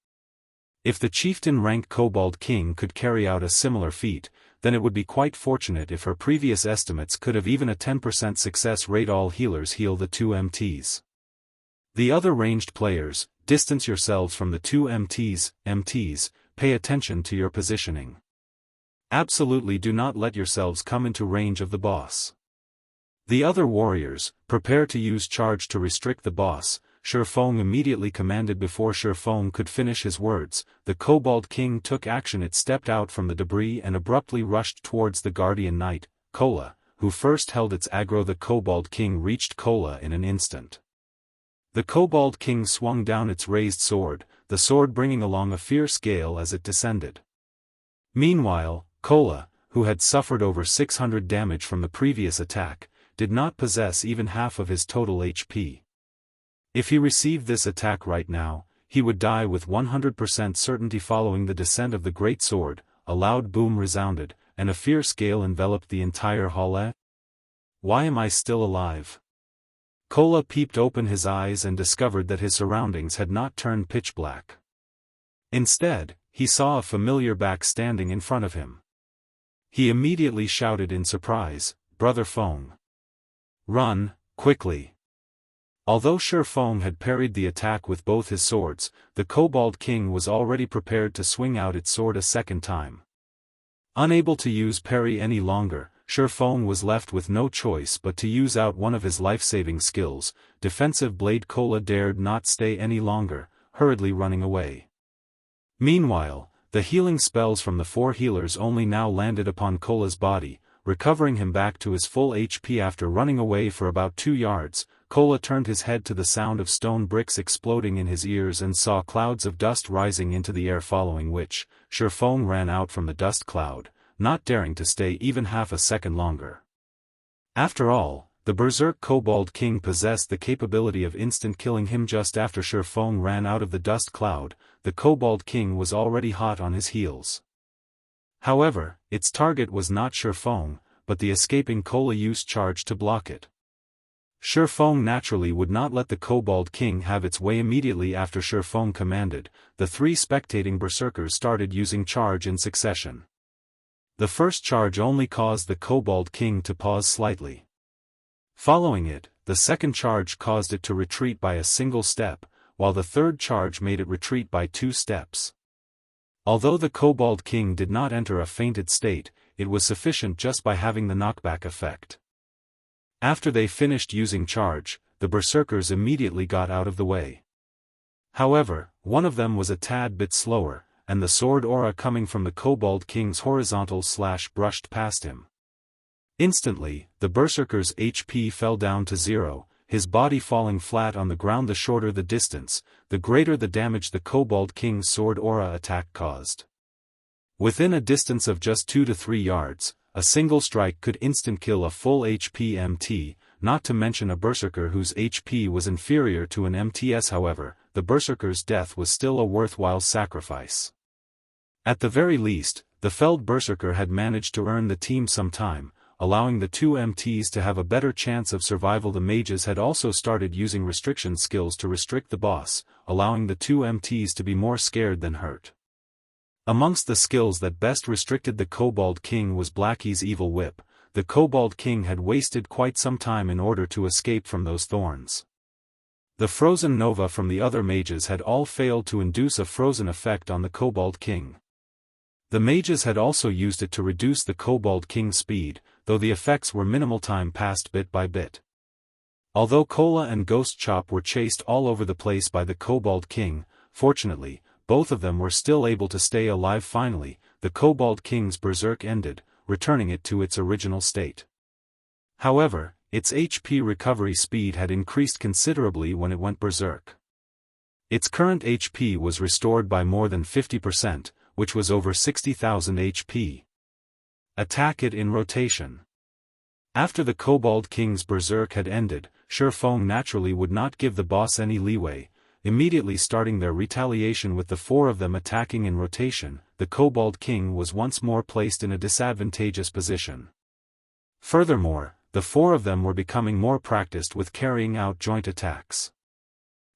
If the chieftain-rank Kobold King could carry out a similar feat, then it would be quite fortunate if her previous estimates could have even a 10% success rate. All healers heal the two MTs. The other ranged players, distance yourselves from the two MTs. MTs, pay attention to your positioning. Absolutely do not let yourselves come into range of the boss. The other warriors, prepare to use charge to restrict the boss, Shifeng immediately commanded. Before Shifeng could finish his words, the Kobold King took action. It stepped out from the debris and abruptly rushed towards the Guardian Knight, Kola, who first held its aggro. The Kobold King reached Kola in an instant. The Kobold King swung down its raised sword, the sword bringing along a fierce gale as it descended. Meanwhile, Kola, who had suffered over 600 damage from the previous attack, did not possess even half of his total HP. If he received this attack right now, he would die with 100% certainty. Following the descent of the great sword, a loud boom resounded, and a fierce gale enveloped the entire hall. Why am I still alive? Kola peeped open his eyes and discovered that his surroundings had not turned pitch black. Instead, he saw a familiar back standing in front of him. He immediately shouted in surprise, "Brother Feng! Run, quickly!" Although Shi Feng had parried the attack with both his swords, the Kobold King was already prepared to swing out its sword a second time. Unable to use parry any longer, Shi Feng was left with no choice but to use out one of his life-saving skills, Defensive Blade. Kola dared not stay any longer, hurriedly running away. Meanwhile, the healing spells from the 4 healers only now landed upon Kola's body, recovering him back to his full HP. After running away for about 2 yards, Kola turned his head to the sound of stone bricks exploding in his ears and saw clouds of dust rising into the air, following which, Shi Feng ran out from the dust cloud, not daring to stay even half a second longer. After all, the Berserk Kobold King possessed the capability of instant killing him. Just after Shi Feng ran out of the dust cloud, the Kobold King was already hot on his heels. However, its target was not Shi Feng, but the escaping Kola used charge to block it. Shi Feng naturally would not let the Kobold King have its way. Immediately after Shi Feng commanded, the 3 spectating berserkers started using charge in succession. The first charge only caused the Kobold King to pause slightly. Following it, the second charge caused it to retreat by a single step, while the third charge made it retreat by 2 steps. Although the Kobold King did not enter a fainted state, it was sufficient just by having the knockback effect. After they finished using charge, the berserkers immediately got out of the way. However, one of them was a tad bit slower, and the sword aura coming from the Kobold King's horizontal slash brushed past him. Instantly, the berserker's HP fell down to 0, his body falling flat on the ground. The shorter the distance, the greater the damage the Kobold King's sword aura attack caused. Within a distance of just 2 to 3 yards, a single strike could instant kill a full HP MT, not to mention a berserker whose HP was inferior to an MT's. However, the berserker's death was still a worthwhile sacrifice. At the very least, the felled berserker had managed to earn the team some time, allowing the 2 MTs to have a better chance of survival. The mages had also started using restriction skills to restrict the boss, allowing the 2 MTs to be more scared than hurt. Amongst the skills that best restricted the Kobold King was Blackie's Evil Whip. The Kobold King had wasted quite some time in order to escape from those thorns. The Frozen Nova from the other mages had all failed to induce a frozen effect on the Kobold King. The mages had also used it to reduce the Kobold King's speed, though the effects were minimal. Time passed bit by bit. Although Kola and Ghost Chop were chased all over the place by the Kobold King, fortunately, both of them were still able to stay alive. Finally, the Kobold King's berserk ended, returning it to its original state. However, its HP recovery speed had increased considerably when it went berserk. Its current HP was restored by more than 50%, which was over 60,000 HP. Attack it in rotation. After the Kobold King's berserk had ended, Shi Feng naturally would not give the boss any leeway, immediately starting their retaliation with the 4 of them attacking in rotation. The Kobold King was once more placed in a disadvantageous position. Furthermore, the 4 of them were becoming more practiced with carrying out joint attacks.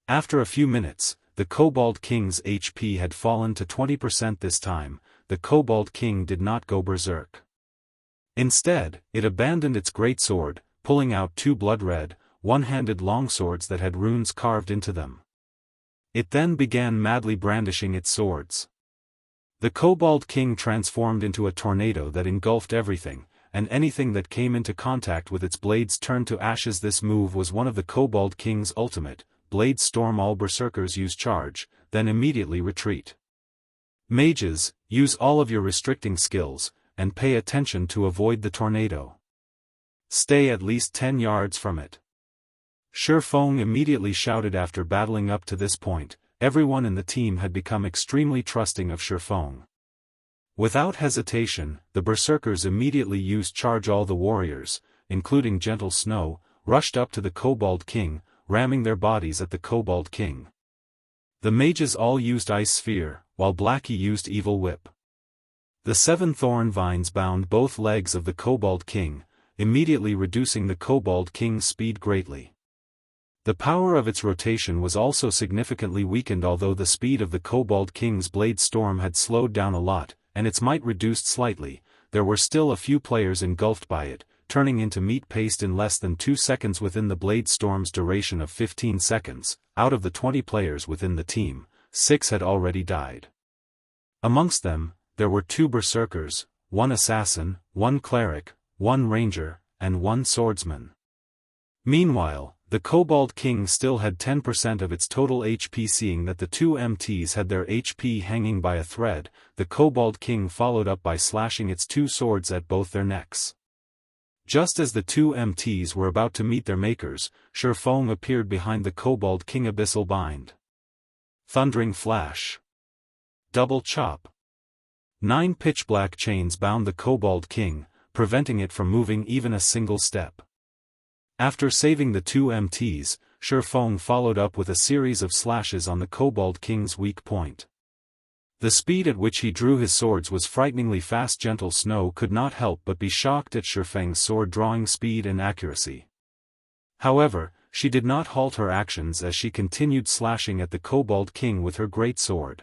After a few minutes, the Kobold King's HP had fallen to 20%. This time, the Kobold King did not go berserk. Instead, it abandoned its greatsword, pulling out 2 blood-red, one-handed longswords that had runes carved into them. It then began madly brandishing its swords. The Kobold King transformed into a tornado that engulfed everything, and anything that came into contact with its blades turned to ashes. This move was one of the Kobold King's ultimate, Blade Storm. All berserkers use charge, then immediately retreat. Mages, use all of your restricting skills, and pay attention to avoid the tornado. Stay at least 10 yards from it. Shi Feng immediately shouted. After battling up to this point, everyone in the team had become extremely trusting of Shi Feng. Without hesitation, the berserkers immediately used Charge. All the warriors, including Gentle Snow, rushed up to the Kobold King, ramming their bodies at the Kobold King. The mages all used Ice Sphere, while Blackie used Evil Whip. The 7 thorn vines bound both legs of the Kobold King, immediately reducing the Kobold King's speed greatly. The power of its rotation was also significantly weakened. Although the speed of the Kobold King's blade storm had slowed down a lot, and its might reduced slightly, there were still a few players engulfed by it, turning into meat paste in less than 2 seconds. Within the blade storm's duration of 15 seconds, out of the 20 players within the team, 6 had already died. Amongst them, there were 2 berserkers, 1 assassin, 1 cleric, 1 ranger, and 1 swordsman. Meanwhile, the Kobold King still had 10% of its total HP. Seeing that the 2 MTs had their HP hanging by a thread, the Kobold King followed up by slashing its 2 swords at both their necks. Just as the 2 MTs were about to meet their makers, Shifeng appeared behind the Kobold King. Abyssal Bind. Thundering Flash. Double Chop. 9 pitch-black chains bound the Kobold King, preventing it from moving even a single step. After saving the 2 MTs, Shifeng followed up with a series of slashes on the Kobold King's weak point. The speed at which he drew his swords was frighteningly fast. Gentle Snow could not help but be shocked at Shifeng's sword-drawing speed and accuracy. However, she did not halt her actions as she continued slashing at the Kobold King with her great sword.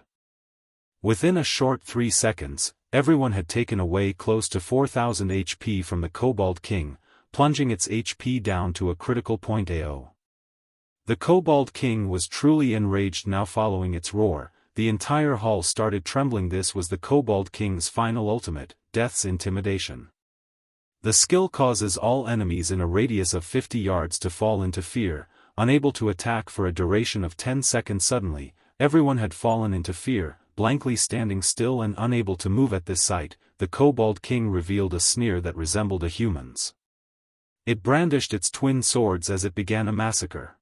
Within a short 3 seconds, everyone had taken away close to 4,000 HP from the Kobold King, plunging its HP down to a critical point. AO. The Kobold King was truly enraged now. Following its roar, the entire hall started trembling. This was the Kobold King's final ultimate, Death's Intimidation. The skill causes all enemies in a radius of 50 yards to fall into fear, unable to attack for a duration of 10 seconds. Suddenly, everyone had fallen into fear, blankly standing still and unable to move. At this sight, the Kobold King revealed a sneer that resembled a human's. It brandished its twin swords as it began a massacre.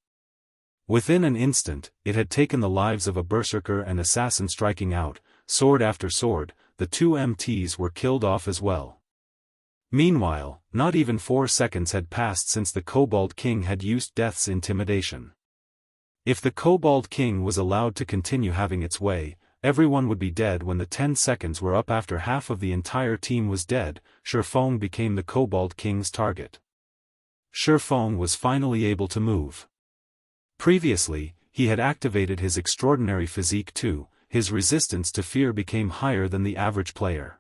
Within an instant, it had taken the lives of a berserker and assassin. Striking out, sword after sword, the 2 MTs were killed off as well. Meanwhile, not even 4 seconds had passed since the Kobold King had used Death's Intimidation. If the Kobold King was allowed to continue having its way, everyone would be dead. When the 10 seconds were up after half of the entire team was dead, Shifeng became the Kobold King's target. Shifeng was finally able to move. Previously, he had activated his extraordinary physique too. His resistance to fear became higher than the average player.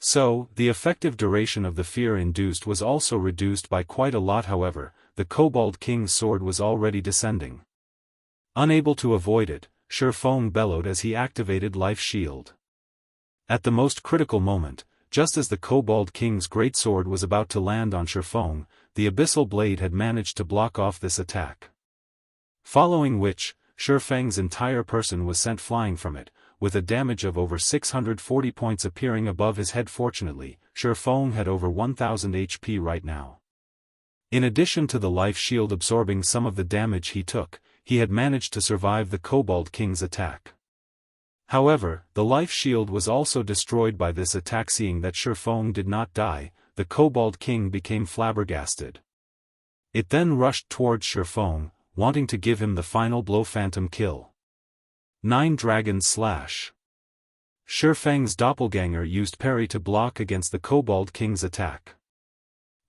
So, the effective duration of the fear induced was also reduced by quite a lot. However, the Kobold King's sword was already descending. Unable to avoid it, Shifeng bellowed as he activated Life Shield. At the most critical moment, just as the Kobold King's greatsword was about to land on Shifeng, the Abyssal Blade had managed to block off this attack. Following which, Shifeng's entire person was sent flying from it, with a damage of over 640 points appearing above his head. Fortunately, Shifeng had over 1000 HP right now. In addition to the life shield absorbing some of the damage he took, he had managed to survive the Kobold King's attack. However, the life shield was also destroyed by this attack. Seeing that Shifeng did not die, the Kobold King became flabbergasted. It then rushed towards Shifeng, wanting to give him the final blow. Phantom Kill. 9 Dragon Slash. Shifeng's doppelganger used parry to block against the Kobold King's attack.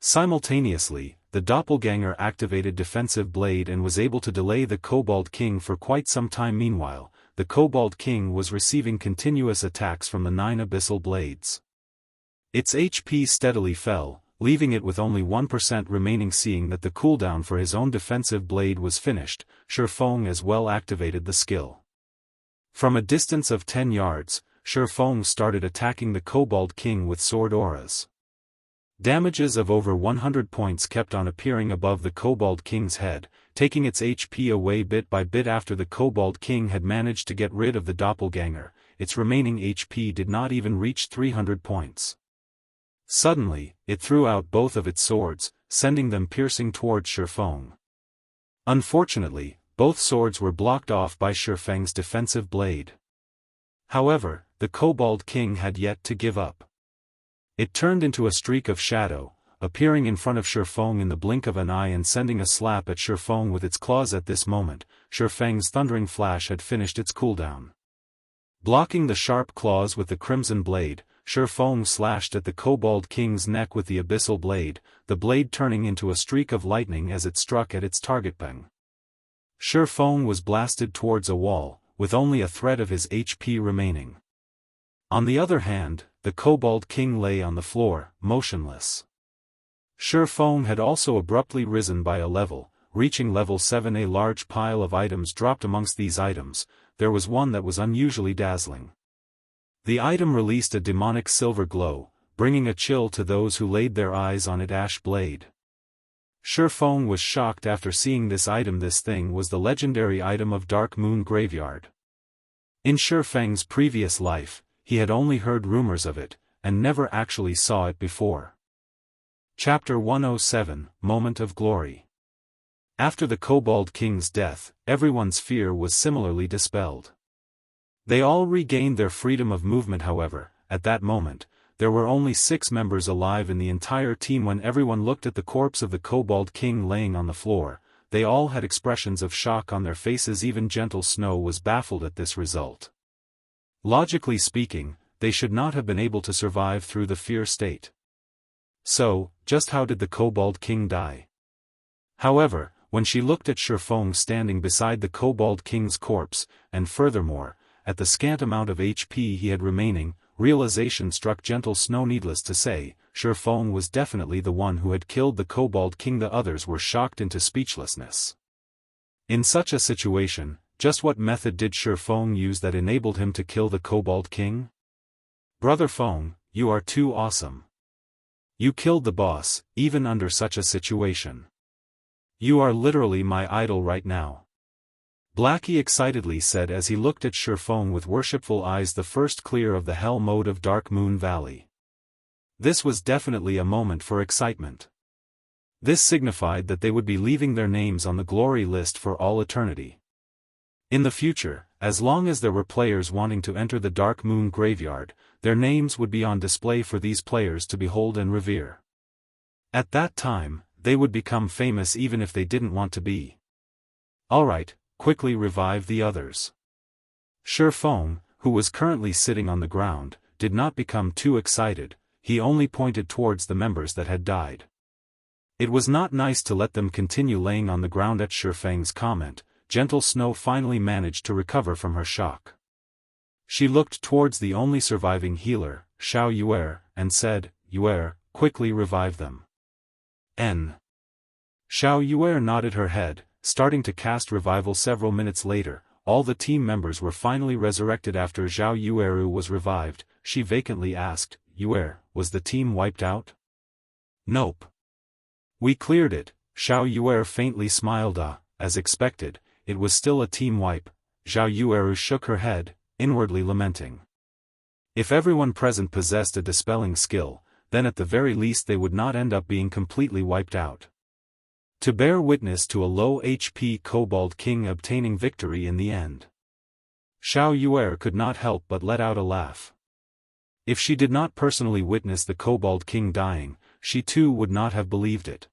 Simultaneously, the doppelganger activated Defensive Blade and was able to delay the Kobold King for quite some time. Meanwhile, the Kobold King was receiving continuous attacks from the 9 Abyssal Blades. Its HP steadily fell, leaving it with only 1% remaining. Seeing that the cooldown for his own defensive blade was finished, Shifeng as well activated the skill. From a distance of 10 yards, Shifeng started attacking the Kobold King with sword auras. Damages of over 100 points kept on appearing above the Kobold King's head, taking its HP away bit by bit. After the Kobold King had managed to get rid of the doppelganger, its remaining HP did not even reach 300 points. Suddenly, it threw out both of its swords, sending them piercing towards Shifeng. Unfortunately, both swords were blocked off by Shifeng's defensive blade. However, the Kobold King had yet to give up. It turned into a streak of shadow, appearing in front of Shifeng in the blink of an eye and sending a slap at Shifeng with its claws. At this moment, Shifeng's thundering flash had finished its cooldown. Blocking the sharp claws with the crimson blade, Shifeng slashed at the Kobold King's neck with the abyssal blade, the blade turning into a streak of lightning as it struck at its target. Bang! Shifeng was blasted towards a wall, with only a thread of his HP remaining. On the other hand, the Kobold King lay on the floor, motionless. Shifeng had also abruptly risen by a level, reaching level 7. A large pile of items dropped. Amongst these items, there was one that was unusually dazzling. The item released a demonic silver glow, bringing a chill to those who laid their eyes on it. Ash blade. Shifeng was shocked after seeing this item. This thing was the legendary item of Dark Moon Graveyard. In Shifeng's previous life, he had only heard rumors of it, and never actually saw it before. Chapter 107, Moment of Glory. After the Kobold King's death, everyone's fear was similarly dispelled. They all regained their freedom of movement. However, at that moment, there were only 6 members alive in the entire team. When everyone looked at the corpse of the Kobold King laying on the floor, they all had expressions of shock on their faces. Even Gentle Snow was baffled at this result. Logically speaking, they should not have been able to survive through the fear state. So, just how did the Kobold King die? However, when she looked at Shifeng standing beside the Kobold King's corpse, and furthermore, at the scant amount of HP he had remaining, realization struck Gentle Snow. Needless to say, Shifeng was definitely the one who had killed the Kobold King. The others were shocked into speechlessness. In such a situation, just what method did Shifeng use that enabled him to kill the Kobold King? Brother Feng, you are too awesome. You killed the boss, even under such a situation. You are literally my idol right now. Blackie excitedly said as he looked at Shifeng with worshipful eyes. The first clear of the hell mode of Dark Moon Valley. This was definitely a moment for excitement. This signified that they would be leaving their names on the glory list for all eternity. In the future, as long as there were players wanting to enter the Dark Moon Graveyard, their names would be on display for these players to behold and revere. At that time, they would become famous even if they didn't want to be. Alright, quickly revive the others. Shifeng, who was currently sitting on the ground, did not become too excited. He only pointed towards the members that had died. It was not nice to let them continue laying on the ground. At Shifeng's comment, Gentle Snow finally managed to recover from her shock. She looked towards the only surviving healer, Xiao Yuer, and said, Yuer, quickly revive them. Xiao Yuer nodded her head, starting to cast revival. Several minutes later, all the team members were finally resurrected. After Xiao Yueru was revived, she vacantly asked, Yuer, was the team wiped out? Nope. We cleared it. Xiao Yuer faintly smiled. As expected, it was still a team wipe. Xiao Yueru shook her head, inwardly lamenting. If everyone present possessed a dispelling skill, then at the very least they would not end up being completely wiped out. To bear witness to a low HP Kobold King obtaining victory in the end. Xiao Yuer could not help but let out a laugh. If she did not personally witness the Kobold King dying, she too would not have believed it.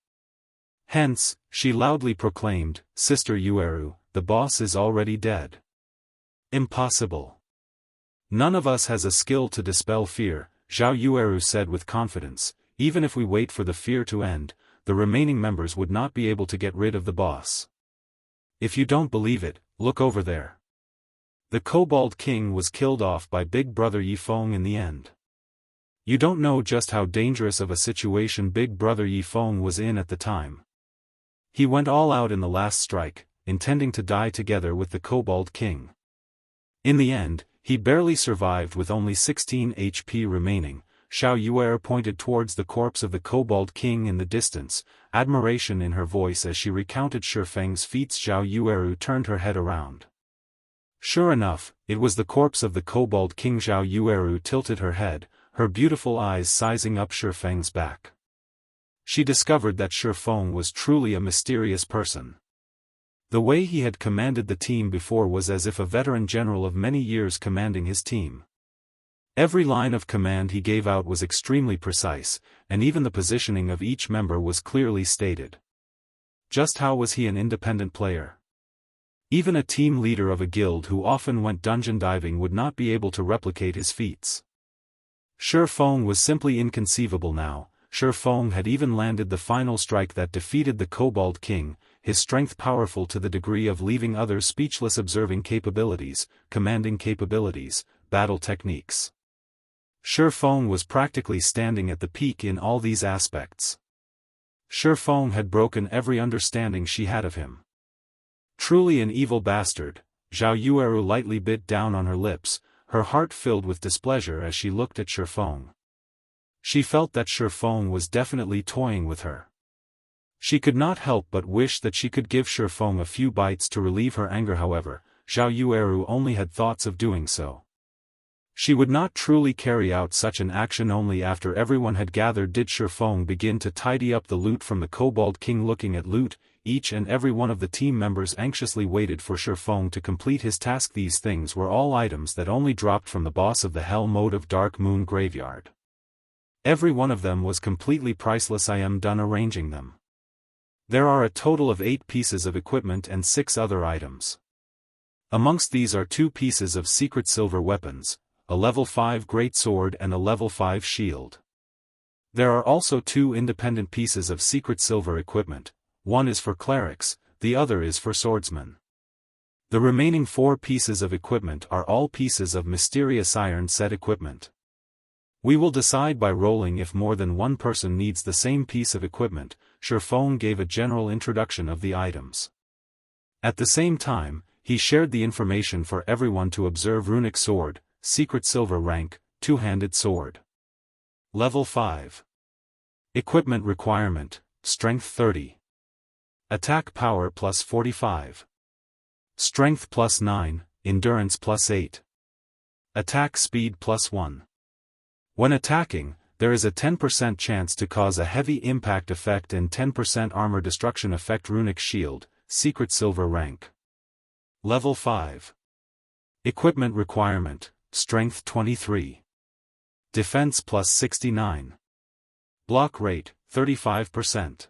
Hence, she loudly proclaimed, Sister Yueru, the boss is already dead. Impossible. None of us has a skill to dispel fear, Xiao Yueru said with confidence. Even if we wait for the fear to end, the remaining members would not be able to get rid of the boss. If you don't believe it, look over there. The Kobold King was killed off by Big Brother Yifeng in the end. You don't know just how dangerous of a situation Big Brother Yifeng was in at the time. He went all out in the last strike, intending to die together with the Kobold King. In the end, he barely survived with only 16 HP remaining. Xiao Yuer pointed towards the corpse of the Kobold King in the distance, admiration in her voice as she recounted Shifeng's feats. Xiao Yueru turned her head around. Sure enough, it was the corpse of the Kobold King. Xiao Yueru tilted her head, her beautiful eyes sizing up Shifeng's back. She discovered that Shifeng was truly a mysterious person. The way he had commanded the team before was as if a veteran general of many years commanding his team. Every line of command he gave out was extremely precise, and even the positioning of each member was clearly stated. Just how was he an independent player? Even a team leader of a guild who often went dungeon diving would not be able to replicate his feats. Shi Feng was simply inconceivable now. Shi Feng had even landed the final strike that defeated the Kobold King, his strength powerful to the degree of leaving others speechless, observing capabilities, commanding capabilities, battle techniques. Shi Feng was practically standing at the peak in all these aspects. Shi Feng had broken every understanding she had of him. Truly an evil bastard. Zhao Yueru lightly bit down on her lips, her heart filled with displeasure as she looked at Shi Feng. She felt that Shi Feng was definitely toying with her. She could not help but wish that she could give Shi Feng a few bites to relieve her anger. However, Zhao Yueru only had thoughts of doing so. She would not truly carry out such an action. Only after everyone had gathered did Shi Feng begin to tidy up the loot from the Kobold King. Looking at loot, each and every one of the team members anxiously waited for Shi Feng to complete his task. These things were all items that only dropped from the boss of the Hell Mode of Dark Moon Graveyard. Every one of them was completely priceless. I am done arranging them. There are a total of 8 pieces of equipment and 6 other items. Amongst these are 2 pieces of secret silver weapons, a level 5 great sword and a level 5 shield. There are also 2 independent pieces of secret silver equipment, one is for clerics, the other is for swordsmen. The remaining 4 pieces of equipment are all pieces of mysterious iron set equipment. We will decide by rolling if more than one person needs the same piece of equipment. Shi Feng gave a general introduction of the items. At the same time, he shared the information for everyone to observe. Runic sword, secret silver rank, two-handed sword. Level 5. Equipment requirement, strength 30. Attack power plus 45. Strength plus 9, endurance plus 8. Attack speed plus 1. When attacking, there is a 10% chance to cause a heavy impact effect and 10% armor destruction effect. Runic shield, secret silver rank. Level 5. Equipment requirement, strength 23. Defense plus 69. Block rate, 35%.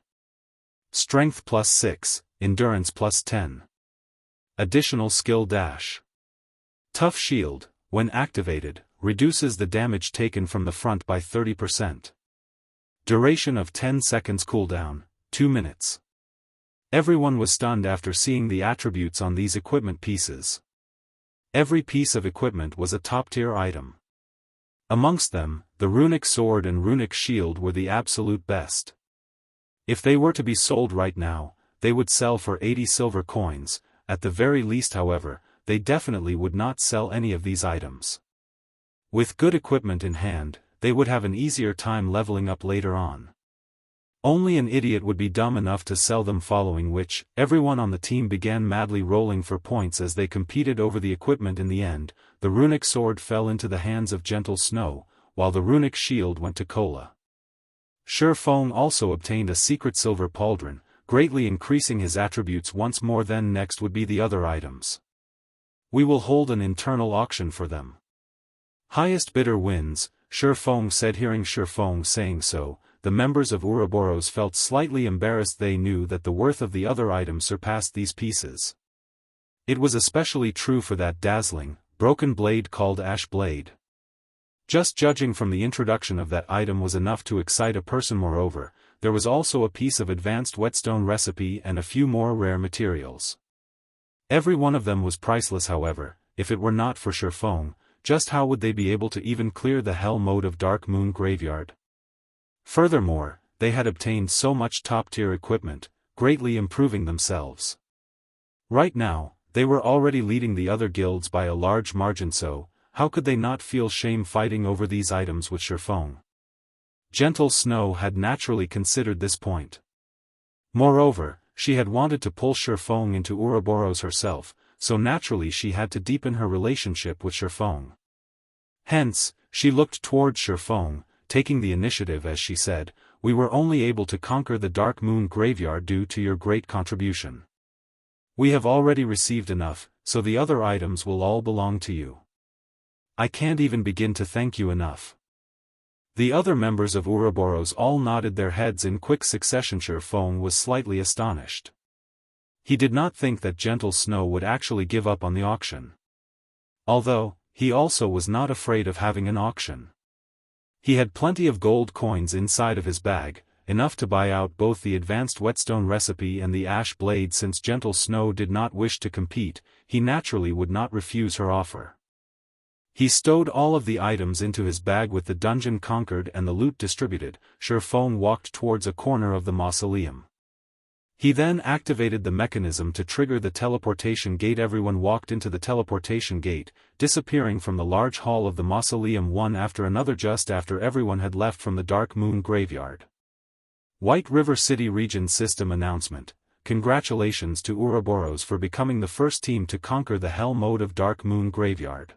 Strength plus 6, endurance plus 10. Additional skill dash. Tough shield, when activated, reduces the damage taken from the front by 30%. Duration of 10 seconds. Cooldown, 2 minutes. Everyone was stunned after seeing the attributes on these equipment pieces. Every piece of equipment was a top-tier item. Amongst them, the runic sword and runic shield were the absolute best. If they were to be sold right now, they would sell for 80 silver coins, at the very least. However, they definitely would not sell any of these items. With good equipment in hand, they would have an easier time leveling up later on. Only an idiot would be dumb enough to sell them. Following which, everyone on the team began madly rolling for points as they competed over the equipment. In the end, the runic sword fell into the hands of Gentle Snow, while the runic shield went to Kola. Shi Feng also obtained a secret silver pauldron, greatly increasing his attributes once more. Then next would be the other items. We will hold an internal auction for them. Highest bidder wins, Shi Feng said. Hearing Shi Feng saying so, the members of Ouroboros felt slightly embarrassed. They knew that the worth of the other items surpassed these pieces. It was especially true for that dazzling, broken blade called Ash Blade. Just judging from the introduction of that item was enough to excite a person. Moreover, there was also a piece of advanced whetstone recipe and a few more rare materials. Every one of them was priceless. However, if it were not for Shi Feng, just how would they be able to even clear the Hell Mode of Dark Moon Graveyard? Furthermore, they had obtained so much top-tier equipment, greatly improving themselves. Right now, they were already leading the other guilds by a large margin, so how could they not feel shame fighting over these items with Shi Feng? Gentle Snow had naturally considered this point. Moreover, she had wanted to pull Shi Feng into Ouroboros herself, so naturally she had to deepen her relationship with Shi Feng. Hence, she looked toward Shi Feng, taking the initiative as she said, "We were only able to conquer the Dark Moon Graveyard due to your great contribution. We have already received enough, so the other items will all belong to you. I can't even begin to thank you enough. The other members of Ouroboros all nodded their heads in quick succession. Feng was slightly astonished. He did not think that Gentle Snow would actually give up on the auction. Although, he also was not afraid of having an auction. He had plenty of gold coins inside of his bag, enough to buy out both the advanced Whetstone recipe and the ash blade. Since Gentle Snow did not wish to compete, he naturally would not refuse her offer. He stowed all of the items into his bag with the dungeon conquered and the loot distributed. Feng walked towards a corner of the mausoleum. He then activated the mechanism to trigger the teleportation gate. Everyone walked into the teleportation gate, disappearing from the large hall of the mausoleum one after another just after everyone had left from the Dark Moon Graveyard. White River City Region System Announcement. Congratulations to Ouroboros for becoming the first team to conquer the Hell mode of Dark Moon Graveyard.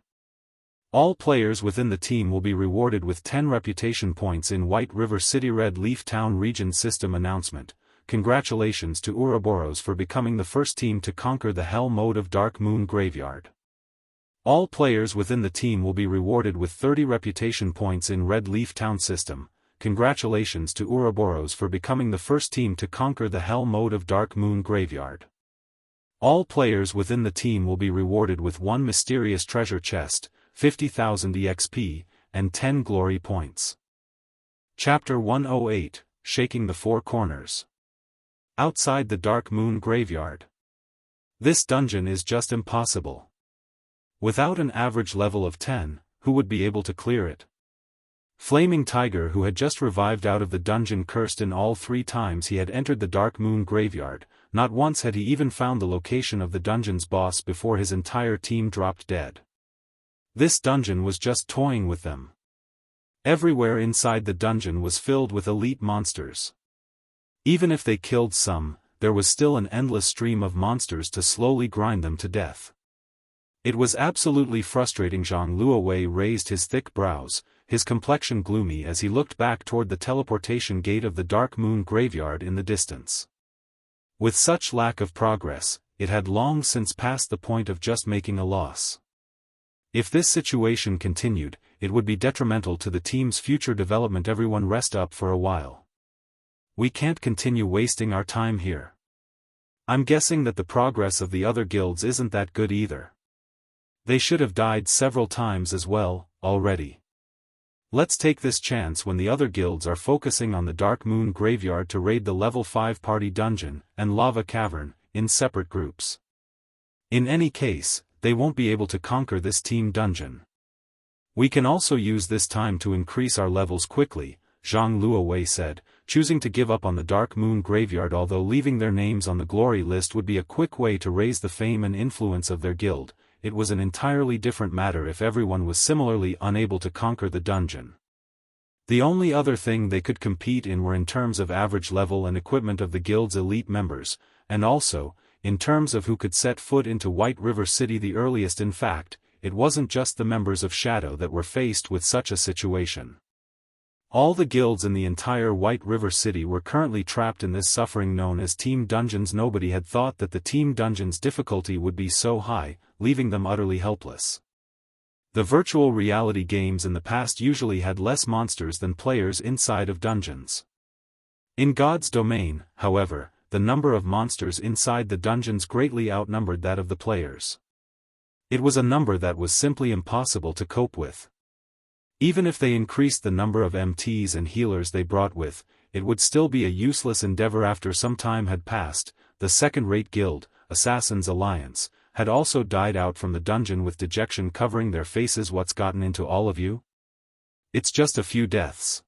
All players within the team will be rewarded with 10 reputation points in White River City. Red Leaf Town Region System Announcement. Congratulations to Ouroboros for becoming the first team to conquer the Hell mode of Dark Moon Graveyard. All players within the team will be rewarded with 30 reputation points in Red Leaf Town System. Congratulations to Ouroboros for becoming the first team to conquer the Hell mode of Dark Moon Graveyard. All players within the team will be rewarded with 1 mysterious treasure chest, 50,000 EXP, and 10 glory points. Chapter 108, Shaking the Four Corners. Outside the Dark Moon Graveyard. This dungeon is just impossible. Without an average level of 10, who would be able to clear it? Flaming Tiger, who had just revived out of the dungeon, cursed in all 3 times he had entered the Dark Moon Graveyard. Not once had he even found the location of the dungeon's boss before his entire team dropped dead. This dungeon was just toying with them. Everywhere inside the dungeon was filled with elite monsters. Even if they killed some, there was still an endless stream of monsters to slowly grind them to death. It was absolutely frustrating. Zhang Luowei raised his thick brows, his complexion gloomy as he looked back toward the teleportation gate of the Dark Moon Graveyard in the distance. With such lack of progress, it had long since passed the point of just making a loss. If this situation continued, it would be detrimental to the team's future development. Everyone rest up for a while. We can't continue wasting our time here. I'm guessing that the progress of the other guilds isn't that good either. They should have died several times as well, already. Let's take this chance when the other guilds are focusing on the Dark Moon Graveyard to raid the level 5 party dungeon and lava cavern, in separate groups. In any case, they won't be able to conquer this team dungeon. We can also use this time to increase our levels quickly, Zhang Luowei said, choosing to give up on the Dark Moon Graveyard. Although leaving their names on the glory list would be a quick way to raise the fame and influence of their guild, it was an entirely different matter if everyone was similarly unable to conquer the dungeon. The only other thing they could compete in were in terms of average level and equipment of the guild's elite members, and also, in terms of who could set foot into White River City the earliest. In fact, it wasn't just the members of Shadow that were faced with such a situation. All the guilds in the entire White River City were currently trapped in this suffering known as Team Dungeons. Nobody had thought that the Team Dungeons difficulty would be so high, leaving them utterly helpless. The virtual reality games in the past usually had less monsters than players inside of dungeons. In God's Domain, however, the number of monsters inside the dungeons greatly outnumbered that of the players. It was a number that was simply impossible to cope with. Even if they increased the number of MTs and healers they brought with, it would still be a useless endeavor. After some time had passed, the second-rate guild, Assassin's Alliance, had also died out from the dungeon with dejection covering their faces. What's gotten into all of you? It's just a few deaths.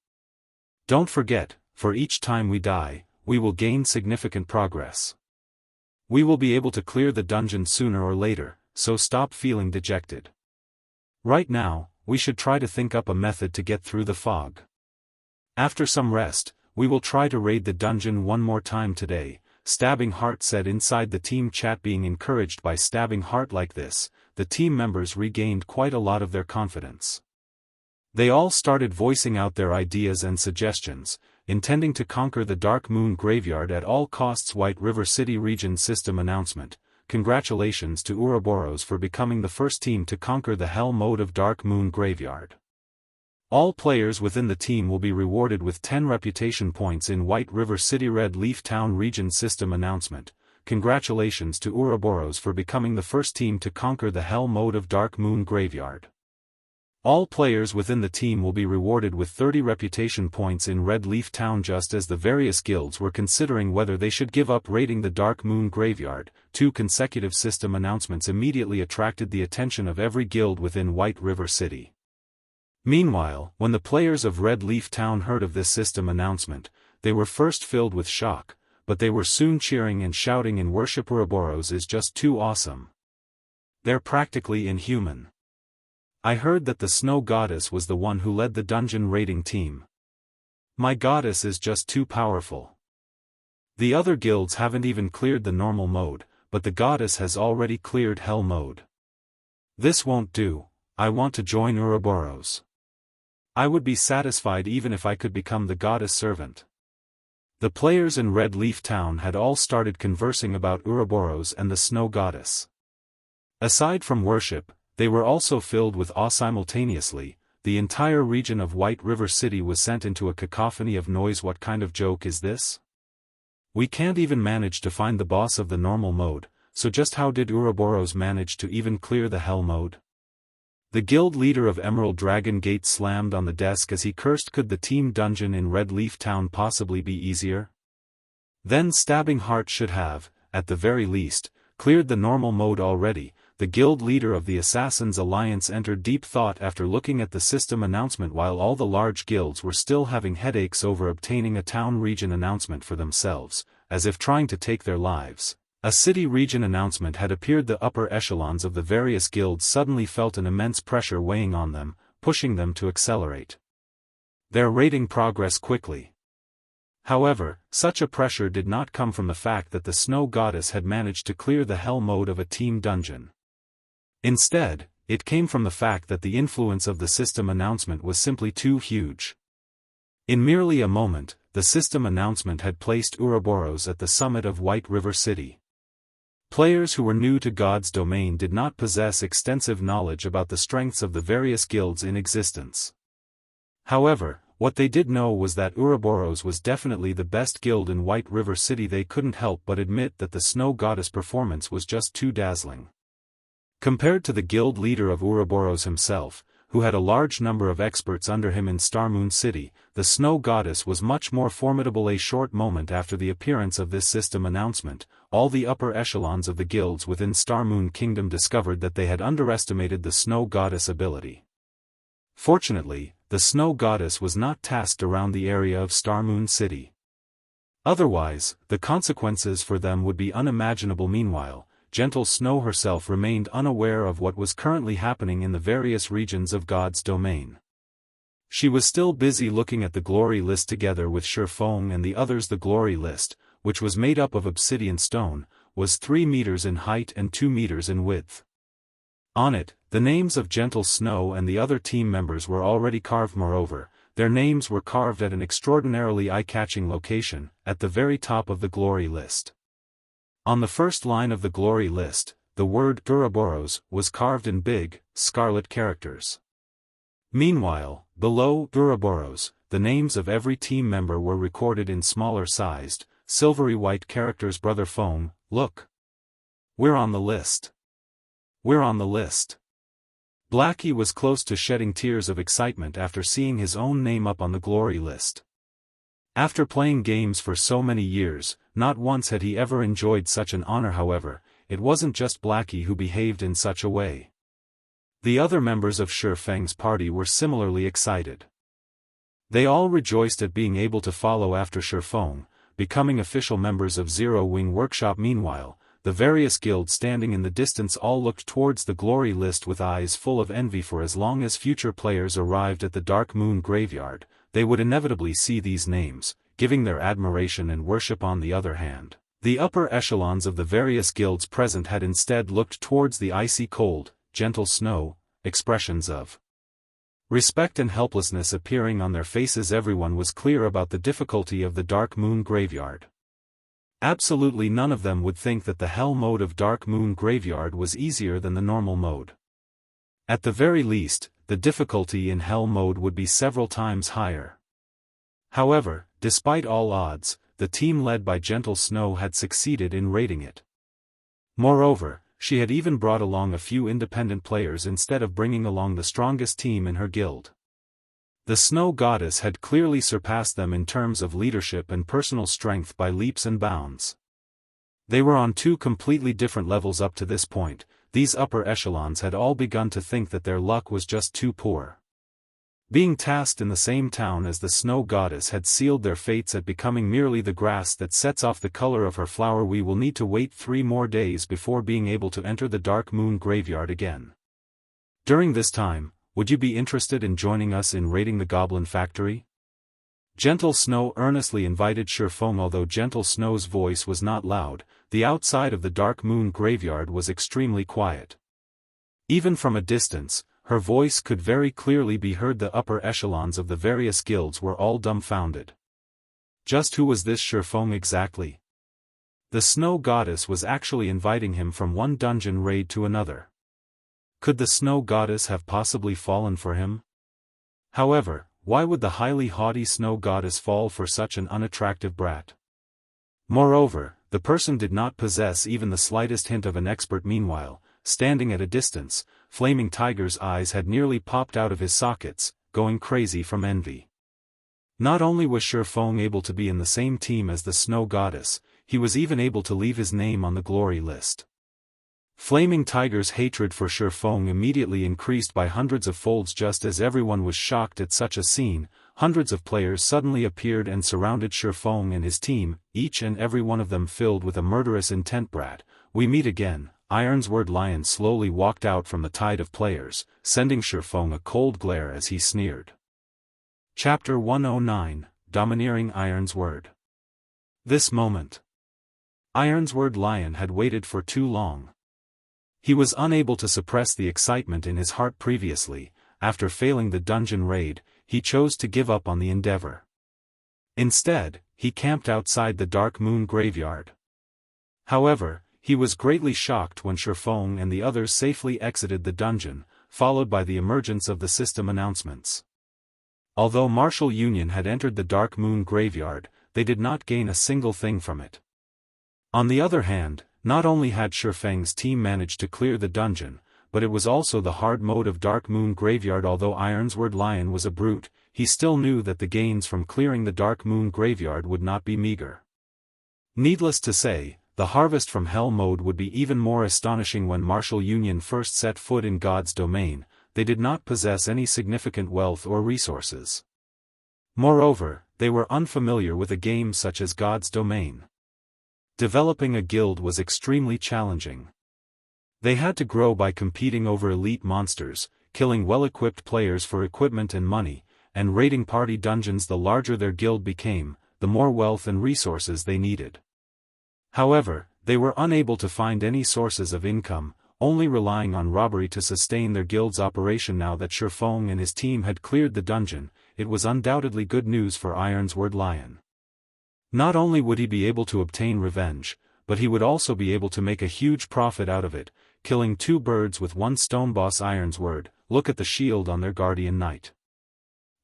Don't forget, for each time we die, we will gain significant progress. We will be able to clear the dungeon sooner or later, so stop feeling dejected. Right now, we should try to think up a method to get through the fog. After some rest, we will try to raid the dungeon one more time today, Stabbing Heart said inside the team chat. Being encouraged by Stabbing Heart like this, the team members regained quite a lot of their confidence. They all started voicing out their ideas and suggestions, intending to conquer the Dark Moon Graveyard at all costs. White River City Region System Announcement. congratulations to Ouroboros for becoming the first team to conquer the Hell mode of Dark Moon Graveyard. All players within the team will be rewarded with 10 reputation points in White River City Red Leaf Town Region System Announcement. Congratulations to Ouroboros for becoming the first team to conquer the Hell mode of Dark Moon Graveyard. All players within the team will be rewarded with 30 reputation points in Red Leaf Town. Just as the various guilds were considering whether they should give up raiding the Dark Moon Graveyard, 2 consecutive system announcements immediately attracted the attention of every guild within White River City. Meanwhile, when the players of Red Leaf Town heard of this system announcement, they were first filled with shock, but they were soon cheering and shouting in worship. Ouroboros is just too awesome. They're practically inhuman. I heard that the Snow Goddess was the one who led the dungeon raiding team. My goddess is just too powerful. The other guilds haven't even cleared the normal mode, but the goddess has already cleared Hell mode. This won't do. I want to join Ouroboros. I would be satisfied even if I could become the goddess servant. The players in Red Leaf Town had all started conversing about Ouroboros and the Snow Goddess. Aside from worship, they were also filled with awe simultaneously. The entire region of White River City was sent into a cacophony of noise. What kind of joke is this? We can't even manage to find the boss of the normal mode, so just how did Ouroboros manage to even clear the Hell mode? The guild leader of Emerald Dragon Gate slammed on the desk as he cursed. Could the team dungeon in Red Leaf Town possibly be easier? Then Stabbing Heart should have, at the very least, cleared the normal mode already. The guild leader of the Assassins Alliance entered deep thought after looking at the system announcement. While all the large guilds were still having headaches over obtaining a town region announcement for themselves, as if trying to take their lives, a city region announcement had appeared. The upper echelons of the various guilds suddenly felt an immense pressure weighing on them, pushing them to accelerate their raiding progress quickly. However, such a pressure did not come from the fact that the Snow Goddess had managed to clear the Hell mode of a team dungeon. Instead, it came from the fact that the influence of the system announcement was simply too huge. In merely a moment, the system announcement had placed Ouroboros at the summit of White River City. Players who were new to God's domain did not possess extensive knowledge about the strengths of the various guilds in existence. However, what they did know was that Ouroboros was definitely the best guild in White River City. They couldn't help but admit that the Snow Goddess performance was just too dazzling. Compared to the guild leader of Ouroboros himself, who had a large number of experts under him in Starmoon City, the Snow Goddess was much more formidable. A short moment after the appearance of this system announcement, all the upper echelons of the guilds within Starmoon Kingdom discovered that they had underestimated the Snow Goddess' ability. Fortunately, the Snow Goddess was not tasked around the area of Starmoon City. Otherwise, the consequences for them would be unimaginable. Meanwhile, Gentle Snow herself remained unaware of what was currently happening in the various regions of God's domain. She was still busy looking at the glory list together with Shifeng and the others. The glory list, which was made up of obsidian stone, was 3 meters in height and 2 meters in width. On it, the names of Gentle Snow and the other team members were already carved. Moreover, their names were carved at an extraordinarily eye-catching location, at the very top of the glory list. On the first line of the glory list, the word Ouroboros was carved in big, scarlet characters. Meanwhile, below Ouroboros, the names of every team member were recorded in smaller-sized, silvery white characters. Brother Feng, look. We're on the list. We're on the list. Blackie was close to shedding tears of excitement after seeing his own name up on the glory list. After playing games for so many years, not once had he ever enjoyed such an honor. However, it wasn't just Blackie who behaved in such a way. The other members of Shifeng's party were similarly excited. They all rejoiced at being able to follow after Shifeng, becoming official members of Zero Wing Workshop. Meanwhile, the various guilds standing in the distance all looked towards the glory list with eyes full of envy. For as long as future players arrived at the Dark Moon Graveyard, they would inevitably see these names, giving their admiration and worship. On the other hand, the upper echelons of the various guilds present had instead looked towards the icy cold, Gentle Snow, expressions of respect and helplessness appearing on their faces. Everyone was clear about the difficulty of the Dark Moon Graveyard. Absolutely none of them would think that the Hell mode of Dark Moon Graveyard was easier than the normal mode. At the very least, the difficulty in Hell mode would be several times higher. However, despite all odds, the team led by Gentle Snow had succeeded in raiding it. Moreover, she had even brought along a few independent players instead of bringing along the strongest team in her guild. The Snow Goddess had clearly surpassed them in terms of leadership and personal strength by leaps and bounds. They were on two completely different levels up to this point. These upper echelons had all begun to think that their luck was just too poor. Being tasked in the same town as the Snow Goddess had sealed their fates at becoming merely the grass that sets off the color of her flower. We will need to wait 3 more days before being able to enter the Dark Moon Graveyard again. During this time, would you be interested in joining us in raiding the Goblin Factory? Gentle Snow earnestly invited Shifeng. Although Gentle Snow's voice was not loud, the outside of the Dark Moon Graveyard was extremely quiet. Even from a distance, her voice could very clearly be heard. The upper echelons of the various guilds were all dumbfounded. Just who was this Shifeng exactly? The Snow Goddess was actually inviting him from one dungeon raid to another. Could the Snow Goddess have possibly fallen for him? However, why would the highly haughty Snow Goddess fall for such an unattractive brat? Moreover, the person did not possess even the slightest hint of an expert. Meanwhile, standing at a distance, Flaming Tiger's eyes had nearly popped out of his sockets, going crazy from envy. Not only was Shifeng able to be in the same team as the Snow Goddess, he was even able to leave his name on the glory list. Flaming Tiger's hatred for Shifeng immediately increased by hundreds of folds. Just as everyone was shocked at such a scene, hundreds of players suddenly appeared and surrounded Shifeng and his team, each and every one of them filled with a murderous intent. Brat, we meet again. Ironsword Lion slowly walked out from the tide of players, sending Shifeng a cold glare as he sneered. Chapter 109, Domineering Ironsword. This moment. Ironsword Lion had waited for too long. He was unable to suppress the excitement in his heart. Previously, after failing the dungeon raid, he chose to give up on the endeavor. Instead, he camped outside the Dark Moon Graveyard. However, he was greatly shocked when Shifeng and the others safely exited the dungeon, followed by the emergence of the system announcements. Although Martial Union had entered the Dark Moon Graveyard, they did not gain a single thing from it. On the other hand, not only had Shifeng's team managed to clear the dungeon, but it was also the hard mode of Dark Moon Graveyard. Although Ironsword Lion was a brute, he still knew that the gains from clearing the Dark Moon Graveyard would not be meager. Needless to say, the harvest from Hell mode would be even more astonishing. When Martial Union first set foot in God's domain, they did not possess any significant wealth or resources. Moreover, they were unfamiliar with a game such as God's domain. Developing a guild was extremely challenging. They had to grow by competing over elite monsters, killing well-equipped players for equipment and money, and raiding party dungeons. The larger their guild became, the more wealth and resources they needed. However, they were unable to find any sources of income, only relying on robbery to sustain their guild's operation. Now that Shifeng and his team had cleared the dungeon, it was undoubtedly good news for Ironsword Lion. Not only would he be able to obtain revenge, but he would also be able to make a huge profit out of it, killing 2 birds with 1 stone. Boss Ironsword, look at the shield on their guardian knight.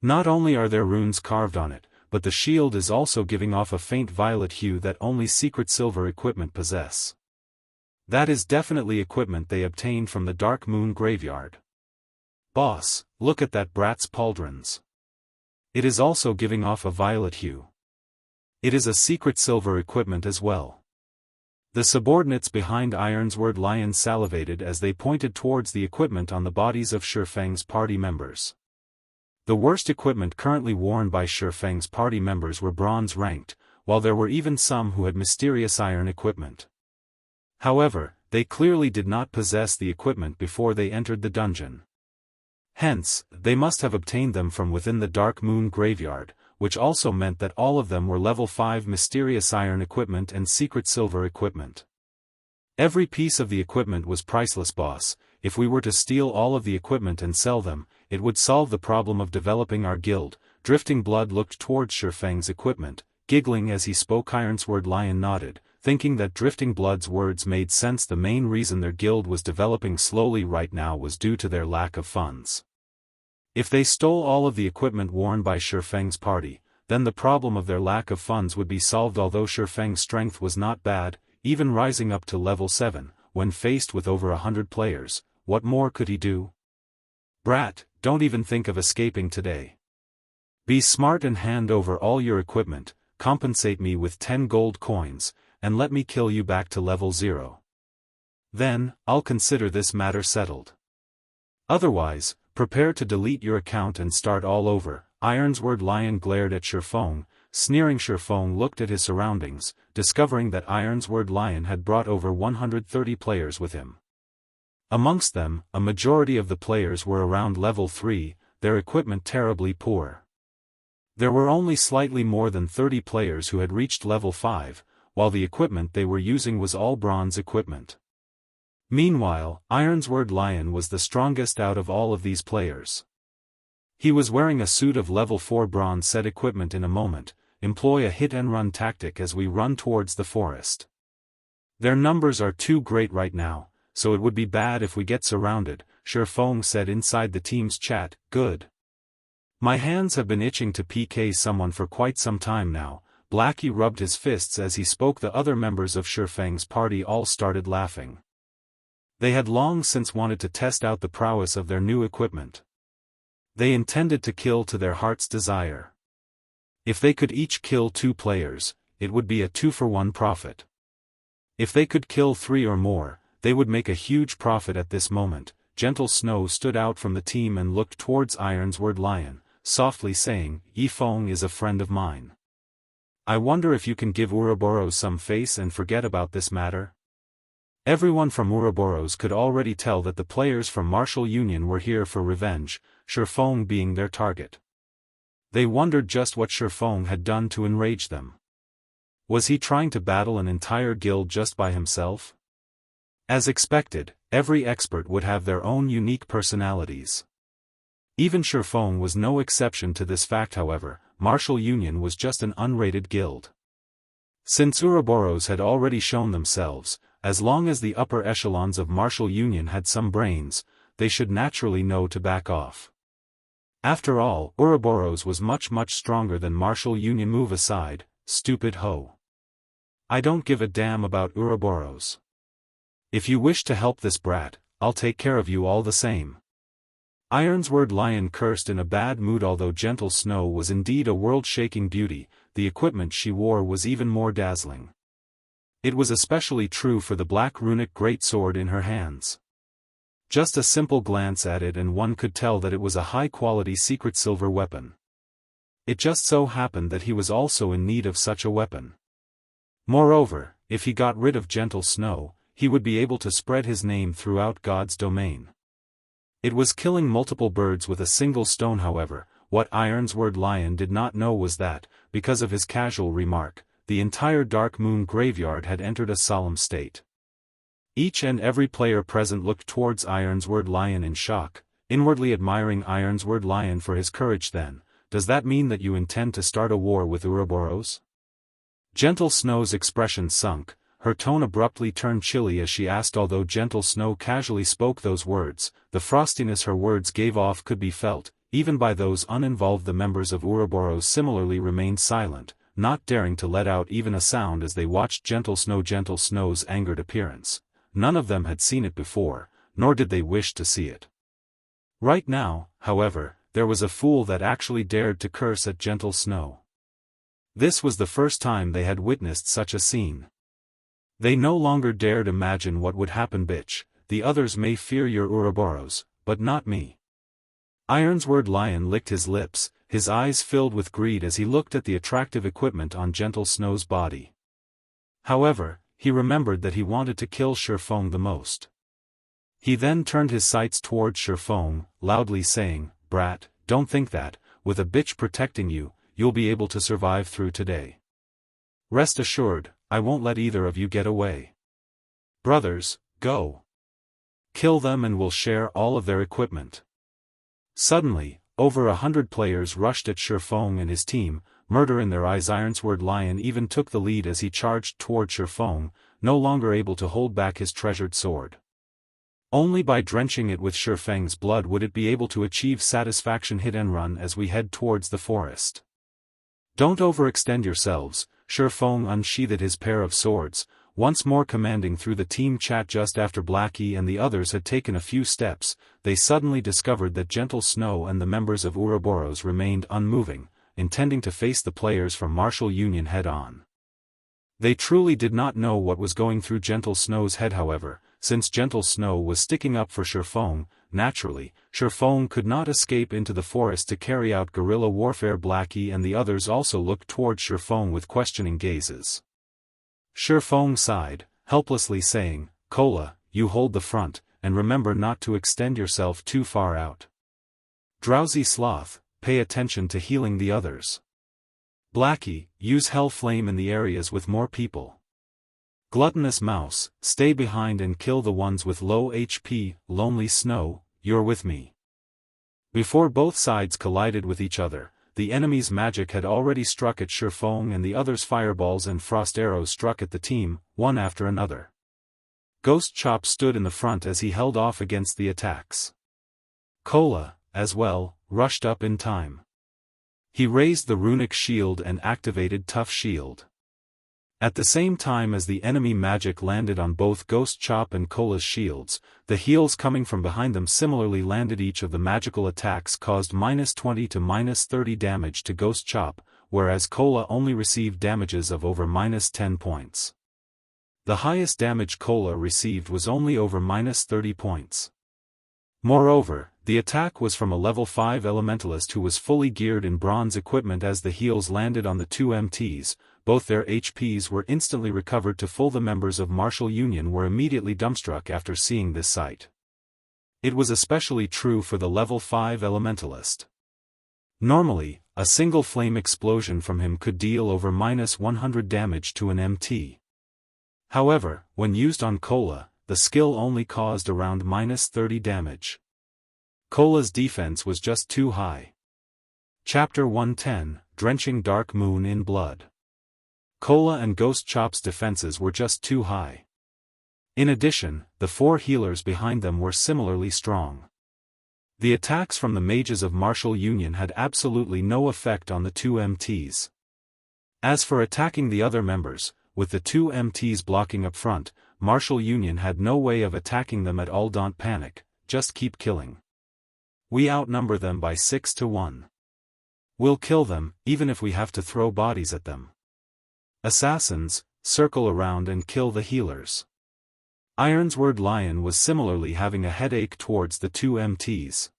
Not only are there runes carved on it, but the shield is also giving off a faint violet hue that only secret silver equipment possess. That is definitely equipment they obtained from the Dark Moon Graveyard. Boss, look at that brat's pauldrons. It is also giving off a violet hue. It is a secret silver equipment as well. The subordinates behind Ironsword Lion salivated as they pointed towards the equipment on the bodies of Shifeng's party members. The worst equipment currently worn by Shifeng's party members were bronze ranked, while there were even some who had mysterious iron equipment. However, they clearly did not possess the equipment before they entered the dungeon. Hence, they must have obtained them from within the Dark Moon Graveyard, which also meant that all of them were level 5 mysterious iron equipment and secret silver equipment. Every piece of the equipment was priceless. Boss, if we were to steal all of the equipment and sell them, it would solve the problem of developing our guild. Drifting Blood looked towards Shifeng's equipment, giggling as he spoke. Ironsword Lion nodded, thinking that Drifting Blood's words made sense. The main reason their guild was developing slowly right now was due to their lack of funds. If they stole all of the equipment worn by Shifeng's party, then the problem of their lack of funds would be solved. Although Shifeng's strength was not bad, even rising up to level 7, when faced with over 100 players, what more could he do? Brat, don't even think of escaping today. Be smart and hand over all your equipment, compensate me with 10 gold coins, and let me kill you back to level 0. Then, I'll consider this matter settled. Otherwise, prepare to delete your account and start all over. Ironsword Lion glared at Shifeng, sneering. Shifeng looked at his surroundings, discovering that Ironsword Lion had brought over 130 players with him. Amongst them, a majority of the players were around level 3, their equipment terribly poor. There were only slightly more than 30 players who had reached level 5, while the equipment they were using was all bronze equipment. Meanwhile, Ironsword Lion was the strongest out of all of these players. He was wearing a suit of level 4 bronze set equipment. In a moment, employ a hit-and-run tactic as we run towards the forest. Their numbers are too great right now, so it would be bad if we get surrounded, Shifeng said inside the team's chat. Good. My hands have been itching to PK someone for quite some time now. Blackie rubbed his fists as he spoke. The other members of Shifeng's party all started laughing. They had long since wanted to test out the prowess of their new equipment. They intended to kill to their heart's desire. If they could each kill 2 players, it would be a 2-for-1 profit. If they could kill 3 or more, they would make a huge profit. At this moment, Gentle Snow stood out from the team and looked towards Ironsword Lion, softly saying, Yifeng is a friend of mine. I wonder if you can give Ouroboros some face and forget about this matter? Everyone from Ouroboros could already tell that the players from Martial Union were here for revenge, Shifeng being their target. They wondered just what Shifeng had done to enrage them. Was he trying to battle an entire guild just by himself? As expected, every expert would have their own unique personalities. Even Shifeng was no exception to this fact. However, Martial Union was just an unrated guild. Since Ouroboros had already shown themselves, as long as the upper echelons of Martial Union had some brains, they should naturally know to back off. After all, Ouroboros was much stronger than Martial Union. Move aside, stupid hoe. I don't give a damn about Ouroboros. If you wish to help this brat, I'll take care of you all the same. Ironsword Lion cursed in a bad mood. Although Gentle Snow was indeed a world-shaking beauty, the equipment she wore was even more dazzling. It was especially true for the black runic greatsword in her hands. Just a simple glance at it and one could tell that it was a high-quality secret silver weapon. It just so happened that he was also in need of such a weapon. Moreover, if he got rid of Gentle Snow, he would be able to spread his name throughout God's domain. It was killing multiple birds with a single stone. However, what Ironsword Lion did not know was that, because of his casual remark, the entire Dark Moon graveyard had entered a solemn state. Each and every player present looked towards Ironsword Lion in shock, inwardly admiring Ironsword Lion for his courage. Then, does that mean that you intend to start a war with Ouroboros? Gentle Snow's expression sunk, her tone abruptly turned chilly as she asked. Although Gentle Snow casually spoke those words, the frostiness her words gave off could be felt, even by those uninvolved. The members of Ouroboros similarly remained silent, not daring to let out even a sound as they watched Gentle Snow. Gentle Snow's angered appearance. None of them had seen it before, nor did they wish to see it. Right now, however, there was a fool that actually dared to curse at Gentle Snow. This was the first time they had witnessed such a scene. They no longer dared imagine what would happen. Bitch, the others may fear your Ouroboros, but not me. Ironsword Lion licked his lips, his eyes filled with greed as he looked at the attractive equipment on Gentle Snow's body. However, he remembered that he wanted to kill Shifeng the most. He then turned his sights towards Shifeng, loudly saying, Brat, don't think that, with a bitch protecting you, you'll be able to survive through today. Rest assured, I won't let either of you get away. Brothers, go. Kill them and we'll share all of their equipment. Suddenly, over 100 players rushed at Shifeng and his team, murder in their eyes. Ironsword Lion even took the lead as he charged toward Shifeng, no longer able to hold back his treasured sword. Only by drenching it with Shifeng's blood would it be able to achieve satisfaction. Hit and run as we head towards the forest. Don't overextend yourselves, Shifeng unsheathed his pair of swords, once more commanding through the team chat. Just after Blackie and the others had taken a few steps, they suddenly discovered that Gentle Snow and the members of Ouroboros remained unmoving, intending to face the players from Martial Union head-on. They truly did not know what was going through Gentle Snow's head. However, since Gentle Snow was sticking up for Shifeng, naturally, Shifeng could not escape into the forest to carry out guerrilla warfare. Blackie and the others also looked towards Shifeng with questioning gazes. Shifeng sighed, helplessly saying, "Kola, you hold the front, and remember not to extend yourself too far out. Drowsy Sloth, pay attention to healing the others. Blackie, use Hell Flame in the areas with more people. Gluttonous Mouse, stay behind and kill the ones with low HP. Lonely Snow, you're with me." Before both sides collided with each other, the enemy's magic had already struck at Shifeng and the others' fireballs and frost arrows struck at the team, one after another. Ghost Chop stood in the front as he held off against the attacks. Kola, as well, rushed up in time. He raised the runic shield and activated Tough Shield. At the same time as the enemy magic landed on both Ghost Chop and Kola's shields, the heals coming from behind them similarly landed. Each of the magical attacks caused -20 to -30 damage to Ghost Chop, whereas Kola only received damages of over -10 points. The highest damage Kola received was only over -30 points. Moreover, the attack was from a level 5 elementalist who was fully geared in bronze equipment. As the heals landed on the two MTs, both their HPs were instantly recovered to full. The members of Martial Union were immediately dumbstruck after seeing this sight. It was especially true for the level 5 elementalist. Normally, a single flame explosion from him could deal over -100 damage to an MT. However, when used on Kola, the skill only caused around -30 damage. Kola's defense was just too high. Chapter 110, Drenching Dark Moon in Blood. Kola and Ghost Chop's defenses were just too high. In addition, the 4 healers behind them were similarly strong. The attacks from the mages of Martial Union had absolutely no effect on the two MTs. As for attacking the other members, with the two MTs blocking up front, Martial Union had no way of attacking them at all. Don't panic, just keep killing. We outnumber them by 6 to 1. We'll kill them, even if we have to throw bodies at them. Assassins, circle around and kill the healers. Ironsword Lion was similarly having a headache towards the two MTs.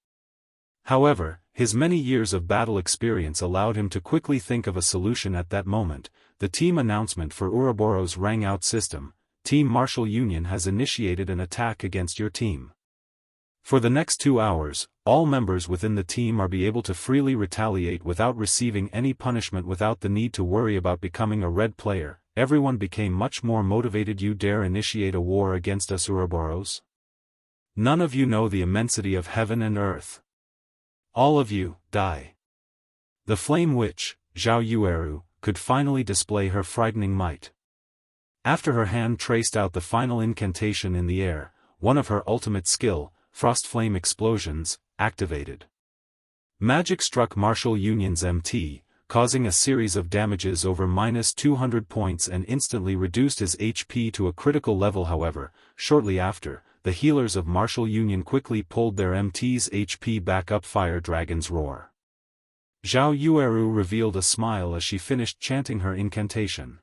However, his many years of battle experience allowed him to quickly think of a solution. At that moment, the team announcement for Ouroboros rang out. System, Team Martial Union has initiated an attack against your team. For the next 2 hours, all members within the team are be able to freely retaliate without receiving any punishment, without the need to worry about becoming a red player. Everyone became much more motivated. You dare initiate a war against us, Ouroboros? None of you know the immensity of heaven and earth. All of you, die. The Flame Witch, Zhao Yueru, could finally display her frightening might. After her hand traced out the final incantation in the air, one of her ultimate skill, Frost Flame Explosions, activated. Magic struck Martial Union's MT, causing a series of damages over -200 points and instantly reduced his HP to a critical level. However, shortly after, the healers of Martial Union quickly pulled their MT's HP back up. Fire Dragon's Roar. Zhao Yueru revealed a smile as she finished chanting her incantation.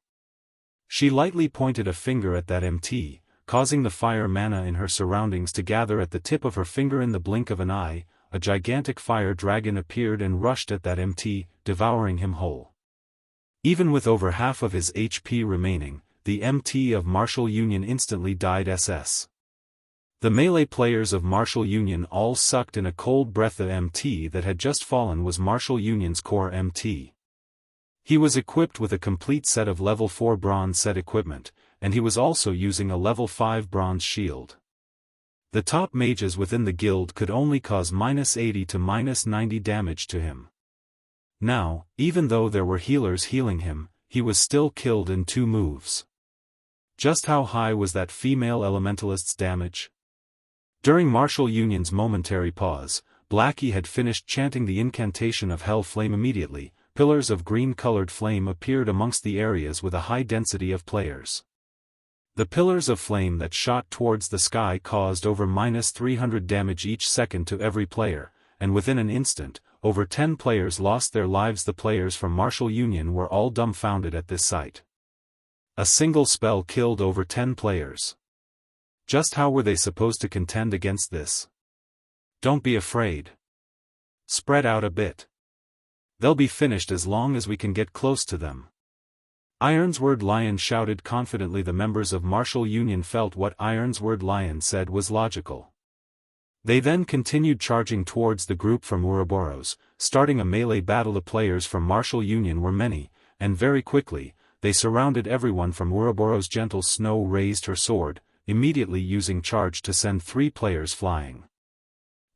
She lightly pointed a finger at that MT, causing the fire mana in her surroundings to gather at the tip of her finger. In the blink of an eye, a gigantic fire dragon appeared and rushed at that MT, devouring him whole. Even with over half of his HP remaining, the MT of Martial Union instantly died. The melee players of Martial Union all sucked in a cold breath. The MT that had just fallen was Martial Union's core MT. He was equipped with a complete set of level 4 bronze set equipment, and he was also using a level 5 bronze shield. The top mages within the guild could only cause -80 to -90 damage to him. Now, even though there were healers healing him, he was still killed in 2 moves. Just how high was that female elementalist's damage? During Martial Union's momentary pause, Blackie had finished chanting the incantation of Hell Flame. Immediately, pillars of green-colored flame appeared amongst the areas with a high density of players. The pillars of flame that shot towards the sky caused over -300 damage each second to every player, and within an instant, over 10 players lost their lives. The players from Martial Union were all dumbfounded at this sight. A single spell killed over 10 players. Just how were they supposed to contend against this? Don't be afraid. Spread out a bit. They'll be finished as long as we can get close to them. Ironsword Lion shouted confidently. The members of Martial Union felt what Ironsword Lion said was logical. They then continued charging towards the group from Ouroboros, starting a melee battle. The players from Martial Union were many, and very quickly, they surrounded everyone from Ouroboros. Gentle Snow raised her sword, immediately using charge to send 3 players flying.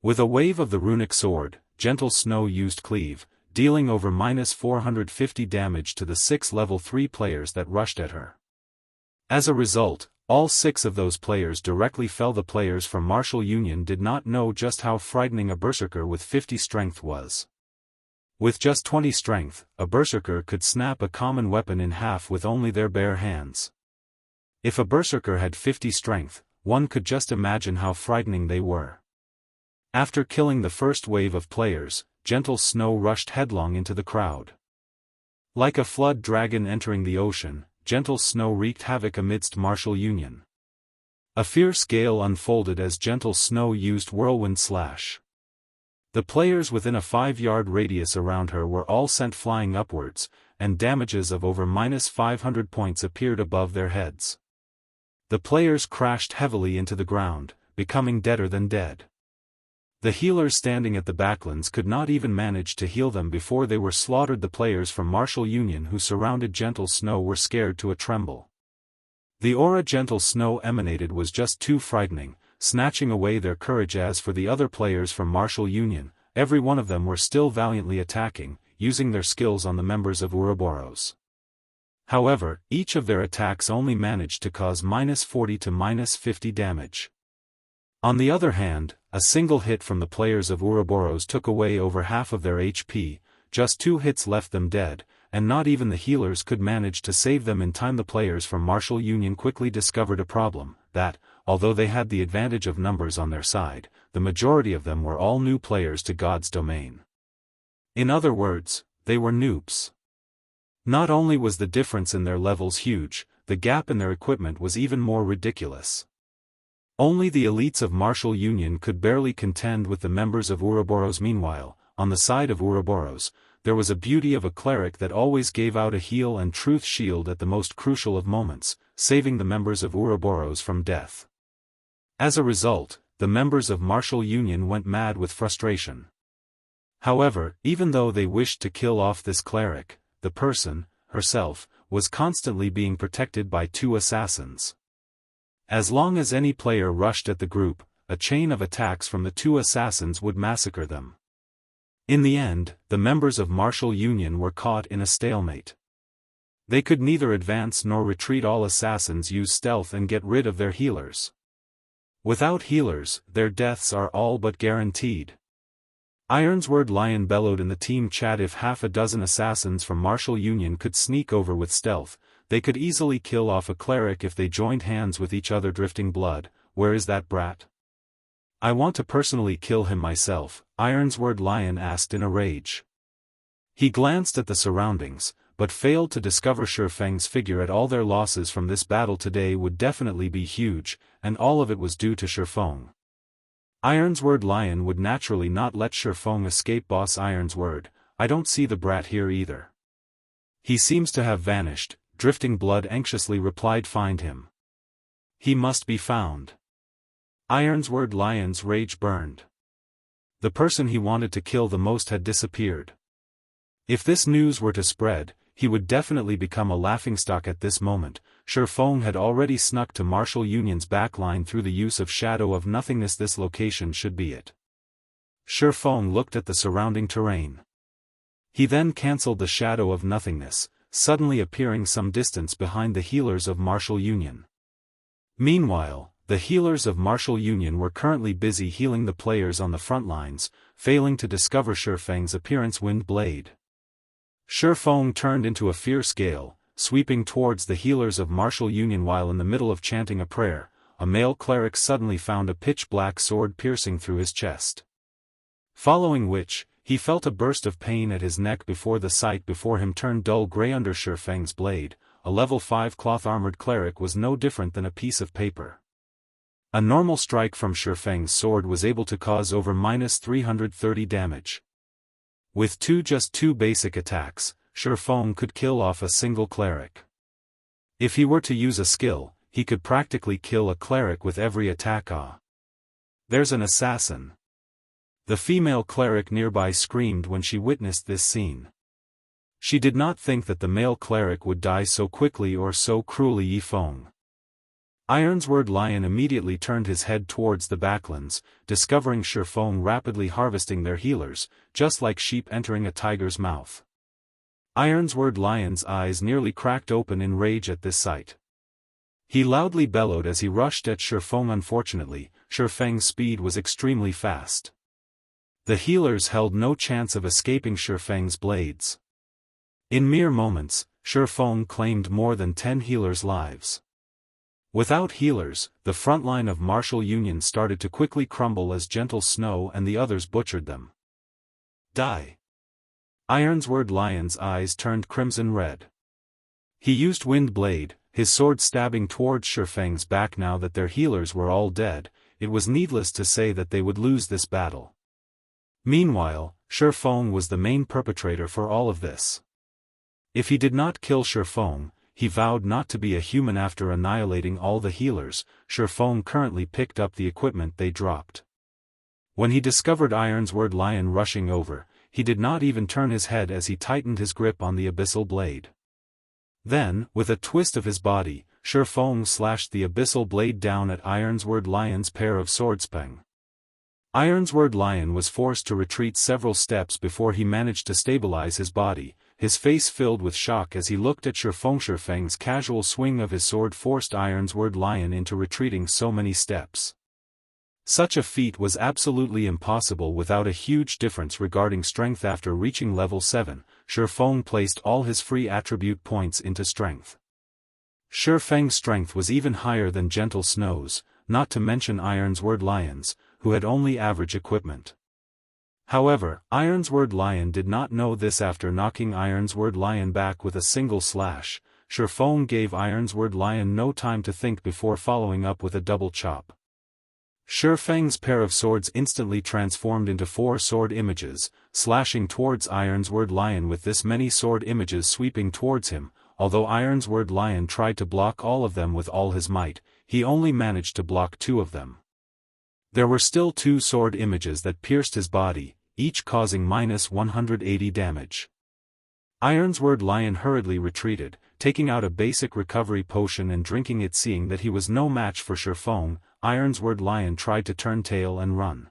With a wave of the runic sword, Gentle Snow used cleave, dealing over -450 damage to the 6 level 3 players that rushed at her. As a result, all 6 of those players directly fell. The players from Martial Union did not know just how frightening a berserker with 50 strength was. With just 20 strength, a berserker could snap a common weapon in half with only their bare hands. If a berserker had 50 strength, one could just imagine how frightening they were. After killing the first wave of players, Gentle Snow rushed headlong into the crowd. Like a flood dragon entering the ocean, Gentle Snow wreaked havoc amidst Martial Union. A fierce gale unfolded as Gentle Snow used Whirlwind Slash. The players within a 5-yard radius around her were all sent flying upwards, and damages of over -500 points appeared above their heads. The players crashed heavily into the ground, becoming deader than dead. The healers standing at the backlands could not even manage to heal them before they were slaughtered. The players from Martial Union who surrounded Gentle Snow were scared to a tremble. The aura Gentle Snow emanated was just too frightening, snatching away their courage. As for the other players from Martial Union, every one of them were still valiantly attacking, using their skills on the members of Ouroboros. However, each of their attacks only managed to cause -40 to -50 damage. On the other hand, a single hit from the players of Ouroboros took away over half of their HP, just 2 hits left them dead, and not even the healers could manage to save them in time. The players from Martial Union quickly discovered a problem, that, although they had the advantage of numbers on their side, the majority of them were all new players to God's domain. In other words, they were noobs. Not only was the difference in their levels huge, the gap in their equipment was even more ridiculous. Only the elites of Martial Union could barely contend with the members of Ouroboros. Meanwhile, on the side of Ouroboros, there was a beauty of a cleric that always gave out a heal and truth shield at the most crucial of moments, saving the members of Ouroboros from death. As a result, the members of Martial Union went mad with frustration. However, even though they wished to kill off this cleric, the person, herself, was constantly being protected by 2 assassins. As long as any player rushed at the group, a chain of attacks from the 2 assassins would massacre them. In the end, the members of Martial Union were caught in a stalemate. They could neither advance nor retreat. All assassins use stealth and get rid of their healers. Without healers, their deaths are all but guaranteed. Ironsword Lion bellowed in the team chat. If half a dozen assassins from Martial Union could sneak over with stealth, they could easily kill off a cleric if they joined hands with each other. Drifting blood, where is that brat? I want to personally kill him myself, Ironsword Lion asked in a rage. He glanced at the surroundings, but failed to discover Shifeng's figure at all. Their losses from this battle today would definitely be huge, and all of it was due to Shifeng. Ironsword Lion would naturally not let Shifeng escape. Boss Ironsword, I don't see the brat here either. He seems to have vanished, Drifting Blood anxiously replied. Find him. He must be found. Ironsword Lion's rage burned. The person he wanted to kill the most had disappeared. If this news were to spread, he would definitely become a laughingstock at this moment. Feng had already snuck to Martial Union's backline through the use of Shadow of Nothingness. This location should be it. Feng looked at the surrounding terrain. He then cancelled the Shadow of Nothingness, suddenly appearing some distance behind the healers of Martial Union. Meanwhile, the healers of Martial Union were currently busy healing the players on the front lines, failing to discover Feng's appearance. Wind Blade. Feng turned into a fierce gale, sweeping towards the healers of Martial Union. While in the middle of chanting a prayer, a male cleric suddenly found a pitch-black sword piercing through his chest. Following which, he felt a burst of pain at his neck before the sight before him turned dull grey under Feng's blade. A level 5 cloth-armored cleric was no different than a piece of paper. A normal strike from Feng's sword was able to cause over -330 damage. With just two basic attacks, Feng could kill off a single cleric. If he were to use a skill, he could practically kill a cleric with every attack. Ah! There's an assassin! The female cleric nearby screamed when she witnessed this scene. She did not think that the male cleric would die so quickly or so cruelly. Feng. Ironsword Lion immediately turned his head towards the backlands, discovering Feng rapidly harvesting their healers, just like sheep entering a tiger's mouth. Ironsword Lion's eyes nearly cracked open in rage at this sight. He loudly bellowed as he rushed at Feng. Unfortunately, Feng's speed was extremely fast. The healers held no chance of escaping Feng's blades. In mere moments, Feng claimed more than 10 healers' lives. Without healers, the front line of Martial Union started to quickly crumble as Gentle Snow and the others butchered them. Die! Ironsword Lion's eyes turned crimson red. He used Wind Blade, his sword stabbing towards Feng's back. Now that their healers were all dead, it was needless to say that they would lose this battle. Meanwhile, Feng was the main perpetrator for all of this. If he did not kill Feng, he vowed not to be a human. After annihilating all the healers, Feng currently picked up the equipment they dropped. When he discovered Ironsword Lion rushing over, he did not even turn his head as he tightened his grip on the Abyssal blade. Then, with a twist of his body, Feng slashed the Abyssal blade down at Ironsword Lion's pair of swordsmen. Ironsword Lion was forced to retreat several steps before he managed to stabilize his body, his face filled with shock as he looked at Feng. Feng's casual swing of his sword forced Ironsword Lion into retreating so many steps. Such a feat was absolutely impossible without a huge difference regarding strength. After reaching level 7, Feng placed all his free attribute points into strength. Feng's strength was even higher than Gentle Snow's, not to mention Ironsword Lion's, who had only average equipment. However, Ironsword Lion did not know this. After knocking Ironsword Lion back with a single slash, Feng gave Ironsword Lion no time to think before following up with a double chop. Feng's pair of swords instantly transformed into 4 sword images, slashing towards Ironsword Lion. With this many sword images sweeping towards him, although Ironsword Lion tried to block all of them with all his might, he only managed to block 2 of them. There were still 2 sword images that pierced his body, each causing -180 damage. Ironsword Lion hurriedly retreated, taking out a basic recovery potion and drinking it. Seeing that he was no match for Feng, Ironsword Lion tried to turn tail and run.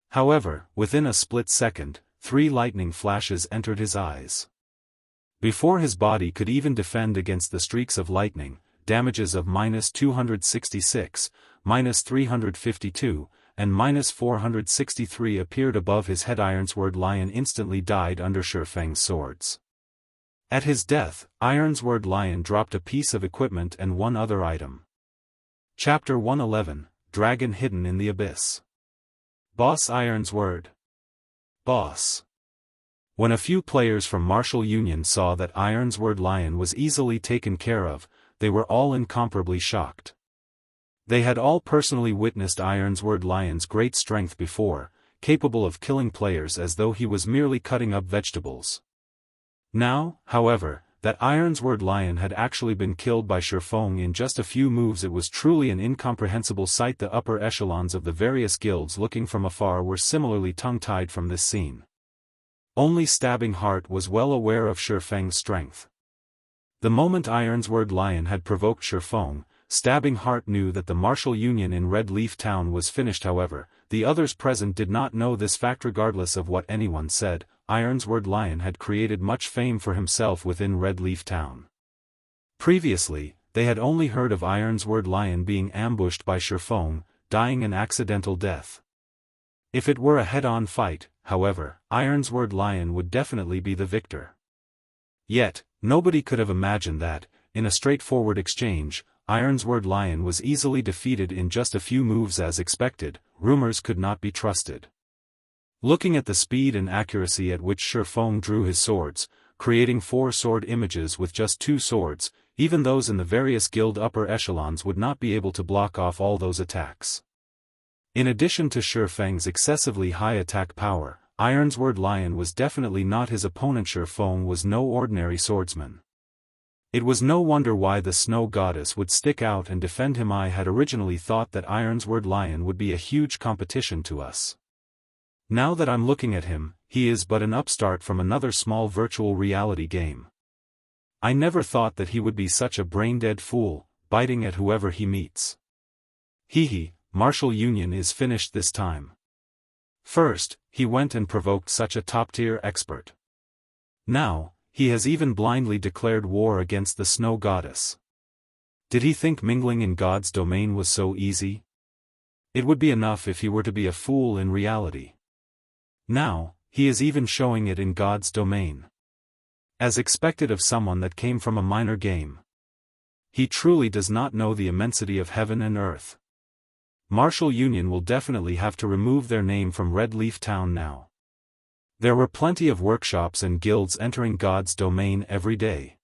However, within a split second, 3 lightning flashes entered his eyes. Before his body could even defend against the streaks of lightning, damages of -266, -352, and -463 appeared above his head. Ironsword Lion instantly died under Feng's swords. At his death, Ironsword Lion dropped a piece of equipment and 1 other item. Chapter 111, Dragon Hidden in the Abyss. Boss Ironsword. Boss. When a few players from Martial Union saw that Ironsword Lion was easily taken care of, they were all incomparably shocked. They had all personally witnessed Ironsword Lion's great strength before, capable of killing players as though he was merely cutting up vegetables. Now, however, that Ironsword Lion had actually been killed by Feng in just a few moves, it was truly an incomprehensible sight. The upper echelons of the various guilds looking from afar were similarly tongue-tied from this scene. Only Stabbing Heart was well aware of Feng's strength. The moment Ironsword Lion had provoked Shifeng, Stabbing Heart knew that the martial union in Red Leaf Town was finished. However, the others present did not know this fact. Regardless of what anyone said, Ironsword Lion had created much fame for himself within Red Leaf Town. Previously, they had only heard of Ironsword Lion being ambushed by Shifeng, dying an accidental death. If it were a head-on fight, however, Ironsword Lion would definitely be the victor. Yet, nobody could have imagined that, in a straightforward exchange, Ironsword Lion was easily defeated in just a few moves. As expected, rumors could not be trusted. Looking at the speed and accuracy at which Shifeng drew his swords, creating 4 sword images with just 2 swords, even those in the various guild upper echelons would not be able to block off all those attacks. In addition to Shifeng's excessively high attack power, Ironsword Lion was definitely not his opponent. Shifeng was no ordinary swordsman. It was no wonder why the Snow Goddess would stick out and defend him. I had originally thought that Ironsword Lion would be a huge competition to us. Now that I'm looking at him, he is but an upstart from another small virtual reality game. I never thought that he would be such a brain-dead fool, biting at whoever he meets. Hehe, martial union is finished this time. First, he went and provoked such a top-tier expert. Now, he has even blindly declared war against the Snow Goddess. Did he think mingling in God's domain was so easy? It would be enough if he were to be a fool in reality. Now, he is even showing it in God's domain. As expected of someone that came from a minor game. He truly does not know the immensity of heaven and earth. Martial Union will definitely have to remove their name from Red Leaf Town now. There were plenty of workshops and guilds entering God's domain every day.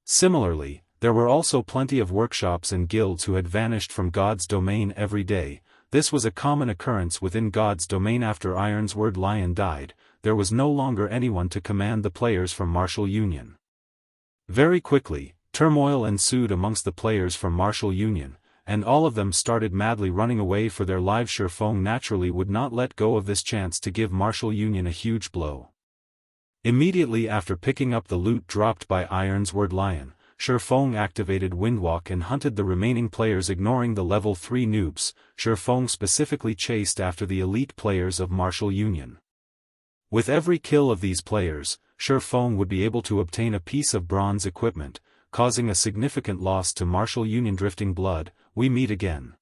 Similarly, there were also plenty of workshops and guilds who had vanished from God's domain every day. This was a common occurrence within God's domain. After Ironsword Lion died, there was no longer anyone to command the players from Martial Union. Very quickly, turmoil ensued amongst the players from Martial Union, and all of them started madly running away for their lives. Shifeng naturally would not let go of this chance to give Martial Union a huge blow. Immediately after picking up the loot dropped by Ironsword Lion, Shifeng activated Windwalk and hunted the remaining players. Ignoring the level 3 noobs, Shifeng specifically chased after the elite players of Martial Union. With every kill of these players, Shifeng would be able to obtain a piece of bronze equipment, causing a significant loss to Martial Union. Drifting Blood, we meet again.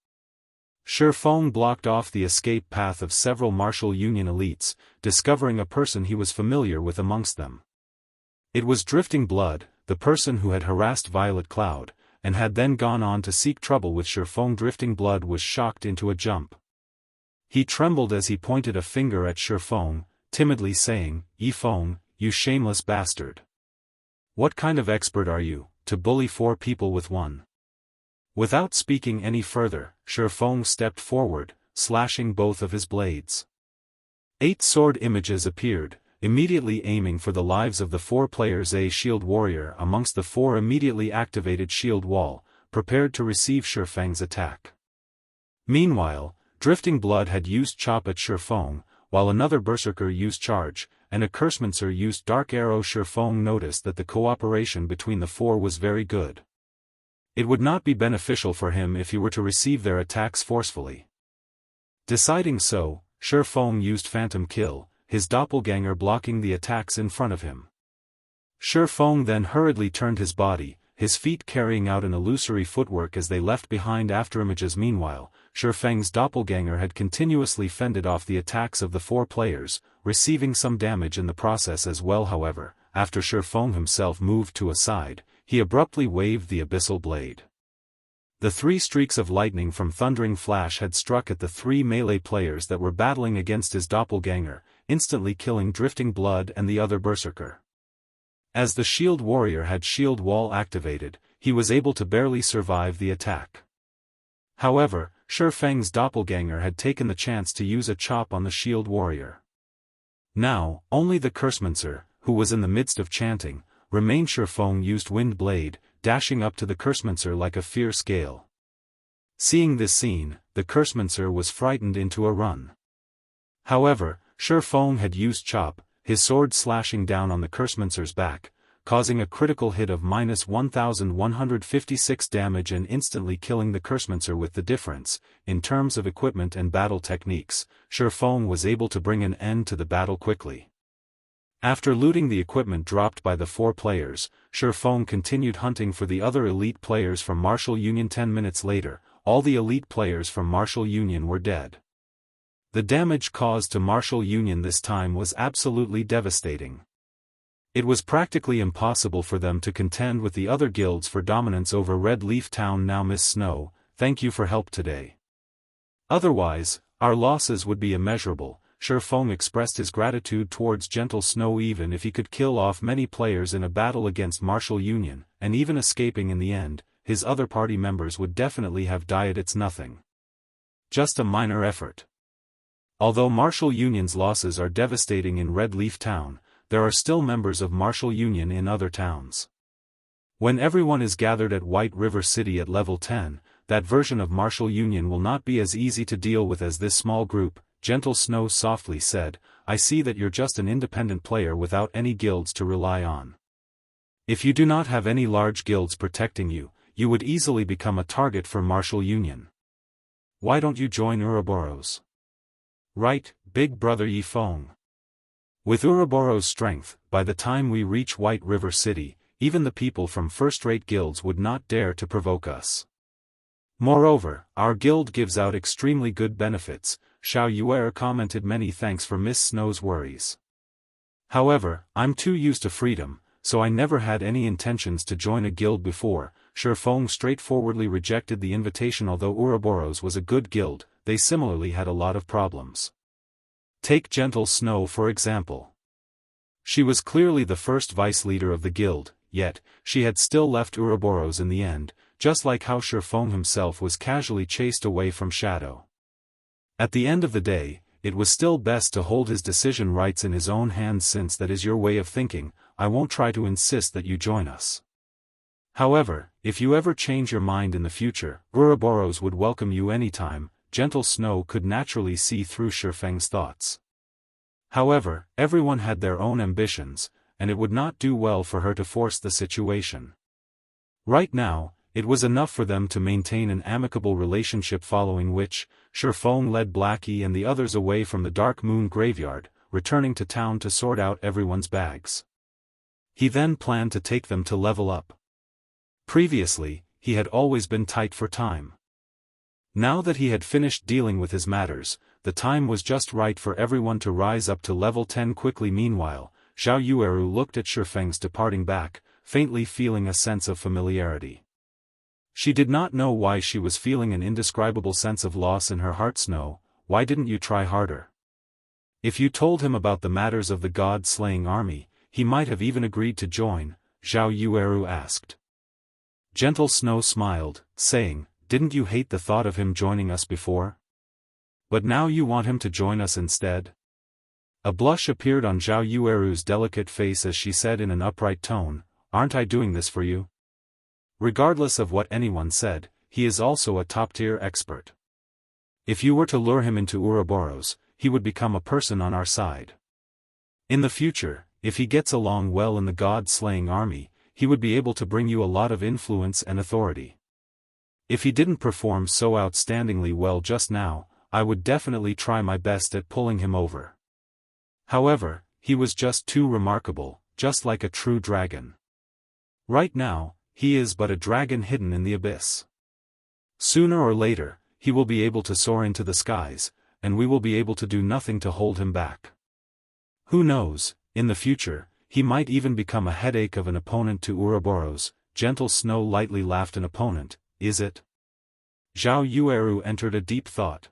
Shifeng blocked off the escape path of several Martial Union elites, discovering a person he was familiar with amongst them. It was Drifting Blood, the person who had harassed Violet Cloud, and had then gone on to seek trouble with Shifeng. Drifting Blood was shocked into a jump. He trembled as he pointed a finger at Shifeng, timidly saying, "Yifeng, you shameless bastard. What kind of expert are you, to bully 4 people with one?" Without speaking any further, Shifeng stepped forward, slashing both of his blades. 8 sword images appeared, immediately aiming for the lives of the 4 players. A shield warrior amongst the 4 immediately activated shield wall, prepared to receive Shifeng's attack. Meanwhile, Drifting Blood had used chop at Shifeng, while another berserker used charge, and a cursemancer used dark arrow. Shifeng noticed that the cooperation between the 4 was very good. It would not be beneficial for him if he were to receive their attacks forcefully. Deciding so, Shifeng used Phantom Kill, his doppelganger blocking the attacks in front of him. Shifeng then hurriedly turned his body, his feet carrying out an illusory footwork as they left behind afterimages. Meanwhile, Shifeng's doppelganger had continuously fended off the attacks of the 4 players, receiving some damage in the process as well. However, after Shifeng himself moved to a side, he abruptly waved the Abyssal Blade. The 3 streaks of lightning from Thundering Flash had struck at the 3 melee players that were battling against his doppelganger, instantly killing Drifting Blood and the other berserker. As the shield warrior had shield wall activated, he was able to barely survive the attack. However, Shifeng's doppelganger had taken the chance to use a chop on the shield warrior. Now, only the cursemancer, who was in the midst of chanting, remained. Shifeng used Wind Blade, dashing up to the cursemancer like a fierce gale. Seeing this scene, the cursemancer was frightened into a run. However, Shifeng had used chop, his sword slashing down on the cursemancer's back, causing a critical hit of -1156 damage and instantly killing the Cursemancer with the difference. In terms of equipment and battle techniques, Shifeng was able to bring an end to the battle quickly. After looting the equipment dropped by the 4 players, Shifeng continued hunting for the other elite players from Martial Union. 10 minutes later, all the elite players from Martial Union were dead. The damage caused to Martial Union this time was absolutely devastating. It was practically impossible for them to contend with the other guilds for dominance over Red Leaf Town. Now Miss Snow, thank you for help today. Otherwise, our losses would be immeasurable. Shifeng expressed his gratitude towards Gentle Snow. Even if he could kill off many players in a battle against Martial Union, and even escaping in the end, his other party members would definitely have died. It's nothing. Just a minor effort. Although Martial Union's losses are devastating in Red Leaf Town, there are still members of Martial Union in other towns. When everyone is gathered at White River City at level 10, that version of Martial Union will not be as easy to deal with as this small group. Gentle Snow softly said, I see that you're just an independent player without any guilds to rely on. If you do not have any large guilds protecting you, you would easily become a target for Martial Union. Why don't you join Ouroboros? Right, big brother Yifeng. With Ouroboros' strength, by the time we reach White River City, even the people from first-rate guilds would not dare to provoke us. Moreover, our guild gives out extremely good benefits. Xiao Yuer commented. Many thanks for Miss Snow's worries. However, I'm too used to freedom, so I never had any intentions to join a guild before. Shifeng straightforwardly rejected the invitation. Although Ouroboros was a good guild, they similarly had a lot of problems. Take Gentle Snow for example. She was clearly the first vice leader of the guild, yet, she had still left Ouroboros in the end, just like how Shifeng himself was casually chased away from Shadow. At the end of the day, it was still best to hold his decision rights in his own hands. Since that is your way of thinking, I won't try to insist that you join us. However, if you ever change your mind in the future, Ouroboros would welcome you anytime. Gentle Snow could naturally see through Shifeng's thoughts. However, everyone had their own ambitions, and it would not do well for her to force the situation. Right now, it was enough for them to maintain an amicable relationship, following which, Shifeng led Blackie and the others away from the Dark Moon Graveyard, returning to town to sort out everyone's bags. He then planned to take them to level up. Previously, he had always been tight for time. Now that he had finished dealing with his matters, the time was just right for everyone to rise up to level 10 quickly. Meanwhile, Xiao Yueru looked at Shifeng's departing back, faintly feeling a sense of familiarity. She did not know why she was feeling an indescribable sense of loss in her heart. Snow, why didn't you try harder? If you told him about the matters of the god-slaying army, he might have even agreed to join, Xiao Yueru asked. Gentle Snow smiled, saying, didn't you hate the thought of him joining us before? But now you want him to join us instead? A blush appeared on Xiao Yueru's delicate face as she said in an upright tone, aren't I doing this for you? Regardless of what anyone said, he is also a top-tier expert. If you were to lure him into Ouroboros, he would become a person on our side. In the future, if he gets along well in the god-slaying army, he would be able to bring you a lot of influence and authority. If he didn't perform so outstandingly well just now, I would definitely try my best at pulling him over. However, he was just too remarkable, just like a true dragon. Right now, he is but a dragon hidden in the abyss. Sooner or later, he will be able to soar into the skies, and we will be able to do nothing to hold him back. Who knows, in the future, he might even become a headache of an opponent to Ouroboros. Gentle Snow lightly laughed. An opponent, is it? Xiao Yueru entered a deep thought.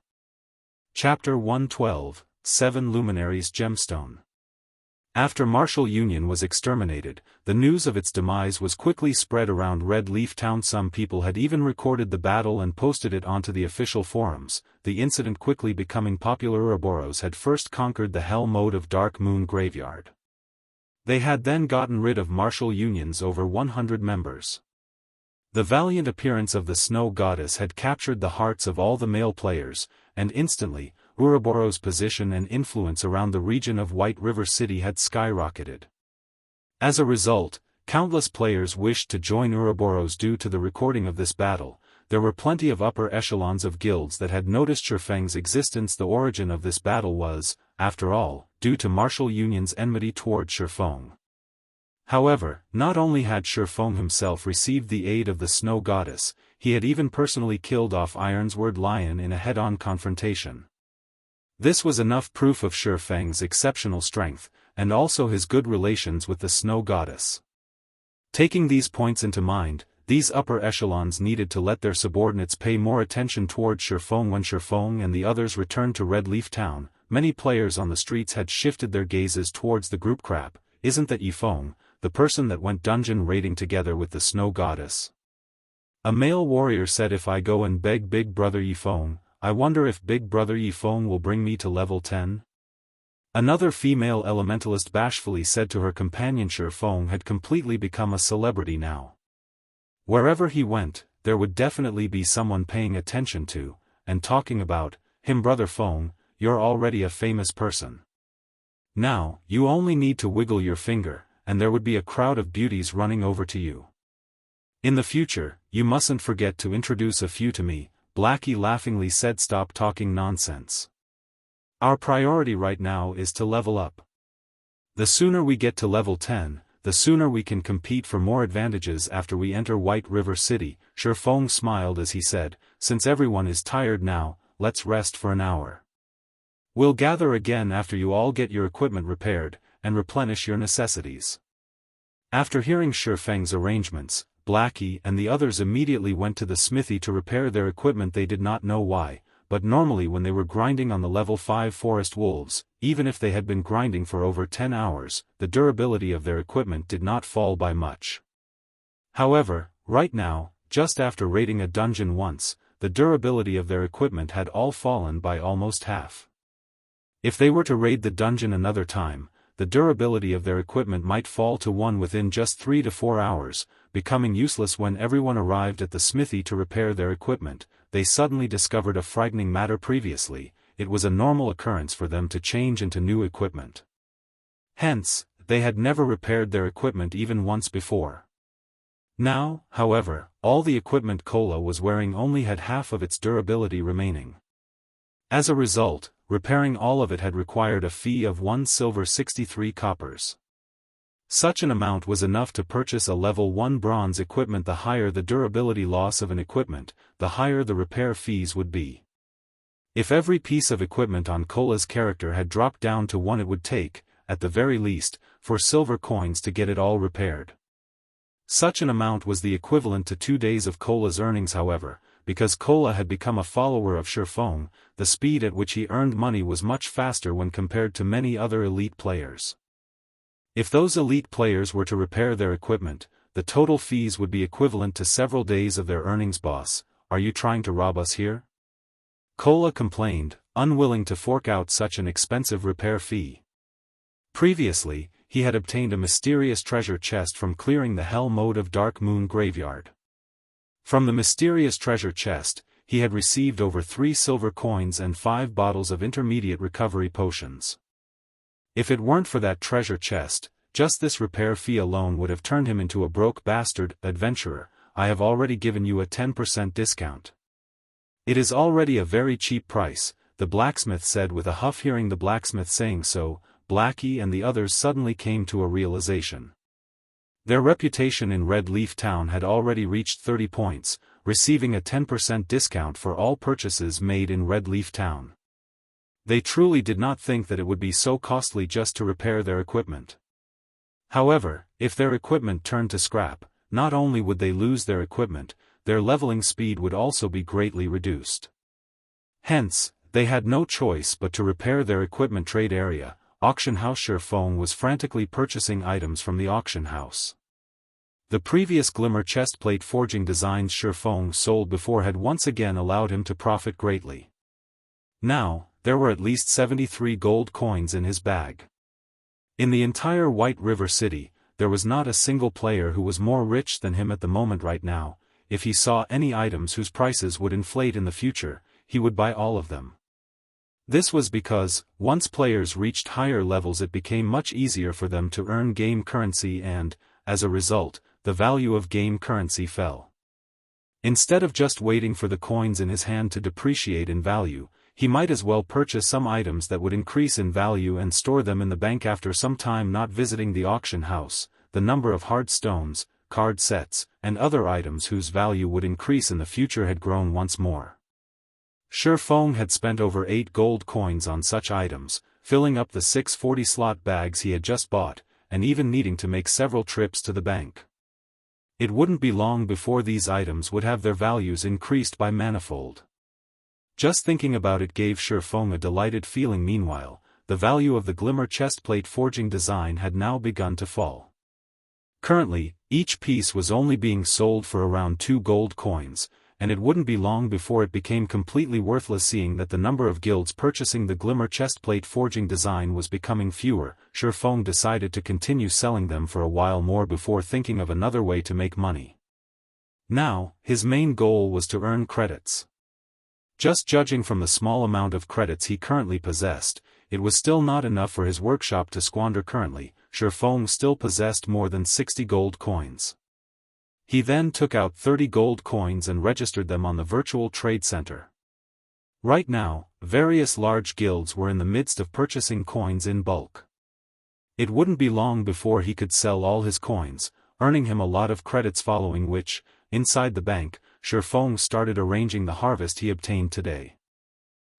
Chapter 112, 7 Luminaries Gemstone. After Martial Union was exterminated, the news of its demise was quickly spread around Red Leaf Town. Some people had even recorded the battle and posted it onto the official forums, the incident quickly becoming popular. Ouroboros had first conquered the Hell mode of Dark Moon Graveyard. They had then gotten rid of Martial Union's over 100 members. The valiant appearance of the Snow Goddess had captured the hearts of all the male players, and instantly, Ouroboros' position and influence around the region of White River City had skyrocketed. As a result, Countless players wished to join Ouroboros due to the recording of this battle. There were plenty of upper echelons of guilds that had noticed Shifeng's existence. The origin of this battle was, after all, due to martial union's enmity toward Shifeng. However, not only had Shifeng himself received the aid of the snow goddess, he had even personally killed off Ironsword Lion in a head-on confrontation. This was enough proof of Shifeng's exceptional strength, and also his good relations with the snow goddess. Taking these points into mind, these upper echelons needed to let their subordinates pay more attention toward Shifeng. When Shifeng and the others returned to Red Leaf Town, many players on the streets had shifted their gazes towards the group. Crap, isn't that Yifeng, the person that went dungeon raiding together with the snow goddess? A male warrior said, if I go and beg Big Brother Yifeng, I wonder if Big Brother Yifeng will bring me to level 10? Another female elementalist bashfully said to her companion, Shifeng had completely become a celebrity now. Wherever he went, there would definitely be someone paying attention to, and talking about, him. Brother Feng, you're already a famous person. Now, you only need to wiggle your finger, and there would be a crowd of beauties running over to you. In the future, you mustn't forget to introduce a few to me, Blackie laughingly said. Stop talking nonsense. Our priority right now is to level up. The sooner we get to level 10, the sooner we can compete for more advantages after we enter White River City. Shifeng smiled as he said, since everyone is tired now, let's rest for an hour. We'll gather again after you all get your equipment repaired, and replenish your necessities. After hearing Shifeng's arrangements, Blackie and the others immediately went to the smithy to repair their equipment. They did not know why, but normally when they were grinding on the level 5 forest wolves, even if they had been grinding for over 10 hours, the durability of their equipment did not fall by much. However, right now, just after raiding a dungeon once, the durability of their equipment had all fallen by almost half. If they were to raid the dungeon another time, the durability of their equipment might fall to 1 within just 3 to 4 hours, becoming useless. When everyone arrived at the smithy to repair their equipment, they suddenly discovered a frightening matter. Previously, it was a normal occurrence for them to change into new equipment. Hence, they had never repaired their equipment even once before. Now, however, all the equipment Kola was wearing only had half of its durability remaining. As a result, repairing all of it had required a fee of 1 silver 63 coppers. Such an amount was enough to purchase a level 1 bronze equipment. The higher the durability loss of an equipment, the higher the repair fees would be. If every piece of equipment on Kola's character had dropped down to 1, it would take, at the very least, 4 silver coins to get it all repaired. Such an amount was the equivalent to 2 days of Kola's earnings. However, because Kola had become a follower of Shifeng, the speed at which he earned money was much faster when compared to many other elite players. If those elite players were to repair their equipment, the total fees would be equivalent to several days of their earnings. Boss, are you trying to rob us here? Kola complained, unwilling to fork out such an expensive repair fee. Previously, he had obtained a mysterious treasure chest from clearing the hell mode of Dark Moon Graveyard. From the mysterious treasure chest, he had received over 3 silver coins and 5 bottles of intermediate recovery potions. If it weren't for that treasure chest, just this repair fee alone would have turned him into a broke bastard. Adventurer, I have already given you a 10% discount. It is already a very cheap price, the blacksmith said with a huff. Hearing the blacksmith saying so, Blackie and the others suddenly came to a realization. Their reputation in Red Leaf Town had already reached 30 points, receiving a 10% discount for all purchases made in Red Leaf Town. They truly did not think that it would be so costly just to repair their equipment. However, if their equipment turned to scrap, not only would they lose their equipment, their leveling speed would also be greatly reduced. Hence, they had no choice but to repair their equipment. Trade area, auction house. Shifeng was frantically purchasing items from the auction house. The previous glimmer chestplate forging designs Shifeng sold before had once again allowed him to profit greatly. Now, there were at least 73 gold coins in his bag. In the entire White River City, there was not a single player who was more rich than him at the moment. Right now, if he saw any items whose prices would inflate in the future, he would buy all of them. This was because, once players reached higher levels, it became much easier for them to earn game currency and, as a result, the value of game currency fell. Instead of just waiting for the coins in his hand to depreciate in value, he might as well purchase some items that would increase in value and store them in the bank. After some time not visiting the auction house, the number of hard stones, card sets, and other items whose value would increase in the future had grown once more. Shi Feng had spent over 8 gold coins on such items, filling up the 6 40-slot bags he had just bought, and even needing to make several trips to the bank. It wouldn't be long before these items would have their values increased by manifold. Just thinking about it gave Shi Feng a delighted feeling. Meanwhile, the value of the glimmer chestplate forging design had now begun to fall. Currently, each piece was only being sold for around 2 gold coins, and it wouldn't be long before it became completely worthless. Seeing that the number of guilds purchasing the glimmer chestplate forging design was becoming fewer, Shi Feng decided to continue selling them for a while more before thinking of another way to make money. Now, his main goal was to earn credits. Just judging from the small amount of credits he currently possessed, it was still not enough for his workshop to squander. Currently, Shi Feng still possessed more than 60 gold coins. He then took out 30 gold coins and registered them on the virtual trade center. Right now, various large guilds were in the midst of purchasing coins in bulk. It wouldn't be long before he could sell all his coins, earning him a lot of credits, following which, inside the bank, Shi Feng started arranging the harvest he obtained today.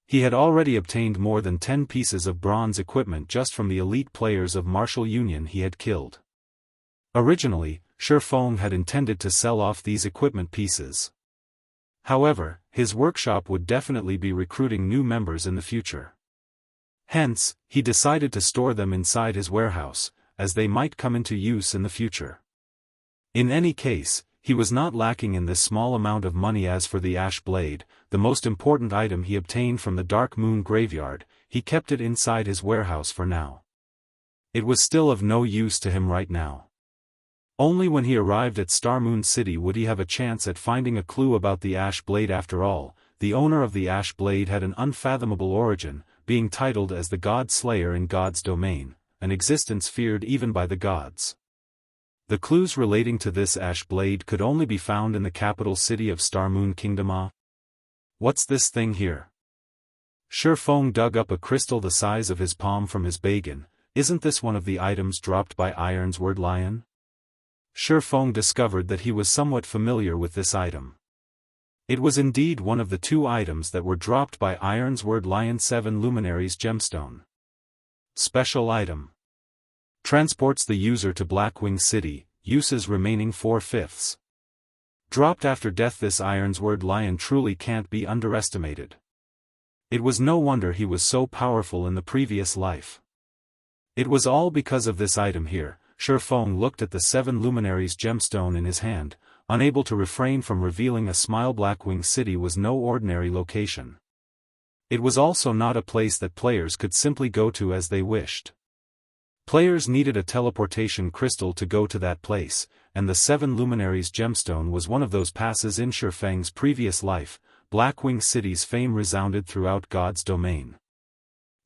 He had already obtained more than 10 pieces of bronze equipment just from the elite players of Martial Union he had killed. Originally, Shi Feng had intended to sell off these equipment pieces. However, his workshop would definitely be recruiting new members in the future. Hence, he decided to store them inside his warehouse, as they might come into use in the future. In any case, he was not lacking in this small amount of money. As for the Ash Blade, the most important item he obtained from the Dark Moon Graveyard, he kept it inside his warehouse for now. It was still of no use to him right now. Only when he arrived at Star Moon City would he have a chance at finding a clue about the Ash Blade. After all, the owner of the Ash Blade had an unfathomable origin, being titled as the God Slayer in God's domain, an existence feared even by the gods. The clues relating to this Ash Blade could only be found in the capital city of Star Moon Kingdom. What's this thing here? Shi Feng dug up a crystal the size of his palm from his bagan. Isn't this one of the items dropped by Ironsword Lion? Shi Feng discovered that he was somewhat familiar with this item. It was indeed one of the 2 items that were dropped by Ironsword Lion. 7 Luminaries Gemstone. Special item. Transports the user to Blackwing City, uses remaining 4/5. Dropped after death. This Ironsword Lion truly can't be underestimated. It was no wonder he was so powerful in the previous life. It was all because of this item here. Shi Feng looked at the 7 Luminaries Gemstone in his hand, unable to refrain from revealing a smile. Blackwing City was no ordinary location. It was also not a place that players could simply go to as they wished. Players needed a teleportation crystal to go to that place, and the 7 Luminaries Gemstone was one of those passes. In Shi Feng's previous life, Blackwing City's fame resounded throughout God's domain.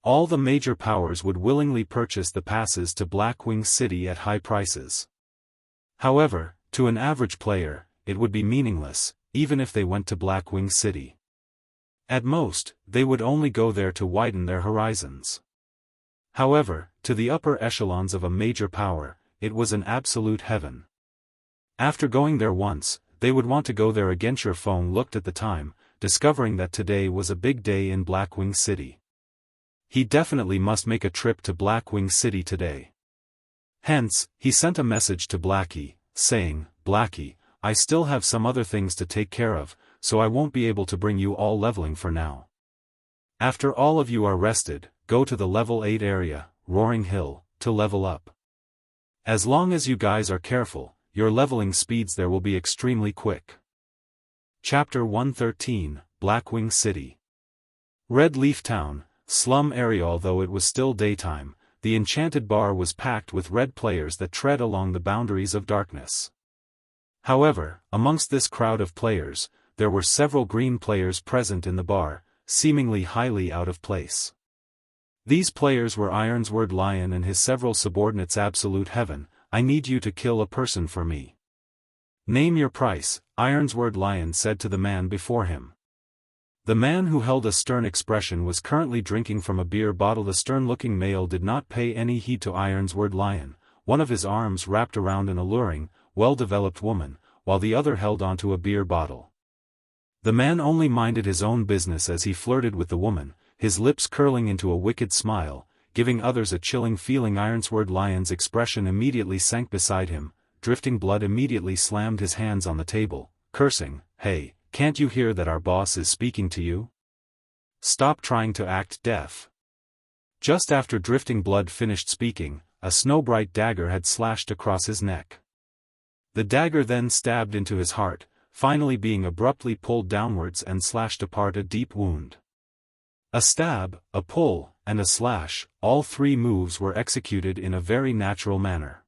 All the major powers would willingly purchase the passes to Blackwing City at high prices. However, to an average player, it would be meaningless, even if they went to Blackwing City. At most, they would only go there to widen their horizons. However, to the upper echelons of a major power, it was an absolute heaven. After going there once, they would want to go there again. Shi Feng looked at the time, discovering that today was a big day in Blackwing City. He definitely must make a trip to Blackwing City today. Hence, he sent a message to Blackie, saying, "Blackie, I still have some other things to take care of, so I won't be able to bring you all leveling for now. After all of you are rested, go to the level 8 area, Roaring Hill, to level up. As long as you guys are careful, your leveling speeds there will be extremely quick." Chapter 113, Blackwing City. Red Leaf Town, slum area. Although it was still daytime, the enchanted bar was packed with red players that tread along the boundaries of darkness. However, amongst this crowd of players, there were several green players present in the bar, seemingly highly out of place. These players were Ironsword Lion and his several subordinates. Absolute heaven, I need you to kill a person for me. Name your price, Ironsword Lion said to the man before him. The man who held a stern expression was currently drinking from a beer bottle. The stern-looking male did not pay any heed to Ironsword Lion, one of his arms wrapped around an alluring, well-developed woman, while the other held onto a beer bottle. The man only minded his own business as he flirted with the woman, his lips curling into a wicked smile, giving others a chilling feeling. Ironsword Lion's expression immediately sank beside him. Drifting Blood immediately slammed his hands on the table, cursing, "Hey, can't you hear that our boss is speaking to you? Stop trying to act deaf." Just after Drifting Blood finished speaking, a snow-bright dagger had slashed across his neck. The dagger then stabbed into his heart, finally being abruptly pulled downwards and slashed apart a deep wound. A stab, a pull, and a slash, all three moves were executed in a very natural manner.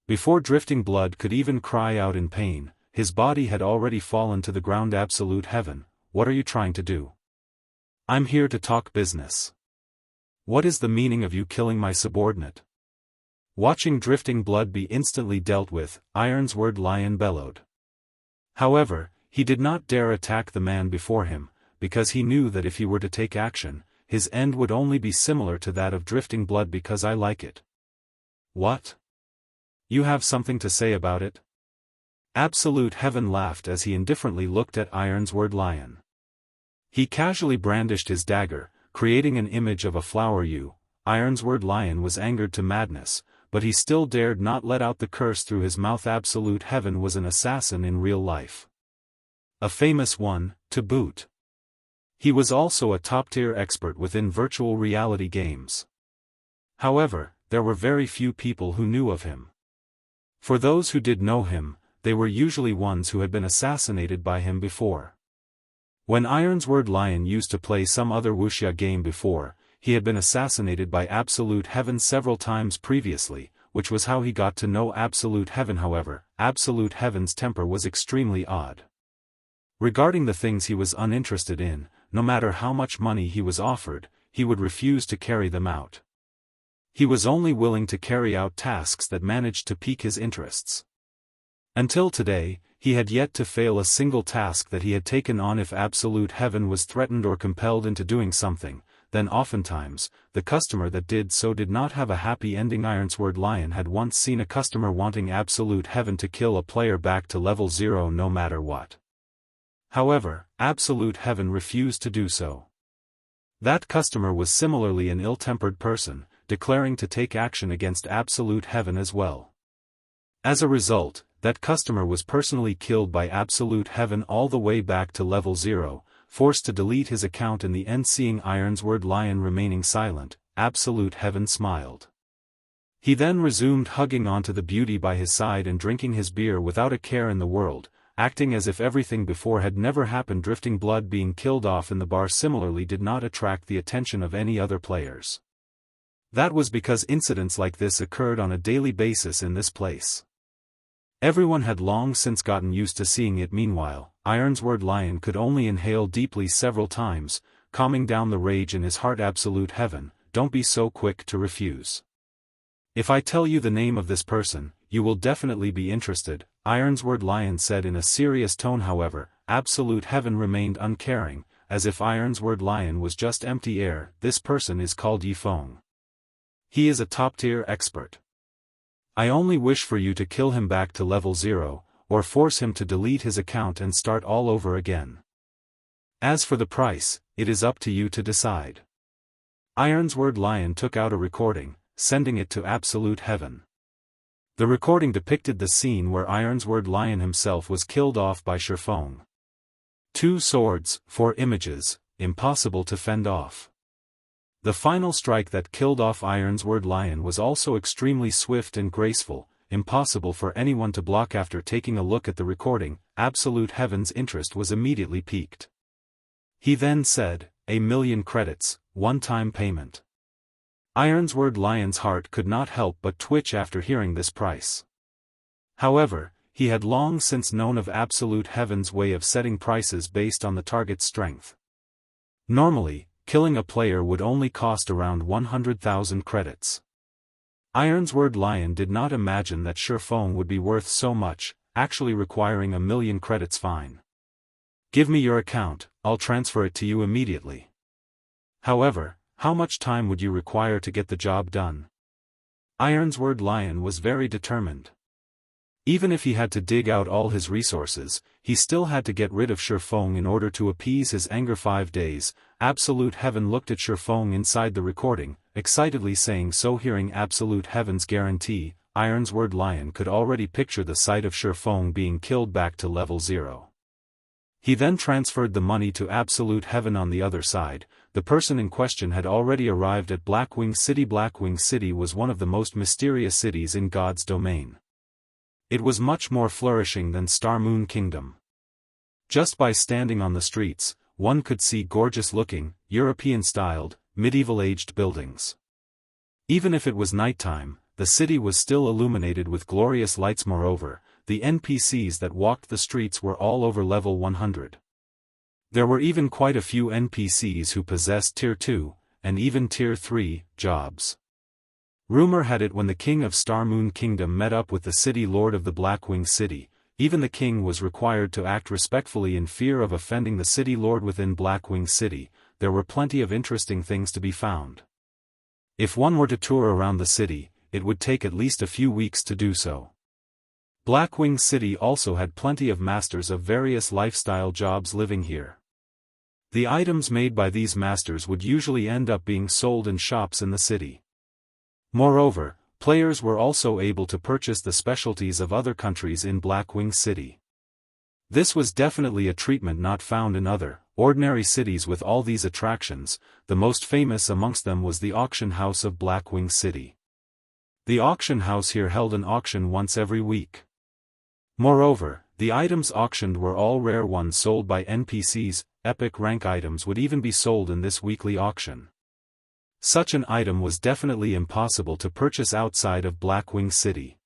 Before Drifting Blood could even cry out in pain, his body had already fallen to the ground. Absolute Heaven, what are you trying to do? I'm here to talk business. What is the meaning of you killing my subordinate? Watching Drifting Blood be instantly dealt with, Ironsword Lion bellowed. However, he did not dare attack the man before him, because he knew that if he were to take action, his end would only be similar to that of Drifting Blood. Because I like it. What? You have something to say about it? Absolute Heaven laughed as he indifferently looked at Ironsword Lion. He casually brandished his dagger, creating an image of a flower. Ironsword Lion was angered to madness, but he still dared not let out the curse through his mouth. Absolute Heaven was an assassin in real life. A famous one, to boot. He was also a top-tier expert within virtual reality games. However, there were very few people who knew of him. For those who did know him, they were usually ones who had been assassinated by him before. When Ironsword Lion used to play some other Wuxia game before, he had been assassinated by Absolute Heaven several times previously, which was how he got to know Absolute Heaven. However, Absolute Heaven's temper was extremely odd. Regarding the things he was uninterested in, no matter how much money he was offered, he would refuse to carry them out. He was only willing to carry out tasks that managed to pique his interests. Until today, he had yet to fail a single task that he had taken on. If Absolute Heaven was threatened or compelled into doing something, then oftentimes, the customer that did so did not have a happy ending. Ironsword Lion had once seen a customer wanting Absolute Heaven to kill a player back to level 0 no matter what. However, Absolute Heaven refused to do so. That customer was similarly an ill-tempered person, declaring to take action against Absolute Heaven as well. As a result, that customer was personally killed by Absolute Heaven all the way back to level 0, forced to delete his account in the end. Seeing Ironsword Lion remaining silent, Absolute Heaven smiled. He then resumed hugging onto the beauty by his side and drinking his beer without a care in the world, acting as if everything before had never happened. Drifting Blood being killed off in the bar similarly did not attract the attention of any other players. That was because incidents like this occurred on a daily basis in this place. Everyone had long since gotten used to seeing it. Meanwhile, Ironsword Lion could only inhale deeply several times, calming down the rage in his heart. Absolute Heaven, don't be so quick to refuse. If I tell you the name of this person, you will definitely be interested, Ironsword Lion said in a serious tone. However, Absolute Heaven remained uncaring, as if Ironsword Lion was just empty air. This person is called Yifeng. He is a top-tier expert. I only wish for you to kill him back to level 0, or force him to delete his account and start all over again. As for the price, it is up to you to decide. Ironsword Lion took out a recording, sending it to Absolute Heaven. The recording depicted the scene where Ironsword Lion himself was killed off by Yifeng. 2 swords, 4 images, impossible to fend off. The final strike that killed off Ironsword Lion was also extremely swift and graceful, impossible for anyone to block. After taking a look at the recording, Absolute Heaven's interest was immediately piqued. He then said, 1,000,000 credits, one-time payment. Ironsword Lion's heart could not help but twitch after hearing this price. However, he had long since known of Absolute Heaven's way of setting prices based on the target's strength. Normally, killing a player would only cost around 100,000 credits. Ironsword Lion did not imagine that Shifeng would be worth so much, actually requiring 1,000,000 credits fine. Give me your account, I'll transfer it to you immediately. However, how much time would you require to get the job done? Ironsword Lion was very determined. Even if he had to dig out all his resources, he still had to get rid of Shifeng in order to appease his anger. 5 days. Absolute Heaven looked at Shifeng inside the recording, excitedly saying so. Hearing Absolute Heaven's guarantee, Ironsword Lion could already picture the sight of Shifeng being killed back to level 0. He then transferred the money to Absolute Heaven. On the other side, the person in question had already arrived at Blackwing City. Blackwing City was one of the most mysterious cities in God's domain. It was much more flourishing than Star Moon Kingdom. Just by standing on the streets, one could see gorgeous-looking, European-styled, medieval-aged buildings. Even if it was nighttime, the city was still illuminated with glorious lights. Moreover, the NPCs that walked the streets were all over level 100. There were even quite a few NPCs who possessed Tier 2, and even Tier 3, jobs. Rumor had it when the king of Star Moon Kingdom met up with the city lord of the Blackwing City, even the king was required to act respectfully in fear of offending the city lord. Within Blackwing City, there were plenty of interesting things to be found. If one were to tour around the city, it would take at least a few weeks to do so. Blackwing City also had plenty of masters of various lifestyle jobs living here. The items made by these masters would usually end up being sold in shops in the city. Moreover, players were also able to purchase the specialties of other countries in Blackwing City. This was definitely a treatment not found in other, ordinary cities. With all these attractions, the most famous amongst them was the auction house of Blackwing City. The auction house here held an auction once every week. Moreover, the items auctioned were all rare ones sold by NPCs. Epic rank items would even be sold in this weekly auction. Such an item was definitely impossible to purchase outside of Blackwing City.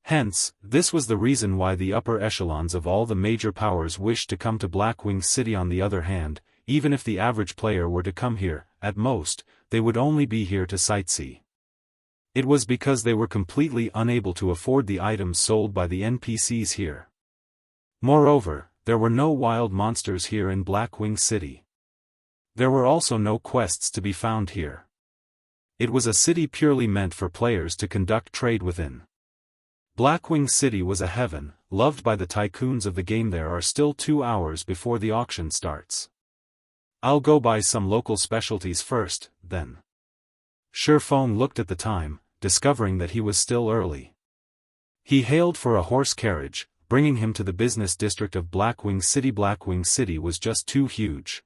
Hence, this was the reason why the upper echelons of all the major powers wished to come to Blackwing City. On the other hand, even if the average player were to come here, at most, they would only be here to sightsee. It was because they were completely unable to afford the items sold by the NPCs here. Moreover, there were no wild monsters here in Blackwing City. There were also no quests to be found here. It was a city purely meant for players to conduct trade within. Blackwing City was a heaven, loved by the tycoons of the game. There are still 2 hours before the auction starts. I'll go buy some local specialties first, then. Shifeng looked at the time, discovering that he was still early. He hailed for a horse carriage, bringing him to the business district of Blackwing City. Blackwing City was just too huge.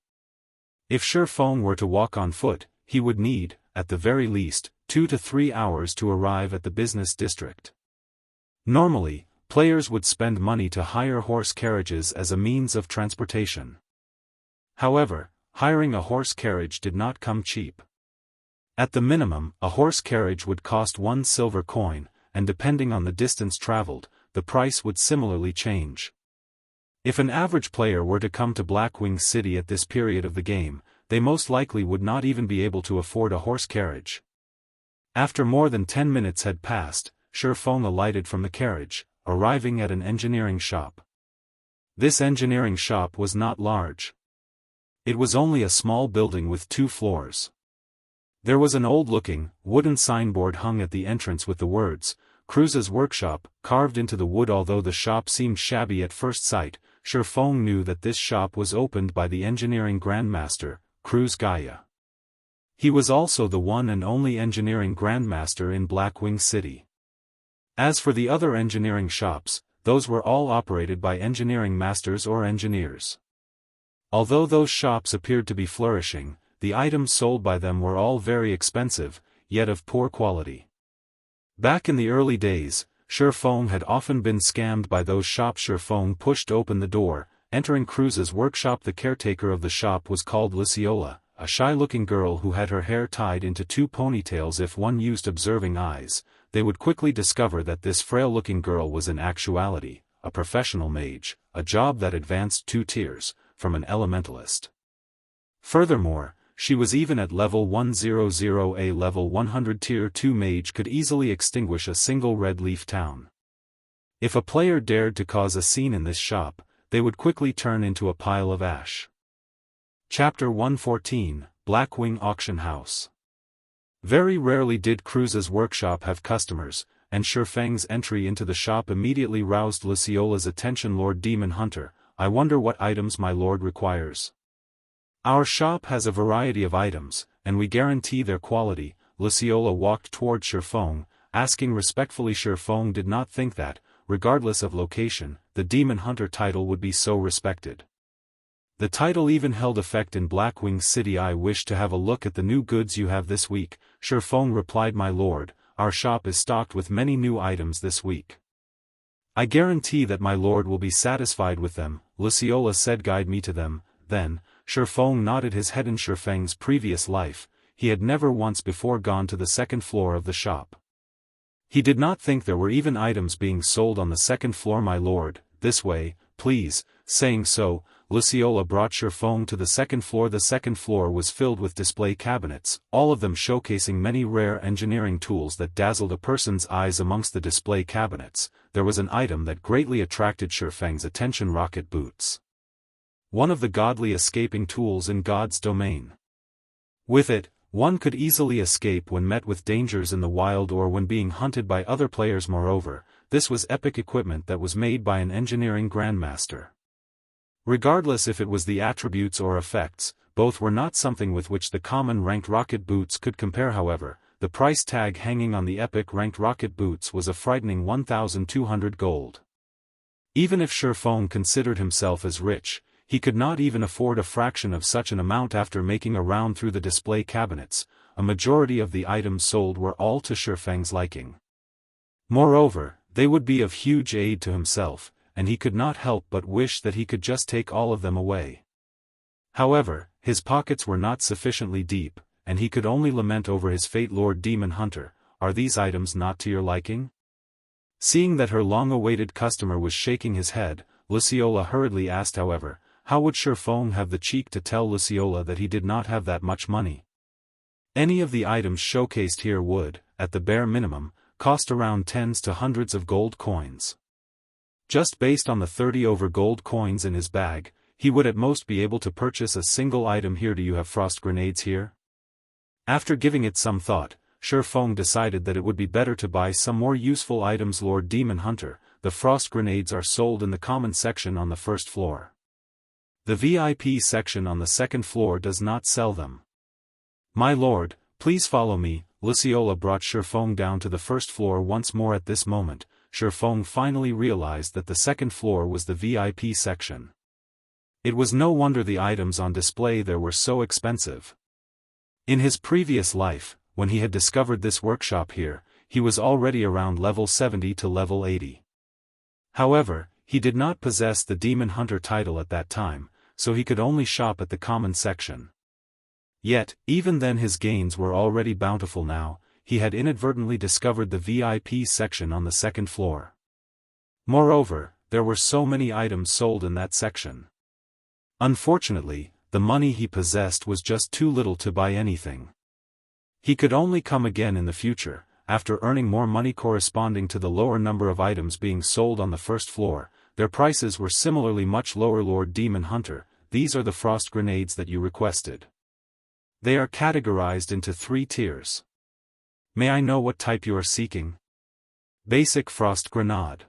If Shifeng were to walk on foot, he would need, at the very least, 2 to 3 hours to arrive at the business district. Normally, players would spend money to hire horse carriages as a means of transportation. However, hiring a horse carriage did not come cheap. At the minimum, a horse carriage would cost 1 silver coin, and depending on the distance traveled, the price would similarly change. If an average player were to come to Blackwing City at this period of the game, they most likely would not even be able to afford a horse carriage. After more than 10 minutes had passed, Shifeng alighted from the carriage, arriving at an engineering shop. This engineering shop was not large. It was only a small building with 2 floors. There was an old-looking, wooden signboard hung at the entrance with the words, Cruz's Workshop, carved into the wood. Although the shop seemed shabby at first sight, Shifeng knew that this shop was opened by the engineering grandmaster, Cruz Gaia. He was also the one and only engineering grandmaster in Blackwing City. As for the other engineering shops, those were all operated by engineering masters or engineers. Although those shops appeared to be flourishing, the items sold by them were all very expensive, yet of poor quality. Back in the early days, Shifeng had often been scammed by those shops. Shifeng pushed open the door, entering Cruz's workshop. The caretaker of the shop was called Luciola, a shy-looking girl who had her hair tied into 2 ponytails. If one used observing eyes, they would quickly discover that this frail-looking girl was in actuality a professional mage, a job that advanced 2 tiers, from an elementalist. Furthermore, she was even at level 100. A level 100 tier 2 mage could easily extinguish a single red leaf town. If a player dared to cause a scene in this shop, they would quickly turn into a pile of ash. Chapter 114, Blackwing Auction House. Very rarely did Cruz's workshop have customers, and Shifeng's entry into the shop immediately roused Luciola's attention. Lord Demon Hunter, I wonder what items my lord requires. Our shop has a variety of items, and we guarantee their quality. Luciola walked toward Shifeng, asking respectfully. Shifeng did not think that, regardless of location, the Demon Hunter title would be so respected. The title even held effect in Blackwing City. I wish to have a look at the new goods you have this week, Shifeng replied. My lord, our shop is stocked with many new items this week. I guarantee that my lord will be satisfied with them, Luciola said. Guide me to them, then. Shifeng nodded his head. In Shifeng's previous life, he had never once before gone to the second floor of the shop. He did not think there were even items being sold on the second floor. My lord, this way, please. Saying so, Luciola brought Shifeng to the second floor. The second floor was filled with display cabinets, all of them showcasing many rare engineering tools that dazzled a person's eyes. Amongst the display cabinets, there was an item that greatly attracted Shifeng's attention: rocket boots. One of the godly escaping tools in God's domain. With it, one could easily escape when met with dangers in the wild or when being hunted by other players. Moreover, this was epic equipment that was made by an engineering grandmaster. Regardless if it was the attributes or effects, both were not something with which the common ranked rocket boots could compare. However, the price tag hanging on the epic ranked rocket boots was a frightening 1,200 gold. Even if Shifeng considered himself as rich, he could not even afford a fraction of such an amount. After making a round through the display cabinets, a majority of the items sold were all to Shifeng's liking. Moreover, they would be of huge aid to himself, and he could not help but wish that he could just take all of them away. However, his pockets were not sufficiently deep, and he could only lament over his fate. Lord Demon Hunter, are these items not to your liking? Seeing that her long-awaited customer was shaking his head, Luciola hurriedly asked. However, how would Shifeng have the cheek to tell Luciola that he did not have that much money? Any of the items showcased here would, at the bare minimum, cost around tens to hundreds of gold coins. Just based on the 30 over gold coins in his bag, he would at most be able to purchase a single item here. Do you have frost grenades here? After giving it some thought, Shifeng decided that it would be better to buy some more useful items. Lord Demon Hunter, the frost grenades are sold in the common section on the first floor. The VIP section on the second floor does not sell them. My lord, please follow me. Luciola brought Shifeng down to the first floor once more. At this moment, Shifeng finally realized that the second floor was the VIP section. It was no wonder the items on display there were so expensive. In his previous life, when he had discovered this workshop here, he was already around level 70 to level 80. However, he did not possess the Demon Hunter title at that time, so he could only shop at the common section. Yet, even then his gains were already bountiful. Now, he had inadvertently discovered the VIP section on the second floor. Moreover, there were so many items sold in that section. Unfortunately, the money he possessed was just too little to buy anything. He could only come again in the future, after earning more money corresponding to the lower number of items being sold on the first floor. Their prices were similarly much lower. Lord Demon Hunter, these are the frost grenades that you requested. They are categorized into 3 tiers. May I know what type you are seeking? Basic Frost Grenade.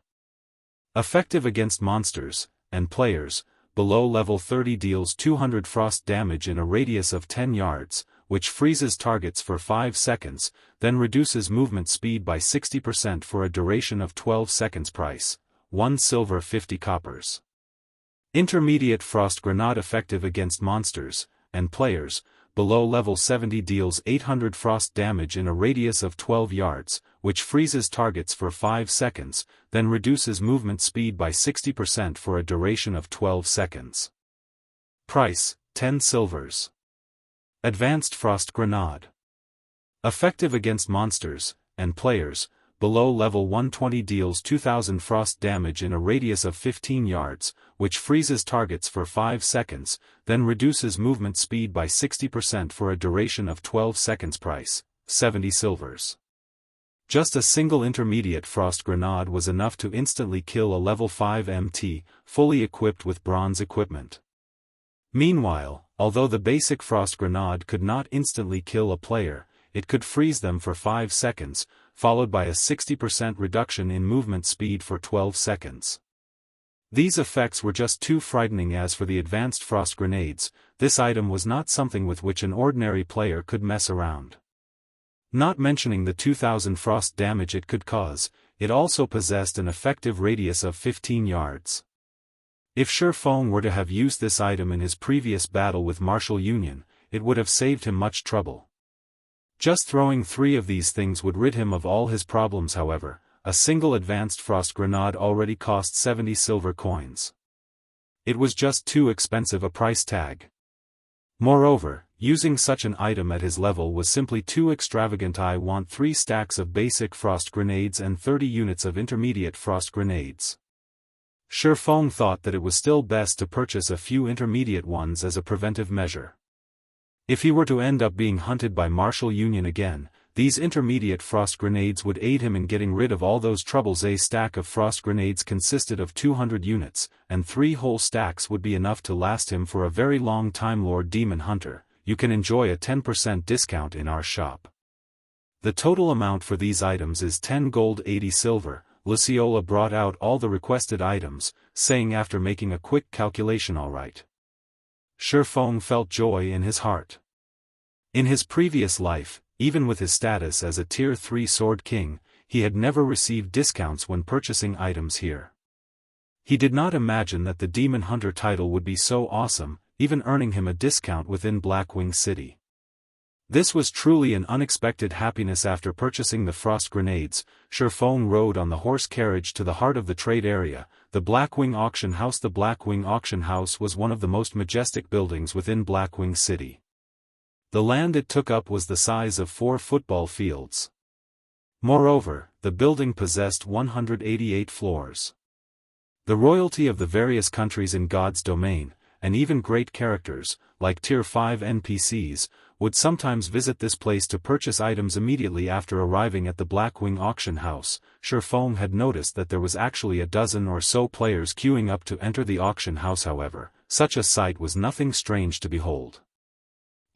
Effective against monsters and players. Below level 30 deals 200 frost damage in a radius of 10 yards, which freezes targets for 5 seconds, then reduces movement speed by 60% for a duration of 12 seconds. Price: 1 silver 50 coppers. Intermediate Frost Grenade. Effective against monsters and players. Below level 70 deals 800 frost damage in a radius of 12 yards, which freezes targets for 5 seconds, then reduces movement speed by 60% for a duration of 12 seconds. Price: 10 silvers. Advanced Frost Grenade. Effective against monsters and players. below level 120 deals 2000 frost damage in a radius of 15 yards, which freezes targets for 5 seconds, then reduces movement speed by 60% for a duration of 12 seconds. Price, 70 silvers. Just a single intermediate frost grenade was enough to instantly kill a level 5 MT, fully equipped with bronze equipment. Meanwhile, although the basic frost grenade could not instantly kill a player, it could freeze them for 5 seconds, followed by a 60% reduction in movement speed for 12 seconds. These effects were just too frightening. As for the advanced frost grenades, this item was not something with which an ordinary player could mess around. Not mentioning the 2000 frost damage it could cause, it also possessed an effective radius of 15 yards. If Shifeng were to have used this item in his previous battle with Martial Union, it would have saved him much trouble. Just throwing 3 of these things would rid him of all his problems. However, a single advanced frost grenade already cost 70 silver coins. It was just too expensive a price tag. Moreover, using such an item at his level was simply too extravagant. I want 3 stacks of basic frost grenades and 30 units of intermediate frost grenades. Shifeng thought that it was still best to purchase a few intermediate ones as a preventive measure. If he were to end up being hunted by Martial Union again, these intermediate frost grenades would aid him in getting rid of all those troubles. A stack of frost grenades consisted of 200 units, and 3 whole stacks would be enough to last him for a very long time. Lord Demon Hunter, you can enjoy a 10% discount in our shop. The total amount for these items is 10 gold 80 silver. Luciola brought out all the requested items, saying after making a quick calculation, all right. Shifeng felt joy in his heart. In his previous life, even with his status as a Tier 3 Sword King, he had never received discounts when purchasing items here. He did not imagine that the Demon Hunter title would be so awesome, even earning him a discount within Blackwing City. This was truly an unexpected happiness. After purchasing the frost grenades, Shifeng rode on the horse carriage to the heart of the trade area, the Blackwing Auction House. The Blackwing Auction House was one of the most majestic buildings within Blackwing City. The land it took up was the size of 4 football fields. Moreover, the building possessed 188 floors. The royalty of the various countries in God's domain, and even great characters, like Tier 5 NPCs, would sometimes visit this place to purchase items. Immediately after arriving at the Blackwing Auction House, Shifeng had noticed that there was actually a dozen or so players queuing up to enter the auction house. However, such a sight was nothing strange to behold.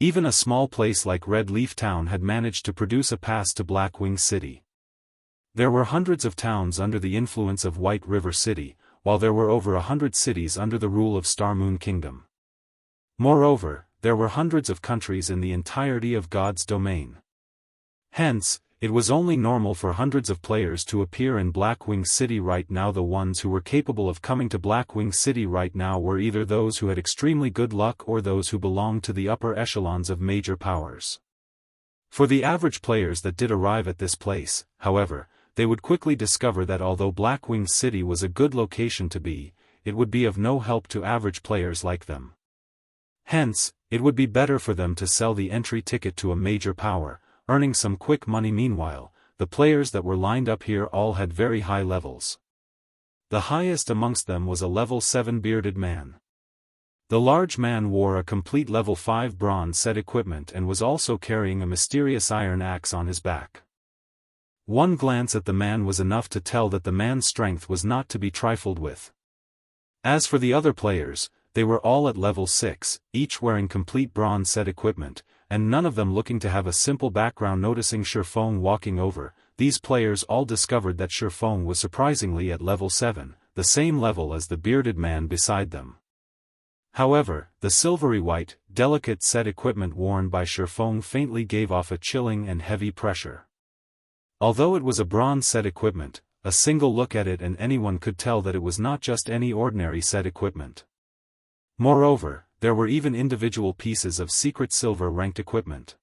Even a small place like Red Leaf Town had managed to produce a pass to Blackwing City. There were hundreds of towns under the influence of White River City, while there were over 100 cities under the rule of Star Moon Kingdom. Moreover, there were hundreds of countries in the entirety of God's domain. Hence, it was only normal for hundreds of players to appear in Blackwing City right now. The ones who were capable of coming to Blackwing City right now were either those who had extremely good luck or those who belonged to the upper echelons of major powers. For the average players that did arrive at this place, however, they would quickly discover that although Blackwing City was a good location to be, it would be of no help to average players like them. Hence, it would be better for them to sell the entry ticket to a major power, earning some quick money. Meanwhile, the players that were lined up here all had very high levels. The highest amongst them was a level 7 bearded man. The large man wore a complete level 5 bronze set equipment and was also carrying a mysterious iron axe on his back. One glance at the man was enough to tell that the man's strength was not to be trifled with. As for the other players, they were all at level 6, each wearing complete bronze set equipment, and none of them looking to have a simple background. Noticing Shifeng walking over, these players all discovered that Shifeng was surprisingly at level 7, the same level as the bearded man beside them. However, the silvery white, delicate set equipment worn by Shifeng faintly gave off a chilling and heavy pressure. Although it was a bronze set equipment, a single look at it and anyone could tell that it was not just any ordinary set equipment. Moreover, there were even individual pieces of secret silver ranked equipment.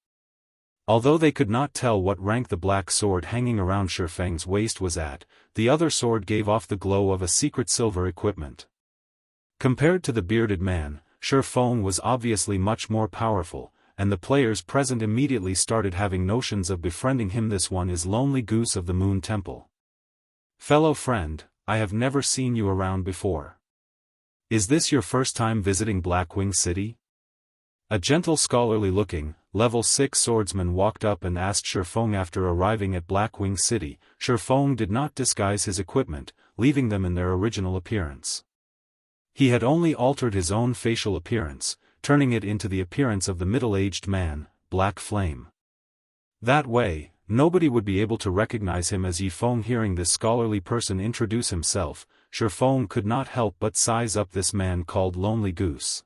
Although they could not tell what rank the black sword hanging around Shifeng's waist was at, the other sword gave off the glow of a secret silver equipment. Compared to the bearded man, Shifeng was obviously much more powerful, and the players present immediately started having notions of befriending him. This one is Lonely Goose of the Moon Temple. Fellow friend, I have never seen you around before. Is this your first time visiting Blackwing City? A gentle scholarly-looking, level 6 swordsman walked up and asked Shifeng after arriving at Blackwing City. Shifeng did not disguise his equipment, leaving them in their original appearance. He had only altered his own facial appearance, turning it into the appearance of the middle-aged man, Black Flame. That way, nobody would be able to recognize him as Yifeng. Hearing this scholarly person introduce himself, Shifeng could not help but size up this man called Lonely Goose.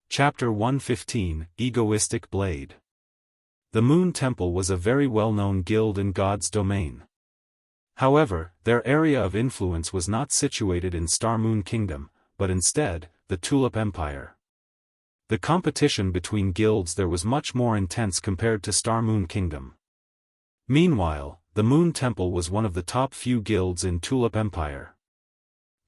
Chapter 115, Egoistic Blade. The Moon Temple was a very well-known guild in God's domain. However, their area of influence was not situated in Star Moon Kingdom, but instead, the Tulip Empire. The competition between guilds there was much more intense compared to Star Moon Kingdom. Meanwhile, the Moon Temple was one of the top few guilds in Tulip Empire.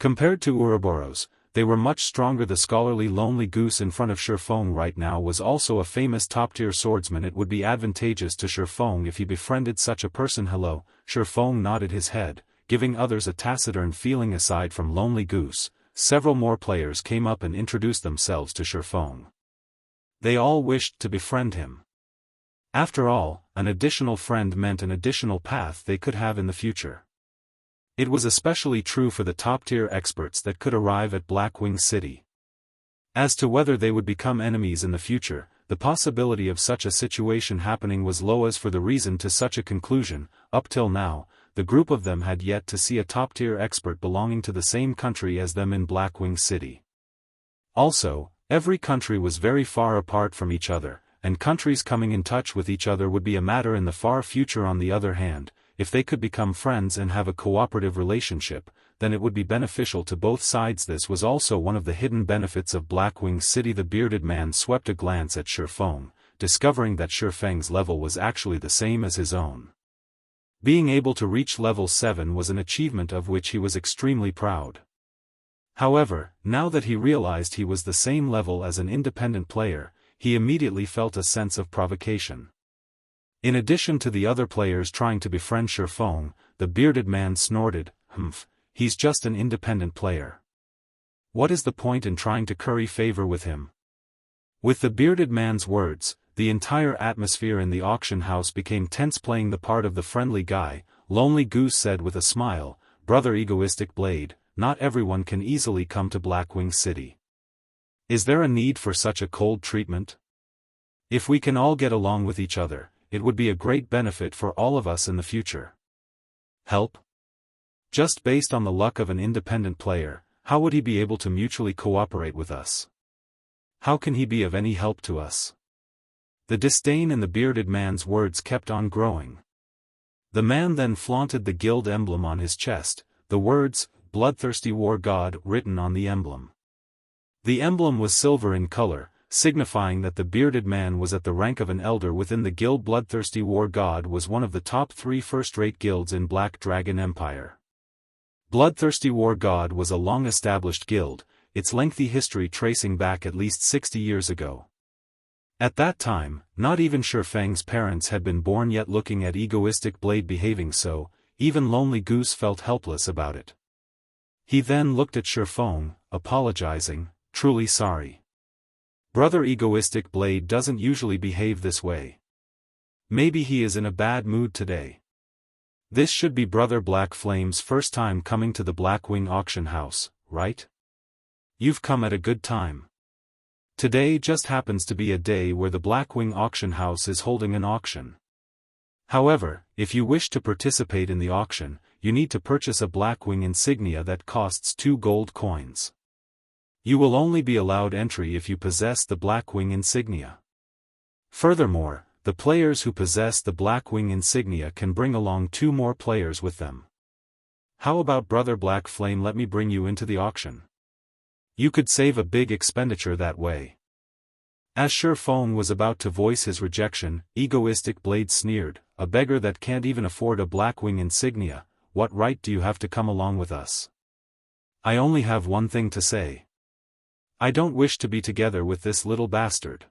Compared to Ouroboros, they were much stronger. The scholarly Lonely Goose in front of Shifeng right now was also a famous top-tier swordsman. It would be advantageous to Shifeng if he befriended such a person. Hello, Shifeng nodded his head, giving others a taciturn feeling. Aside from Lonely Goose, several more players came up and introduced themselves to Shifeng. They all wished to befriend him. After all, an additional friend meant an additional path they could have in the future. It was especially true for the top-tier experts that could arrive at Blackwing City. As to whether they would become enemies in the future, the possibility of such a situation happening was low. As for the reason to such a conclusion, up till now, the group of them had yet to see a top-tier expert belonging to the same country as them in Blackwing City. Also, every country was very far apart from each other, and countries coming in touch with each other would be a matter in the far future. On the other hand, if they could become friends and have a cooperative relationship, then it would be beneficial to both sides. This was also one of the hidden benefits of Blackwing City. The bearded man swept a glance at Shifeng, discovering that Shifeng's level was actually the same as his own. Being able to reach level 7 was an achievement of which he was extremely proud. However, now that he realized he was the same level as an independent player, he immediately felt a sense of provocation. In addition to the other players trying to befriend Shifeng, the bearded man snorted, he's just an independent player. What is the point in trying to curry favor with him? With the bearded man's words, the entire atmosphere in the auction house became tense. Playing the part of the friendly guy, Lonely Goose said with a smile, "Brother Egoistic Blade, not everyone can easily come to Blackwing City. Is there a need for such a cold treatment? If we can all get along with each other, it would be a great benefit for all of us in the future." Help? Just based on the luck of an independent player, how would he be able to mutually cooperate with us? How can he be of any help to us? The disdain in the bearded man's words kept on growing. The man then flaunted the guild emblem on his chest, the words, "Bloodthirsty War God," written on the emblem. The emblem was silver in color, signifying that the bearded man was at the rank of an elder within the guild. Bloodthirsty War God was one of the top 3 first-rate guilds in Black Dragon Empire. Bloodthirsty War God was a long-established guild, its lengthy history tracing back at least 60 years ago. At that time, not even Shifeng's parents had been born yet. Looking at Egoistic Blade behaving so, even Lonely Goose felt helpless about it. He then looked at Shifeng, apologizing, "Truly sorry. Brother Egoistic Blade doesn't usually behave this way. Maybe he is in a bad mood today. This should be Brother Black Flame's first time coming to the Blackwing auction house, right? You've come at a good time. Today just happens to be a day where the Blackwing auction house is holding an auction. However, if you wish to participate in the auction, you need to purchase a Blackwing insignia that costs 2 gold coins. You will only be allowed entry if you possess the Blackwing insignia. Furthermore, the players who possess the Blackwing insignia can bring along 2 more players with them. How about Brother Black Flame? Let me bring you into the auction. You could save a big expenditure that way." As Shifeng was about to voice his rejection, Egoistic Blade sneered, "A beggar that can't even afford a Blackwing insignia, what right do you have to come along with us? I only have one thing to say. I don't wish to be together with this little bastard."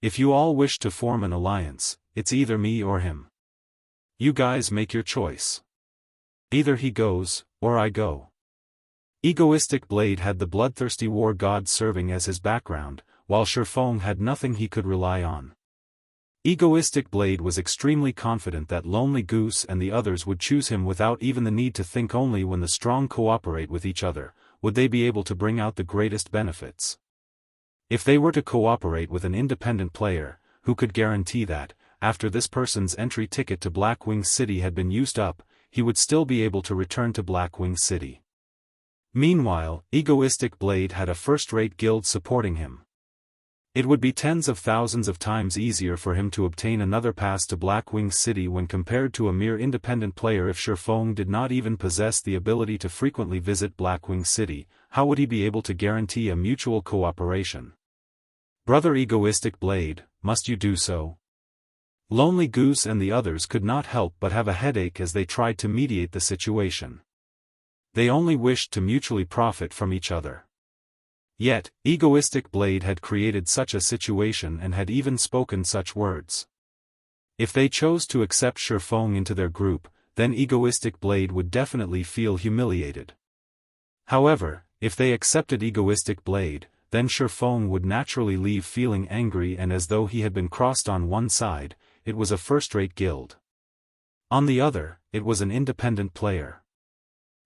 If you all wish to form an alliance, it's either me or him. You guys make your choice. Either he goes, or I go. Egoistic Blade had the bloodthirsty war god serving as his background, while Shifeng had nothing he could rely on. Egoistic Blade was extremely confident that Lonely Goose and the others would choose him without even the need to think. Only when the strong cooperate with each other, would they be able to bring out the greatest benefits. If they were to cooperate with an independent player, who could guarantee that, after this person's entry ticket to Blackwing City had been used up, he would still be able to return to Blackwing City? Meanwhile, Egoistic Blade had a first-rate guild supporting him. It would be tens of thousands of times easier for him to obtain another pass to Blackwing City when compared to a mere independent player. If Shifeng did not even possess the ability to frequently visit Blackwing City, how would he be able to guarantee a mutual cooperation? Brother Egoistic Blade, must you do so? Lonely Goose and the others could not help but have a headache as they tried to mediate the situation. They only wished to mutually profit from each other. Yet, Egoistic Blade had created such a situation and had even spoken such words. If they chose to accept Shifeng into their group, then Egoistic Blade would definitely feel humiliated. However, if they accepted Egoistic Blade, then Shifeng would naturally leave feeling angry and as though he had been crossed. On one side, it was a first-rate guild. On the other, it was an independent player.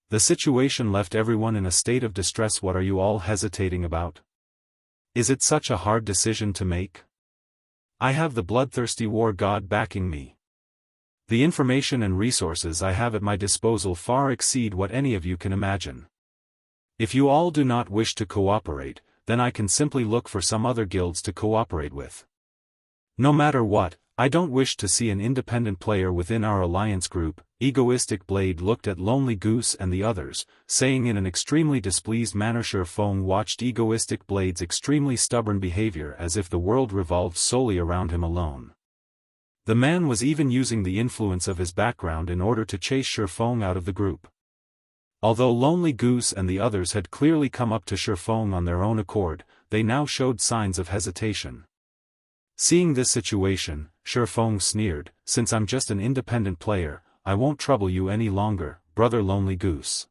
The situation left everyone in a state of distress. What are you all hesitating about? Is it such a hard decision to make? I have the bloodthirsty war god backing me. The information and resources I have at my disposal far exceed what any of you can imagine. If you all do not wish to cooperate, then I can simply look for some other guilds to cooperate with. No matter what, I don't wish to see an independent player within our alliance group. Egoistic Blade looked at Lonely Goose and the others, saying in an extremely displeased manner. Shifeng watched Egoistic Blade's extremely stubborn behavior as if the world revolved solely around him alone. The man was even using the influence of his background in order to chase Shifeng out of the group. Although Lonely Goose and the others had clearly come up to Shifeng on their own accord, they now showed signs of hesitation. Seeing this situation, Shifeng sneered, "Since I'm just an independent player, I won't trouble you any longer, brother Lonely Goose.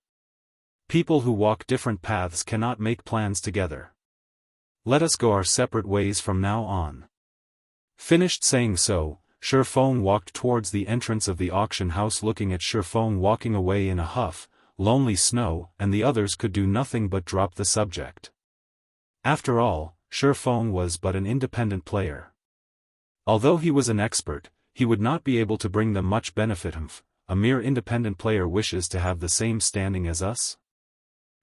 People who walk different paths cannot make plans together. Let us go our separate ways from now on." Finished saying so, Shifeng walked towards the entrance of the auction house. Looking at Shifeng walking away in a huff, Lonely Snow and the others could do nothing but drop the subject. After all, Shifeng was but an independent player. Although he was an expert, he would not be able to bring them much benefit. A mere independent player wishes to have the same standing as us?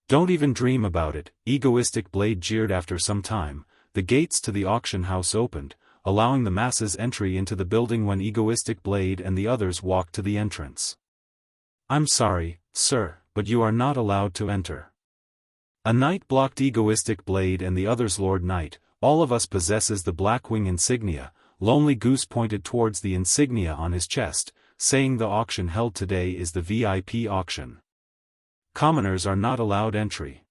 Don't even dream about it, Egoistic Blade jeered. After some time, the gates to the auction house opened, allowing the masses entry into the building when Egoistic Blade and the others walked to the entrance. "I'm sorry, sir, but you are not allowed to enter." A knight blocked Egoistic Blade and the others. "Lord Knight, all of us possesses the Blackwing insignia." Lonely Goose pointed towards the insignia on his chest, saying the auction held today is the VIP auction. Commoners are not allowed entry.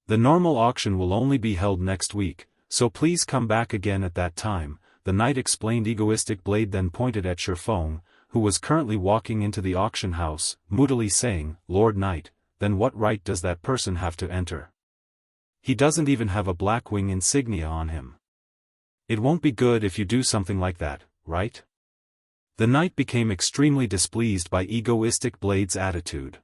The normal auction will only be held next week, so please come back again at that time, the knight explained. Egoistic Blade then pointed at Shifeng, who was currently walking into the auction house, moodily saying, "Lord Knight, then what right does that person have to enter? He doesn't even have a Blackwing insignia on him. It won't be good if you do something like that, right?" The knight became extremely displeased by Egoistic Blade's attitude.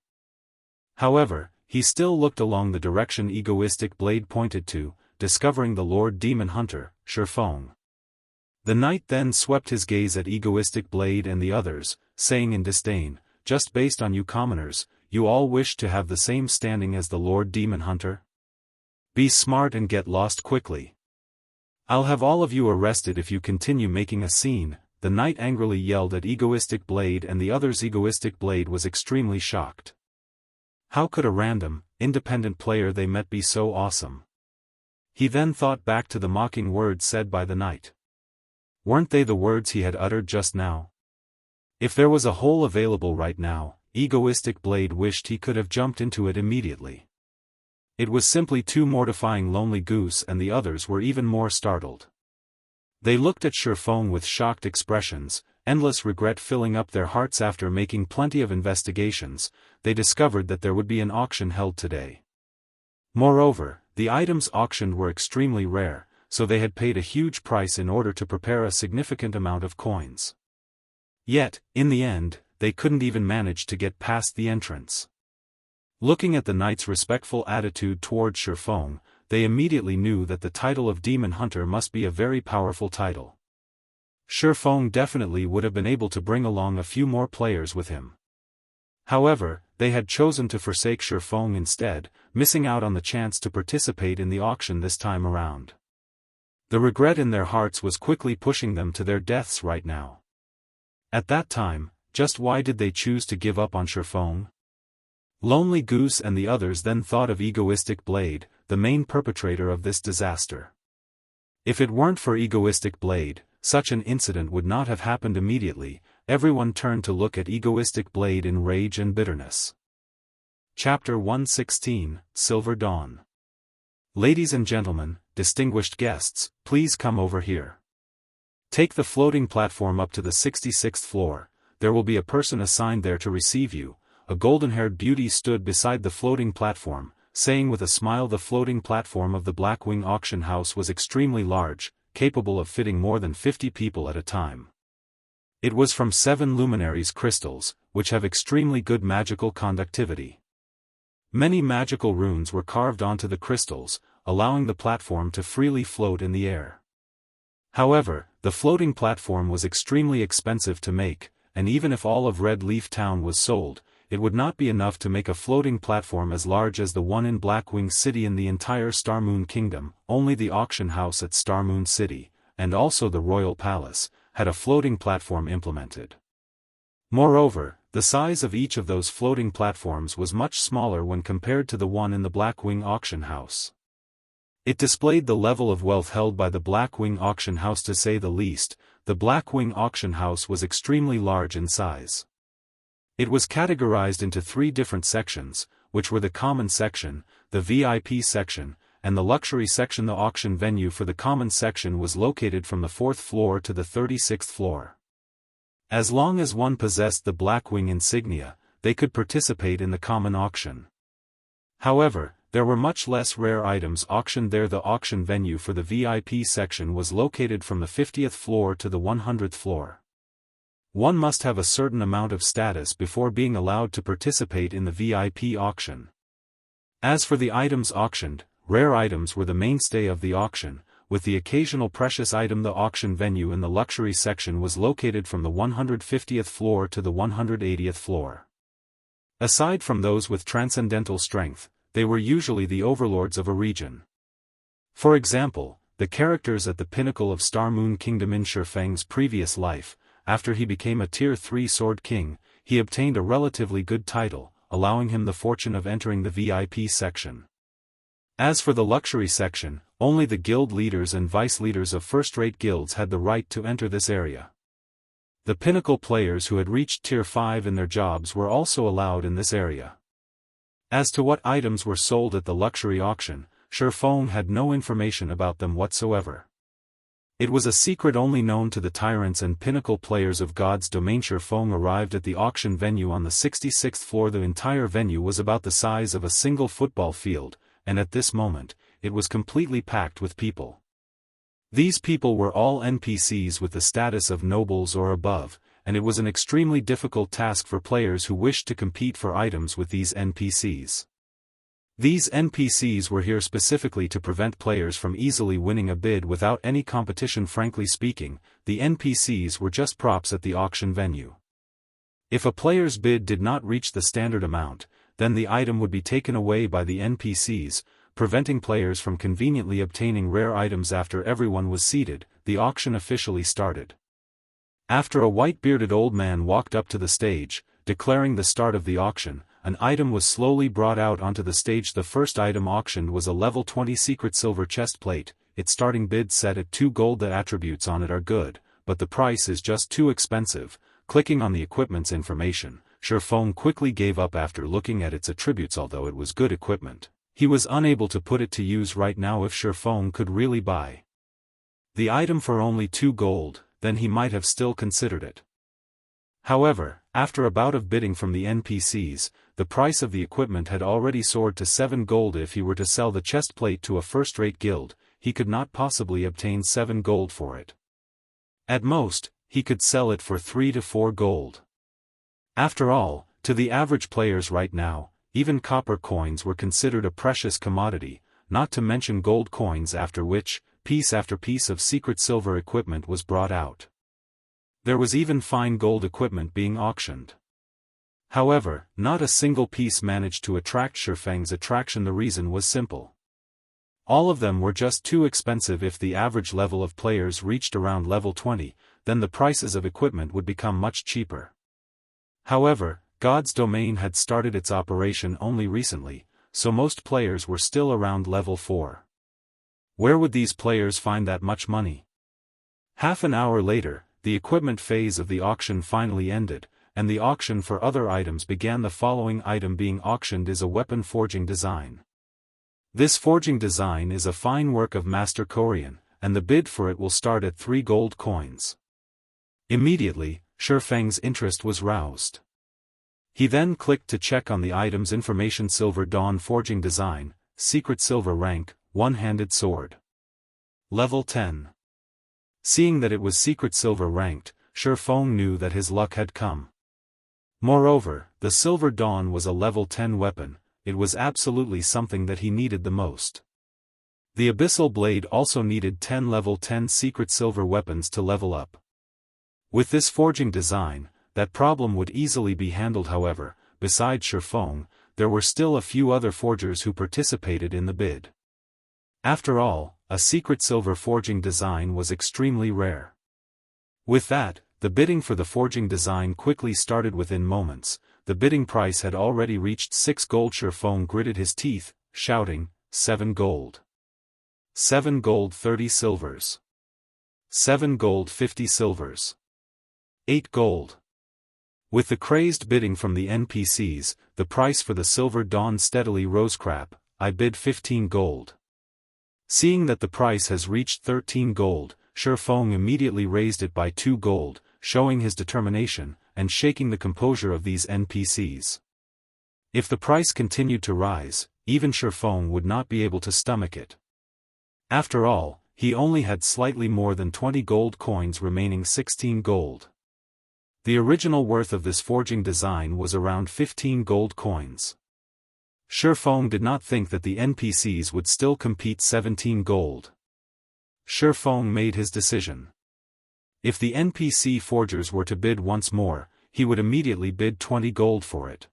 However, he still looked along the direction Egoistic Blade pointed to, discovering the Lord Demon Hunter, Shifeng. The knight then swept his gaze at Egoistic Blade and the others, saying in disdain, "Just based on you commoners, you all wish to have the same standing as the Lord Demon Hunter? Be smart and get lost quickly. I'll have all of you arrested if you continue making a scene," the knight angrily yelled at Egoistic Blade and the others. Egoistic Blade was extremely shocked. How could a random, independent player they met be so awesome? He then thought back to the mocking words said by the knight. Weren't they the words he had uttered just now? If there was a hole available right now, Egoistic Blade wished he could have jumped into it immediately. It was simply too mortifying. Lonely Goose and the others were even more startled. They looked at Shifeng with shocked expressions, endless regret filling up their hearts. After making plenty of investigations, they discovered that there would be an auction held today. Moreover, the items auctioned were extremely rare, so they had paid a huge price in order to prepare a significant amount of coins. Yet, in the end, they couldn't even manage to get past the entrance. Looking at the knight's respectful attitude towards Shifeng, they immediately knew that the title of Demon Hunter must be a very powerful title. Shifeng definitely would have been able to bring along a few more players with him. However, they had chosen to forsake Shifeng instead, missing out on the chance to participate in the auction this time around. The regret in their hearts was quickly pushing them to their deaths right now. At that time, just why did they choose to give up on Shifeng? Lonely Goose and the others then thought of Egoistic Blade, the main perpetrator of this disaster. If it weren't for Egoistic Blade, such an incident would not have happened immediately. Everyone turned to look at Egoistic Blade in rage and bitterness. Chapter 116, Silver Dawn. Ladies and gentlemen, distinguished guests, please come over here. Take the floating platform up to the 66th floor, there will be a person assigned there to receive you. A golden-haired beauty stood beside the floating platform, saying with a smile the floating platform of the Blackwing auction house was extremely large, capable of fitting more than 50 people at a time. It was from 7 Luminaries crystals, which have extremely good magical conductivity. Many magical runes were carved onto the crystals, allowing the platform to freely float in the air. However, the floating platform was extremely expensive to make, and even if all of Red Leaf Town was sold, it would not be enough to make a floating platform as large as the one in Blackwing City. In the entire Starmoon Kingdom, only the auction house at Starmoon City, and also the Royal Palace, had a floating platform implemented. Moreover, the size of each of those floating platforms was much smaller when compared to the one in the Blackwing auction house. It displayed the level of wealth held by the Blackwing auction house, to say the least. The Blackwing auction house was extremely large in size. It was categorized into 3 different sections, which were the common section, the VIP section, and the luxury section. The auction venue for the common section was located from the 4th floor to the 36th floor. As long as one possessed the Blackwing insignia, they could participate in the common auction. However, there were much less rare items auctioned there. The auction venue for the VIP section was located from the 50th floor to the 100th floor. One must have a certain amount of status before being allowed to participate in the VIP auction. As for the items auctioned, rare items were the mainstay of the auction, with the occasional precious item. The auction venue in the luxury section was located from the 150th floor to the 180th floor. Aside from those with transcendental strength, they were usually the overlords of a region. For example, the characters at the pinnacle of Starmoon Kingdom. In Shifeng's previous life, after he became a Tier 3 Sword King, he obtained a relatively good title, allowing him the fortune of entering the VIP section. As for the luxury section, only the guild leaders and vice leaders of first-rate guilds had the right to enter this area. The pinnacle players who had reached Tier 5 in their jobs were also allowed in this area. As to what items were sold at the luxury auction, Shifeng had no information about them whatsoever. It was a secret only known to the tyrants and pinnacle players of God's domain. Shifeng arrived at the auction venue on the 66th floor. The entire venue was about the size of a single football field, and at this moment, it was completely packed with people. These people were all NPCs with the status of nobles or above, and it was an extremely difficult task for players who wished to compete for items with these NPCs. These NPCs were here specifically to prevent players from easily winning a bid without any competition. Frankly speaking, the NPCs were just props at the auction venue. If a player's bid did not reach the standard amount, then the item would be taken away by the NPCs, preventing players from conveniently obtaining rare items. After everyone was seated, the auction officially started. After a white-bearded old man walked up to the stage, declaring the start of the auction, an item was slowly brought out onto the stage. The first item auctioned was a level 20 secret silver chest plate. Its starting bid set at 2 gold. The attributes on it are good, but the price is just too expensive. Clicking on the equipment's information, Shifeng quickly gave up after looking at its attributes. Although it was good equipment, he was unable to put it to use right now. If Shifeng could really buy the item for only 2 gold, then he might have still considered it. However, after a bout of bidding from the NPCs, the price of the equipment had already soared to 7 gold. If he were to sell the chestplate to a first-rate guild, he could not possibly obtain 7 gold for it. At most, he could sell it for 3 to 4 gold. After all, to the average players right now, even copper coins were considered a precious commodity, not to mention gold coins, after which, piece after piece of secret silver equipment was brought out. There was even fine gold equipment being auctioned. However, not a single piece managed to attract Shifeng's attraction. The reason was simple. All of them were just too expensive. If the average level of players reached around level 20, then the prices of equipment would become much cheaper. However, God's domain had started its operation only recently, so most players were still around level 4. Where would these players find that much money? Half an hour later, the equipment phase of the auction finally ended, and the auction for other items began. The following item being auctioned is a weapon forging design. This forging design is a fine work of Master Korean, and the bid for it will start at 3 gold coins. Immediately, Shifeng's interest was roused. He then clicked to check on the item's information. Silver Dawn forging design, secret silver rank, one-handed sword. Level 10. Seeing that it was secret silver ranked, Shifeng knew that his luck had come. Moreover, the Silver Dawn was a level 10 weapon. It was absolutely something that he needed the most. The Abyssal Blade also needed 10 level 10 secret silver weapons to level up. With this forging design, that problem would easily be handled. However, besides Shifeng, there were still a few other forgers who participated in the bid. After all, a secret silver forging design was extremely rare. With that, the bidding for the forging design quickly started. Within moments, the bidding price had already reached 6 gold. Shifeng gritted his teeth, shouting, 7 gold. 7 gold 30 silvers. 7 gold 50 silvers. 8 gold. With the crazed bidding from the NPCs, the price for the Silver Dawn steadily rose. Crap, I bid 15 gold. Seeing that the price has reached 13 gold, Shifeng immediately raised it by 2 gold, showing his determination, and shaking the composure of these NPCs. If the price continued to rise, even Shifeng would not be able to stomach it. After all, he only had slightly more than 20 gold coins remaining. 16 gold. The original worth of this forging design was around 15 gold coins. Shifeng did not think that the NPCs would still compete. 17 gold. Shifeng made his decision. If the NPC forgers were to bid once more, he would immediately bid 20 gold for it.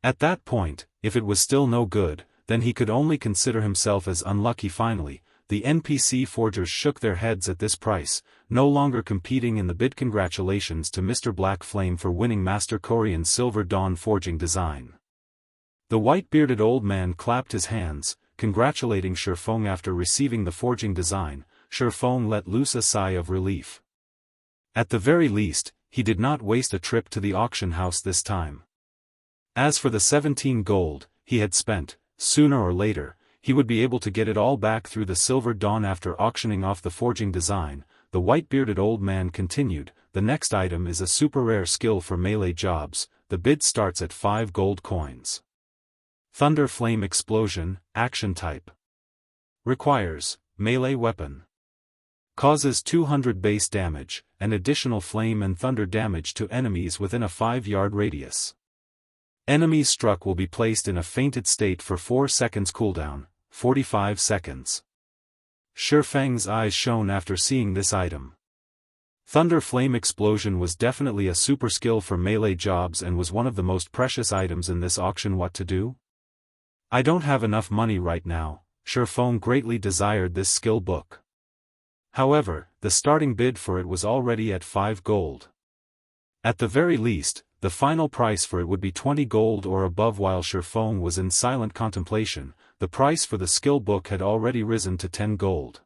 At that point, if it was still no good, then he could only consider himself as unlucky. Finally, the NPC forgers shook their heads at this price, no longer competing in the bid. Congratulations to Mr. Black Flame for winning Master Korean's Silver Dawn forging design. The white-bearded old man clapped his hands, congratulating Shifeng. After receiving the forging design, Shifeng let loose a sigh of relief. At the very least, he did not waste a trip to the auction house this time. As for the 17 gold he had spent, sooner or later, he would be able to get it all back through the Silver Dawn. After auctioning off the forging design, the white-bearded old man continued, the next item is a super rare skill for melee jobs. The bid starts at 5 gold coins. Thunder Flame Explosion, action type. Requires, melee weapon. Causes 200 base damage, and additional flame and thunder damage to enemies within a 5-yard radius. Enemies struck will be placed in a fainted state for 4 seconds. Cooldown, 45 seconds. Shifeng's eyes shone after seeing this item. Thunder Flame Explosion was definitely a super skill for melee jobs and was one of the most precious items in this auction. What to do? I don't have enough money right now. Shifeng greatly desired this skill book. However, the starting bid for it was already at 5 gold. At the very least, the final price for it would be 20 gold or above. While Shifeng was in silent contemplation, the price for the skill book had already risen to 10 gold.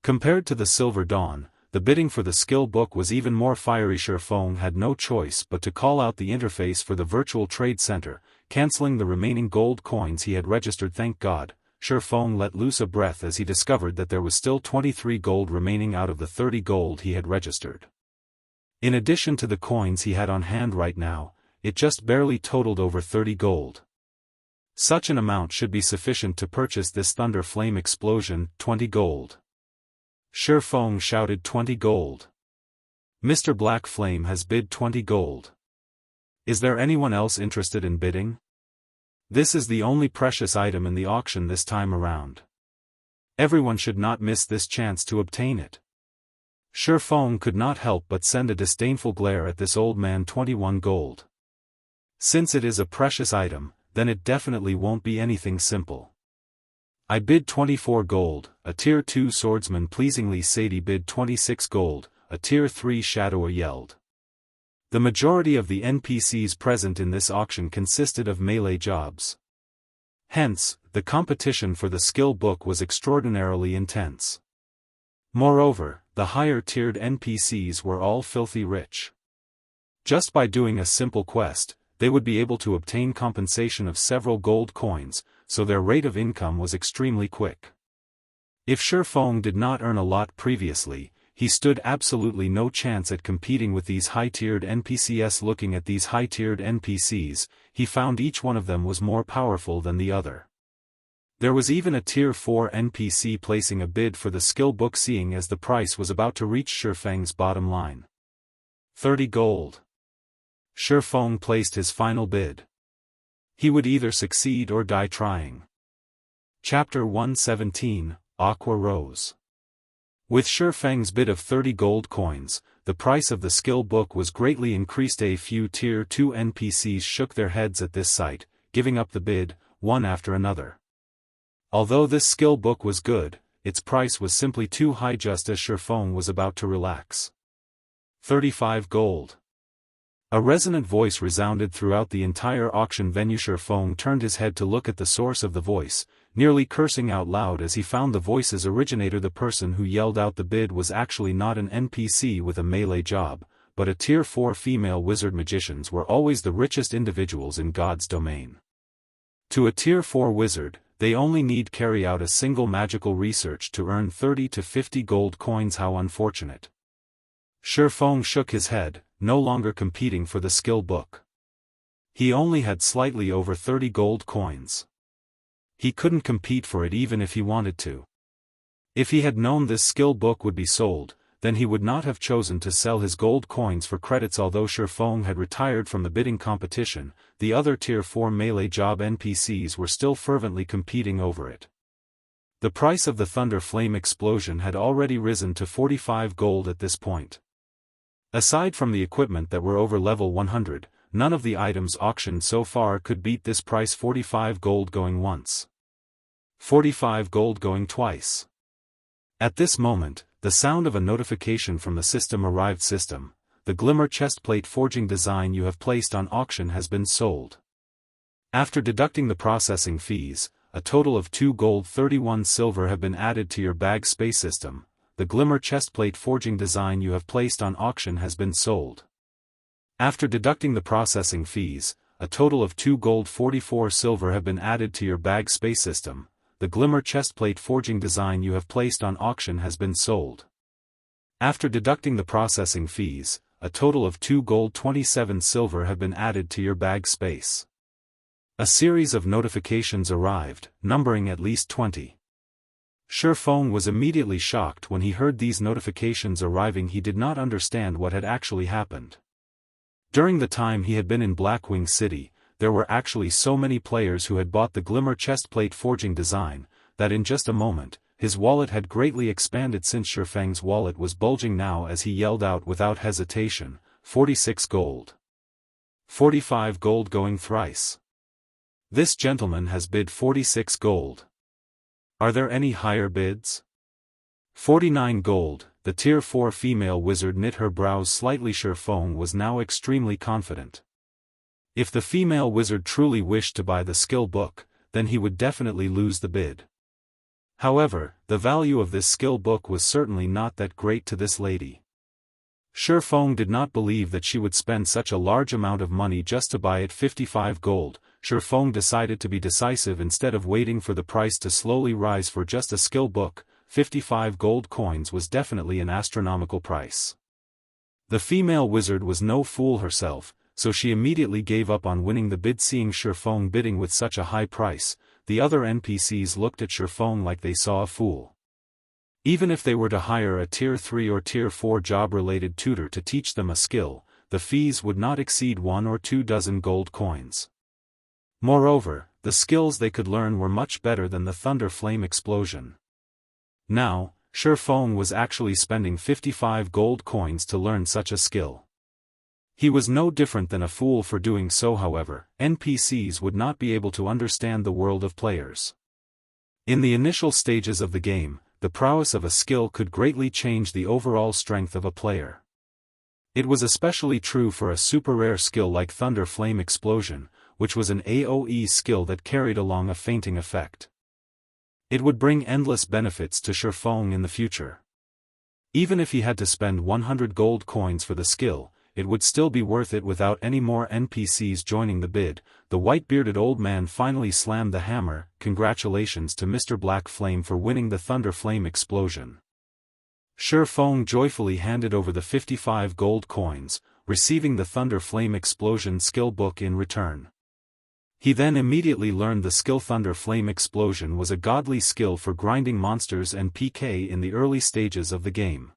Compared to the Silver Dawn, the bidding for the skill book was even more fiery. Shifeng had no choice but to call out the interface for the virtual trade center, cancelling the remaining gold coins he had registered. Thank God, Feng let loose a breath as he discovered that there was still 23 gold remaining out of the 30 gold he had registered. In addition to the coins he had on hand right now, it just barely totaled over 30 gold. Such an amount should be sufficient to purchase this thunder flame explosion, 20 gold. Feng shouted 20 gold. Mr. Black Flame has bid 20 gold. Is there anyone else interested in bidding? This is the only precious item in the auction this time around. Everyone should not miss this chance to obtain it. Feng could not help but send a disdainful glare at this old man. 21 gold. Since it is a precious item, then it definitely won't be anything simple. I bid 24 gold, a tier 2 swordsman pleasingly Sadie bid 26 gold, a tier 3 shadower yelled. The majority of the NPCs present in this auction consisted of melee jobs. Hence, the competition for the skill book was extraordinarily intense. Moreover, the higher-tiered NPCs were all filthy rich. Just by doing a simple quest, they would be able to obtain compensation of several gold coins, so their rate of income was extremely quick. If Feng did not earn a lot previously, he stood absolutely no chance at competing with these high-tiered NPCs. Looking at these high-tiered NPCs, he found each one of them was more powerful than the other. There was even a tier 4 NPC placing a bid for the skill book, seeing as the price was about to reach Feng's bottom line. 30 gold. Feng placed his final bid. He would either succeed or die trying. Chapter 117, Aqua rose. With Feng's bid of 30 gold coins, the price of the skill book was greatly increased. A few tier 2 NPCs shook their heads at this sight, giving up the bid, one after another. Although this skill book was good, its price was simply too high. Just as Feng was about to relax. 35 gold. A resonant voice resounded throughout the entire auction venue. Feng turned his head to look at the source of the voice, nearly cursing out loud as he found the voice's originator. The person who yelled out the bid was actually not an NPC with a melee job, but a tier 4 female wizard. Magicians were always the richest individuals in God's domain. To a tier 4 wizard, they only need carry out a single magical research to earn 30 to 50 gold coins. How unfortunate. Feng shook his head, no longer competing for the skill book. He only had slightly over 30 gold coins. He couldn't compete for it even if he wanted to. If he had known this skill book would be sold, then he would not have chosen to sell his gold coins for credits. Although Feng had retired from the bidding competition, the other tier 4 melee job NPCs were still fervently competing over it. The price of the thunder flame explosion had already risen to 45 gold at this point. Aside from the equipment that were over level 100, none of the items auctioned so far could beat this price. 45 gold going once. 45 gold going twice. At this moment, the sound of a notification from the system arrived. System, the glimmer chestplate forging design you have placed on auction has been sold. After deducting the processing fees, a total of 2 gold 31 silver have been added to your bag space. System, the glimmer chestplate forging design you have placed on auction has been sold. After deducting the processing fees, a total of 2 gold 44 silver have been added to your bag space. System, the glimmer chestplate forging design you have placed on auction has been sold. After deducting the processing fees, a total of 2 gold 27 silver have been added to your bag space. A series of notifications arrived, numbering at least 20. Feng was immediately shocked when he heard these notifications arriving. He did not understand what had actually happened. During the time he had been in Blackwing City, there were actually so many players who had bought the glimmer chestplate forging design, that in just a moment, his wallet had greatly expanded. Since Feng's wallet was bulging now as he yelled out without hesitation, 46 gold. 45 gold going thrice. This gentleman has bid 46 gold. Are there any higher bids? 49 gold, the tier 4 female wizard knit her brows slightly. Feng was now extremely confident. If the female wizard truly wished to buy the skill book, then he would definitely lose the bid. However, the value of this skill book was certainly not that great to this lady. Feng did not believe that she would spend such a large amount of money just to buy it. 55 gold, Feng decided to be decisive instead of waiting for the price to slowly rise. For just a skill book, 55 gold coins was definitely an astronomical price. The female wizard was no fool herself, so she immediately gave up on winning the bid. Seeing Feng bidding with such a high price, the other NPCs looked at Feng like they saw a fool. Even if they were to hire a Tier 3 or Tier 4 job-related tutor to teach them a skill, the fees would not exceed 1 or 2 dozen gold coins. Moreover, the skills they could learn were much better than the Thunder Flame Explosion. Now, Feng was actually spending 55 gold coins to learn such a skill. He was no different than a fool for doing so. However, NPCs would not be able to understand the world of players. In the initial stages of the game, the prowess of a skill could greatly change the overall strength of a player. It was especially true for a super rare skill like Thunder Flame Explosion, which was an AoE skill that carried along a fainting effect. It would bring endless benefits to Feng in the future. Even if he had to spend 100 gold coins for the skill, it would still be worth it without any more NPCs joining the bid. The white-bearded old man finally slammed the hammer. Congratulations to Mr. Black Flame for winning the Thunder Flame Explosion. Feng joyfully handed over the 55 gold coins, receiving the Thunder Flame Explosion skill book in return. He then immediately learned the skill. Thunder Flame Explosion was a godly skill for grinding monsters and PK in the early stages of the game.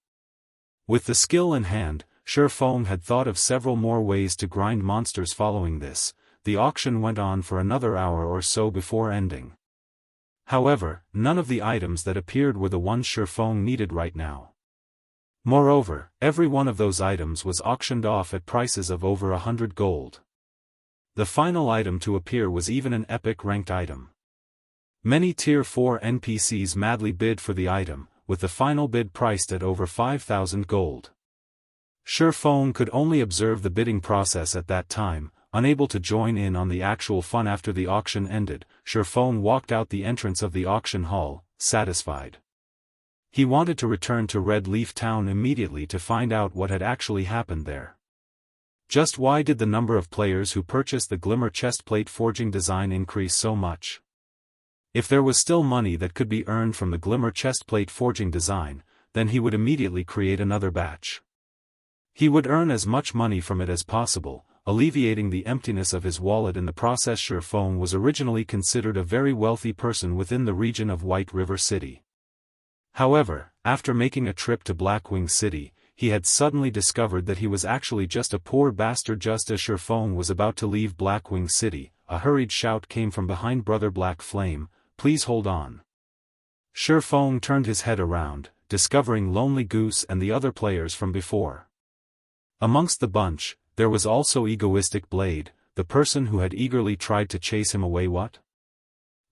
With the skill in hand, Feng had thought of several more ways to grind monsters. Following this, the auction went on for another hour or so before ending. However, none of the items that appeared were the ones Feng needed right now. Moreover, every one of those items was auctioned off at prices of over 100 gold. The final item to appear was even an epic ranked item. Many Tier 4 NPCs madly bid for the item, with the final bid priced at over 5,000 gold. Feng could only observe the bidding process at that time, unable to join in on the actual fun. After the auction ended, Feng walked out the entrance of the auction hall, satisfied. He wanted to return to Red Leaf Town immediately to find out what had actually happened there. Just why did the number of players who purchased the Glimmer chestplate forging design increase so much? If there was still money that could be earned from the Glimmer chestplate forging design, then he would immediately create another batch. He would earn as much money from it as possible, alleviating the emptiness of his wallet in the process. Feng was originally considered a very wealthy person within the region of White River City. However, after making a trip to Blackwing City, he had suddenly discovered that he was actually just a poor bastard. Just as Feng was about to leave Blackwing City, a hurried shout came from behind Brother Black Flame, "Please hold on." Feng turned his head around, discovering Lonely Goose and the other players from before. Amongst the bunch, there was also Egoistic Blade, the person who had eagerly tried to chase him away. What?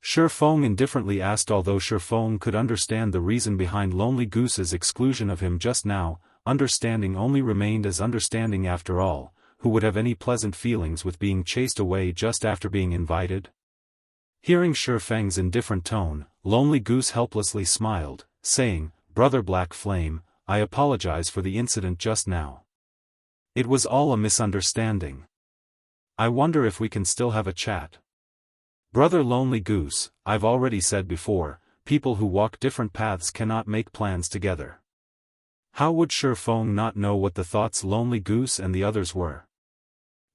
Feng indifferently asked. Although Feng could understand the reason behind Lonely Goose's exclusion of him just now, understanding only remained as understanding. After all, who would have any pleasant feelings with being chased away just after being invited? Hearing Feng's indifferent tone, Lonely Goose helplessly smiled, saying, "Brother Black Flame, I apologize for the incident just now. It was all a misunderstanding. I wonder if we can still have a chat." "Brother Lonely Goose, I've already said before, people who walk different paths cannot make plans together." How would Feng not know what the thoughts Lonely Goose and the others were?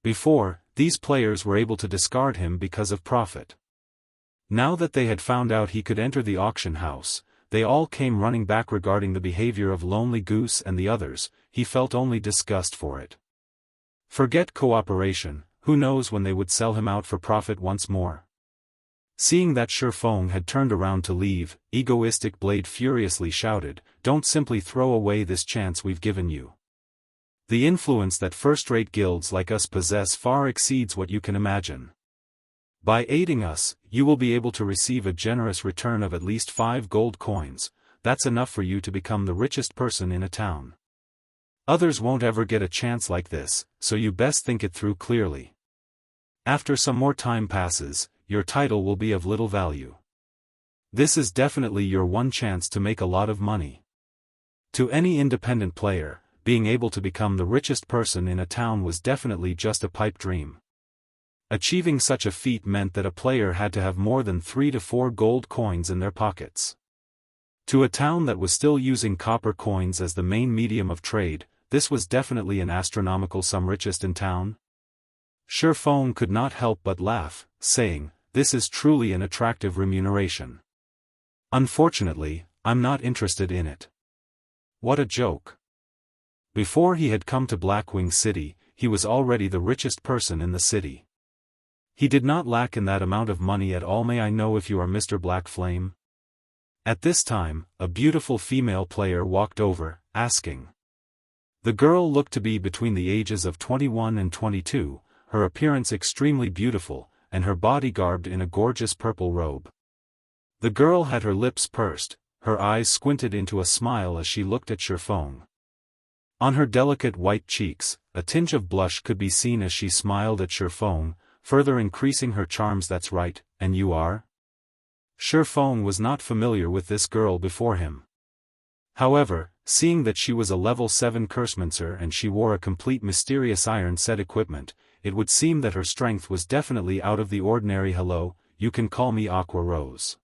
Before, these players were able to discard him because of profit. Now that they had found out he could enter the auction house, they all came running back. Regarding the behavior of Lonely Goose and the others, he felt only disgust for it. Forget cooperation, who knows when they would sell him out for profit once more. Seeing that Feng had turned around to leave, Egoistic Blade furiously shouted, "Don't simply throw away this chance we've given you. The influence that first-rate guilds like us possess far exceeds what you can imagine. By aiding us, you will be able to receive a generous return of at least 5 gold coins. That's enough for you to become the richest person in a town. Others won't ever get a chance like this, so you best think it through clearly. After some more time passes, your title will be of little value. This is definitely your one chance to make a lot of money." To any independent player, being able to become the richest person in a town was definitely just a pipe dream. Achieving such a feat meant that a player had to have more than 3 to 4 gold coins in their pockets. To a town that was still using copper coins as the main medium of trade, this was definitely an astronomical sum. Richest in town? Shifeng could not help but laugh, saying, "This is truly an attractive remuneration. Unfortunately, I'm not interested in it." What a joke. Before he had come to Blackwing City, he was already the richest person in the city. He did not lack in that amount of money at all. "May I know if you are Mr. Blackflame?" At this time, a beautiful female player walked over, asking. The girl looked to be between the ages of 21 and 22, her appearance extremely beautiful, and her body garbed in a gorgeous purple robe. The girl had her lips pursed, her eyes squinted into a smile as she looked at Shifeng. On her delicate white cheeks, a tinge of blush could be seen as she smiled at Shifeng, further increasing her charms. "That's right, and you are?" Shifeng was not familiar with this girl before him. However, seeing that she was a level 7 cursemancer and she wore a complete mysterious iron set equipment, it would seem that her strength was definitely out of the ordinary. "Hello, you can call me Aqua Rose.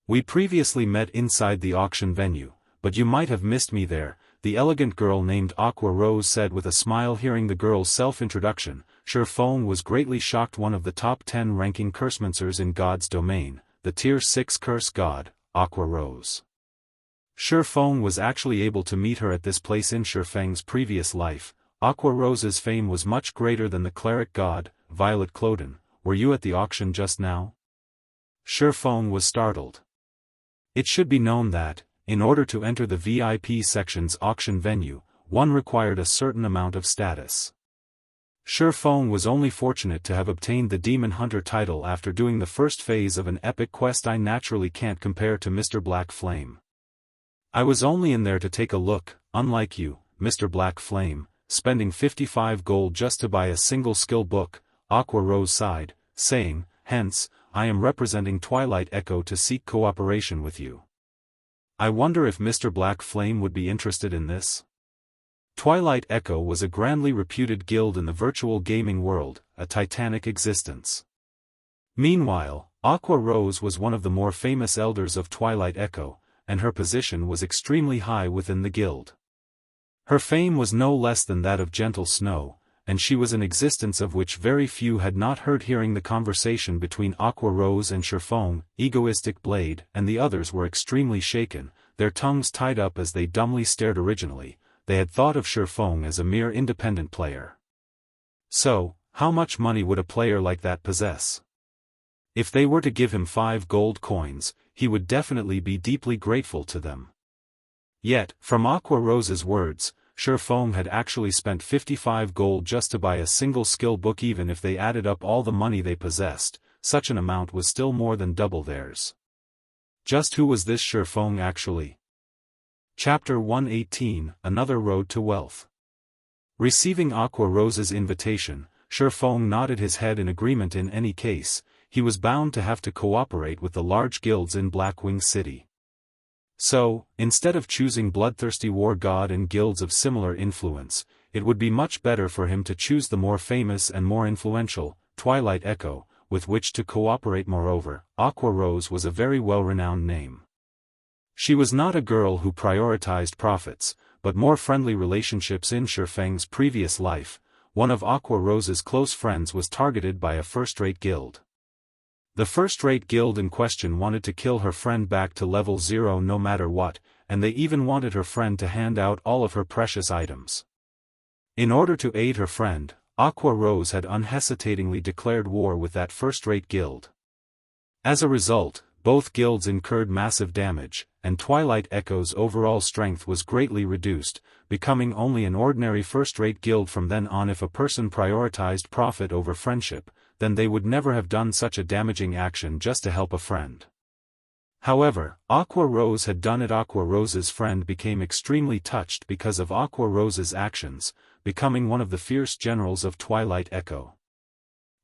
We previously met inside the auction venue, but you might have missed me there," the elegant girl named Aqua Rose said with a smile. Hearing the girl's self-introduction, Shifeng was greatly shocked. One of the top 10 ranking cursemancers in God's domain, the tier 6 curse god, Aqua Rose. Shifeng was actually able to meet her at this place. In Shifeng's previous life, Aqua Rose's fame was much greater than the cleric god, Violet Cloden. "Were you at the auction just now?" Shifeng was startled. It should be known that, in order to enter the VIP section's auction venue, one required a certain amount of status. Shifeng was only fortunate to have obtained the Demon Hunter title after doing the first phase of an epic quest. "I naturally can't compare to Mr. Blackflame. I was only in there to take a look, unlike you, Mr. Blackflame, spending 55 gold just to buy a single skill book," Aqua Rose sighed, saying, "Hence, I am representing Twilight Echo to seek cooperation with you. I wonder if Mr. Blackflame would be interested in this?" Twilight Echo was a grandly reputed guild in the virtual gaming world, a titanic existence. Meanwhile, Aqua Rose was one of the more famous elders of Twilight Echo, and her position was extremely high within the guild. Her fame was no less than that of Gentle Snow, and she was an existence of which very few had not heard. Hearing the conversation between Aqua Rose and Shifeng, Egoistic Blade and the others were extremely shaken, their tongues tied up as they dumbly stared. Originally, they had thought of Shifeng as a mere independent player. So, how much money would a player like that possess? If they were to give him 5 gold coins, he would definitely be deeply grateful to them. Yet, from Aqua Rose's words, Shifeng had actually spent 55 gold just to buy a single skill book. Even if they added up all the money they possessed, such an amount was still more than double theirs. Just who was this Shifeng actually? Chapter 118, Another Road to Wealth. Receiving Aqua Rose's invitation, Shifeng nodded his head in agreement. In any case, he was bound to have to cooperate with the large guilds in Blackwing City. So, instead of choosing bloodthirsty war god and guilds of similar influence, it would be much better for him to choose the more famous and more influential, Twilight Echo, with which to cooperate. Moreover, Aqua Rose was a very well-renowned name. She was not a girl who prioritized profits, but more friendly relationships. In Shifeng's previous life, one of Aqua Rose's close friends was targeted by a first-rate guild. The first-rate guild in question wanted to kill her friend back to level 0 no matter what, and they even wanted her friend to hand out all of her precious items. In order to aid her friend, Aqua Rose had unhesitatingly declared war with that first-rate guild. As a result, both guilds incurred massive damage, and Twilight Echo's overall strength was greatly reduced, becoming only an ordinary first-rate guild from then on. If a person prioritized profit over friendship, then they would never have done such a damaging action just to help a friend. However, Aqua Rose had done it. Aqua Rose's friend became extremely touched because of Aqua Rose's actions, becoming one of the fierce generals of Twilight Echo.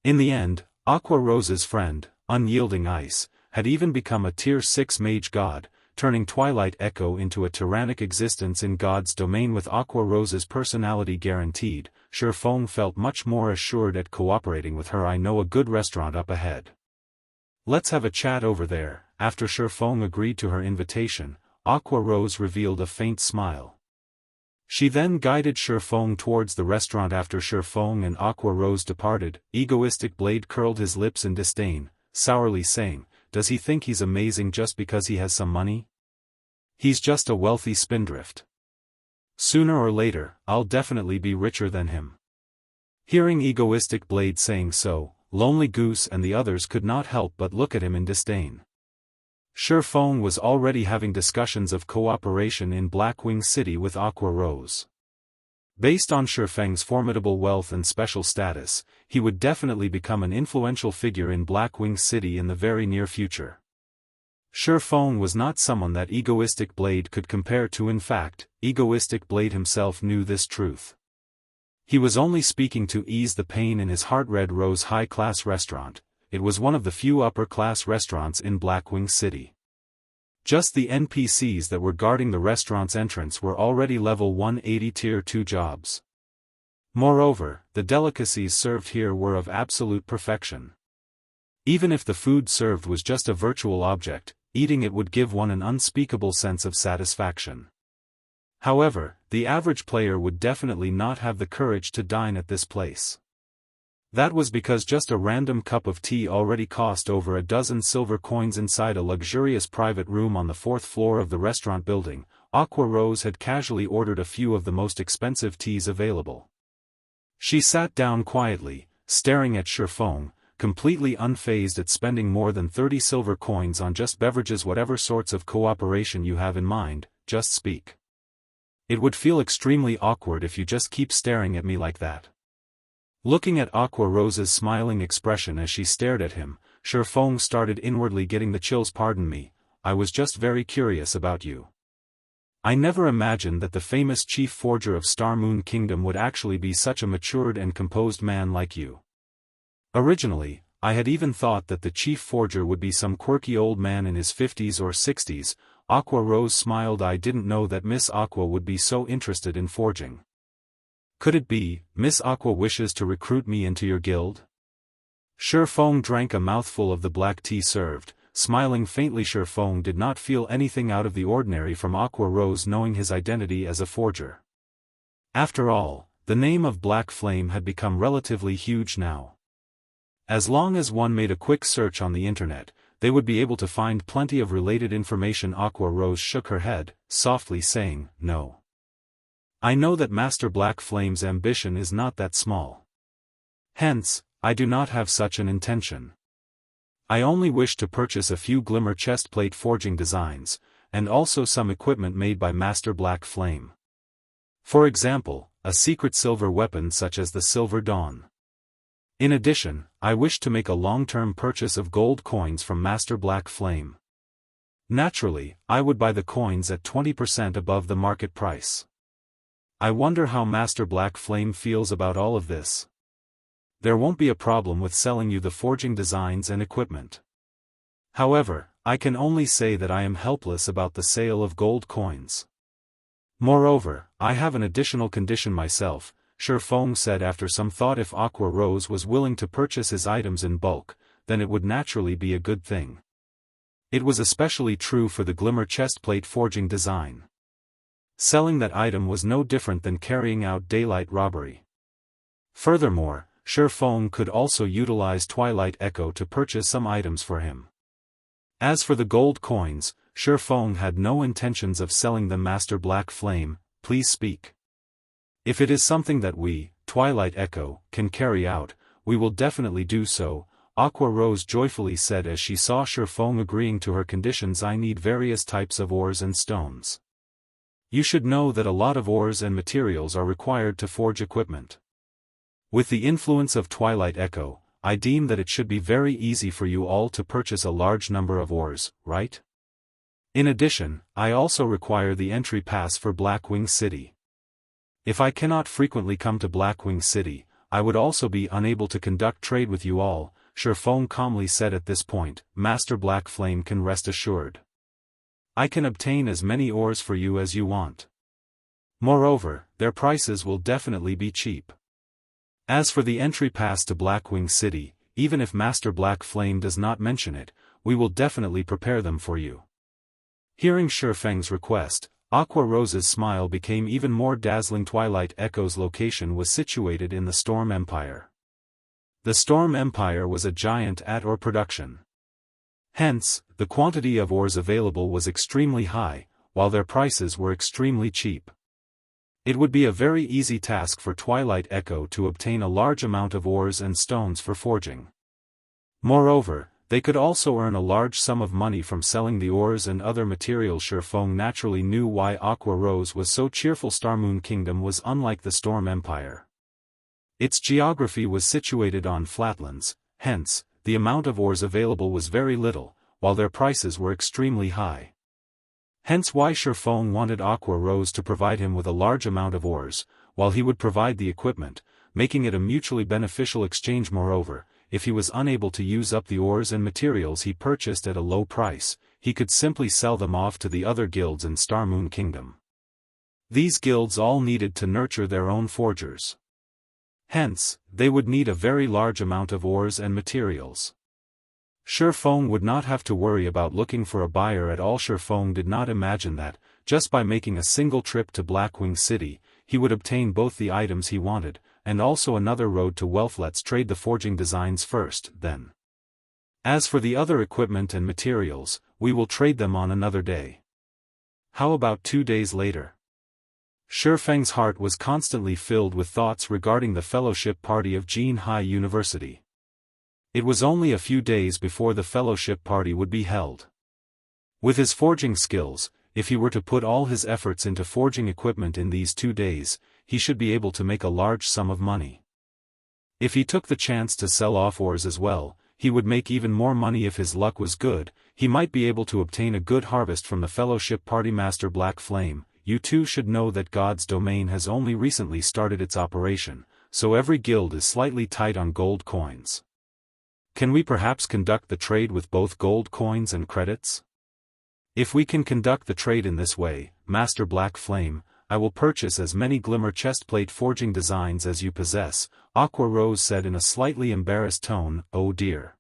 In the end, Aqua Rose's friend, Unyielding Ice, had even become a tier 6 mage god, turning Twilight Echo into a tyrannic existence in God's domain with Aqua Rose's personality guaranteed. Shifeng felt much more assured at cooperating with her. I know a good restaurant up ahead. Let's have a chat over there. After Shifeng agreed to her invitation, Aqua Rose revealed a faint smile. She then guided Shifeng towards the restaurant. After Shifeng and Aqua Rose departed, Egoistic Blade curled his lips in disdain, sourly saying, "Does he think he's amazing just because he has some money? He's just a wealthy spindrift. Sooner or later, I'll definitely be richer than him." Hearing Egoistic Blade saying so, Lonely Goose and the others could not help but look at him in disdain. Shifeng was already having discussions of cooperation in Blackwing City with Aqua Rose. Based on Shifeng's formidable wealth and special status, he would definitely become an influential figure in Blackwing City in the very near future. Shifeng was not someone that Egoistic Blade could compare to. In fact, Egoistic Blade himself knew this truth. He was only speaking to ease the pain in his heart. Red Rose high-class restaurant. It was one of the few upper-class restaurants in Blackwing City. Just the NPCs that were guarding the restaurant's entrance were already level 180 Tier 2 jobs. Moreover, the delicacies served here were of absolute perfection. Even if the food served was just a virtual object, eating it would give one an unspeakable sense of satisfaction. However, the average player would definitely not have the courage to dine at this place. That was because just a random cup of tea already cost over a dozen silver coins. Inside a luxurious private room on the 4th floor of the restaurant building, Aqua Rose had casually ordered a few of the most expensive teas available. She sat down quietly, staring at Shifeng, completely unfazed at spending more than 30 silver coins on just beverages. Whatever sorts of cooperation you have in mind, just speak. It would feel extremely awkward if you just keep staring at me like that. Looking at Aqua Rose's smiling expression as she stared at him, Shifeng started inwardly getting the chills. "Pardon me, I was just very curious about you. I never imagined that the famous chief forger of Star Moon Kingdom would actually be such a matured and composed man like you. Originally, I had even thought that the chief forger would be some quirky old man in his 50s or 60s, Aqua Rose smiled. "I didn't know that Miss Aqua would be so interested in forging. Could it be, Miss Aqua wishes to recruit me into your guild?" Shifeng drank a mouthful of the black tea served, smiling faintly. Shifeng did not feel anything out of the ordinary from Aqua Rose knowing his identity as a forger. After all, the name of Black Flame had become relatively huge now. As long as one made a quick search on the internet, they would be able to find plenty of related information. Aqua Rose shook her head, softly saying, "No. I know that Master Black Flame's ambition is not that small. Hence, I do not have such an intention. I only wish to purchase a few glimmer chestplate forging designs, and also some equipment made by Master Black Flame. For example, a secret silver weapon such as the Silver Dawn. In addition, I wish to make a long-term purchase of gold coins from Master Black Flame. Naturally, I would buy the coins at 20% above the market price. I wonder how Master Black Flame feels about all of this. There won't be a problem with selling you the forging designs and equipment. However, I can only say that I am helpless about the sale of gold coins. Moreover, I have an additional condition myself," Shifeng said after some thought. If Aqua Rose was willing to purchase his items in bulk, then it would naturally be a good thing. It was especially true for the glimmer chestplate forging design. Selling that item was no different than carrying out daylight robbery. Furthermore, Shifeng could also utilize Twilight Echo to purchase some items for him. As for the gold coins, Shifeng had no intentions of selling them. "Master Black Flame, please speak. If it is something that we, Twilight Echo, can carry out, we will definitely do so," Aqua Rose joyfully said as she saw Shifeng agreeing to her conditions. "I need various types of ores and stones. You should know that a lot of ores and materials are required to forge equipment. With the influence of Twilight Echo, I deem that it should be very easy for you all to purchase a large number of ores, right? In addition, I also require the entry pass for Blackwing City. If I cannot frequently come to Blackwing City, I would also be unable to conduct trade with you all," Shifeng calmly said. "At this point, Master Black Flame can rest assured. I can obtain as many ores for you as you want. Moreover, their prices will definitely be cheap. As for the entry pass to Blackwing City, even if Master Black Flame does not mention it, we will definitely prepare them for you. Hearing Shifeng's request, Aqua Rose's smile became even more dazzling. Twilight Echo's location was situated in the Storm Empire. The Storm Empire was a giant at ore production. Hence, the quantity of ores available was extremely high, while their prices were extremely cheap. It would be a very easy task for Twilight Echo to obtain a large amount of ores and stones for forging. Moreover, they could also earn a large sum of money from selling the ores and other materials. Shifeng naturally knew why Aqua Rose was so cheerful. Starmoon Kingdom was unlike the Storm Empire. Its geography was situated on flatlands, hence, the amount of ores available was very little, while their prices were extremely high. Hence why Shifeng wanted Aqua Rose to provide him with a large amount of ores, while he would provide the equipment, making it a mutually beneficial exchange. Moreover, if he was unable to use up the ores and materials he purchased at a low price, he could simply sell them off to the other guilds in Starmoon Kingdom. These guilds all needed to nurture their own forgers. Hence, they would need a very large amount of ores and materials. Shifeng would not have to worry about looking for a buyer at all. Shifeng did not imagine that, just by making a single trip to Blackwing City, he would obtain both the items he wanted, and also another road to wealth. Let's trade the forging designs first, then. As for the other equipment and materials, we will trade them on another day. How about 2 days later? Shifeng's heart was constantly filled with thoughts regarding the fellowship party of Jianghu University. It was only a few days before the fellowship party would be held. With his forging skills, if he were to put all his efforts into forging equipment in these 2 days, he should be able to make a large sum of money. If he took the chance to sell off ores as well, he would make even more money. If his luck was good, he might be able to obtain a good harvest from the fellowship party. Master Black Flame, you too should know that God's domain has only recently started its operation, so every guild is slightly tight on gold coins. Can we perhaps conduct the trade with both gold coins and credits? If we can conduct the trade in this way, Master Black Flame, I will purchase as many glimmer chestplate forging designs as you possess, Aqua Rose said in a slightly embarrassed tone. Oh dear.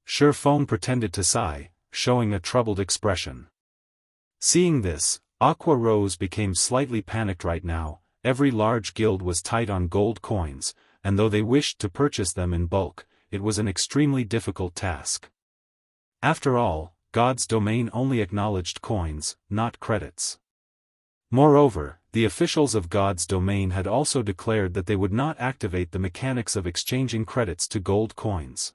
Shifeng pretended to sigh, showing a troubled expression. Seeing this, Aqua Rose became slightly panicked. Right now, every large guild was tight on gold coins, and though they wished to purchase them in bulk, it was an extremely difficult task. After all, God's domain only acknowledged coins, not credits. Moreover, the officials of God's domain had also declared that they would not activate the mechanics of exchanging credits to gold coins.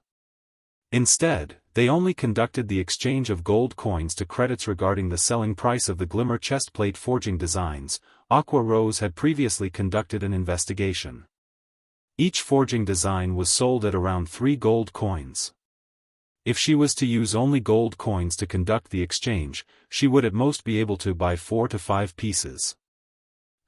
Instead, they only conducted the exchange of gold coins to credits. Regarding the selling price of the glimmer chestplate forging designs, Aqua Rose had previously conducted an investigation. Each forging design was sold at around 3 gold coins. If she was to use only gold coins to conduct the exchange, she would at most be able to buy 4 to 5 pieces.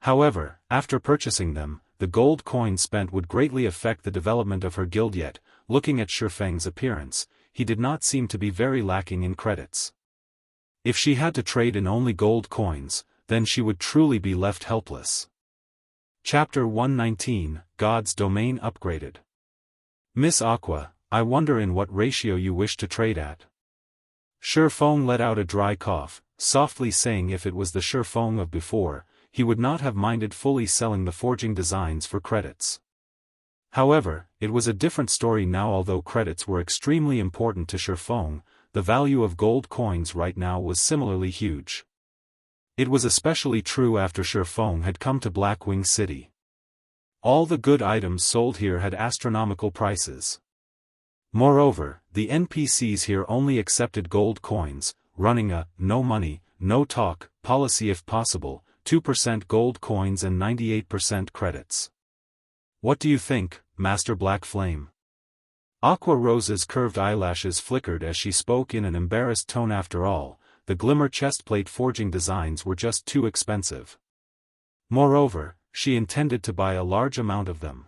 However, after purchasing them, the gold coin spent would greatly affect the development of her guild. Yet, looking at Shifeng's appearance, he did not seem to be very lacking in credits. If she had to trade in only gold coins, then she would truly be left helpless. Chapter 119, God's Domain Upgraded. Miss Aqua, I wonder in what ratio you wish to trade at. Shifeng let out a dry cough, softly saying if it was the Shifeng of before, he would not have minded fully selling the forging designs for credits. However, it was a different story now. Although credits were extremely important to Shifeng, the value of gold coins right now was similarly huge. It was especially true after Shifeng had come to Blackwing City. All the good items sold here had astronomical prices. Moreover, the NPCs here only accepted gold coins, running a no money, no talk policy. If possible, 2% gold coins and 98% credits. What do you think, Master Black Flame? Aqua Rose's curved eyelashes flickered as she spoke in an embarrassed tone. After all, the glimmer chestplate forging designs were just too expensive. Moreover, she intended to buy a large amount of them.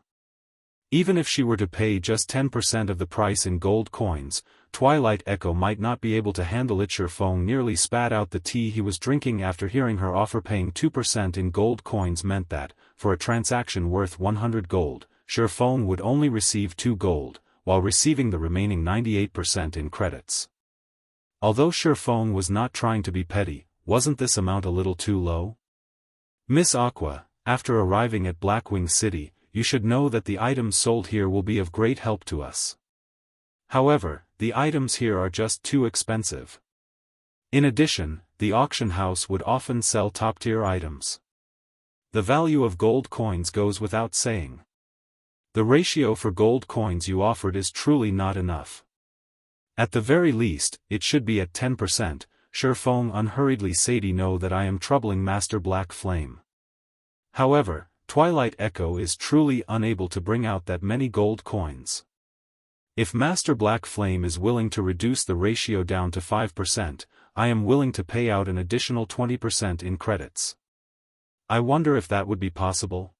Even if she were to pay just 10% of the price in gold coins, Twilight Echo might not be able to handle it. Shifeng nearly spat out the tea he was drinking after hearing her offer. Paying 2% in gold coins meant that, for a transaction worth 100 gold, Shifeng would only receive 2 gold, while receiving the remaining 98% in credits. Although Shifeng was not trying to be petty, wasn't this amount a little too low? Miss Aqua, after arriving at Blackwing City, you should know that the items sold here will be of great help to us. However, the items here are just too expensive. In addition, the auction house would often sell top-tier items. The value of gold coins goes without saying. The ratio for gold coins you offered is truly not enough. At the very least, it should be at 10%, Shifeng unhurriedly said. Know that I am troubling Master Black Flame. However, Twilight Echo is truly unable to bring out that many gold coins. If Master Black Flame is willing to reduce the ratio down to 5%, I am willing to pay out an additional 20% in credits. I wonder if that would be possible?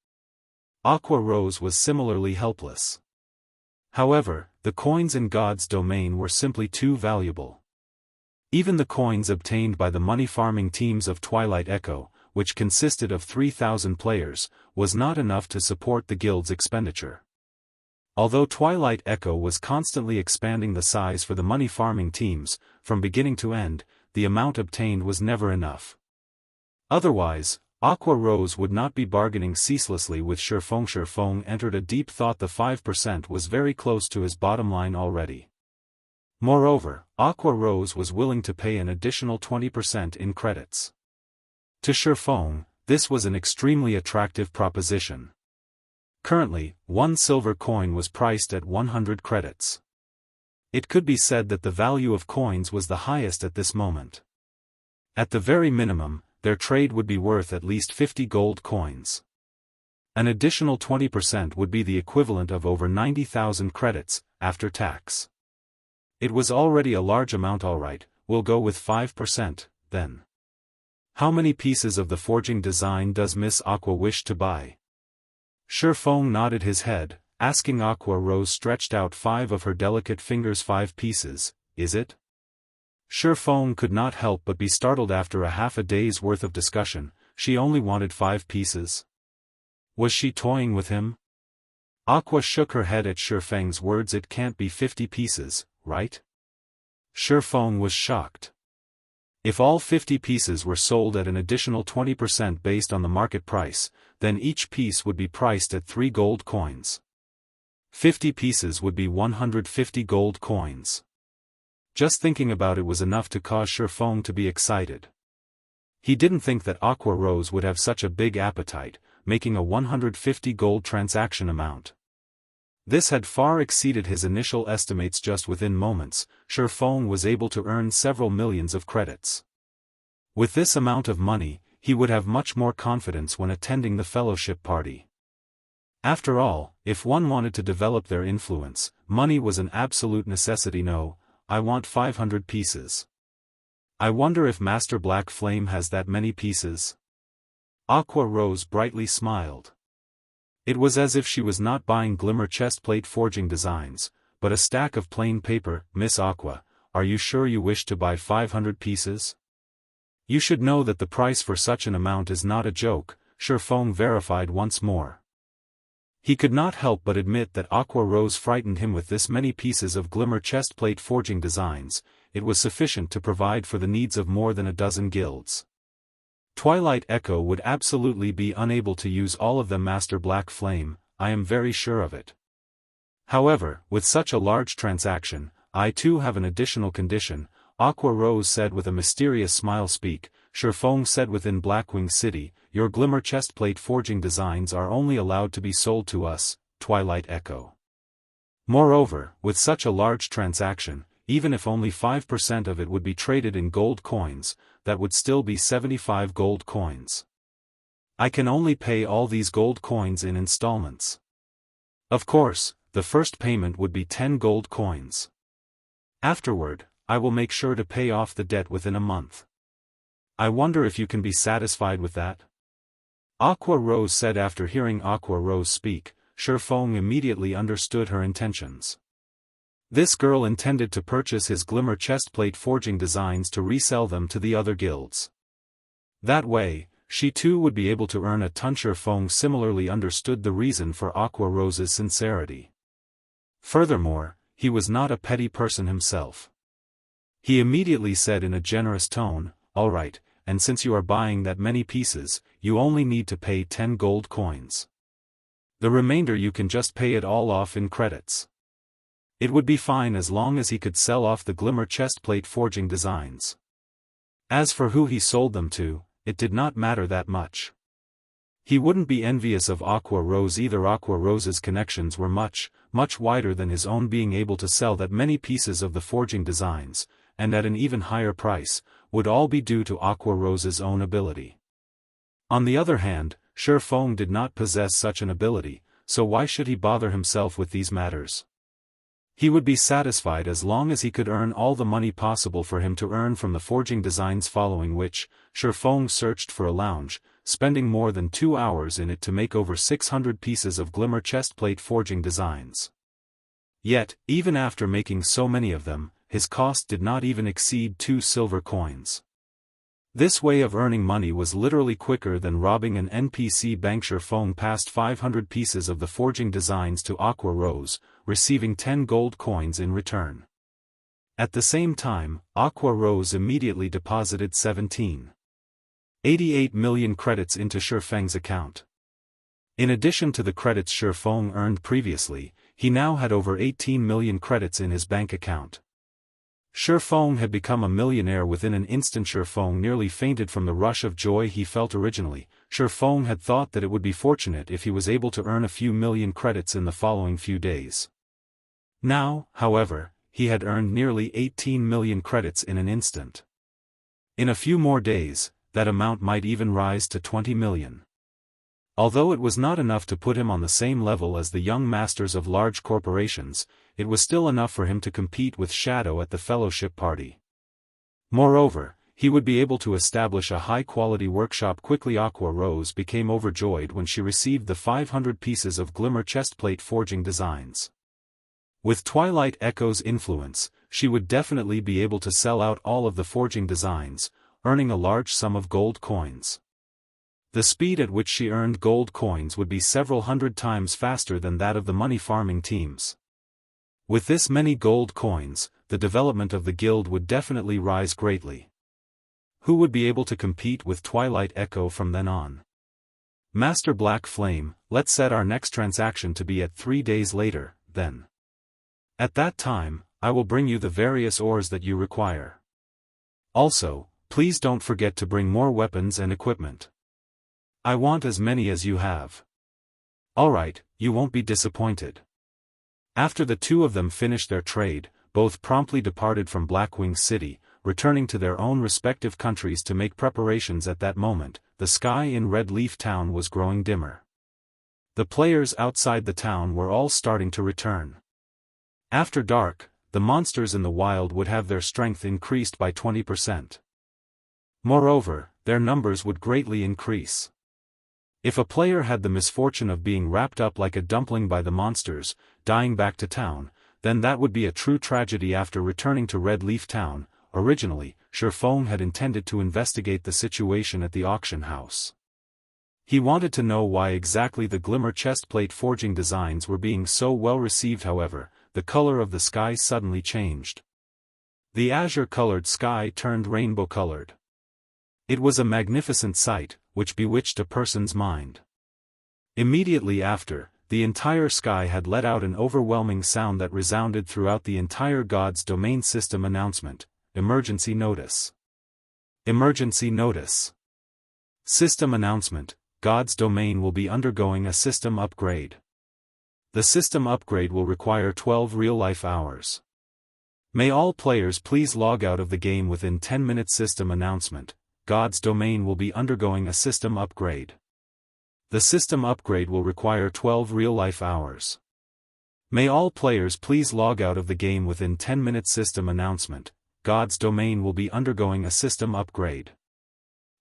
Aqua Rose was similarly helpless. However, the coins in God's domain were simply too valuable. Even the coins obtained by the money-farming teams of Twilight Echo, which consisted of 3,000 players, was not enough to support the guild's expenditure. Although Twilight Echo was constantly expanding the size for the money-farming teams, from beginning to end, the amount obtained was never enough. Otherwise, Aqua Rose would not be bargaining ceaselessly with Shifeng. Shifeng entered a deep thought. The 5% was very close to his bottom line already. Moreover, Aqua Rose was willing to pay an additional 20% in credits. To Shifeng, this was an extremely attractive proposition. Currently, 1 silver coin was priced at 100 credits. It could be said that the value of coins was the highest at this moment. At the very minimum, their trade would be worth at least 50 gold coins. An additional 20% would be the equivalent of over 90,000 credits, after tax. It was already a large amount. Alright, we'll go with 5%, then. How many pieces of the forging design does Miss Aqua wish to buy? Shifeng nodded his head, asking. Aqua Rose stretched out 5 of her delicate fingers. 5 pieces, is it? Shifeng could not help but be startled. After a half a day's worth of discussion, she only wanted 5 pieces. Was she toying with him? Aqua shook her head at Shifeng's words. It can't be 50 pieces, right? Shifeng was shocked. If all 50 pieces were sold at an additional 20% based on the market price, then each piece would be priced at 3 gold coins. 50 pieces would be 150 gold coins. Just thinking about it was enough to cause Shifeng to be excited. He didn't think that Aqua Rose would have such a big appetite, making a 150 gold transaction amount. This had far exceeded his initial estimates. Just within moments, Shifeng was able to earn several millions of credits. With this amount of money, he would have much more confidence when attending the fellowship party. After all, if one wanted to develop their influence, money was an absolute necessity. No, I want 500 pieces. I wonder if Master Black Flame has that many pieces? Aqua Rose brightly smiled. It was as if she was not buying glimmer chestplate forging designs, but a stack of plain paper. Miss Aqua, are you sure you wish to buy 500 pieces? You should know that the price for such an amount is not a joke, Shifeng verified once more. He could not help but admit that Aqua Rose frightened him. With this many pieces of glimmer chestplate forging designs, it was sufficient to provide for the needs of more than a dozen guilds. Twilight Echo would absolutely be unable to use all of them. Master Black Flame, I am very sure of it. However, with such a large transaction, I too have an additional condition, Aqua Rose said with a mysterious smile. Speak, Shifeng said. Within Blackwing City, your glimmer chestplate forging designs are only allowed to be sold to us, Twilight Echo. Moreover, with such a large transaction, even if only 5% of it would be traded in gold coins, that would still be 75 gold coins. I can only pay all these gold coins in installments. Of course, the first payment would be 10 gold coins. Afterward, I will make sure to pay off the debt within a month. I wonder if you can be satisfied with that? Aqua Rose said. After hearing Aqua Rose speak, Shifeng immediately understood her intentions. This girl intended to purchase his glimmer chestplate forging designs to resell them to the other guilds. That way, she too would be able to earn a ton. Feng similarly understood the reason for Aqua Rose's sincerity. Furthermore, he was not a petty person himself. He immediately said in a generous tone, "All right, and since you are buying that many pieces, you only need to pay 10 gold coins. The remainder you can just pay it all off in credits." It would be fine as long as he could sell off the glimmer chestplate forging designs. As for who he sold them to, it did not matter that much. He wouldn't be envious of Aqua Rose either. Aqua Rose's connections were much wider than his own. Being able to sell that many pieces of the forging designs, and at an even higher price, would all be due to Aqua Rose's own ability. On the other hand, Feng did not possess such an ability, so why should he bother himself with these matters? He would be satisfied as long as he could earn all the money possible for him to earn from the forging designs, following which, Feng searched for a lounge, spending more than 2 hours in it to make over 600 pieces of glimmer chestplate forging designs. Yet, even after making so many of them, his cost did not even exceed 2 silver coins. This way of earning money was literally quicker than robbing an NPC bank. Feng passed 500 pieces of the forging designs to Aqua Rose, receiving 10 gold coins in return. At the same time, Aqua Rose immediately deposited 17.88 million credits into Feng's account. In addition to the credits Feng earned previously, he now had over 18 million credits in his bank account. Feng had become a millionaire within an instant. Feng nearly fainted from the rush of joy he felt originally. Feng had thought that it would be fortunate if he was able to earn a few million credits in the following few days. Now, however, he had earned nearly 18 million credits in an instant. In a few more days, that amount might even rise to 20 million. Although it was not enough to put him on the same level as the young masters of large corporations, it was still enough for him to compete with Shadow at the fellowship party. Moreover, he would be able to establish a high-quality workshop quickly. Aqua Rose became overjoyed when she received the 500 pieces of glimmer chestplate forging designs. With Twilight Echo's influence, she would definitely be able to sell out all of the forging designs, earning a large sum of gold coins. The speed at which she earned gold coins would be several hundred times faster than that of the money farming teams. With this many gold coins, the development of the guild would definitely rise greatly. Who would be able to compete with Twilight Echo from then on? Master Black Flame, let's set our next transaction to be at 3 days later, then. At that time, I will bring you the various ores that you require. Also, please don't forget to bring more weapons and equipment. I want as many as you have. Alright, you won't be disappointed. After the two of them finished their trade, both promptly departed from Blackwing City, returning to their own respective countries to make preparations. At that moment, the sky in Red Leaf Town was growing dimmer. The players outside the town were all starting to return. After dark, the monsters in the wild would have their strength increased by 20%. Moreover, their numbers would greatly increase. If a player had the misfortune of being wrapped up like a dumpling by the monsters, dying back to town, then that would be a true tragedy. After returning to Red Leaf Town, originally, Feng had intended to investigate the situation at the auction house. He wanted to know why exactly the glimmer chestplate forging designs were being so well received. However, the color of the sky suddenly changed. The azure-colored sky turned rainbow-colored. It was a magnificent sight, which bewitched a person's mind. Immediately after, the entire sky had let out an overwhelming sound that resounded throughout the entire God's Domain system. Announcement: Emergency Notice. Emergency Notice. System announcement: God's Domain will be undergoing a system upgrade. The system upgrade will require 12 real-life hours. May all players please log out of the game within 10 minutes. System announcement: God's Domain will be undergoing a system upgrade. The system upgrade will require 12 real-life hours. May all players please log out of the game within 10 minutes. System announcement: God's Domain will be undergoing a system upgrade.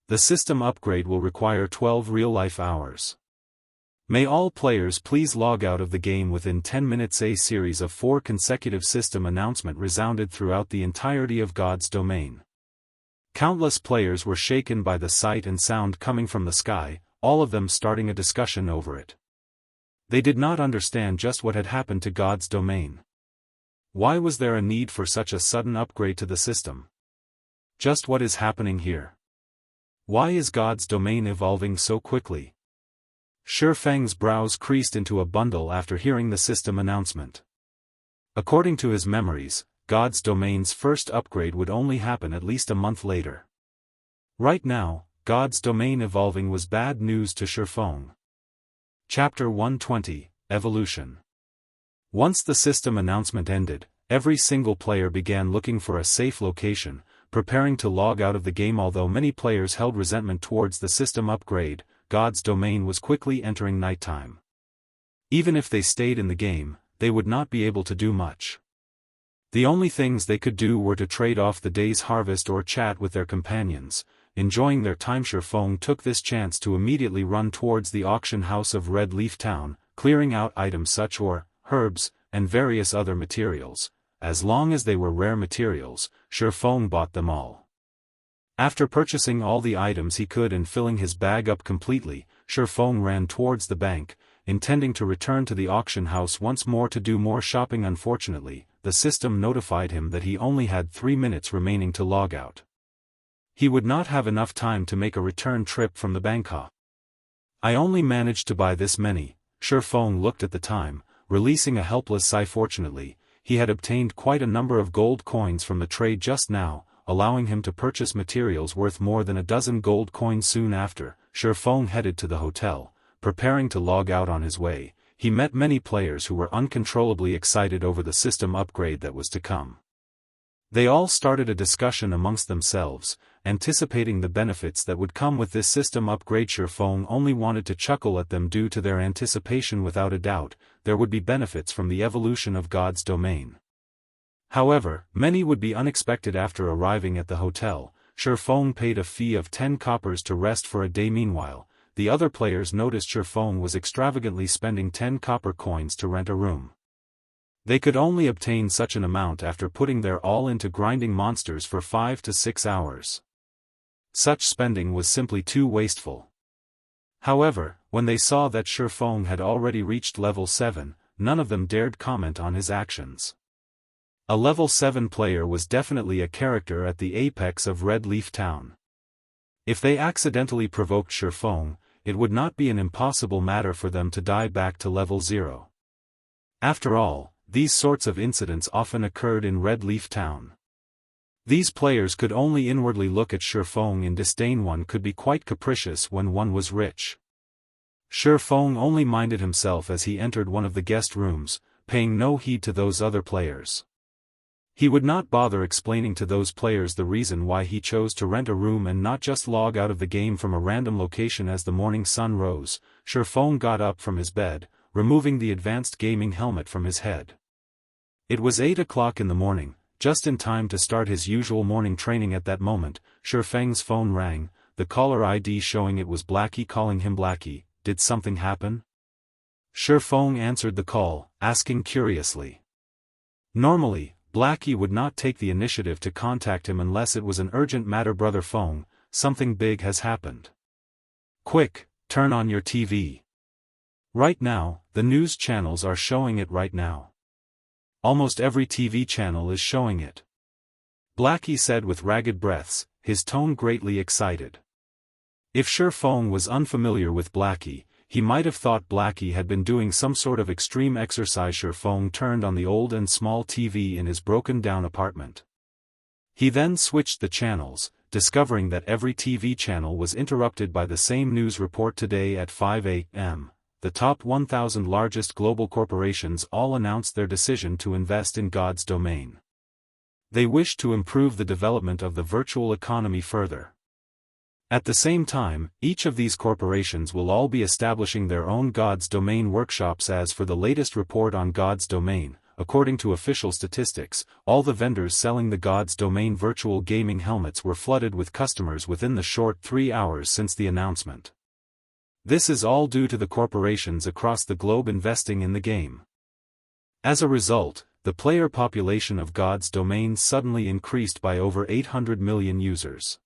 The system upgrade will require 12 real-life hours. May all players please log out of the game within 10 minutes. A series of 4 consecutive system announcements resounded throughout the entirety of God's domain. Countless players were shaken by the sight and sound coming from the sky, all of them starting a discussion over it. They did not understand just what had happened to God's domain. Why was there a need for such a sudden upgrade to the system? Just what is happening here? Why is God's domain evolving so quickly? Shifeng's brows creased into a bundle after hearing the system announcement. According to his memories, God's domain's first upgrade would only happen at least a month later. Right now, God's domain evolving was bad news to Shifeng. Chapter 120, Evolution. Once the system announcement ended, every single player began looking for a safe location, preparing to log out of the game. Although many players held resentment towards the system upgrade, God's domain was quickly entering nighttime. Even if they stayed in the game, they would not be able to do much. The only things they could do were to trade off the day's harvest or chat with their companions. Enjoying their time, Shifeng took this chance to immediately run towards the auction house of Red Leaf Town, clearing out items such as herbs and various other materials. As long as they were rare materials, Shifeng bought them all. After purchasing all the items he could and filling his bag up completely, Shifeng ran towards the bank, intending to return to the auction house once more to do more shopping. Unfortunately, the system notified him that he only had 3 minutes remaining to log out. He would not have enough time to make a return trip from the Bangkok. I only managed to buy this many. Shifeng looked at the time, releasing a helpless sigh. Fortunately, he had obtained quite a number of gold coins from the trade just now, allowing him to purchase materials worth more than a dozen gold coins. Soon after, Shifeng headed to the hotel, preparing to log out. On his way, he met many players who were uncontrollably excited over the system upgrade that was to come. They all started a discussion amongst themselves, anticipating the benefits that would come with this system upgrade. Shifeng only wanted to chuckle at them due to their anticipation. Without a doubt, there would be benefits from the evolution of God's domain. However, many would be unexpected. After arriving at the hotel, Shifeng paid a fee of 10 coppers to rest for a day. Meanwhile, the other players noticed Shifeng was extravagantly spending 10 copper coins to rent a room. They could only obtain such an amount after putting their all into grinding monsters for 5 to 6 hours. Such spending was simply too wasteful. However, when they saw that Shifeng had already reached level 7, none of them dared comment on his actions. A level 7 player was definitely a character at the apex of Red Leaf Town. If they accidentally provoked Shifeng, it would not be an impossible matter for them to die back to level 0. After all, these sorts of incidents often occurred in Red Leaf Town. These players could only inwardly look at Shifeng in disdain. One could be quite capricious when one was rich. Shifeng only minded himself as he entered one of the guest rooms, paying no heed to those other players. He would not bother explaining to those players the reason why he chose to rent a room and not just log out of the game from a random location. As the morning sun rose, Shifeng got up from his bed, removing the advanced gaming helmet from his head. It was 8 o'clock in the morning, just in time to start his usual morning training. At that moment, Shifeng's phone rang, the caller ID showing it was Blackie calling him. Blackie, did something happen? Shifeng answered the call, asking curiously. Normally, Blackie would not take the initiative to contact him unless it was an urgent matter. Brother Feng, something big has happened. Quick, turn on your TV. Right now, the news channels are showing it right now. Almost every TV channel is showing it. Blackie said with ragged breaths, his tone greatly excited. If Shifeng was unfamiliar with Blackie, he might have thought Blackie had been doing some sort of extreme exercise. Shifeng turned on the old and small TV in his broken-down apartment. He then switched the channels, discovering that every TV channel was interrupted by the same news report. Today at 5 a.m., the top 1,000 largest global corporations all announced their decision to invest in God's domain. They wish to improve the development of the virtual economy further. At the same time, each of these corporations will all be establishing their own God's domain workshops. As for the latest report on God's domain, according to official statistics, all the vendors selling the God's domain virtual gaming helmets were flooded with customers within the short 3 hours since the announcement. This is all due to the corporations across the globe investing in the game. As a result, the player population of God's Domain suddenly increased by over 800 million users.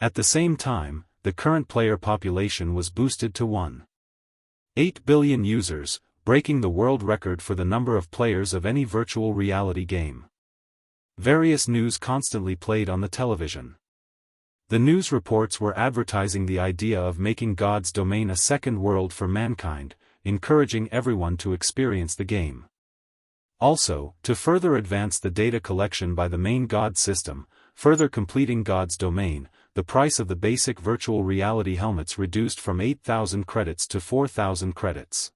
At the same time, the current player population was boosted to 1.8 billion users, breaking the world record for the number of players of any virtual reality game. Various news constantly played on the television. The news reports were advertising the idea of making God's Domain a second world for mankind, encouraging everyone to experience the game. Also, to further advance the data collection by the main God system, further completing God's Domain, the price of the basic virtual reality helmets reduced from 8,000 credits to 4,000 credits.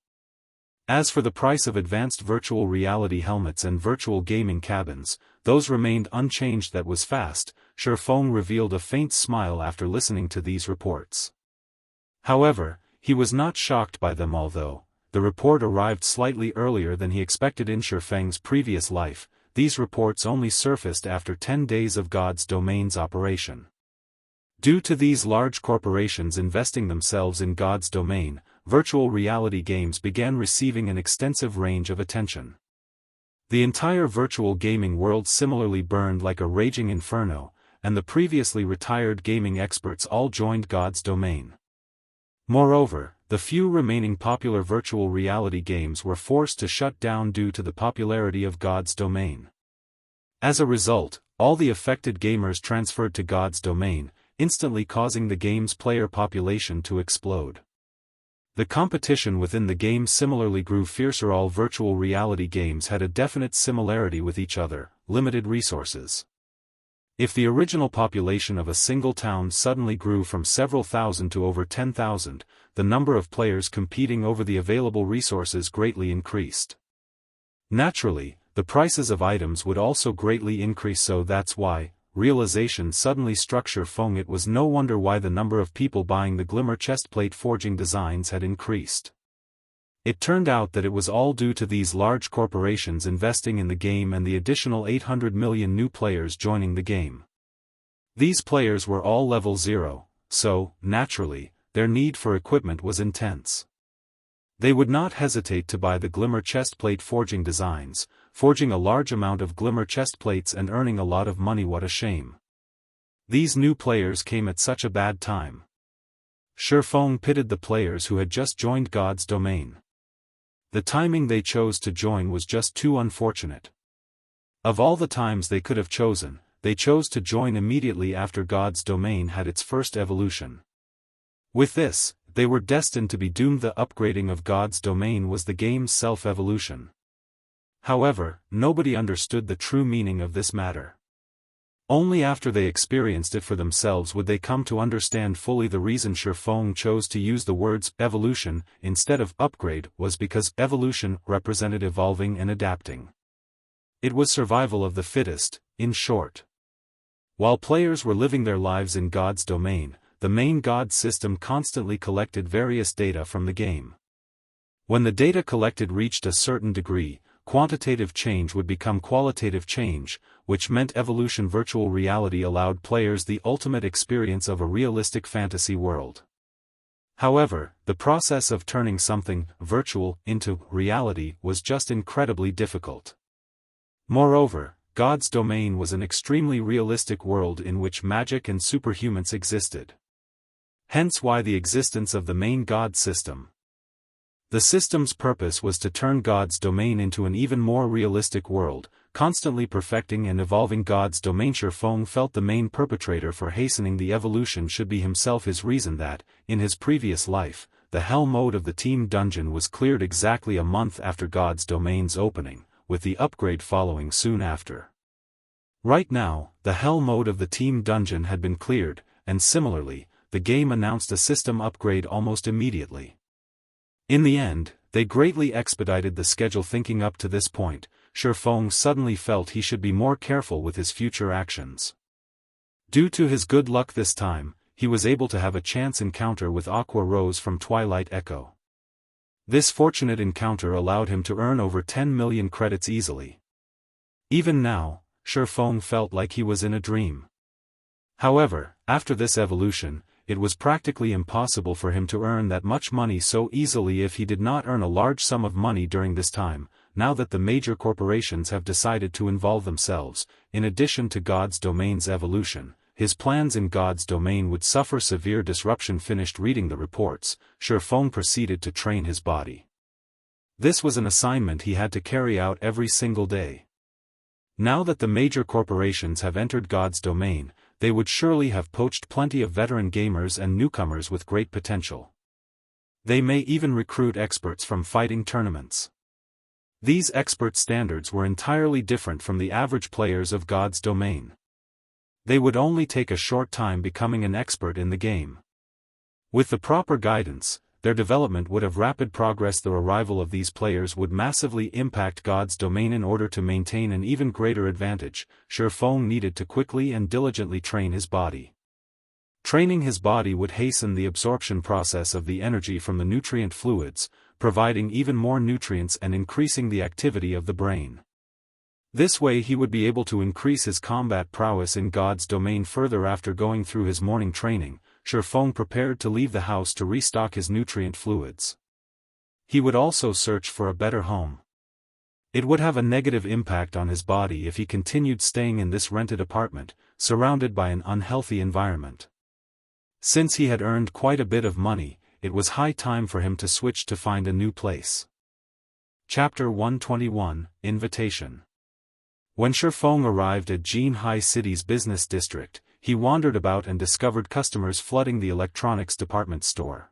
As for the price of advanced virtual reality helmets and virtual gaming cabins, those remained unchanged. That was fast. Shifeng revealed a faint smile after listening to these reports. However, he was not shocked by them, although the report arrived slightly earlier than he expected. In Shifeng's previous life, these reports only surfaced after 10 days of God's Domain's operation. Due to these large corporations investing themselves in God's Domain, virtual reality games began receiving an extensive range of attention. The entire virtual gaming world similarly burned like a raging inferno, and the previously retired gaming experts all joined God's Domain. Moreover, the few remaining popular virtual reality games were forced to shut down due to the popularity of God's Domain. As a result, all the affected gamers transferred to God's Domain, instantly causing the game's player population to explode. The competition within the game similarly grew fiercer. All virtual reality games had a definite similarity with each other: limited resources. If the original population of a single town suddenly grew from several thousand to over 10,000, the number of players competing over the available resources greatly increased. Naturally, the prices of items would also greatly increase, so that's why realization suddenly struck Shifeng. It was no wonder why the number of people buying the Glimmer chestplate forging designs had increased. It turned out that it was all due to these large corporations investing in the game and the additional 800 million new players joining the game. These players were all level 0, so, naturally, their need for equipment was intense. They would not hesitate to buy the Glimmer chestplate forging designs, forging a large amount of Glimmer chestplates and earning a lot of money. What a shame. These new players came at such a bad time. Shifeng pitied the players who had just joined God's Domain. The timing they chose to join was just too unfortunate. Of all the times they could have chosen, they chose to join immediately after God's Domain had its first evolution. With this, they were destined to be doomed. The upgrading of God's Domain was the game's self-evolution. However, nobody understood the true meaning of this matter. Only after they experienced it for themselves would they come to understand fully the reason Shifeng chose to use the words evolution instead of upgrade was because evolution represented evolving and adapting. It was survival of the fittest, in short. While players were living their lives in God's Domain, the main God system constantly collected various data from the game. When the data collected reached a certain degree, quantitative change would become qualitative change, which meant evolution. Virtual reality allowed players the ultimate experience of a realistic fantasy world. However, the process of turning something virtual into reality was just incredibly difficult. Moreover, God's Domain was an extremely realistic world in which magic and superhumans existed. Hence why the existence of the main God system. The system's purpose was to turn God's Domain into an even more realistic world, constantly perfecting and evolving God's Domain. Shifeng felt the main perpetrator for hastening the evolution should be himself. His reason that, in his previous life, the Hell mode of the team dungeon was cleared exactly a month after God's Domain's opening, with the upgrade following soon after. Right now, the Hell mode of the team dungeon had been cleared, and similarly, the game announced a system upgrade almost immediately. In the end, they greatly expedited the schedule. Thinking up to this point, Shifeng suddenly felt he should be more careful with his future actions. Due to his good luck this time, he was able to have a chance encounter with Aqua Rose from Twilight Echo. This fortunate encounter allowed him to earn over 10 million credits easily. Even now, Shifeng felt like he was in a dream. However, after this evolution, it was practically impossible for him to earn that much money so easily if he did not earn a large sum of money during this time. Now that the major corporations have decided to involve themselves, in addition to God's domain's evolution, his plans in God's domain would suffer severe disruption. Finished reading the reports, Shifeng proceeded to train his body. This was an assignment he had to carry out every single day. Now that the major corporations have entered God's domain, they would surely have poached plenty of veteran gamers and newcomers with great potential. They may even recruit experts from fighting tournaments. These expert standards were entirely different from the average players of God's domain. They would only take a short time becoming an expert in the game. With the proper guidance, their development would have rapid progress. The arrival of these players would massively impact God's domain. In order to maintain an even greater advantage, Shifeng needed to quickly and diligently train his body. Training his body would hasten the absorption process of the energy from the nutrient fluids, providing even more nutrients and increasing the activity of the brain. This way he would be able to increase his combat prowess in God's domain further. After going through his morning training, Shifeng prepared to leave the house to restock his nutrient fluids. He would also search for a better home. It would have a negative impact on his body if he continued staying in this rented apartment, surrounded by an unhealthy environment. Since he had earned quite a bit of money, it was high time for him to switch to find a new place. Chapter 121, Invitation. When Shifeng arrived at Jianghu City's business district, he wandered about and discovered customers flooding the electronics department store.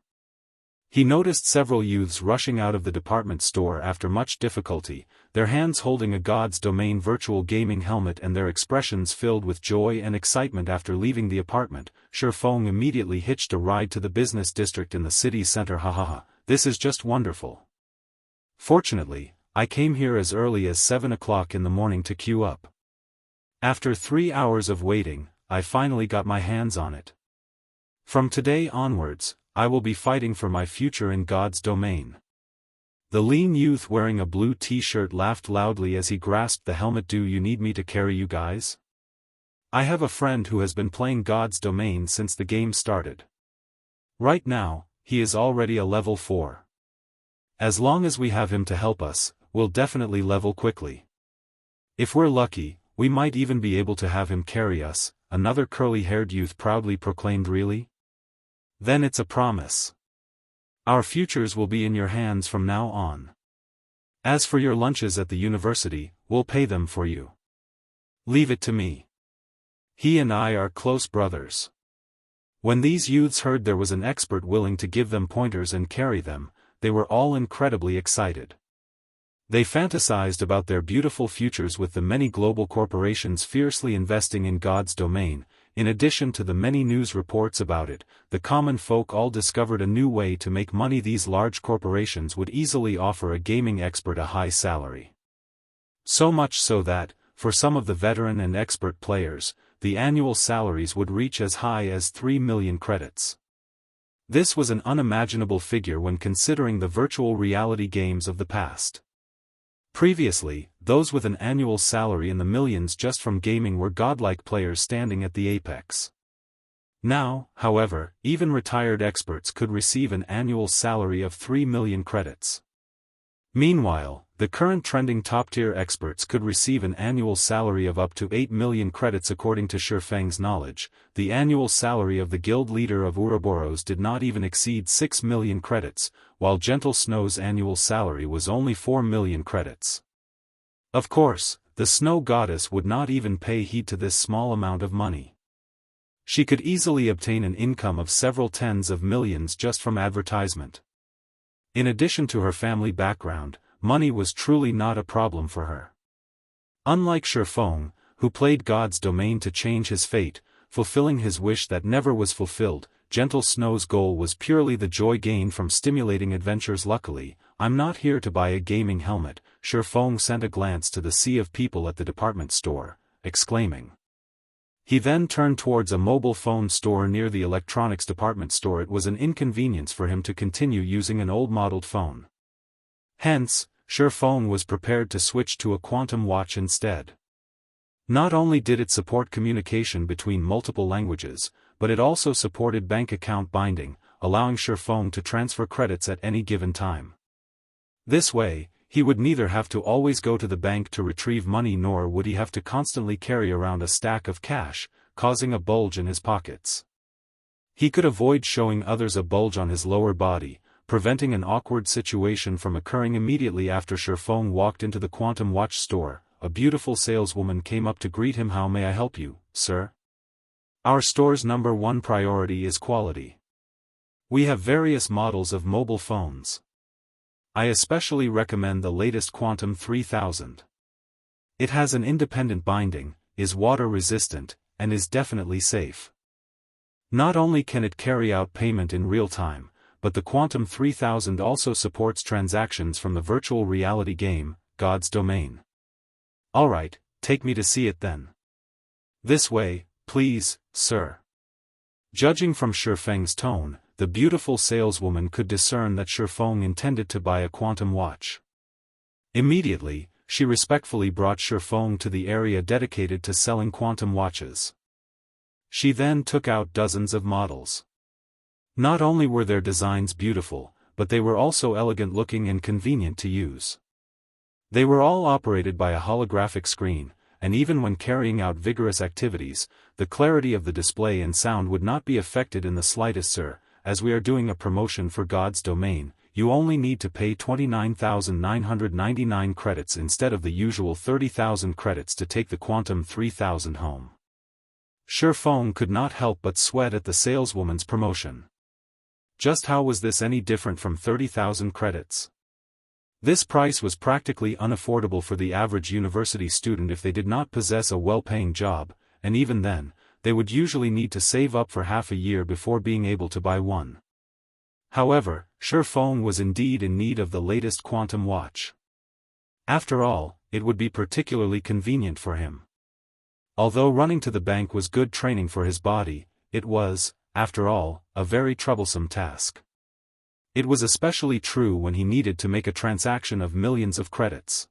He noticed several youths rushing out of the department store after much difficulty, their hands holding a God's domain virtual gaming helmet and their expressions filled with joy and excitement. After leaving the apartment, Shifeng immediately hitched a ride to the business district in the city center. Hahaha, this is just wonderful. Fortunately, I came here as early as 7 o'clock in the morning to queue up. After 3 hours of waiting, I finally got my hands on it. From today onwards, I will be fighting for my future in God's domain. The lean youth wearing a blue t-shirt laughed loudly as he grasped the helmet. Do you need me to carry you guys? I have a friend who has been playing God's domain since the game started. Right now, he is already a level 4. As long as we have him to help us, we'll definitely level quickly. If we're lucky, we might even be able to have him carry us, another curly-haired youth proudly proclaimed. Really? Then it's a promise. Our futures will be in your hands from now on. As for your lunches at the university, we'll pay them for you. Leave it to me. He and I are close brothers. When these youths heard there was an expert willing to give them pointers and carry them, they were all incredibly excited. They fantasized about their beautiful futures with the many global corporations fiercely investing in God's domain. In addition to the many news reports about it, the common folk all discovered a new way to make money. These large corporations would easily offer a gaming expert a high salary. So much so that, for some of the veteran and expert players, the annual salaries would reach as high as 3 million credits. This was an unimaginable figure when considering the virtual reality games of the past. Previously, those with an annual salary in the millions just from gaming were godlike players standing at the apex. Now, however, even retired experts could receive an annual salary of 3 million credits. Meanwhile, the current trending top-tier experts could receive an annual salary of up to 8 million credits. According to Shifeng's knowledge, the annual salary of the guild leader of Ouroboros did not even exceed 6 million credits, while Gentle Snow's annual salary was only 4 million credits. Of course, the Snow Goddess would not even pay heed to this small amount of money. She could easily obtain an income of several tens of millions just from advertisement. In addition to her family background, money was truly not a problem for her. Unlike Shifeng, who played God's domain to change his fate, fulfilling his wish that never was fulfilled, Gentle Snow's goal was purely the joy gained from stimulating adventures. Luckily, I'm not here to buy a gaming helmet. Shifeng sent a glance to the sea of people at the department store, exclaiming. He then turned towards a mobile phone store near the electronics department store. It was an inconvenience for him to continue using an old-modeled phone. Hence, Shifeng was prepared to switch to a quantum watch instead. Not only did it support communication between multiple languages, but it also supported bank account binding, allowing Shifeng to transfer credits at any given time. This way, he would neither have to always go to the bank to retrieve money nor would he have to constantly carry around a stack of cash, causing a bulge in his pockets. He could avoid showing others a bulge on his lower body, preventing an awkward situation from occurring immediately after Shifeng walked into the Quantum Watch store. A beautiful saleswoman came up to greet him. "How may I help you, sir? Our store's #1 priority is quality. We have various models of mobile phones. I especially recommend the latest Quantum 3000. It has an independent binding, is water-resistant, and is definitely safe. Not only can it carry out payment in real time, but the Quantum 3000 also supports transactions from the virtual reality game, God's Domain." "Alright, take me to see it then." "This way, please, sir." Judging from Shifeng's tone, the beautiful saleswoman could discern that Shifeng intended to buy a quantum watch. Immediately, she respectfully brought Shifeng to the area dedicated to selling quantum watches. She then took out dozens of models. Not only were their designs beautiful, but they were also elegant looking and convenient to use. They were all operated by a holographic screen, and even when carrying out vigorous activities, the clarity of the display and sound would not be affected in the slightest. "Sir, as we are doing a promotion for God's Domain, you only need to pay 29,999 credits instead of the usual 30,000 credits to take the Quantum 3000 home." Shifeng could not help but sweat at the saleswoman's promotion. Just how was this any different from 30,000 credits? This price was practically unaffordable for the average university student if they did not possess a well-paying job, and even then, they would usually need to save up for half a year before being able to buy one. However, Shifeng was indeed in need of the latest quantum watch. After all, it would be particularly convenient for him. Although running to the bank was good training for his body, it was, after all, a very troublesome task. It was especially true when he needed to make a transaction of millions of credits.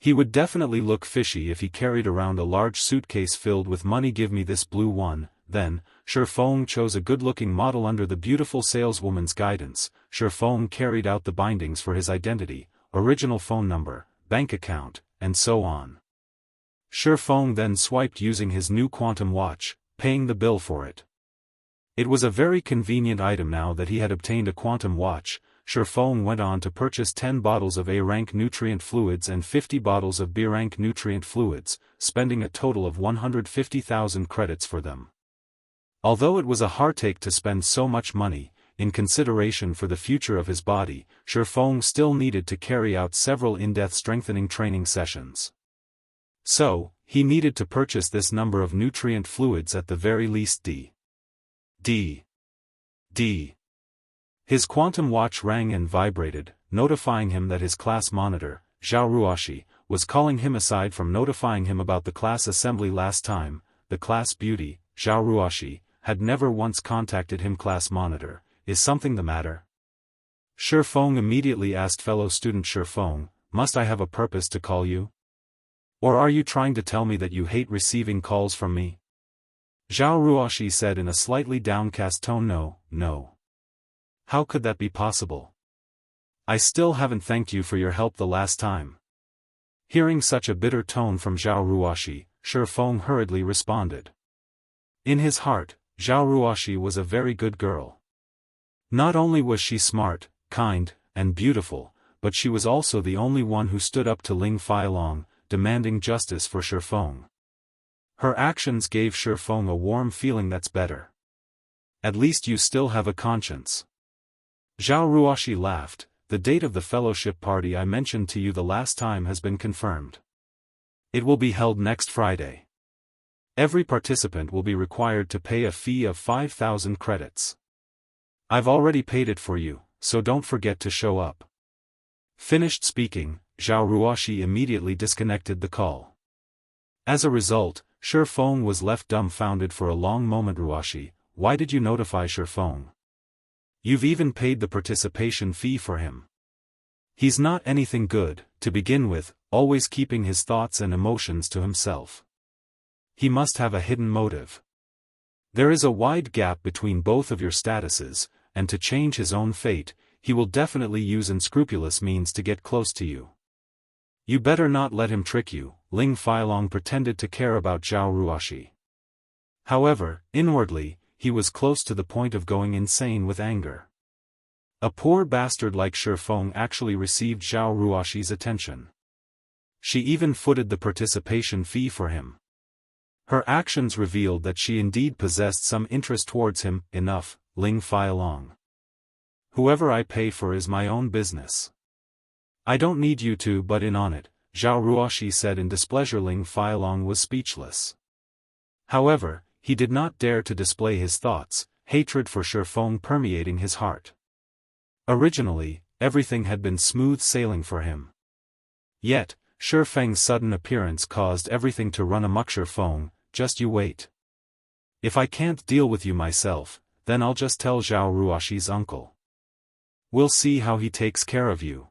He would definitely look fishy if he carried around a large suitcase filled with money. "Give me this blue one." Then, Shifeng chose a good-looking model under the beautiful saleswoman's guidance. Shifeng carried out the bindings for his identity, original phone number, bank account, and so on. Shifeng then swiped using his new quantum watch, paying the bill for it. It was a very convenient item. Now that he had obtained a quantum watch, Shifeng went on to purchase 10 bottles of A-rank nutrient fluids and 50 bottles of B-rank nutrient fluids, spending a total of 150,000 credits for them. Although it was a heartache to spend so much money, in consideration for the future of his body, Shifeng still needed to carry out several in-depth strengthening training sessions. So, he needed to purchase this number of nutrient fluids at the very least. D. His quantum watch rang and vibrated, notifying him that his class monitor, Zhao Ruoshi, was calling him aside from notifying him about the class assembly last time. The class beauty, Zhao Ruoshi, had never once contacted him. "Class monitor, is something the matter?" Shifeng immediately asked fellow student Shifeng, "Must I have a purpose to call you? Or are you trying to tell me that you hate receiving calls from me?" Zhao Ruoshi said in a slightly downcast tone. No. How could that be possible? I still haven't thanked you for your help the last time." Hearing such a bitter tone from Zhao Ruoshi, Shifeng hurriedly responded. In his heart, Zhao Ruoshi was a very good girl. Not only was she smart, kind, and beautiful, but she was also the only one who stood up to Ling Feilong, demanding justice for Shifeng. Her actions gave Shifeng a warm feeling. "That's better. At least you still have a conscience." Zhao Ruoshi laughed. "The date of the fellowship party I mentioned to you the last time has been confirmed. It will be held next Friday. Every participant will be required to pay a fee of 5,000 credits. I've already paid it for you, so don't forget to show up." Finished speaking, Zhao Ruoshi immediately disconnected the call. As a result, Shifeng was left dumbfounded for a long moment. "Ruoshi, why did you notify Shifeng? You've even paid the participation fee for him. He's not anything good, to begin with, always keeping his thoughts and emotions to himself. He must have a hidden motive." There is a wide gap between both of your statuses, and to change his own fate, he will definitely use unscrupulous means to get close to you. You better not let him trick you. Ling Feilong pretended to care about Zhao Ruoxi. However, inwardly, he was close to the point of going insane with anger. A poor bastard like Shi Feng actually received Zhao Ruoxi's attention. She even footed the participation fee for him. Her actions revealed that she indeed possessed some interest towards him. Enough, Ling Feilong. Whoever I pay for is my own business. I don't need you to butt in on it, Zhao Ruoxi said in displeasure. Ling Feilong was speechless. However, he did not dare to display his thoughts, hatred for Shi Feng permeating his heart. Originally, everything had been smooth sailing for him. Yet, Shi Feng's sudden appearance caused everything to run amok. Shi Feng, just you wait. If I can't deal with you myself, then I'll just tell Zhao Ruoxi's uncle. We'll see how he takes care of you.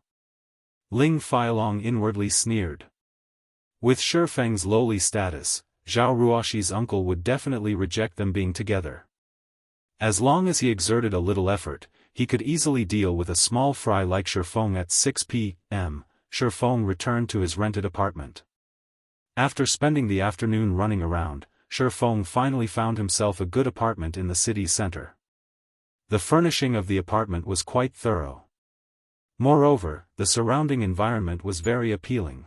Ling Feilong inwardly sneered. With Shi Feng's lowly status, Zhao Ruoxi's uncle would definitely reject them being together. As long as he exerted a little effort, he could easily deal with a small fry like Shi Feng. At 6 p.m., Shi Feng returned to his rented apartment. After spending the afternoon running around, Shi Feng finally found himself a good apartment in the city center. The furnishing of the apartment was quite thorough. Moreover, the surrounding environment was very appealing.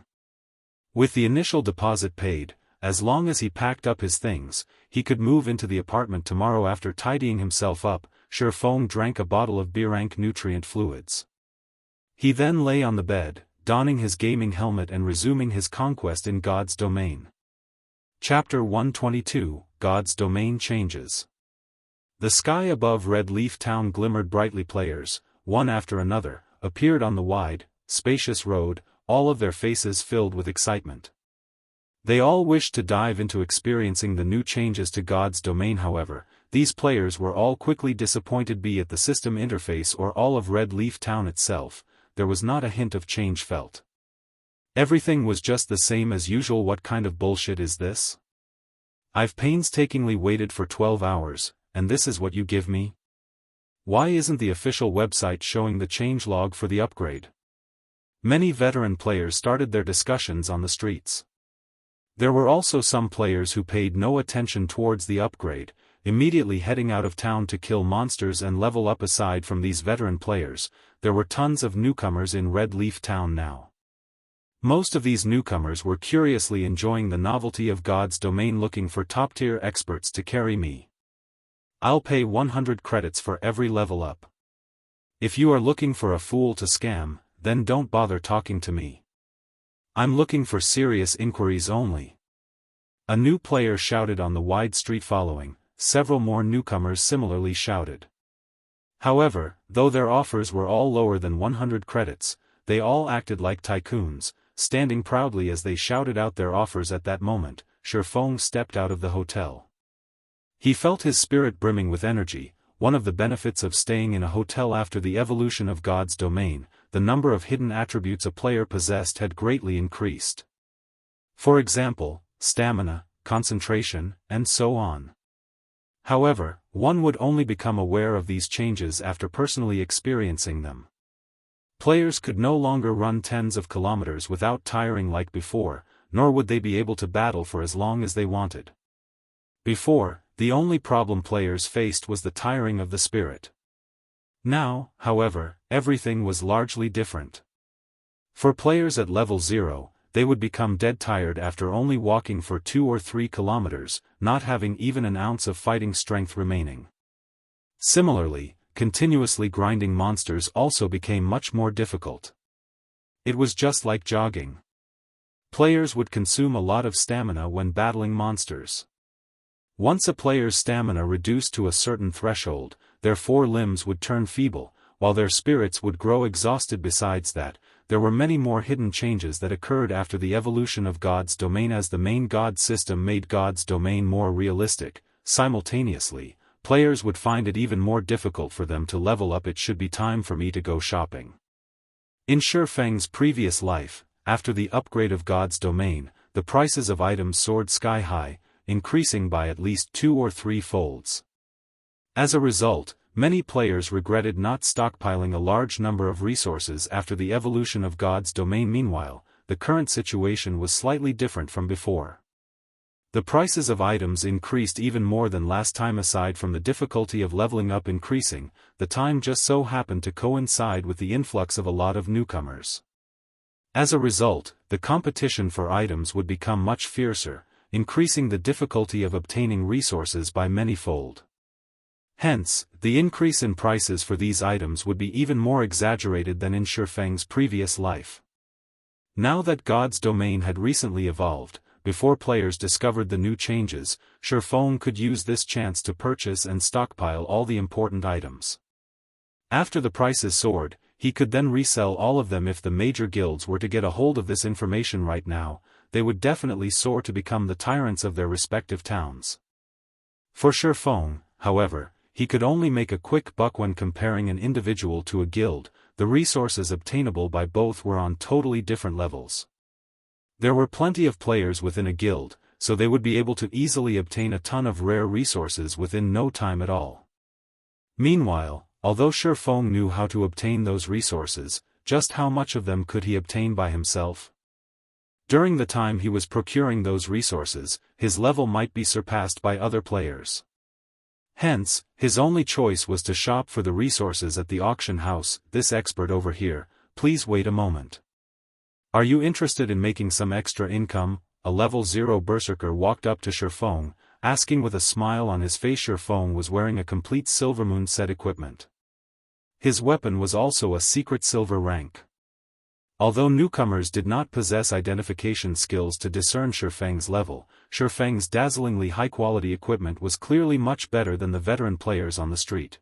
With the initial deposit paid, as long as he packed up his things, he could move into the apartment tomorrow. After tidying himself up, Shi Feng drank a bottle of Birank nutrient fluids. He then lay on the bed, donning his gaming helmet and resuming his conquest in God's domain. Chapter 122, God's Domain Changes. The sky above Red Leaf Town glimmered brightly. Players, one after another, appeared on the wide, spacious road, all of their faces filled with excitement. They all wished to dive into experiencing the new changes to God's domain. However, these players were all quickly disappointed. Be it the system interface or all of Red Leaf Town itself, there was not a hint of change felt. Everything was just the same as usual. What kind of bullshit is this? I've painstakingly waited for 12 hours, and this is what you give me? Why isn't the official website showing the changelog for the upgrade? Many veteran players started their discussions on the streets. There were also some players who paid no attention towards the upgrade, immediately heading out of town to kill monsters and level up. Aside from these veteran players, there were tons of newcomers in Red Leaf Town now. Most of these newcomers were curiously enjoying the novelty of God's domain, looking for top-tier experts to carry me. I'll pay 100 credits for every level up. If you are looking for a fool to scam, then don't bother talking to me. I'm looking for serious inquiries only. A new player shouted on the wide street. Following, several more newcomers similarly shouted. However, though their offers were all lower than 100 credits, they all acted like tycoons, standing proudly as they shouted out their offers. At that moment, Shi Feng stepped out of the hotel. He felt his spirit brimming with energy. One of the benefits of staying in a hotel after the evolution of God's domain, the number of hidden attributes a player possessed had greatly increased. For example, stamina, concentration, and so on. However, one would only become aware of these changes after personally experiencing them. Players could no longer run tens of kilometers without tiring like before, nor would they be able to battle for as long as they wanted. Before, the only problem players faced was the tiring of the spirit. Now, however, everything was largely different. For players at level 0, they would become dead tired after only walking for 2 or 3 kilometers, not having even an ounce of fighting strength remaining. Similarly, continuously grinding monsters also became much more difficult. It was just like jogging. Players would consume a lot of stamina when battling monsters. Once a player's stamina reduced to a certain threshold, their 4 limbs would turn feeble, while their spirits would grow exhausted. Besides that, there were many more hidden changes that occurred after the evolution of God's domain. As the main God system made God's domain more realistic, simultaneously, players would find it even more difficult for them to level up. It should be time for me to go shopping. In Shi Feng's previous life, after the upgrade of God's domain, the prices of items soared sky high. increasing by at least 2 or 3 folds. As a result, many players regretted not stockpiling a large number of resources after the evolution of God's domain. Meanwhile, the current situation was slightly different from before. The prices of items increased even more than last time. Aside from the difficulty of leveling up increasing, the time just so happened to coincide with the influx of a lot of newcomers. As a result, the competition for items would become much fiercer, increasing the difficulty of obtaining resources by many-fold. Hence, the increase in prices for these items would be even more exaggerated than in Shifeng's previous life. Now that God's domain had recently evolved, before players discovered the new changes, Shifeng could use this chance to purchase and stockpile all the important items. After the prices soared, he could then resell all of them. If the major guilds were to get a hold of this information right now, they would definitely soar to become the tyrants of their respective towns. For Shifeng, however, he could only make a quick buck when comparing an individual to a guild. The resources obtainable by both were on totally different levels. There were plenty of players within a guild, so they would be able to easily obtain a ton of rare resources within no time at all. Meanwhile, although Shifeng knew how to obtain those resources, just how much of them could he obtain by himself? During the time he was procuring those resources, his level might be surpassed by other players. Hence, his only choice was to shop for the resources at the auction house. This expert over here, please wait a moment. Are you interested in making some extra income? A level 0 berserker walked up to Shifeng, asking with a smile on his face. Shifeng was wearing a complete Silvermoon set equipment. His weapon was also a secret silver rank. Although newcomers did not possess identification skills to discern Shifeng's level, Shifeng's dazzlingly high-quality equipment was clearly much better than the veteran players on the street.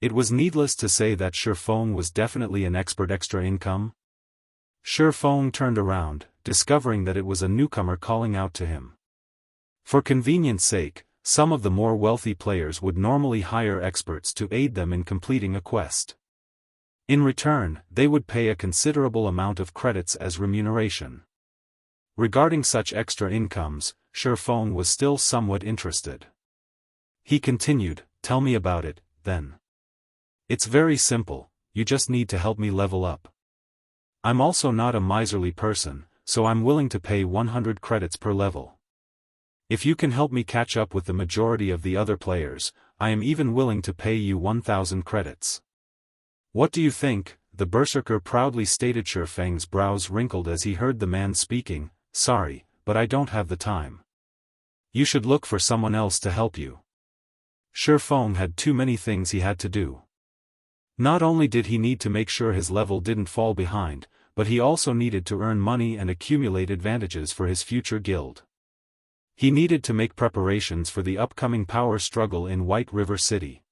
It was needless to say that Shifeng was definitely an expert. Extra income? Shifeng turned around, discovering that it was a newcomer calling out to him. For convenience sake, some of the more wealthy players would normally hire experts to aid them in completing a quest. In return, they would pay a considerable amount of credits as remuneration. Regarding such extra incomes, Shifeng was still somewhat interested. He continued, "Tell me about it, then." "It's very simple, you just need to help me level up. I'm also not a miserly person, so I'm willing to pay 100 credits per level. If you can help me catch up with the majority of the other players, I am even willing to pay you 1,000 credits. What do you think?" the berserker proudly stated. Shifeng's brows wrinkled as he heard the man speaking. "Sorry, but I don't have the time. You should look for someone else to help you." Shifeng had too many things he had to do. Not only did he need to make sure his level didn't fall behind, but he also needed to earn money and accumulate advantages for his future guild. He needed to make preparations for the upcoming power struggle in White River City.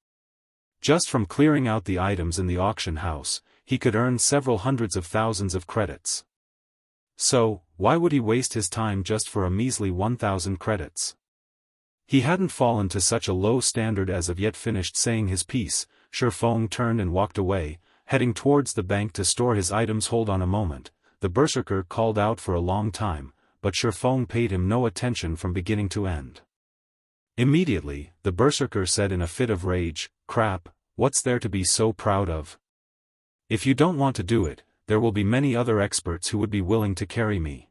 Just from clearing out the items in the auction house, he could earn several hundreds of thousands of credits. So, why would he waste his time just for a measly 1,000 credits? He hadn't fallen to such a low standard as of yet. Finished saying his piece, Shifeng turned and walked away, heading towards the bank to store his items. "Hold on a moment," the berserker called out for a long time, but Shifeng paid him no attention from beginning to end. Immediately, the berserker said in a fit of rage, "Crap, what's there to be so proud of? If you don't want to do it, there will be many other experts who would be willing to carry me.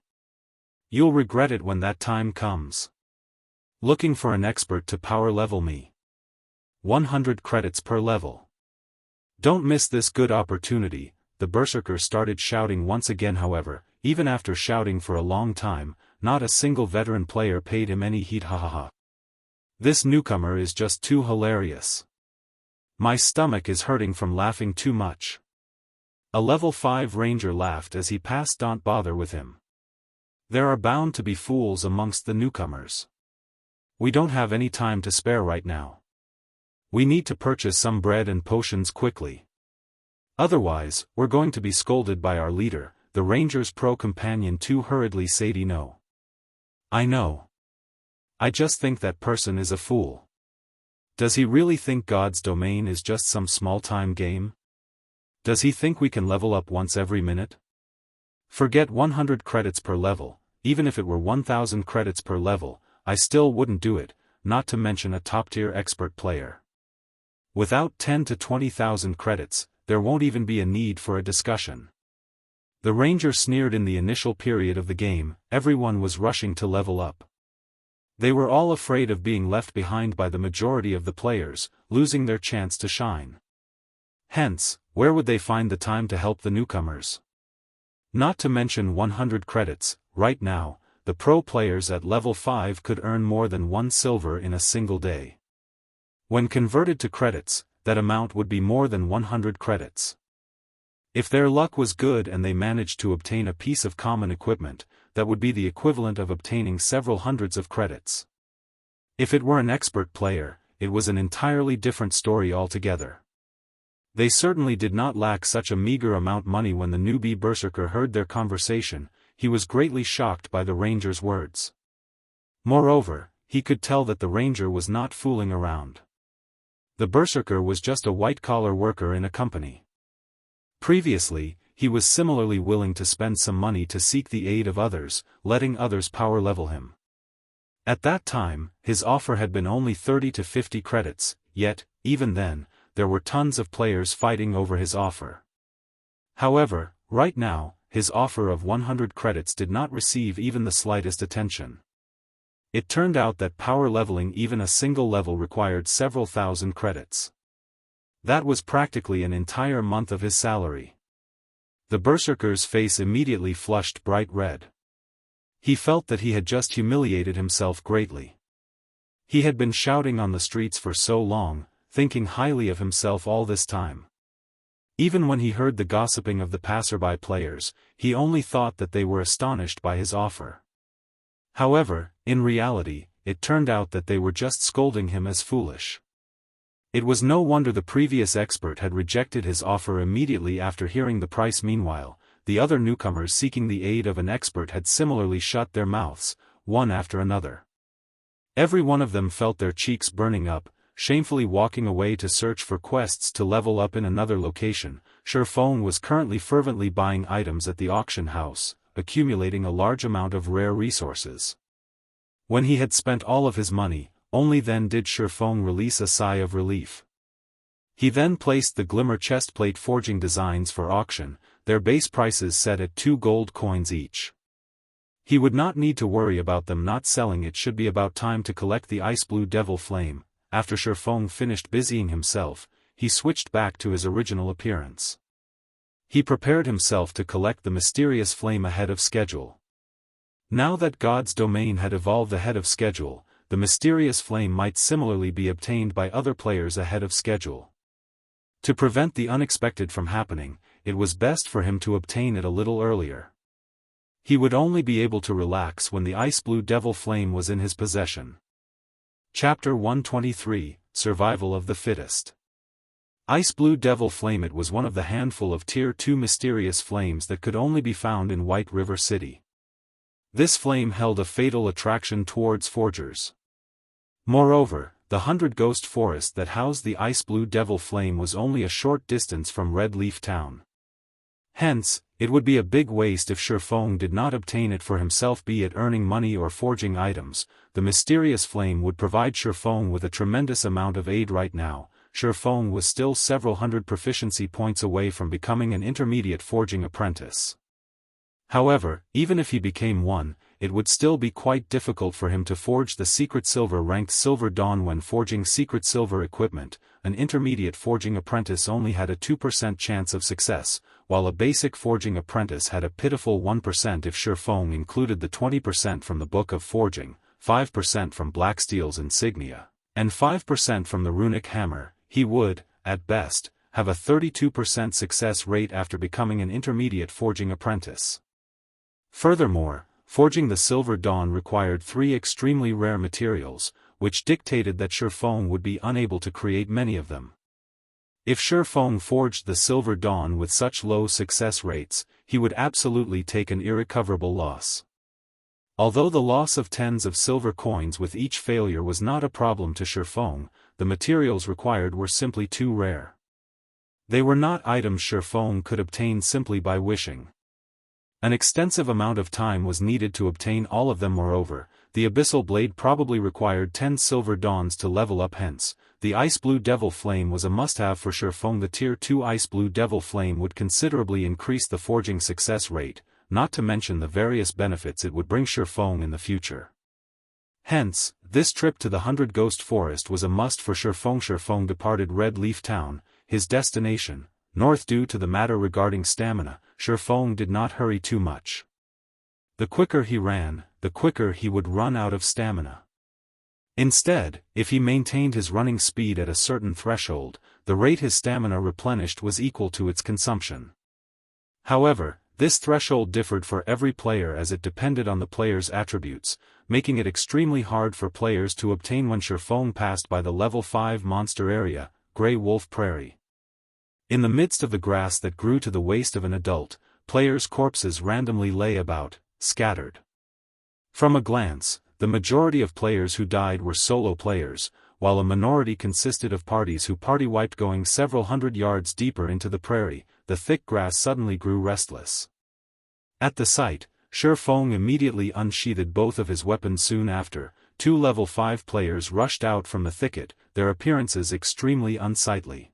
You'll regret it when that time comes. Looking for an expert to power level me. 100 credits per level. Don't miss this good opportunity." The berserker started shouting once again. However, even after shouting for a long time, not a single veteran player paid him any heed. "Ha. This newcomer is just too hilarious. My stomach is hurting from laughing too much." A level 5 ranger laughed as he passed. "Don't bother with him. There are bound to be fools amongst the newcomers. We don't have any time to spare right now. We need to purchase some bread and potions quickly. Otherwise, we're going to be scolded by our leader," the ranger's pro-companion too hurriedly said. "No. I know. I just think that person is a fool. Does he really think God's domain is just some small-time game? Does he think we can level up once every minute? Forget 100 credits per level, even if it were 1,000 credits per level, I still wouldn't do it, not to mention a top-tier expert player. Without 10 to 20,000 credits, there won't even be a need for a discussion. The Ranger sneered. In the initial period of the game, everyone was rushing to level up. They were all afraid of being left behind by the majority of the players, losing their chance to shine. Hence, where would they find the time to help the newcomers? Not to mention 100 credits. Right now, the pro players at level 5 could earn more than 1 silver in a single day. When converted to credits, that amount would be more than 100 credits. If their luck was good and they managed to obtain a piece of common equipment, that would be the equivalent of obtaining several hundreds of credits. If it were an expert player, it was an entirely different story altogether. They certainly did not lack such a meager amount of money. When the newbie berserker heard their conversation, he was greatly shocked by the ranger's words. Moreover, he could tell that the ranger was not fooling around. The berserker was just a white-collar worker in a company. Previously, he was similarly willing to spend some money to seek the aid of others, letting others power level him. At that time, his offer had been only 30 to 50 credits, yet, even then, there were tons of players fighting over his offer. However, right now, his offer of 100 credits did not receive even the slightest attention. It turned out that power leveling even a single level required several thousand credits. That was practically an entire month of his salary. The berserker's face immediately flushed bright red. He felt that he had just humiliated himself greatly. He had been shouting on the streets for so long, thinking highly of himself all this time. Even when he heard the gossiping of the passerby players, he only thought that they were astonished by his offer. However, in reality, it turned out that they were just scolding him as foolish. It was no wonder the previous expert had rejected his offer immediately after hearing the price. Meanwhile, the other newcomers seeking the aid of an expert had similarly shut their mouths, one after another. Every one of them felt their cheeks burning up, shamefully walking away to search for quests to level up in another location. Shifeng was currently fervently buying items at the auction house, accumulating a large amount of rare resources. When he had spent all of his money, only then did Shifeng release a sigh of relief. He then placed the glimmer chestplate forging designs for auction, their base prices set at 2 gold coins each. He would not need to worry about them not selling. It should be about time to collect the ice blue devil flame. After Shifeng finished busying himself, he switched back to his original appearance. He prepared himself to collect the mysterious flame ahead of schedule. Now that God's domain had evolved ahead of schedule, the mysterious flame might similarly be obtained by other players ahead of schedule. To prevent the unexpected from happening, it was best for him to obtain it a little earlier. He would only be able to relax when the ice blue devil flame was in his possession. Chapter 123, Survival of the Fittest. Ice blue devil flame. It was one of the handful of Tier 2 mysterious flames that could only be found in White River City. This flame held a fatal attraction towards forgers. Moreover, the 100 Ghost Forest that housed the ice blue devil flame was only a short distance from Red Leaf Town. Hence, it would be a big waste if Shifeng did not obtain it for himself, be it earning money or forging items. The mysterious flame would provide Shifeng with a tremendous amount of aid. Right now, Shifeng was still several hundred proficiency points away from becoming an intermediate forging apprentice. However, even if he became one, it would still be quite difficult for him to forge the secret silver-ranked Silver Dawn. When forging secret silver equipment, an intermediate forging apprentice only had a 2% chance of success, while a basic forging apprentice had a pitiful 1%. If Shifeng included the 20% from the Book of Forging, 5% from Blacksteel's insignia, and 5% from the runic hammer, he would, at best, have a 32% success rate after becoming an intermediate forging apprentice. Furthermore, forging the Silver Dawn required 3 extremely rare materials, which dictated that Shifeng would be unable to create many of them. If Shifeng forged the Silver Dawn with such low success rates, he would absolutely take an irrecoverable loss. Although the loss of tens of silver coins with each failure was not a problem to Shifeng, the materials required were simply too rare. They were not items Shifeng could obtain simply by wishing. An extensive amount of time was needed to obtain all of them. Moreover, the Abyssal Blade probably required 10 Silver Dawns to level up. Hence, the Ice Blue Devil Flame was a must-have for Shifeng. The Tier 2 Ice Blue Devil Flame would considerably increase the forging success rate, not to mention the various benefits it would bring Shifeng in the future. Hence, this trip to the 100 Ghost Forest was a must for Shifeng. Shifeng departed Red Leaf Town, his destination, north. Due to the matter regarding stamina, Shifeng did not hurry too much. The quicker he ran, the quicker he would run out of stamina. Instead, if he maintained his running speed at a certain threshold, the rate his stamina replenished was equal to its consumption. However, this threshold differed for every player as it depended on the player's attributes, making it extremely hard for players to obtain when Shifeng passed by the level 5 monster area, Grey Wolf Prairie. In the midst of the grass that grew to the waist of an adult, players' corpses randomly lay about, scattered. From a glance, the majority of players who died were solo players, while a minority consisted of parties who party-wiped. Going several hundred yards deeper into the prairie, the thick grass suddenly grew restless. At the sight, Shifeng immediately unsheathed both of his weapons. Soon after, 2 level 5 players rushed out from the thicket, their appearances extremely unsightly.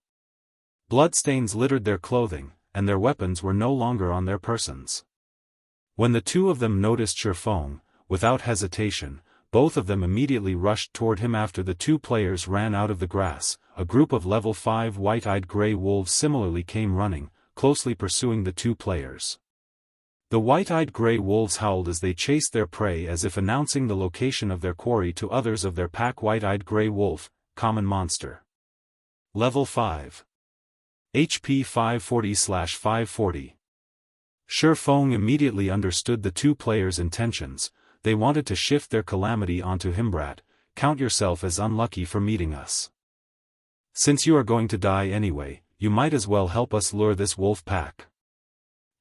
Bloodstains littered their clothing, and their weapons were no longer on their persons. When the 2 of them noticed Shifeng, without hesitation, both of them immediately rushed toward him. After the 2 players ran out of the grass, a group of level 5 white-eyed grey wolves similarly came running, closely pursuing the 2 players. The white-eyed grey wolves howled as they chased their prey, as if announcing the location of their quarry to others of their pack. White-eyed grey wolf, common monster. Level 5. HP 540/540. Shifeng immediately understood the 2 players' intentions. They wanted to shift their calamity onto him. Brat, count yourself as unlucky for meeting us. Since you are going to die anyway, you might as well help us lure this wolf pack.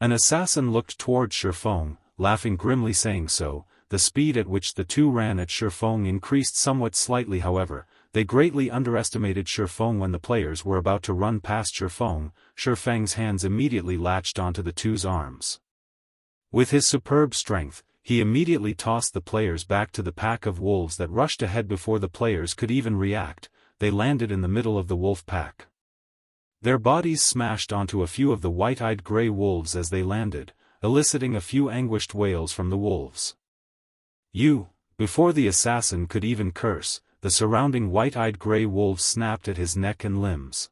An assassin looked toward Shifeng, laughing grimly, saying so. The speed at which the 2 ran at Shifeng increased somewhat slightly. However, they greatly underestimated Shifeng. When the players were about to run past Shifeng's hands immediately latched onto the 2's arms. With his superb strength, he immediately tossed the players back to the pack of wolves that rushed ahead. Before the players could even react, they landed in the middle of the wolf pack. Their bodies smashed onto a few of the white-eyed grey wolves as they landed, eliciting a few anguished wails from the wolves. "You!" Before the assassin could even curse, the surrounding white-eyed grey wolves snapped at his neck and limbs.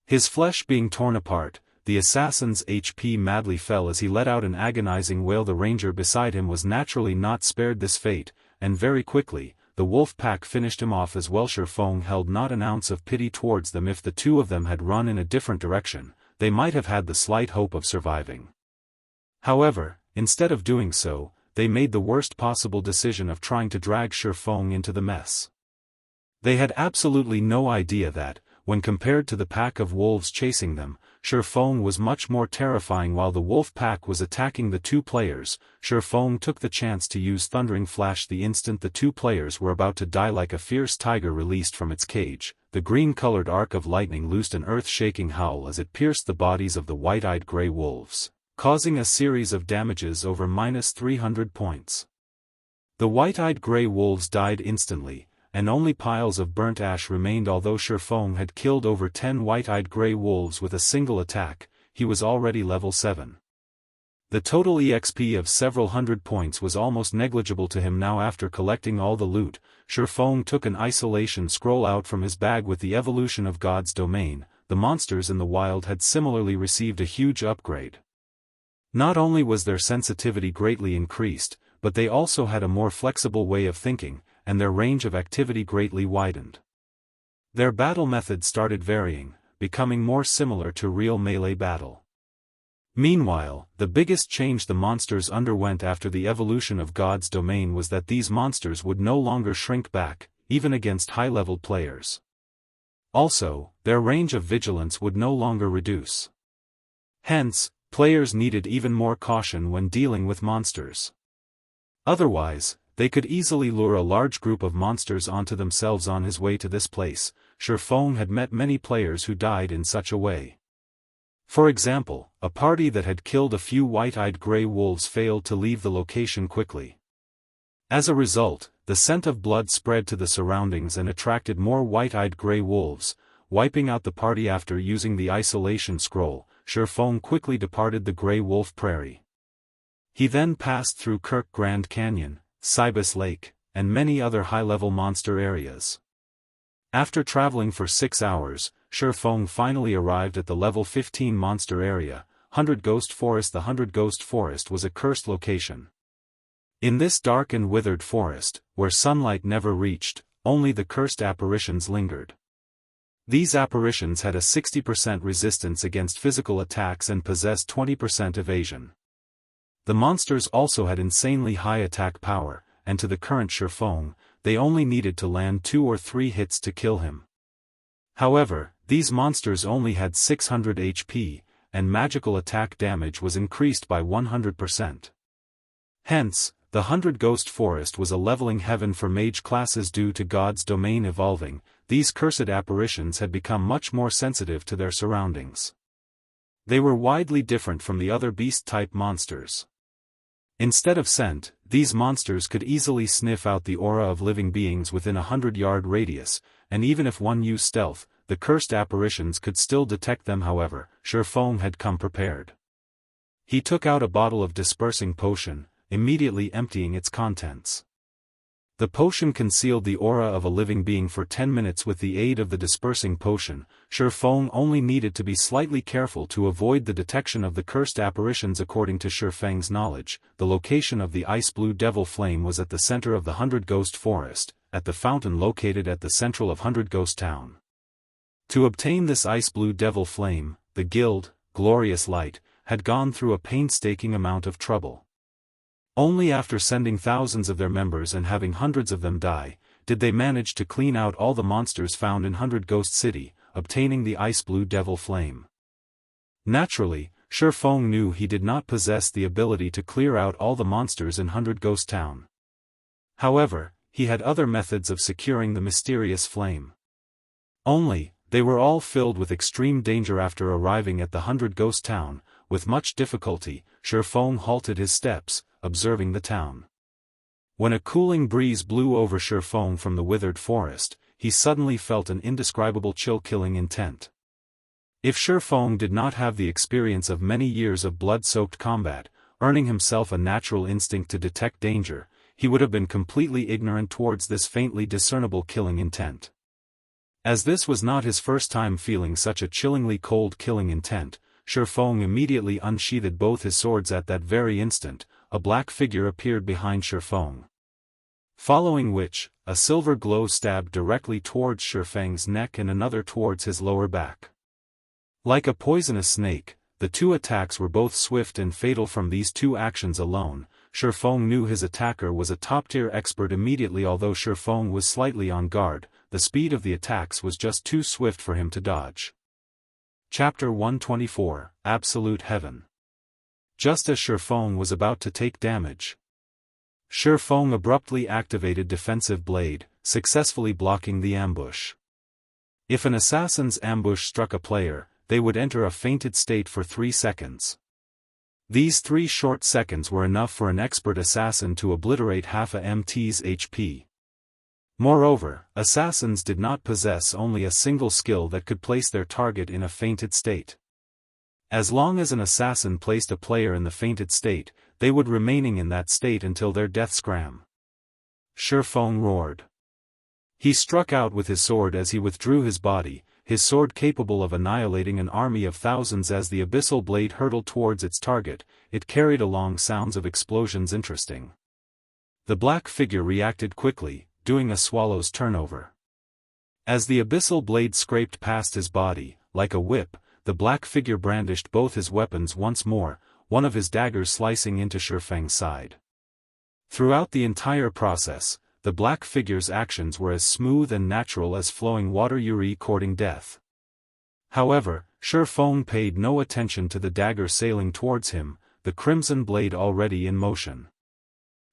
His flesh being torn apart, the assassin's HP madly fell as he let out an agonizing wail. The ranger beside him was naturally not spared this fate, and very quickly, the wolf pack finished him off as well. Shifeng held not an ounce of pity towards them. If the 2 of them had run in a different direction, they might have had the slight hope of surviving. However, instead of doing so, they made the worst possible decision of trying to drag Shifeng into the mess. They had absolutely no idea that, when compared to the pack of wolves chasing them, Shifeng was much more terrifying. While the wolf pack was attacking the 2 players, Shifeng took the chance to use Thundering Flash. The instant the 2 players were about to die, like a fierce tiger released from its cage, the green-colored arc of lightning loosed an earth-shaking howl as it pierced the bodies of the white-eyed grey wolves, causing a series of damages over -300 points. The white-eyed grey wolves died instantly, and only piles of burnt ash remained. Although Shifeng had killed over 10 white-eyed grey wolves with a single attack, he was already level 7. The total EXP of several hundred points was almost negligible to him now. After collecting all the loot, Shifeng took an isolation scroll out from his bag. With the evolution of God's domain, the monsters in the wild had similarly received a huge upgrade. Not only was their sensitivity greatly increased, but they also had a more flexible way of thinking, and their range of activity greatly widened. Their battle methods started varying, becoming more similar to real melee battle. Meanwhile, the biggest change the monsters underwent after the evolution of God's domain was that these monsters would no longer shrink back, even against high-level players. Also, their range of vigilance would no longer reduce. Hence, players needed even more caution when dealing with monsters. Otherwise, they could easily lure a large group of monsters onto themselves. On his way to this place, Shifeng had met many players who died in such a way. For example, a party that had killed a few white-eyed grey wolves failed to leave the location quickly. As a result, the scent of blood spread to the surroundings and attracted more white-eyed grey wolves. Wiping out the party after using the isolation scroll, Shifeng quickly departed the Grey Wolf Prairie. He then passed through Kirk Grand Canyon, Cybus Lake, and many other high-level monster areas. After traveling for 6 hours, Shifeng finally arrived at the level 15 monster area, 100 Ghost Forest. The 100 Ghost Forest was a cursed location. In this dark and withered forest, where sunlight never reached, only the cursed apparitions lingered. These apparitions had a 60% resistance against physical attacks and possessed 20% evasion. The monsters also had insanely high attack power, and to the current Shifeng, they only needed to land 2 or 3 hits to kill him. However, these monsters only had 600 HP, and magical attack damage was increased by 100%. Hence, the 100 Ghost Forest was a leveling heaven for mage classes due to God's domain evolving. These cursed apparitions had become much more sensitive to their surroundings. They were widely different from the other beast-type monsters. Instead of scent, these monsters could easily sniff out the aura of living beings within a 100-yard radius, and even if one used stealth, the cursed apparitions could still detect them. However, Shifeng had come prepared. He took out a bottle of dispersing potion, immediately emptying its contents. The potion concealed the aura of a living being for 10 minutes. With the aid of the dispersing potion, Shifeng only needed to be slightly careful to avoid the detection of the cursed apparitions. According to Shifeng's knowledge, the location of the ice blue devil flame was at the center of the 100 Ghost Forest, at the fountain located at the central of 100 Ghost Town. To obtain this ice blue devil flame, the guild, Glorious Light, had gone through a painstaking amount of trouble. Only after sending thousands of their members and having hundreds of them die, did they manage to clean out all the monsters found in 100 Ghost City, obtaining the ice blue devil flame. Naturally, Shifeng knew he did not possess the ability to clear out all the monsters in 100 Ghost Town. However, he had other methods of securing the mysterious flame. Only, they were all filled with extreme danger. After arriving at the 100 Ghost Town, with much difficulty, Shifeng halted his steps, observing the town. When a cooling breeze blew over Shifeng from the withered forest, he suddenly felt an indescribable chill-killing intent. If Shifeng did not have the experience of many years of blood-soaked combat, earning himself a natural instinct to detect danger, he would have been completely ignorant towards this faintly discernible killing intent. As this was not his first time feeling such a chillingly cold killing intent, Shifeng immediately unsheathed both his swords. At that very instant, a black figure appeared behind Shifeng. Following which, a silver glow stabbed directly towards Shifeng's neck and another towards his lower back. Like a poisonous snake, the two attacks were both swift and fatal. From these two actions alone, Shifeng knew his attacker was a top-tier expert immediately. Although Shifeng was slightly on guard, the speed of the attacks was just too swift for him to dodge. Chapter 124, Absolute Heaven. Just as Shifeng was about to take damage, Shifeng abruptly activated Defensive Blade, successfully blocking the ambush. If an assassin's ambush struck a player, they would enter a fainted state for 3 seconds. These 3 short seconds were enough for an expert assassin to obliterate half a MT's HP. Moreover, assassins did not possess only a single skill that could place their target in a fainted state. As long as an assassin placed a player in the fainted state, they would remaining in that state until their death scram. Shifeng roared. He struck out with his sword as he withdrew his body, his sword capable of annihilating an army of thousands. As the abyssal blade hurtled towards its target, it carried along sounds of explosions. Interesting. The black figure reacted quickly, doing a swallow's turnover. As the abyssal blade scraped past his body, like a whip, the black figure brandished both his weapons once more, one of his daggers slicing into Shifeng's side. Throughout the entire process, the black figure's actions were as smooth and natural as flowing water courting death. However, Shifeng paid no attention to the dagger sailing towards him, the crimson blade already in motion.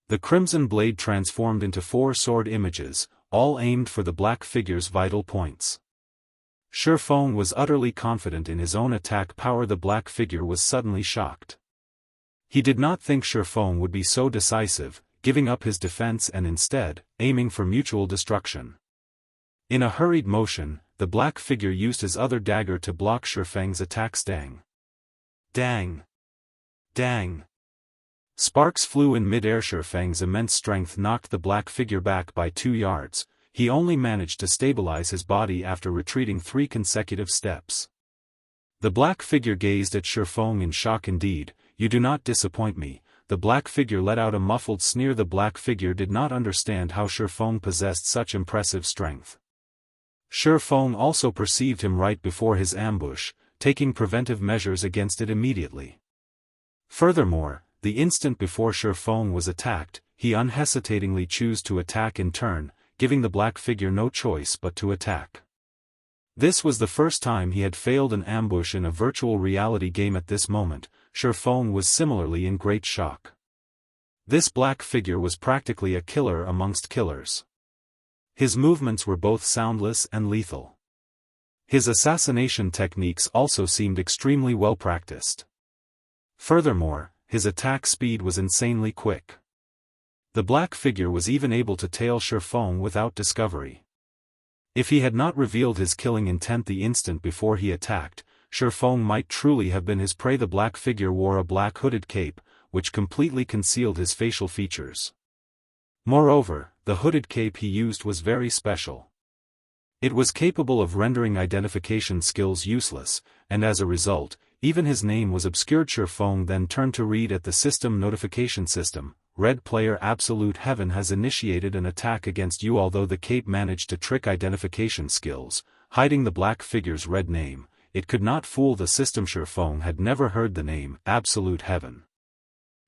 The crimson blade transformed into 4 sword images, all aimed for the black figure's vital points. Shifeng was utterly confident in his own attack power. The black figure was suddenly shocked. He did not think Shifeng would be so decisive, giving up his defense and instead, aiming for mutual destruction. In a hurried motion, the black figure used his other dagger to block Shifeng's attacks. Dang! Dang! Dang! Sparks flew in mid-air. Shifeng's immense strength knocked the black figure back by 2 yards. He only managed to stabilize his body after retreating 3 consecutive steps. The black figure gazed at Shifeng in shock. Indeed, you do not disappoint me. The black figure let out a muffled sneer. The black figure did not understand how Shifeng possessed such impressive strength. Shifeng also perceived him right before his ambush, taking preventive measures against it immediately. Furthermore, the instant before Shifeng was attacked, he unhesitatingly chose to attack in turn, giving the black figure no choice but to attack. This was the first time he had failed an ambush in a virtual reality game. At this moment, Shifeng was similarly in great shock. This black figure was practically a killer amongst killers. His movements were both soundless and lethal. His assassination techniques also seemed extremely well practiced. Furthermore, his attack speed was insanely quick. The black figure was even able to tail Shifeng without discovery. If he had not revealed his killing intent the instant before he attacked, Shifeng might truly have been his prey. The black figure wore a black hooded cape, which completely concealed his facial features. Moreover, the hooded cape he used was very special. It was capable of rendering identification skills useless, and as a result, even his name was obscured. Shifeng then turned to read at the system notification system. Red player Absolute Heaven has initiated an attack against you. Although the cape managed to trick identification skills, hiding the black figure's red name, it could not fool the system. Shifeng had never heard the name Absolute Heaven.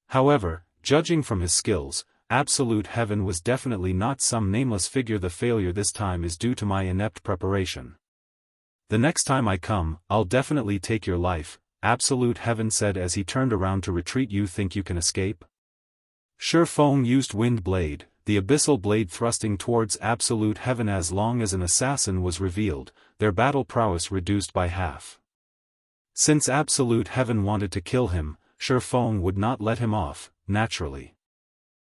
However, judging from his skills, Absolute Heaven was definitely not some nameless figure. The failure this time is due to my inept preparation. The next time I come, I'll definitely take your life, Absolute Heaven said as he turned around to retreat. You think you can escape? Shifeng used Wind Blade, the Abyssal blade thrusting towards Absolute Heaven. As long as an assassin was revealed, their battle prowess reduced by half. Since Absolute Heaven wanted to kill him, Shifeng would not let him off, naturally.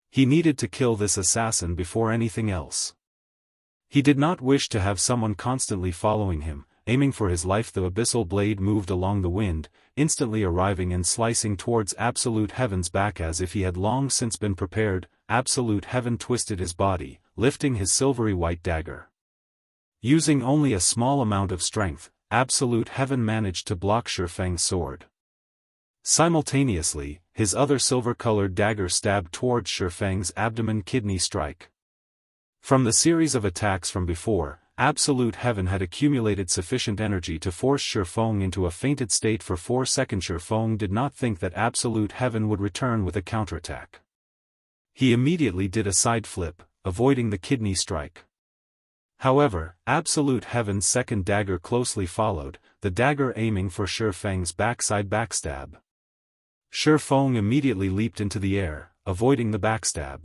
He needed to kill this assassin before anything else. He did not wish to have someone constantly following him, aiming for his life. The Abyssal blade moved along the wind, instantly arriving and slicing towards Absolute Heaven's back as if he had long since been prepared. Absolute Heaven twisted his body, lifting his silvery white dagger. Using only a small amount of strength, Absolute Heaven managed to block Shifeng's sword. Simultaneously, his other silver-colored dagger stabbed towards Shifeng's abdomen. Kidney strike. From the series of attacks from before, Absolute Heaven had accumulated sufficient energy to force Shifeng into a fainted state for 4 seconds. Shifeng did not think that Absolute Heaven would return with a counterattack. He immediately did a side flip, avoiding the kidney strike. However, Absolute Heaven's second dagger closely followed, the dagger aiming for Shifeng's backside backstab. Shifeng immediately leaped into the air, avoiding the backstab.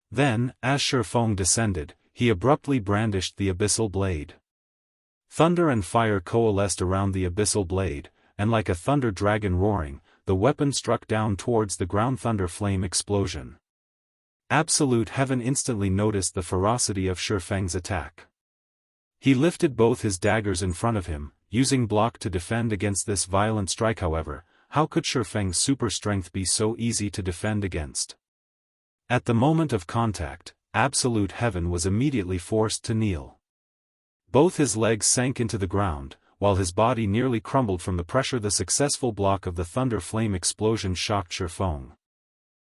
Then, as Shifeng descended, he abruptly brandished the Abyssal blade. Thunder and fire coalesced around the Abyssal blade, and like a thunder dragon roaring, the weapon struck down towards the ground. Thunder flame explosion. Absolute Heaven instantly noticed the ferocity of Shifeng's attack. He lifted both his daggers in front of him, using block to defend against this violent strike. However, how could Shifeng's super strength be so easy to defend against? At the moment of contact, Absolute Heaven was immediately forced to kneel. Both his legs sank into the ground, while his body nearly crumbled from the pressure. The successful block of the thunder flame explosion shocked Shifeng.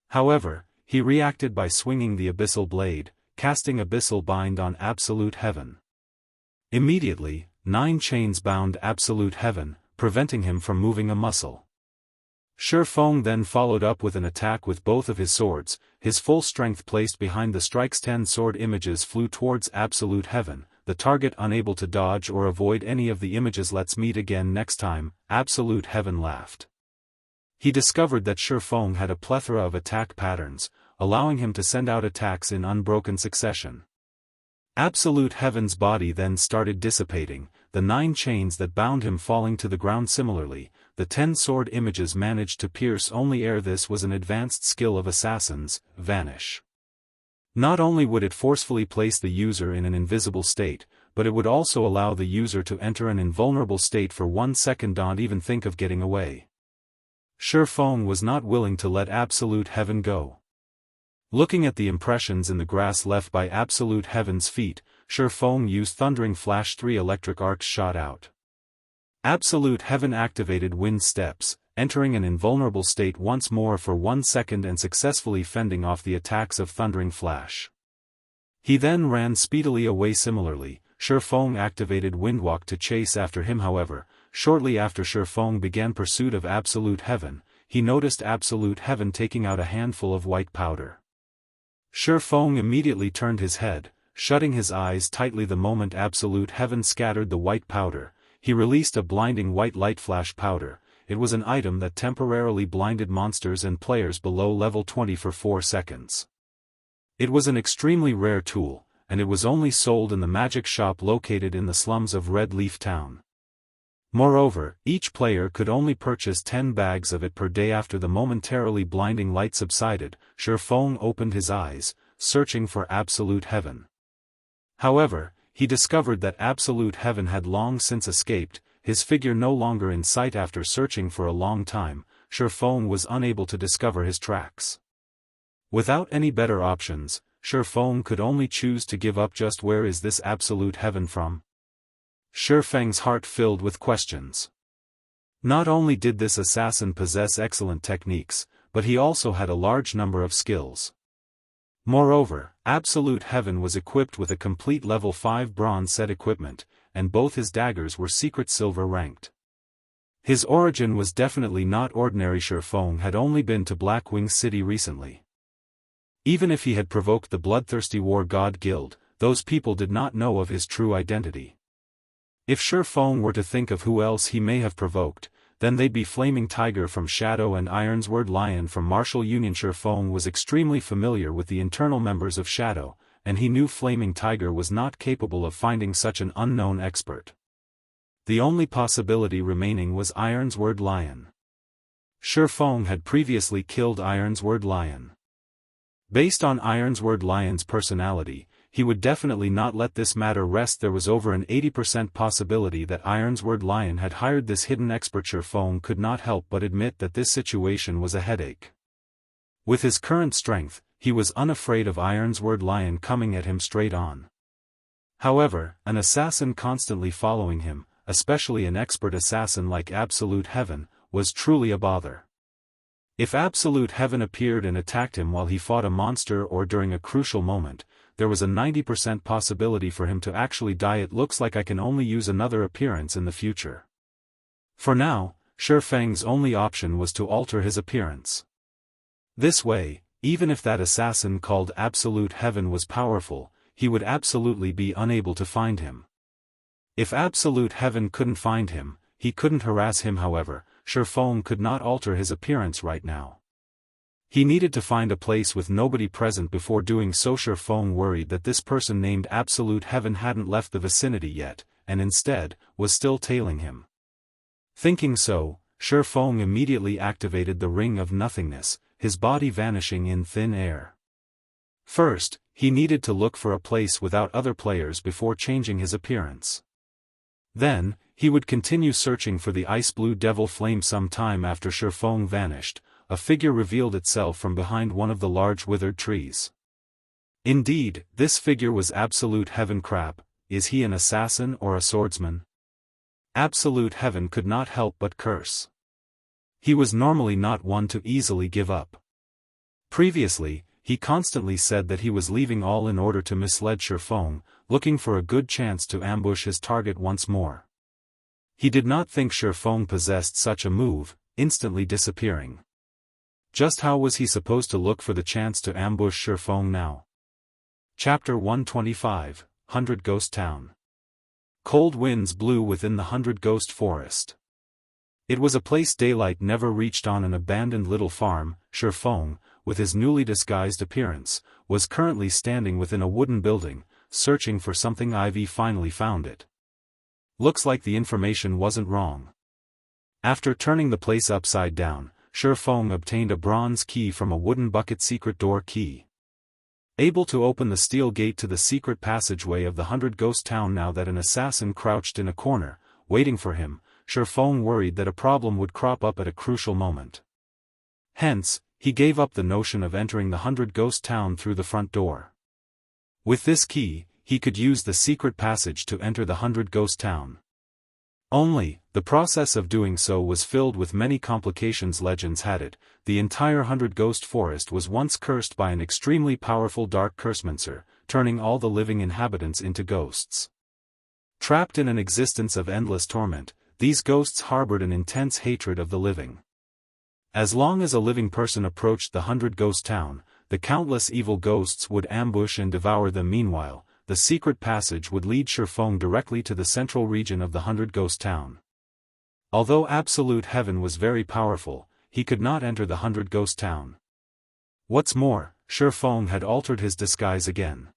However, he reacted by swinging the Abyssal blade, casting Abyssal Bind on Absolute Heaven. Immediately, 9 chains bound Absolute Heaven, preventing him from moving a muscle. Shifeng then followed up with an attack with both of his swords, his full strength placed behind the strikes. 10 sword images flew towards Absolute Heaven, the target unable to dodge or avoid any of the images. Let's meet again next time, Absolute Heaven laughed. He discovered that Shifeng had a plethora of attack patterns, allowing him to send out attacks in unbroken succession. Absolute Heaven's body then started dissipating, the 9 chains that bound him falling to the ground similarly, the 10 sword images managed to pierce only ere this was an advanced skill of assassins, vanish. Not only would it forcefully place the user in an invisible state, but it would also allow the user to enter an invulnerable state for 1 second, not even think of getting away. Shi Feng was not willing to let Absolute Heaven go. Looking at the impressions in the grass left by Absolute Heaven's feet, Shi Feng used Thundering Flash. 3 electric arcs shot out. Absolute Heaven activated Wind Steps, entering an invulnerable state once more for 1 second and successfully fending off the attacks of Thundering Flash. He then ran speedily away. Similarly, Shi Feng activated Windwalk to chase after him. However, shortly after Shi Feng began pursuit of Absolute Heaven, he noticed Absolute Heaven taking out a handful of white powder. Shi Feng immediately turned his head, shutting his eyes tightly. The moment Absolute Heaven scattered the white powder, he released a blinding white light flash powder. It was an item that temporarily blinded monsters and players below level 20 for 4 seconds. It was an extremely rare tool, and it was only sold in the magic shop located in the slums of Red Leaf Town. Moreover, each player could only purchase 10 bags of it per day. After the momentarily blinding light subsided, Shi Feng opened his eyes, searching for Absolute Heaven. However, he discovered that Absolute Heaven had long since escaped, his figure no longer in sight. After searching for a long time, Shi Feng was unable to discover his tracks. Without any better options, Shi Feng could only choose to give up. Just where is this Absolute Heaven from? Shi Feng's heart filled with questions. Not only did this assassin possess excellent techniques, but he also had a large number of skills. Moreover, Absolute Heaven was equipped with a complete level 5 bronze set equipment, and both his daggers were secret silver ranked. His origin was definitely not ordinary. Shi Feng had only been to Blackwing City recently. Even if he had provoked the bloodthirsty War God Guild, those people did not know of his true identity. If Shi Feng were to think of who else he may have provoked, then they'd be Flaming Tiger from Shadow and Ironsword Lion from Martial Union. Shi Feng was extremely familiar with the internal members of Shadow, and he knew Flaming Tiger was not capable of finding such an unknown expert. The only possibility remaining was Ironsword Lion. Shi Feng had previously killed Ironsword Lion. Based on Ironsword Lion's personality, he would definitely not let this matter rest. There was over an 80% possibility that Ironsword Lion had hired this hidden expert. Shi Feng could not help but admit that this situation was a headache. With his current strength, he was unafraid of Ironsword Lion coming at him straight on. However, an assassin constantly following him, especially an expert assassin like Absolute Heaven, was truly a bother. If Absolute Heaven appeared and attacked him while he fought a monster or during a crucial moment, there was a 90% possibility for him to actually die. It looks like I can only use another appearance in the future. For now, Shi Feng's only option was to alter his appearance. This way, even if that assassin called Absolute Heaven was powerful, he would absolutely be unable to find him. If Absolute Heaven couldn't find him, he couldn't harass him. However, Shi Feng could not alter his appearance right now. He needed to find a place with nobody present before doing so. Shi Feng worried that this person named Absolute Heaven hadn't left the vicinity yet, and instead, was still tailing him. Thinking so, Shi Feng immediately activated the Ring of Nothingness, his body vanishing in thin air. First, he needed to look for a place without other players before changing his appearance. Then, he would continue searching for the ice blue devil flame. Some time after Shi Feng vanished, a figure revealed itself from behind one of the large withered trees. Indeed, this figure was Absolute Heaven. Crap, is he an assassin or a swordsman? Absolute Heaven could not help but curse. He was normally not one to easily give up. Previously, he constantly said that he was leaving all in order to mislead Shi Feng, looking for a good chance to ambush his target once more. He did not think Shi Feng possessed such a move, instantly disappearing. Just how was he supposed to look for the chance to ambush Shi Feng now? Chapter 125, 100 Ghost Town. Cold winds blew within the 100 Ghost Forest. It was a place daylight never reached. On an abandoned little farm. Shi Feng, with his newly disguised appearance, was currently standing within a wooden building, searching for something. Ivy finally found it. Looks like the information wasn't wrong. After turning the place upside down, Shifeng obtained a bronze key from a wooden bucket secret door key. Able to open the steel gate to the secret passageway of the 100 Ghost Town now that an assassin crouched in a corner, waiting for him, Shifeng worried that a problem would crop up at a crucial moment. Hence, he gave up the notion of entering the 100 Ghost Town through the front door. With this key, he could use the secret passage to enter the 100 Ghost Town. Only, the process of doing so was filled with many complications. Legends had it, the entire 100 Ghost Forest was once cursed by an extremely powerful dark cursemancer, turning all the living inhabitants into ghosts. Trapped in an existence of endless torment, these ghosts harbored an intense hatred of the living. As long as a living person approached the 100 Ghost Town, the countless evil ghosts would ambush and devour them. Meanwhile, the secret passage would lead Shifeng directly to the central region of the 100 Ghost Town. Although Absolute Heaven was very powerful, he could not enter the 100 Ghost Town. What's more, Shifeng had altered his disguise again.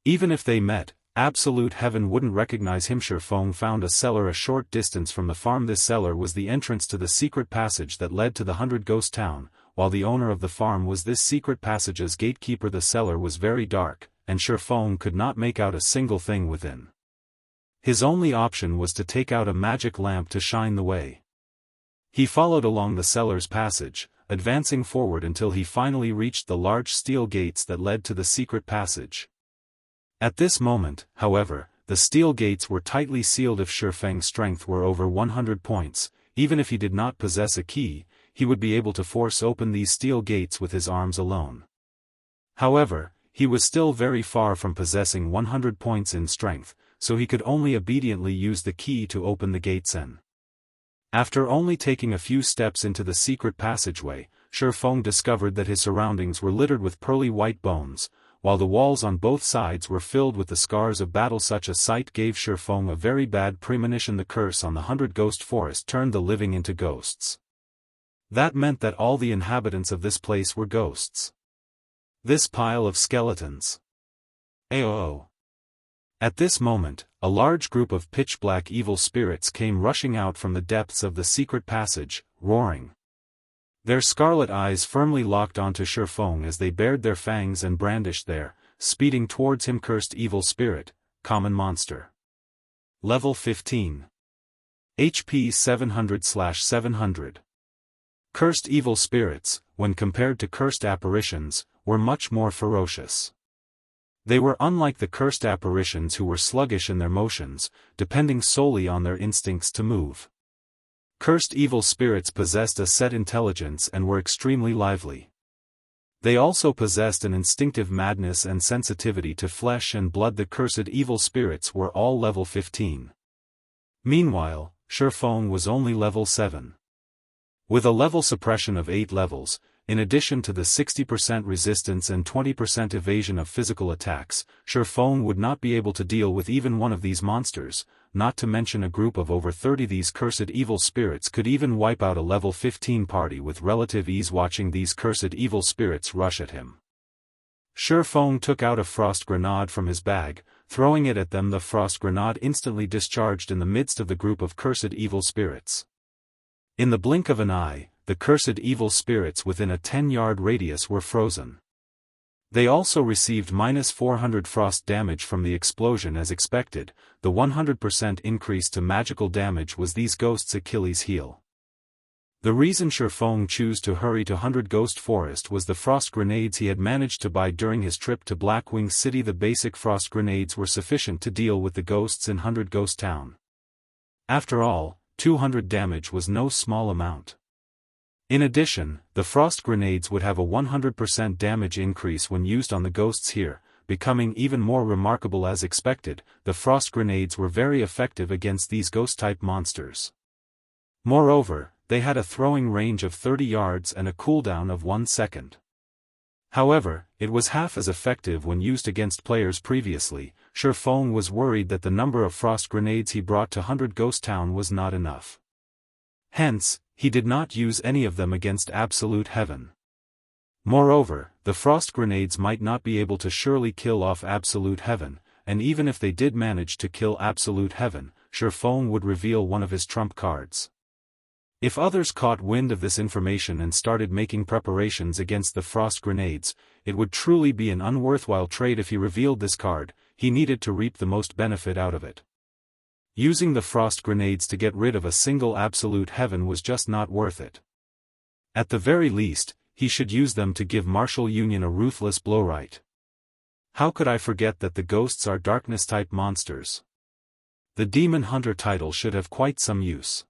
Even if they met, Absolute Heaven wouldn't recognize him. Shifeng found a cellar a short distance from the farm. This cellar was the entrance to the secret passage that led to the 100 Ghost Town, while the owner of the farm was this secret passage's gatekeeper. The cellar was very dark, and Shifeng could not make out a single thing within. His only option was to take out a magic lamp to shine the way. He followed along the cellar's passage, advancing forward until he finally reached the large steel gates that led to the secret passage. At this moment, however, the steel gates were tightly sealed. If Shifeng's strength were over 100 points, even if he did not possess a key, he would be able to force open these steel gates with his arms alone. However, he was still very far from possessing 100 points in strength, so he could only obediently use the key to open the gates. After only taking a few steps into the secret passageway, Shifeng discovered that his surroundings were littered with pearly white bones, while the walls on both sides were filled with the scars of battle. Such a sight gave Shifeng a very bad premonition. The curse on the 100 Ghost Forest turned the living into ghosts. That meant that all the inhabitants of this place were ghosts. This pile of skeletons. Aoo. At this moment, a large group of pitch-black evil spirits came rushing out from the depths of the secret passage, roaring. Their scarlet eyes firmly locked onto Shifeng as they bared their fangs and brandished their, speeding towards him. Cursed evil spirit, common monster. Level 15. HP 700/700. Cursed evil spirits, when compared to cursed apparitions, were much more ferocious. They were unlike the cursed apparitions who were sluggish in their motions, depending solely on their instincts to move. Cursed evil spirits possessed a set intelligence and were extremely lively. They also possessed an instinctive madness and sensitivity to flesh and blood. The cursed evil spirits were all level 15. Meanwhile, Shifeng was only level 7. With a level suppression of 8 levels, in addition to the 60% resistance and 20% evasion of physical attacks, Shifeng would not be able to deal with even one of these monsters, not to mention a group of over 30. These cursed evil spirits could even wipe out a level 15 party with relative ease. Watching these cursed evil spirits rush at him, Shifeng took out a frost grenade from his bag, throwing it at them. The frost grenade instantly discharged in the midst of the group of cursed evil spirits. In the blink of an eye, the cursed evil spirits within a 10-yard radius were frozen. They also received -400 frost damage from the explosion. As expected, the 100% increase to magical damage was these ghosts' Achilles' heel. The reason Shifeng chose to hurry to 100 Ghost Forest was the frost grenades he had managed to buy during his trip to Blackwing City. The basic frost grenades were sufficient to deal with the ghosts in 100 Ghost Town. After all, 200 damage was no small amount. In addition, the frost grenades would have a 100% damage increase when used on the ghosts here, becoming even more remarkable. As expected, the frost grenades were very effective against these ghost-type monsters. Moreover, they had a throwing range of 30 yards and a cooldown of 1 second. However, it was half as effective when used against players previously. Shifeng was worried that the number of frost grenades he brought to 100 Ghost Town was not enough. Hence, he did not use any of them against Absolute Heaven. Moreover, the frost grenades might not be able to surely kill off Absolute Heaven, and even if they did manage to kill Absolute Heaven, Feng would reveal one of his trump cards. If others caught wind of this information and started making preparations against the frost grenades, it would truly be an unworthwhile trade if he revealed this card. He needed to reap the most benefit out of it. Using the frost grenades to get rid of a single absolute heaven was just not worth it. At the very least, he should use them to give Martial Union a ruthless blow. Right? How could I forget that the ghosts are darkness-type monsters? The Demon Hunter title should have quite some use.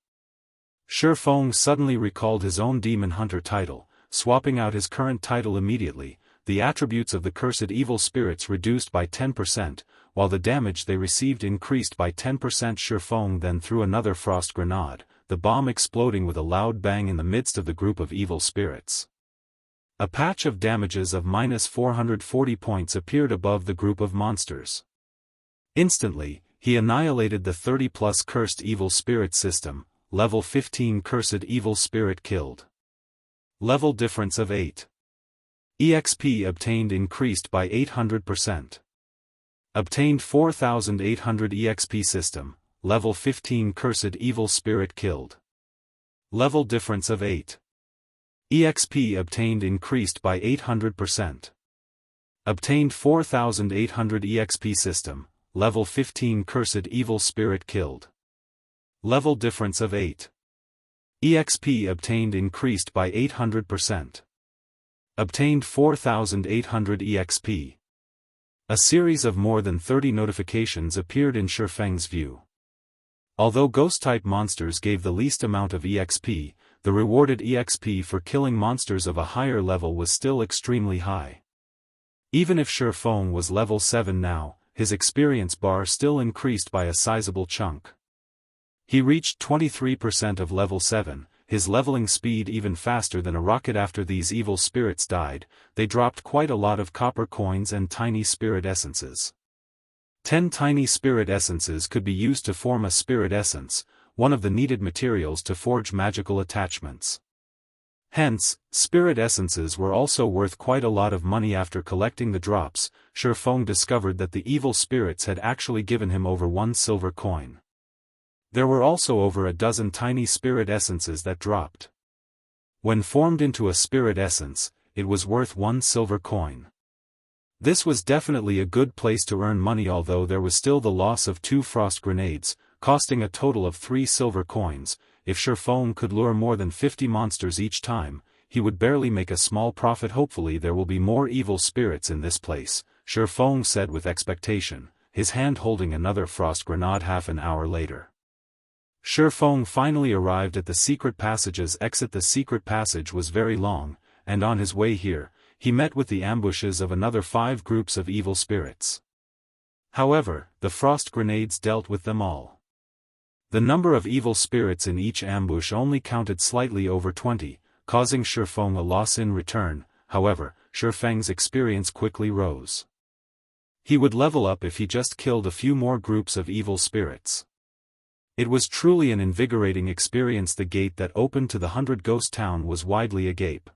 Feng suddenly recalled his own Demon Hunter title, swapping out his current title immediately. The attributes of the cursed evil spirits reduced by 10%, while the damage they received increased by 10%. Feng then threw another frost grenade, the bomb exploding with a loud bang in the midst of the group of evil spirits. A patch of damages of -440 points appeared above the group of monsters. Instantly, he annihilated the 30+ cursed evil spirit system. Level 15 cursed evil spirit killed. Level difference of 8. EXP obtained increased by 800%. Obtained 4800 EXP system, level 15 cursed evil spirit killed. Level difference of 8. EXP obtained increased by 800%. Obtained 4800 EXP system, level 15 cursed evil spirit killed. Level difference of 8. EXP obtained increased by 800%. Obtained 4800 EXP. A series of more than 30 notifications appeared in Feng's view. Although ghost-type monsters gave the least amount of EXP, the rewarded EXP for killing monsters of a higher level was still extremely high. Even if Feng was level 7 now, his experience bar still increased by a sizable chunk. He reached 23% of level 7, his leveling speed even faster than a rocket. After these evil spirits died, they dropped quite a lot of copper coins and tiny spirit essences. 10 tiny spirit essences could be used to form a spirit essence, one of the needed materials to forge magical attachments. Hence, spirit essences were also worth quite a lot of money. After collecting the drops, Feng discovered that the evil spirits had actually given him over 1 silver coin. There were also over a dozen tiny spirit essences that dropped. When formed into a spirit essence, it was worth 1 silver coin. This was definitely a good place to earn money, although there was still the loss of 2 frost grenades, costing a total of 3 silver coins. If Feng could lure more than 50 monsters each time, he would barely make a small profit. Hopefully there will be more evil spirits in this place, Feng said with expectation, his hand holding another frost grenade. Half an hour later, Feng finally arrived at the secret passage's exit. The secret passage was very long, and on his way here, he met with the ambushes of another 5 groups of evil spirits. However, the frost grenades dealt with them all. The number of evil spirits in each ambush only counted slightly over 20, causing Feng a loss in return. However, Feng's experience quickly rose. He would level up if he just killed a few more groups of evil spirits. It was truly an invigorating experience. The gate that opened to the 100 Ghost Town was widely agape.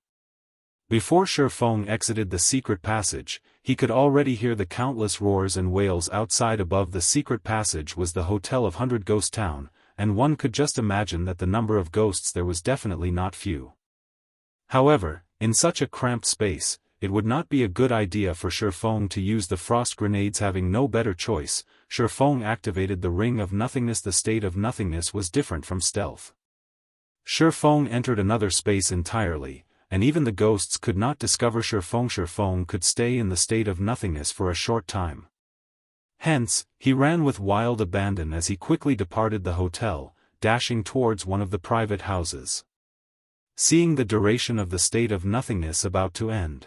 Before Feng exited the secret passage, he could already hear the countless roars and wails outside. Above the secret passage was the hotel of 100 Ghost Town, and one could just imagine that the number of ghosts there was definitely not few. However, in such a cramped space, it would not be a good idea for Feng to use the frost grenades. Having no better choice, Feng activated the Ring of Nothingness. The state of nothingness was different from stealth. Feng entered another space entirely, and even the ghosts could not discover Feng. Feng could stay in the state of nothingness for a short time. Hence, he ran with wild abandon as he quickly departed the hotel, dashing towards one of the private houses. Seeing the duration of the state of nothingness about to end,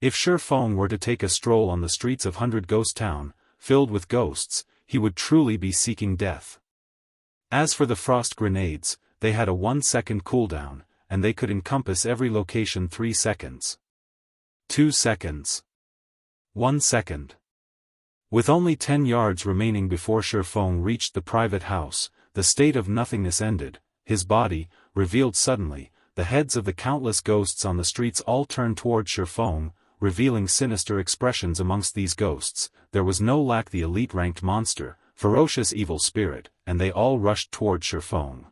if Feng were to take a stroll on the streets of 100 Ghost Town, filled with ghosts, he would truly be seeking death. As for the frost grenades, they had a 1-second cooldown, and they could encompass every location. 3 seconds. 2 seconds. 1 second. With only 10 yards remaining before Feng reached the private house, the state of nothingness ended. His body, revealed suddenly, the heads of the countless ghosts on the streets all turned toward Feng, revealing sinister expressions amongst these ghosts. There was no lack the elite-ranked monster, ferocious evil spirit, and they all rushed toward Shifeng.